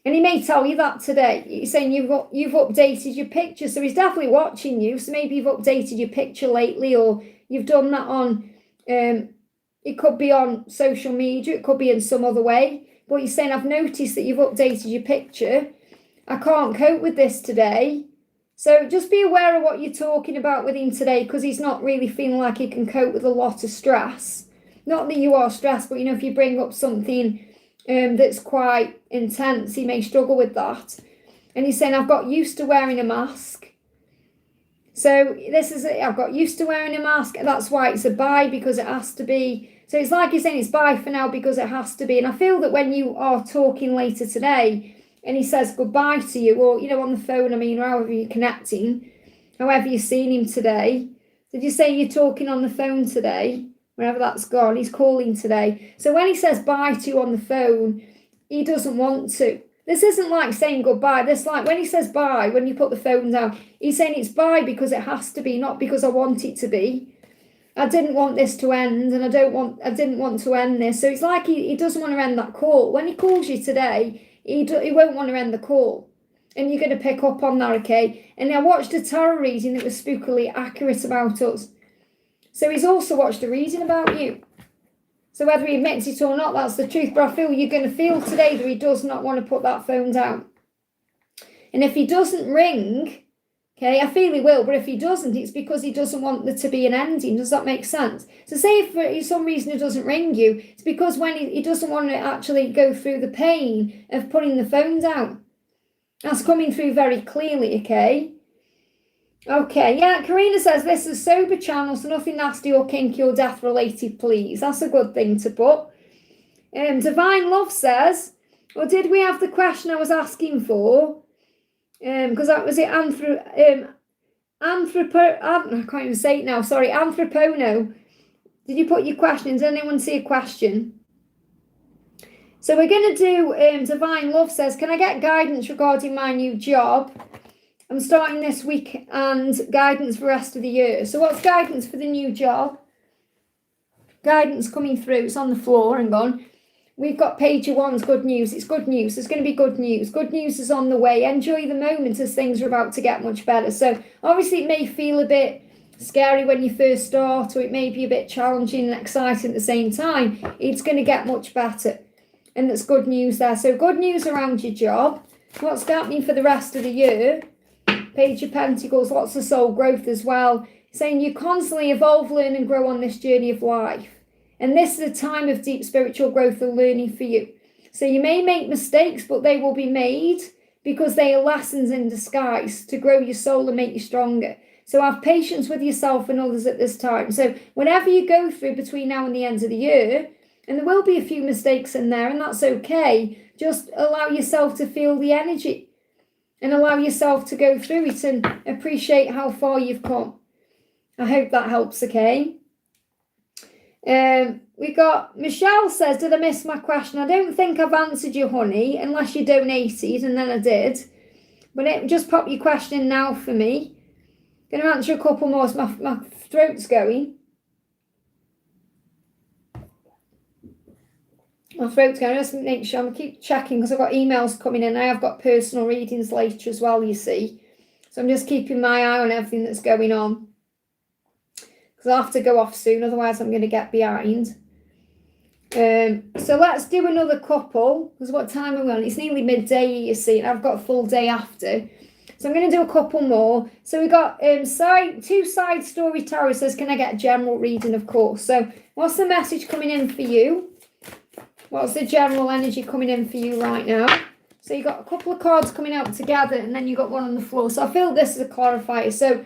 And he may tell you that today. He's saying you've updated your picture. So he's definitely watching you. So maybe you've updated your picture lately or you've done that on, it could be on social media. It could be in some other way. But he's saying, I've noticed that you've updated your picture. I can't cope with this today. So just be aware of what you're talking about with him today because he's not really feeling like he can cope with a lot of stress. Not that you are stressed, but, you know, if you bring up something that's quite intense, he may struggle with that. And he's saying, I've got used to wearing a mask. So this is it. I've got used to wearing a mask. And that's why it's a bye, because it has to be. So it's like he's saying it's bye for now because it has to be. And I feel that when you are talking later today and he says goodbye to you, or, you know, on the phone, I mean, or however you're connecting, however you've seen him today. Did you say you're talking on the phone today? Wherever that's gone, he's calling today. So when he says bye to you on the phone, he doesn't want to. This isn't like saying goodbye. This like when he says bye, when you put the phone down, he's saying it's bye because it has to be, not because I want it to be. I didn't want this to end, and I didn't want to end this. So it's like he doesn't want to end that call. When he calls you today, he won't want to end the call. And you're going to pick up on that, okay? And I watched a tarot reading that was spookily accurate about us. So he's also watched a reading about you. So whether he admits it or not, that's the truth. But I feel you're going to feel today that he does not want to put that phone down. And if he doesn't ring, okay, I feel he will. But if he doesn't, it's because he doesn't want there to be an ending. Does that make sense? So say if for some reason he doesn't ring you, it's because when he doesn't want to actually go through the pain of putting the phone down. That's coming through very clearly, okay? Okay, yeah, Karina says this is sober channel, so nothing nasty or kinky or death related, please. That's a good thing to put. Divine Love says, or did we have the question I was asking for? Because that was it, I can't even say it now, sorry, Anthropono. Did you put your question? Does anyone see a question? So we're going to do, Divine Love says, can I get guidance regarding my new job? I'm starting this week and guidance for the rest of the year. So what's guidance for the new job? Guidance coming through. It's on the floor and gone. We've got pager one's good news. It's good news. There's going to be good news. Good news is on the way. Enjoy the moment as things are about to get much better. So obviously it may feel a bit scary when you first start, or it may be a bit challenging and exciting at the same time, it's going to get much better. And that's good news there. So good news around your job. What's happening for the rest of the year? Page of Pentacles, lots of soul growth as well. Saying you constantly evolve, learn and grow on this journey of life. And this is a time of deep spiritual growth and learning for you. So you may make mistakes, but they will be made because they are lessons in disguise to grow your soul and make you stronger. So have patience with yourself and others at this time. So whenever you go through between now and the end of the year, and there will be a few mistakes in there, and that's okay, just allow yourself to feel the energy and allow yourself to go through it and appreciate how far you've come. I hope that helps, okay? We got Michelle says, did I miss my question? I don't think I've answered you, honey, unless you donated, and then I did. But just pop your question in now for me. Going to answer a couple more as my throat's going. My throat's going. Just make sure I'm keep checking because I've got emails coming in. I have got personal readings later as well, you see. So I'm just keeping my eye on everything that's going on. Because I'll have to go off soon, otherwise I'm going to get behind. So let's do another couple. Because what time are we on? It's nearly midday, you see, and I've got a full day after. So I'm going to do a couple more. So we got two side story tarot says, can I get a general reading, of course. So what's the message coming in for you? What's the general energy coming in for you right now? So you got a couple of cards coming out together, and then you got one on the floor. So I feel this is a clarifier. So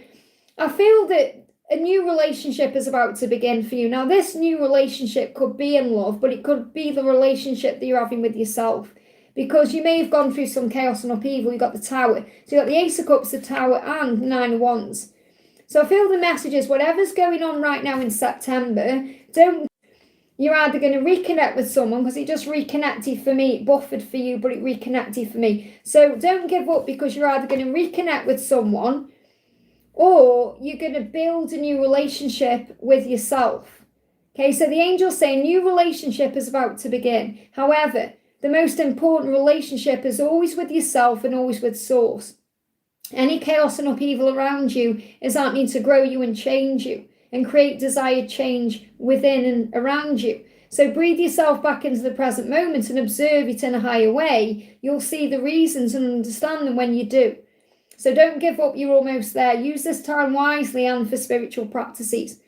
I feel that a new relationship is about to begin for you. Now, this new relationship could be in love, but it could be the relationship that you're having with yourself. Because you may have gone through some chaos and upheaval. You got the Tower. So you got the Ace of Cups, the Tower, and Nine of Wands. So I feel the message is whatever's going on right now in September, you're either going to reconnect with someone, because it just reconnected for me, it buffered for you, but it reconnected for me. So don't give up, because you're either going to reconnect with someone, or you're going to build a new relationship with yourself. Okay, so the angel's saying new relationship is about to begin. However, the most important relationship is always with yourself and always with Source. Any chaos and upheaval around you is happening to grow you and change you and create desired change within and around you. So breathe yourself back into the present moment and observe it in a higher way. You'll see the reasons and understand them when you do. So don't give up, you're almost there. Use this time wisely and for spiritual practices.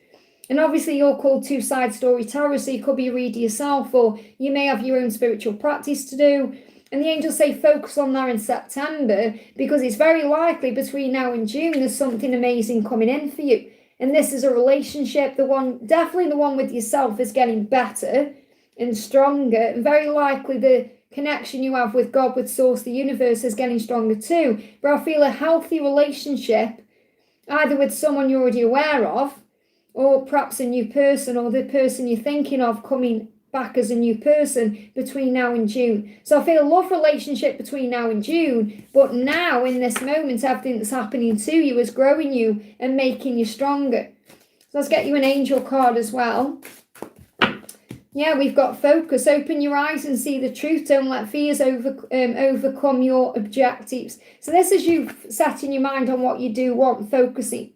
And obviously you're called two-side story tarot, so you could be a reader yourself, or you may have your own spiritual practice to do. And the angels say focus on that in September, because it's very likely between now and June there's something amazing coming in for you. And this is a relationship, definitely the one with yourself is getting better and stronger, and very likely the connection you have with God, with Source, the universe, is getting stronger too. But I feel a healthy relationship, either with someone you're already aware of, or perhaps a new person, or the person you're thinking of coming back as a new person between now and June. So I feel a love relationship between now and June, but now in this moment, everything that's happening to you is growing you and making you stronger. So let's get you an angel card as well. Yeah, we've got focus. Open your eyes and see the truth. Don't let fears overcome your objectives. So this is you setting your mind on what you do want, focusing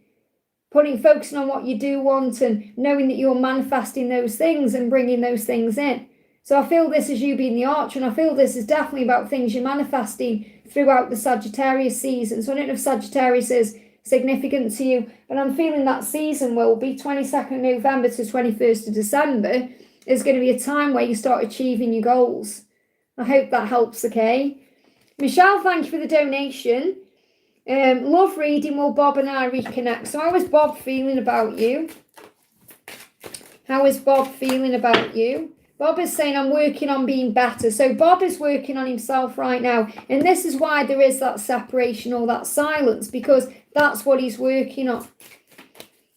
on what you do want, and knowing that you're manifesting those things and bringing those things in. So I feel this is you being the archer, and I feel this is definitely about things you're manifesting throughout the Sagittarius season. So I don't know if Sagittarius is significant to you, but I'm feeling that season will be 22nd November to 21st of December is going to be a time where you start achieving your goals. I hope that helps, okay? Michelle, thank you for the donation. Love reading, will Bob and I reconnect? So how is Bob feeling about you? How is Bob feeling about you? Bob is saying, I'm working on being better. So Bob is working on himself right now. And this is why there is that separation or that silence, because that's what he's working on.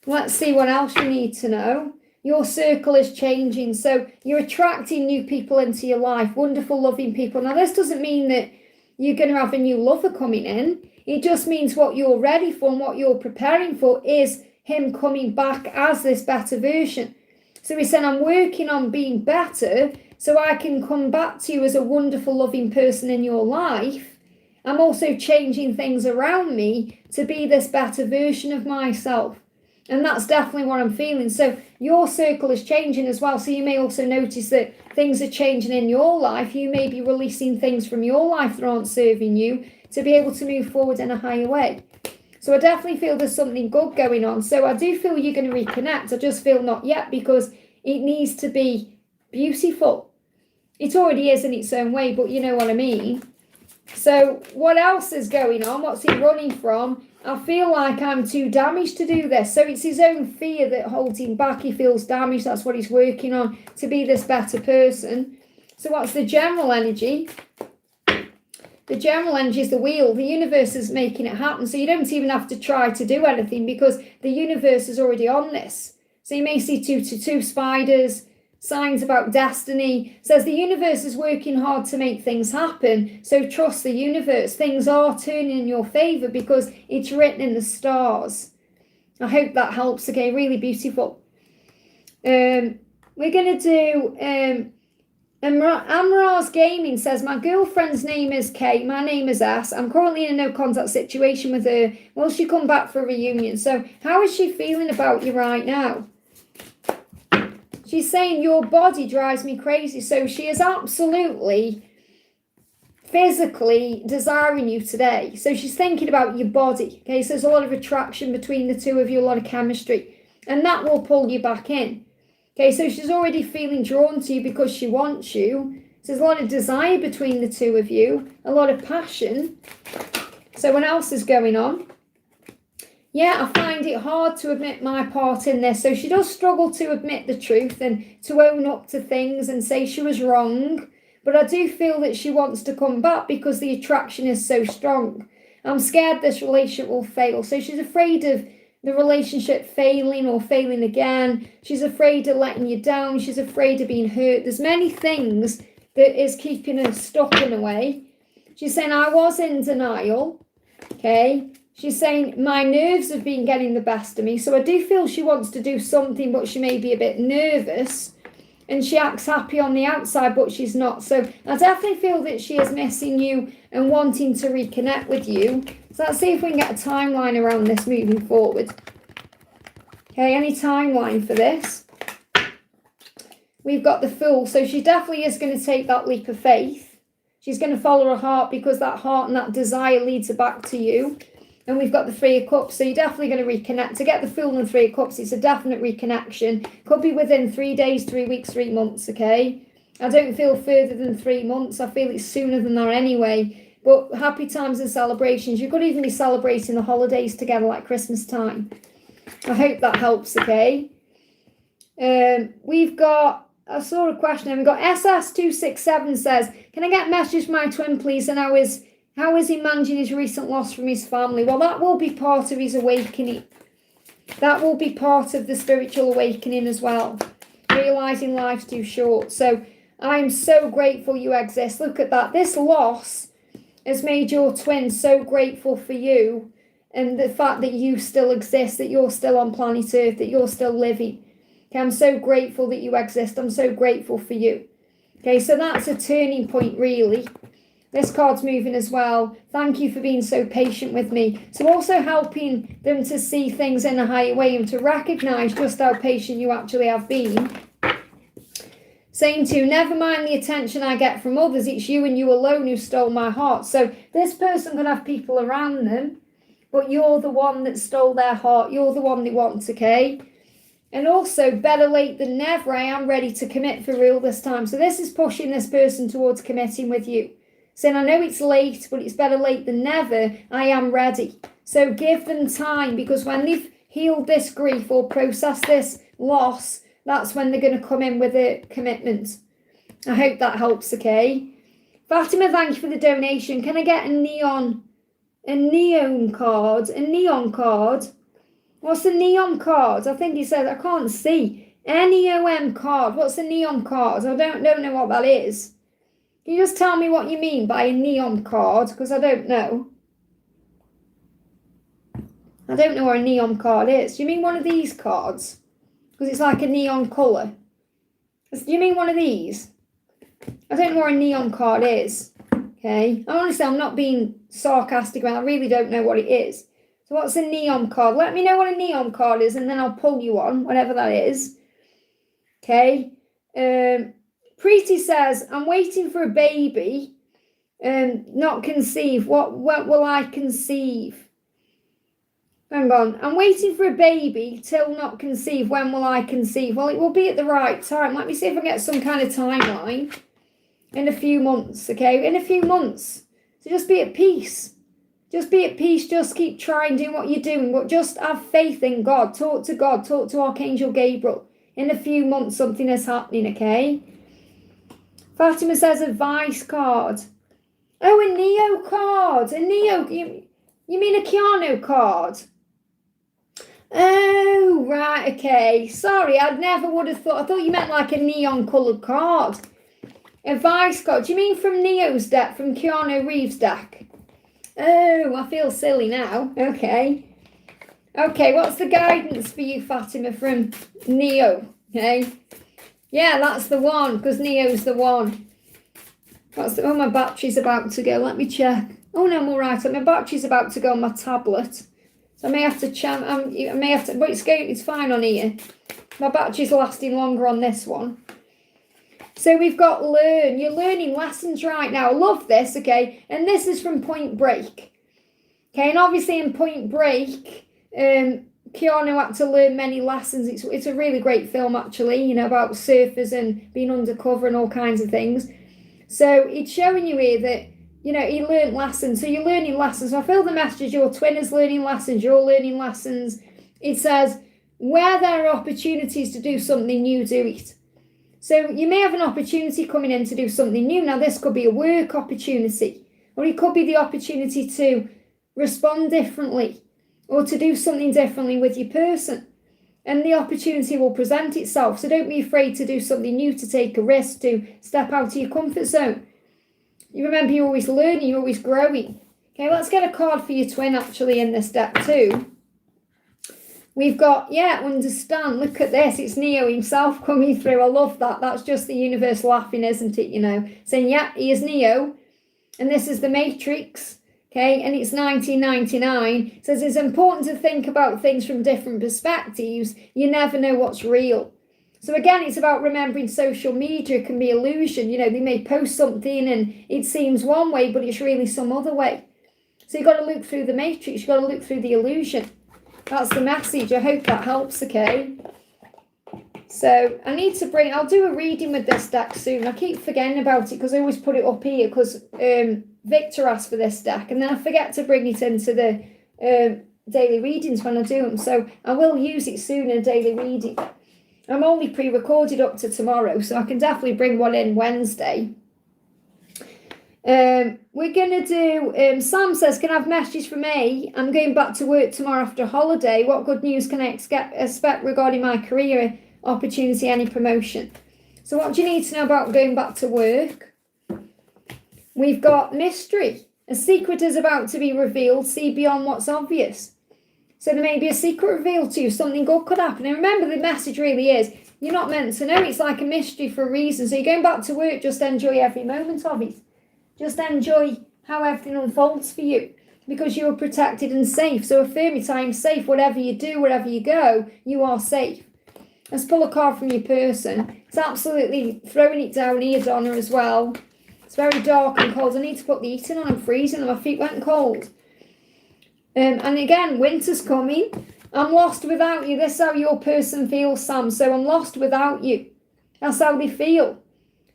Let's see what else you need to know. Your circle is changing. So you're attracting new people into your life, wonderful, loving people. Now, this doesn't mean that you're going to have a new lover coming in. It just means what you're ready for and what you're preparing for is him coming back as this better version. So he's saying, I'm working on being better so I can come back to you as a wonderful, loving person in your life. I'm also changing things around me to be this better version of myself. And that's definitely what I'm feeling. So your circle is changing as well. So you may also notice that things are changing in your life. You may be releasing things from your life that aren't serving you to be able to move forward in a higher way. So I definitely feel there's something good going on. So I do feel you're going to reconnect. I just feel not yet because it needs to be beautiful. It already is in its own way, but you know what I mean. So what else is going on? What's he running from? I feel like I'm too damaged to do this. So it's his own fear that holds him back. He feels damaged. That's what he's working on, to be this better person. So what's the general energy? The general energy is the wheel. The universe is making it happen. So you don't even have to try to do anything because the universe is already on this. So you may see two spiders, signs about destiny. It says the universe is working hard to make things happen. So trust the universe. Things are turning in your favor because it's written in the stars. I hope that helps. Okay, really beautiful. We're going to do... Amraz Gaming says, my girlfriend's name is Kate, my name is S. I'm currently in a no contact situation with her. Will she come back for a reunion? So how is she feeling about you right now? She's saying your body drives me crazy. So she is absolutely physically desiring you today. So she's thinking about your body. Okay, so there's a lot of attraction between the two of you, a lot of chemistry. And that will pull you back in. Okay, so she's already feeling drawn to you because she wants you. So there's a lot of desire between the two of you, a lot of passion. So what else is going on? Yeah, I find it hard to admit my part in this. So she does struggle to admit the truth and to own up to things and say she was wrong. But I do feel that she wants to come back because the attraction is so strong. I'm scared this relationship will fail. So she's afraid of the relationship failing or failing again. She's afraid of letting you down. She's afraid of being hurt. There's many things that is keeping her stuck in a way. She's saying, I was in denial. Okay. She's saying, my nerves have been getting the best of me. So I do feel she wants to do something, but she may be a bit nervous. And she acts happy on the outside, but she's not. So I definitely feel that she is missing you and wanting to reconnect with you. So let's see if we can get a timeline around this moving forward. Okay, any timeline for this? We've got the Fool. So she definitely is going to take that leap of faith. She's going to follow her heart because that heart and that desire leads her back to you. And we've got the Three of Cups. So you're definitely going to reconnect. To get the Fool and the Three of Cups, it's a definite reconnection. Could be within 3 days, 3 weeks, 3 months, okay? I don't feel further than 3 months. I feel it's sooner than that anyway. But happy times and celebrations. You could even be celebrating the holidays together like Christmas time. I hope that helps, okay? We've got, I saw a question and we've got SS267 says, can I get a message from my twin, please? And how is he managing his recent loss from his family? Well, that will be part of his awakening. That will be part of the spiritual awakening as well. Realising life's too short. So I'm so grateful you exist. Look at that. This loss has made your twin so grateful for you and the fact that you still exist, that you're still on planet Earth, that you're still living. Okay, I'm so grateful that you exist. I'm so grateful for you. Okay, so that's a turning point, really. This card's moving as well. Thank you for being so patient with me. So also helping them to see things in a higher way and to recognise just how patient you actually have been. Saying to you, never mind the attention I get from others, it's you and you alone who stole my heart. So this person can have people around them, but you're the one that stole their heart. You're the one they want, okay? And also, better late than never, I am ready to commit for real this time. So this is pushing this person towards committing with you. Saying, I know it's late, but it's better late than never. I am ready. So give them time, because when they've healed this grief or processed this loss, that's when they're going to come in with a commitment. I hope that helps, okay? Fatima, thank you for the donation. Can I get a neon card? A neon card? What's the neon card? I think he said, I can't see. NEOM card. What's a neon card? I don't know what that is. Can you just tell me what you mean by a neon card? Because I don't know. I don't know what a neon card is. Do you mean one of these cards? Because it's like a neon colour. Do you mean one of these? I don't know what a neon card is. Okay. Honestly, I'm not being sarcastic about it. I really don't know what it is. So what's a neon card? Let me know what a neon card is, and then I'll pull you on, whatever that is. Okay. Preeti says, I'm waiting for a baby. Not conceive. What will I conceive? Hang on. I'm waiting for a baby till not conceive. When will I conceive? Well, it will be at the right time. Let me see if I get some kind of timeline. In a few months, okay? In a few months. So just be at peace. Just be at peace. Just keep trying, doing what you're doing. But just have faith in God. Talk to God. Talk to Archangel Gabriel. In a few months, something is happening, okay? Fatima says advice card. Oh, a Neo card. A Neo. You mean a Keanu card? Oh, right, okay. Sorry, I never would have thought. I thought you meant like a neon coloured card. Advice card. Do you mean from Neo's deck, from Keanu Reeves' deck? Oh, I feel silly now. Okay. Okay, what's the guidance for you, Fatima, from Neo? Okay. Yeah, that's the one, because Neo's the one. Oh, my battery's about to go. Let me check. Oh, no, I'm all right. My battery's about to go on my tablet. So I may have to but it's fine on here. My battery's lasting longer on this one. So we've got learn. You're learning lessons right now. I love this, okay? And this is from Point Break. Okay, and obviously in Point Break, Keanu had to learn many lessons. It's a really great film, actually, you know, about surfers and being undercover and all kinds of things. So it's showing you here that, you know, he learned lessons. So you're learning lessons. So I feel the message, your twin is learning lessons, you're learning lessons. It says, where there are opportunities to do something new, do it. So you may have an opportunity coming in to do something new. Now, this could be a work opportunity, or it could be the opportunity to respond differently or to do something differently with your person. And the opportunity will present itself. So don't be afraid to do something new, to take a risk, to step out of your comfort zone. You remember, you're always learning, you're always growing. Okay, let's get a card for your twin, actually, in this deck too. We've got, yeah, understand. Look at this. It's Neo himself coming through. I love that. That's just the universe laughing, isn't it? You know, saying, yeah, he is Neo. And this is the Matrix. Okay, and it's 1999. It says it's important to think about things from different perspectives. You never know what's real. So again, it's about remembering social media can be illusion. You know, they may post something and it seems one way, but it's really some other way. So you've got to look through the Matrix. You've got to look through the illusion. That's the message. I hope that helps, okay? So I need to I'll do a reading with this deck soon. I keep forgetting about it because I always put it up here because Victor asked for this deck, and then I forget to bring it into the daily readings when I do them. So I will use it soon in a daily reading. I'm only pre-recorded up to tomorrow, so I can definitely bring one in Wednesday. We're going to do, Sam says, can I have messages from me? I'm going back to work tomorrow after a holiday. What good news can I expect regarding my career opportunity, any promotion? So what do you need to know about going back to work? We've got mystery. A secret is about to be revealed. See beyond what's obvious. So there may be a secret revealed to you. Something good could happen. And remember, the message really is, you're not meant to know. It's like a mystery for a reason. So you're going back to work, just enjoy every moment of it. Just enjoy how everything unfolds for you, because you are protected and safe. So affirm it, I am safe. Whatever you do, wherever you go, you are safe. Let's pull a card from your person. It's absolutely throwing it down here, Donna, as well. It's very dark and cold. I need to put the heating on. I'm freezing and my feet went cold. And again, winter's coming. I'm lost without you. This is how your person feels, Sam. So I'm lost without you. That's how they feel.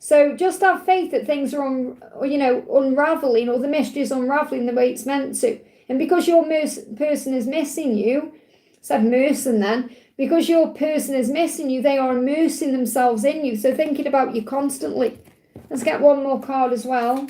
So just have faith that things are unraveling, or the mystery is unraveling the way it's meant to. And because your person is missing you, said Merson then, because your person is missing you, they are immersing themselves in you. So thinking about you constantly. Let's get one more card as well.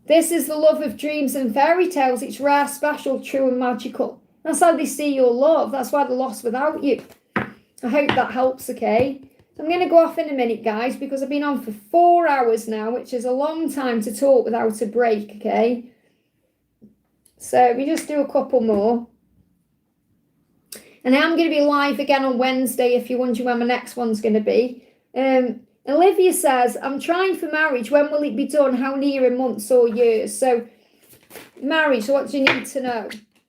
This is the love of dreams and fairy tales. It's rare, special, true and magical. That's how they see your love. That's why they're lost without you. I hope that helps, okay? I'm going to go off in a minute, guys, because I've been on for 4 hours now, which is a long time to talk without a break, okay? So we just do a couple more. And I am going to be live again on Wednesday if you're wondering when my next one's going to be. Olivia says, I'm trying for marriage. When will it be done? How near, in months or years? So marriage. So what do you need to know?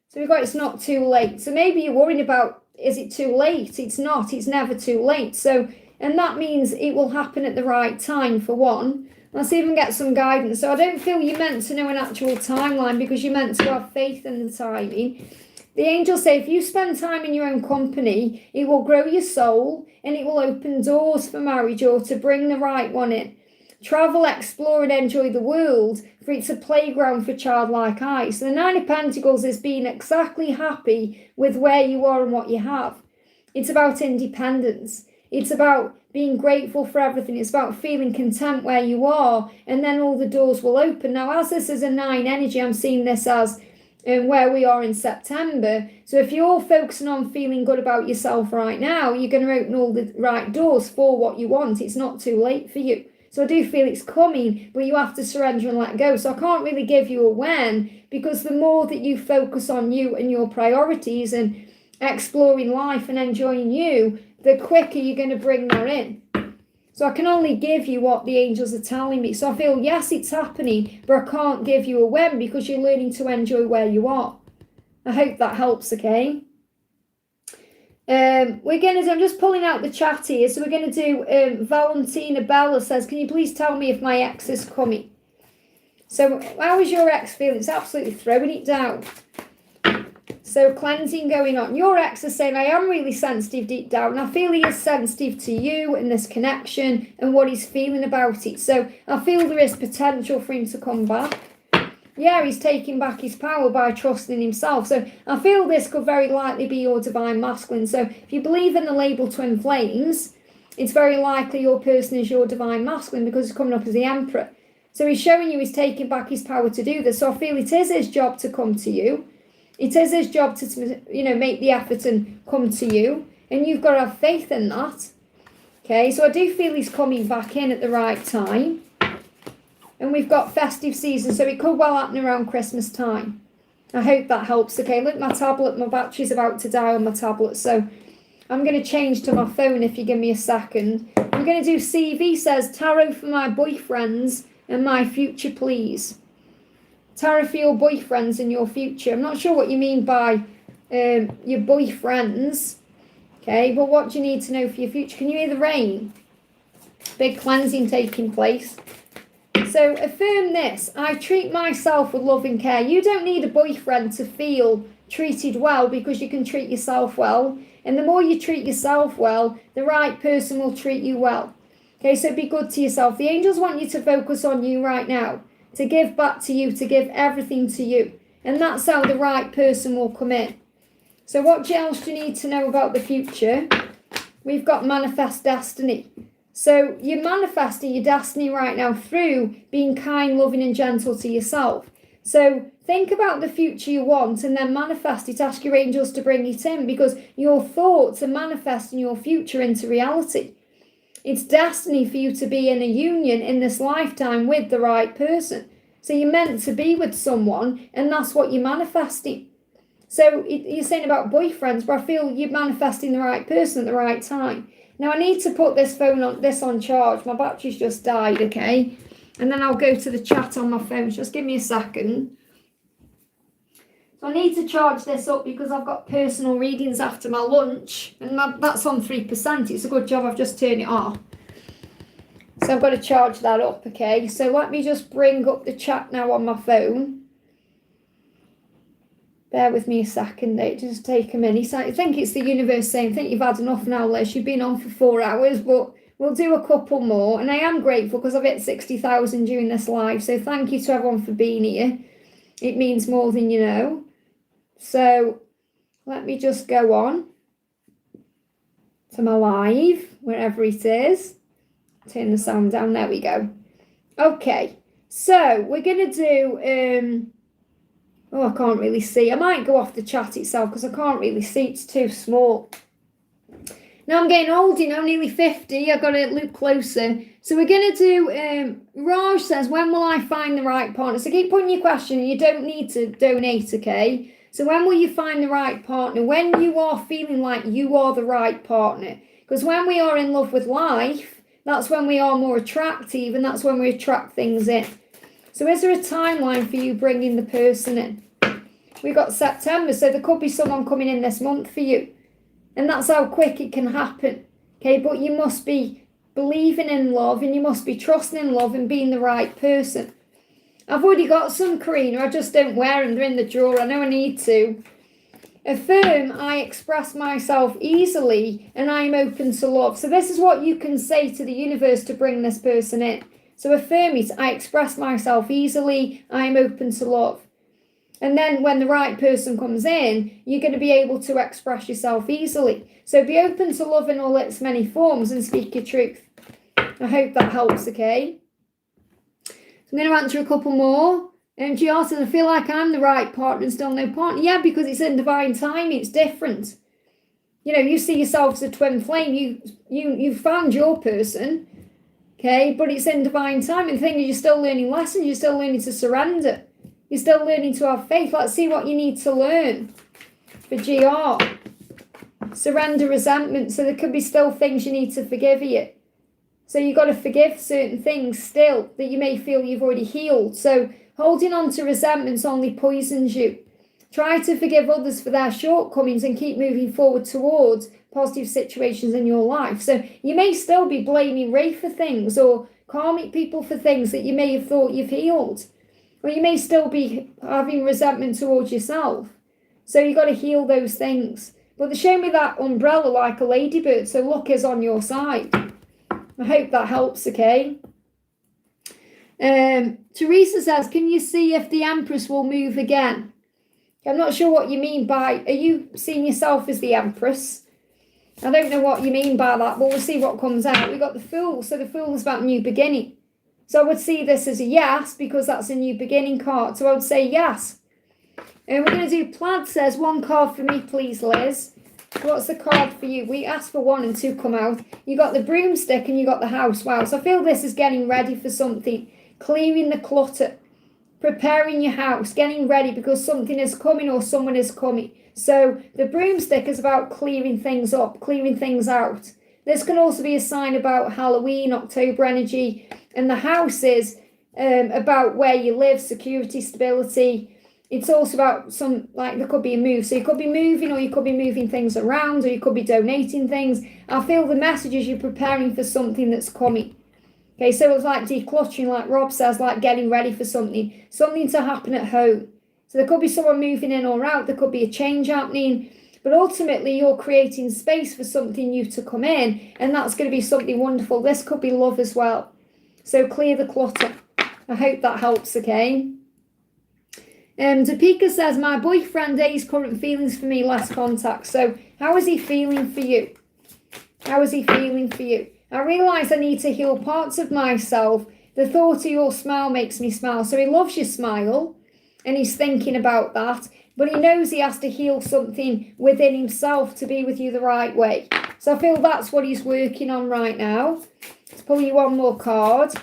So we've got it's not too late. So maybe you're worrying about, is it too late? It's not. It's never too late. So, and that means it will happen at the right time, for one. Let's even get some guidance. So I don't feel you're meant to know an actual timeline, because you're meant to have faith in the timing. The angels say if you spend time in your own company, it will grow your soul and it will open doors for marriage or to bring the right one in. Travel, explore and enjoy the world, for it's a playground for childlike eyes. So the Nine of Pentacles is being exactly happy with where you are and what you have. It's about independence. It's about being grateful for everything. It's about feeling content where you are, and then all the doors will open. Now, as this is a 9 energy, I'm seeing this as where we are in September. So if you're focusing on feeling good about yourself right now, you're going to open all the right doors for what you want. It's not too late for you. So I do feel it's coming, but you have to surrender and let go. So I can't really give you a when, because the more that you focus on you and your priorities and exploring life and enjoying you, the quicker you're going to bring that in. So I can only give you what the angels are telling me. So I feel, yes, it's happening, but I can't give you a when, because you're learning to enjoy where you are. I hope that helps, okay? We're going to do, I'm just pulling out the chat here. So we're going to do, Valentina Bella says, can you please tell me if my ex is coming? So how is your ex feeling? It's absolutely throwing it down. So cleansing going on. Your ex is saying, I am really sensitive deep down. I feel he is sensitive to you and this connection and what he's feeling about it. So I feel there is potential for him to come back. Yeah, he's taking back his power by trusting himself. So I feel this could very likely be your divine masculine. So if you believe in the label twin flames, it's very likely your person is your divine masculine, because he's coming up as the emperor. So he's showing you he's taking back his power to do this. So I feel it is his job to come to you. It is his job to, make the effort and come to you. And you've got to have faith in that. Okay, so I do feel he's coming back in at the right time. And we've got festive season, so it could well happen around Christmas time. I hope that helps. Okay, look, my tablet, my battery's about to die on my tablet. So I'm going to change to my phone if you give me a second. I'm going to do CV says, tarot for my boyfriends and my future, please. Tarot for your boyfriends and your future. I'm not sure what you mean by your boyfriends. Okay, but what do you need to know for your future? Can you hear the rain? Big cleansing taking place. So affirm this. I treat myself with love and care. You don't need a boyfriend to feel treated well, because you can treat yourself well. And the more you treat yourself well, the right person will treat you well. Okay, so be good to yourself. The angels want you to focus on you right now, to give back to you, to give everything to you. And that's how the right person will come in. So what else do you need to know about the future? We've got manifest destiny. So you're manifesting your destiny right now through being kind, loving and gentle to yourself. So think about the future you want and then manifest it. Ask your angels to bring it in, because your thoughts are manifesting your future into reality. It's destiny for you to be in a union in this lifetime with the right person. So you're meant to be with someone, and that's what you're manifesting. So you're saying about boyfriends, but I feel you're manifesting the right person at the right time. Now I need to put this phone on charge. My battery's just died, okay? And then I'll go to the chat on my phone. Just give me a second. So I need to charge this up because I've got personal readings after my lunch. And that's on 3%. It's a good job I've just turned it off. So I've got to charge that up, okay? So let me just bring up the chat now on my phone. Bear with me a second, it just take a minute. I think it's the universe saying, I think you've had enough now, Liz. You've been on for 4 hours, but we'll do a couple more. And I am grateful because I've hit 60,000 during this live. So thank you to everyone for being here. It means more than you know. So let me just go on to my live, wherever it is. Turn the sound down. There we go. Okay, so we're going to do... Oh, I can't really see. I might go off the chat itself because I can't really see. It's too small. Now I'm getting old, nearly 50. I've got to look closer. So we're going to do, Raj says, when will I find the right partner? So keep putting your question and you don't need to donate, okay? So when will you find the right partner? When you are feeling like you are the right partner. Because when we are in love with life, that's when we are more attractive and that's when we attract things in. So is there a timeline for you bringing the person in? We've got September, so there could be someone coming in this month for you. And that's how quick it can happen. Okay, but you must be believing in love and you must be trusting in love and being the right person. I've already got some, Karina. I just don't wear them. They're in the drawer. I know I need to. Affirm, I express myself easily and I am open to love. So this is what you can say to the universe to bring this person in. So affirm it. I express myself easily. I am open to love. And then when the right person comes in, you're going to be able to express yourself easily. So be open to love in all its many forms and speak your truth. I hope that helps, okay? I'm going to answer a couple more. GR says, I feel like I'm the right partner and still no partner. Yeah, because it's in divine timing. It's different. You know, you see yourself as a twin flame. You found your person, okay? But it's in divine timing. The thing is, you're still learning lessons. You're still learning to surrender. You're still learning to have faith. Let's see what you need to learn for GR. Surrender resentment. So there could be still things you need to forgive here. So you've got to forgive certain things still that you may feel you've already healed. So holding on to resentments only poisons you. Try to forgive others for their shortcomings and keep moving forward towards positive situations in your life. So you may still be blaming Ray for things or karmic people for things that you may have thought you've healed. Or you may still be having resentment towards yourself. So you've got to heal those things. But they show me that umbrella like a ladybird, so luck is on your side. I hope that helps, okay? Teresa says, can you see if the Empress will move again? I'm not sure what you mean by, are you seeing yourself as the Empress? I don't know what you mean by that, but we'll see what comes out. We've got the Fool, so the Fool is about new beginning. So I would see this as a yes, because that's a new beginning card. So I would say yes. And we're going to do Plaid says, one card for me, please, Liz. What's the card for you? We asked for 1 and 2 come out. You got the broomstick and you got the house. Wow. So I feel this is getting ready for something. Clearing the clutter. Preparing your house. Getting ready because something is coming or someone is coming. So the broomstick is about clearing things up. Clearing things out. This can also be a sign about Halloween, October energy. And the house is about where you live. Security, stability. It's also about some, like there could be a move. So you could be moving or you could be moving things around or you could be donating things. I feel the message is you're preparing for something that's coming. Okay, so it's like decluttering, like Rob says, like getting ready for something. Something to happen at home. So there could be someone moving in or out. There could be a change happening. But ultimately, you're creating space for something new to come in. And that's going to be something wonderful. This could be love as well. So clear the clutter. I hope that helps, okay? Topeka says, my boyfriend A's current feelings for me, last contact. So how is he feeling for you? How is he feeling for you? I realise I need to heal parts of myself. The thought of your smile makes me smile. So he loves your smile and he's thinking about that. But he knows he has to heal something within himself to be with you the right way. So I feel that's what he's working on right now. Let's pull you one more card.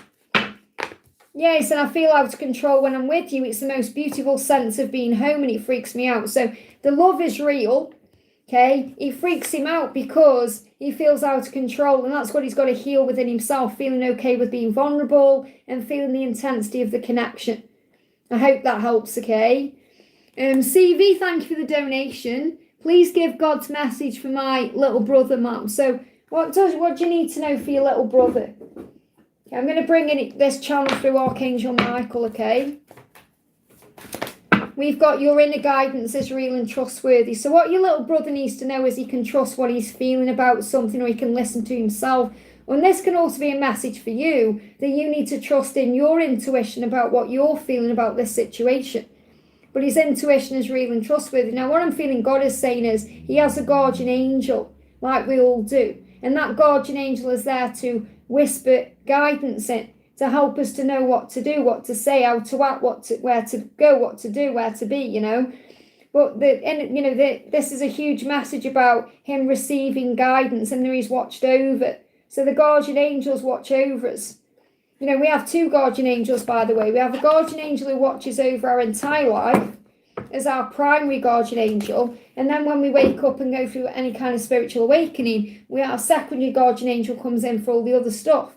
Yes, and I feel out of control when I'm with you. It's the most beautiful sense of being home and it freaks me out. So the love is real, okay? It freaks him out because he feels out of control and that's what he's got to heal within himself, feeling okay with being vulnerable and feeling the intensity of the connection. I hope that helps, okay? CV, thank you for the donation. Please give God's message for my little brother, Mum. So what do you need to know for your little brother? I'm going to bring in this channel through Archangel Michael, okay? We've got your inner guidance is real and trustworthy. So what your little brother needs to know is he can trust what he's feeling about something or he can listen to himself. And this can also be a message for you that you need to trust in your intuition about what you're feeling about this situation. But his intuition is real and trustworthy. Now what I'm feeling God is saying is he has a guardian angel, like we all do. And that guardian angel is there to whisper guidance in, to help us to know what to do, what to say, how to act, where to go, what to do, where to be, you know. But this is a huge message about him receiving guidance and that he's watched over. So the guardian angels watch over us. You know, we have 2 guardian angels, by the way. We have a guardian angel who watches over our entire life as our primary guardian angel. And then when we wake up and go through any kind of spiritual awakening, our secondary guardian angel comes in for all the other stuff.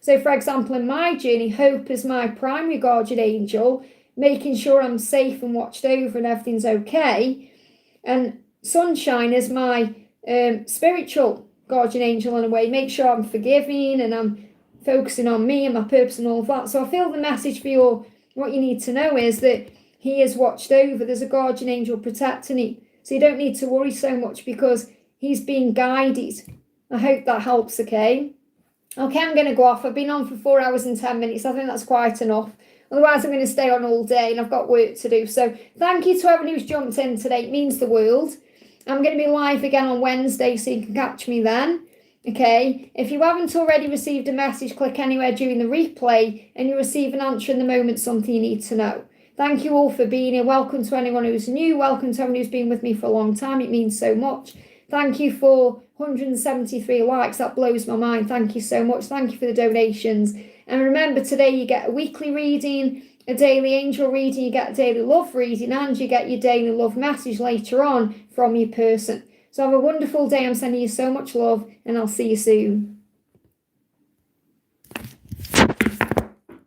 So, for example, in my journey, Hope is my primary guardian angel, making sure I'm safe and watched over and everything's okay. And Sunshine is my spiritual guardian angel in a way, make sure I'm forgiving and I'm focusing on me and my purpose and all of that. So I feel the message for what you need to know is that he is watched over. There's a guardian angel protecting him. So you don't need to worry so much because he's being guided. I hope that helps, okay? Okay, I'm going to go off. I've been on for 4 hours and 10 minutes. I think that's quite enough. Otherwise, I'm going to stay on all day and I've got work to do. So thank you to everyone who's jumped in today. It means the world. I'm going to be live again on Wednesday, so you can catch me then. Okay, if you haven't already received a message, click anywhere during the replay and you'll receive an answer in the moment, something you need to know. Thank you all for being here. Welcome to anyone who's new. Welcome to everyone who's been with me for a long time. It means so much. Thank you for 173 likes. That blows my mind. Thank you so much. Thank you for the donations. And remember, today you get a weekly reading, a daily angel reading, you get a daily love reading, and you get your daily love message later on from your person. So have a wonderful day. I'm sending you so much love, and I'll see you soon.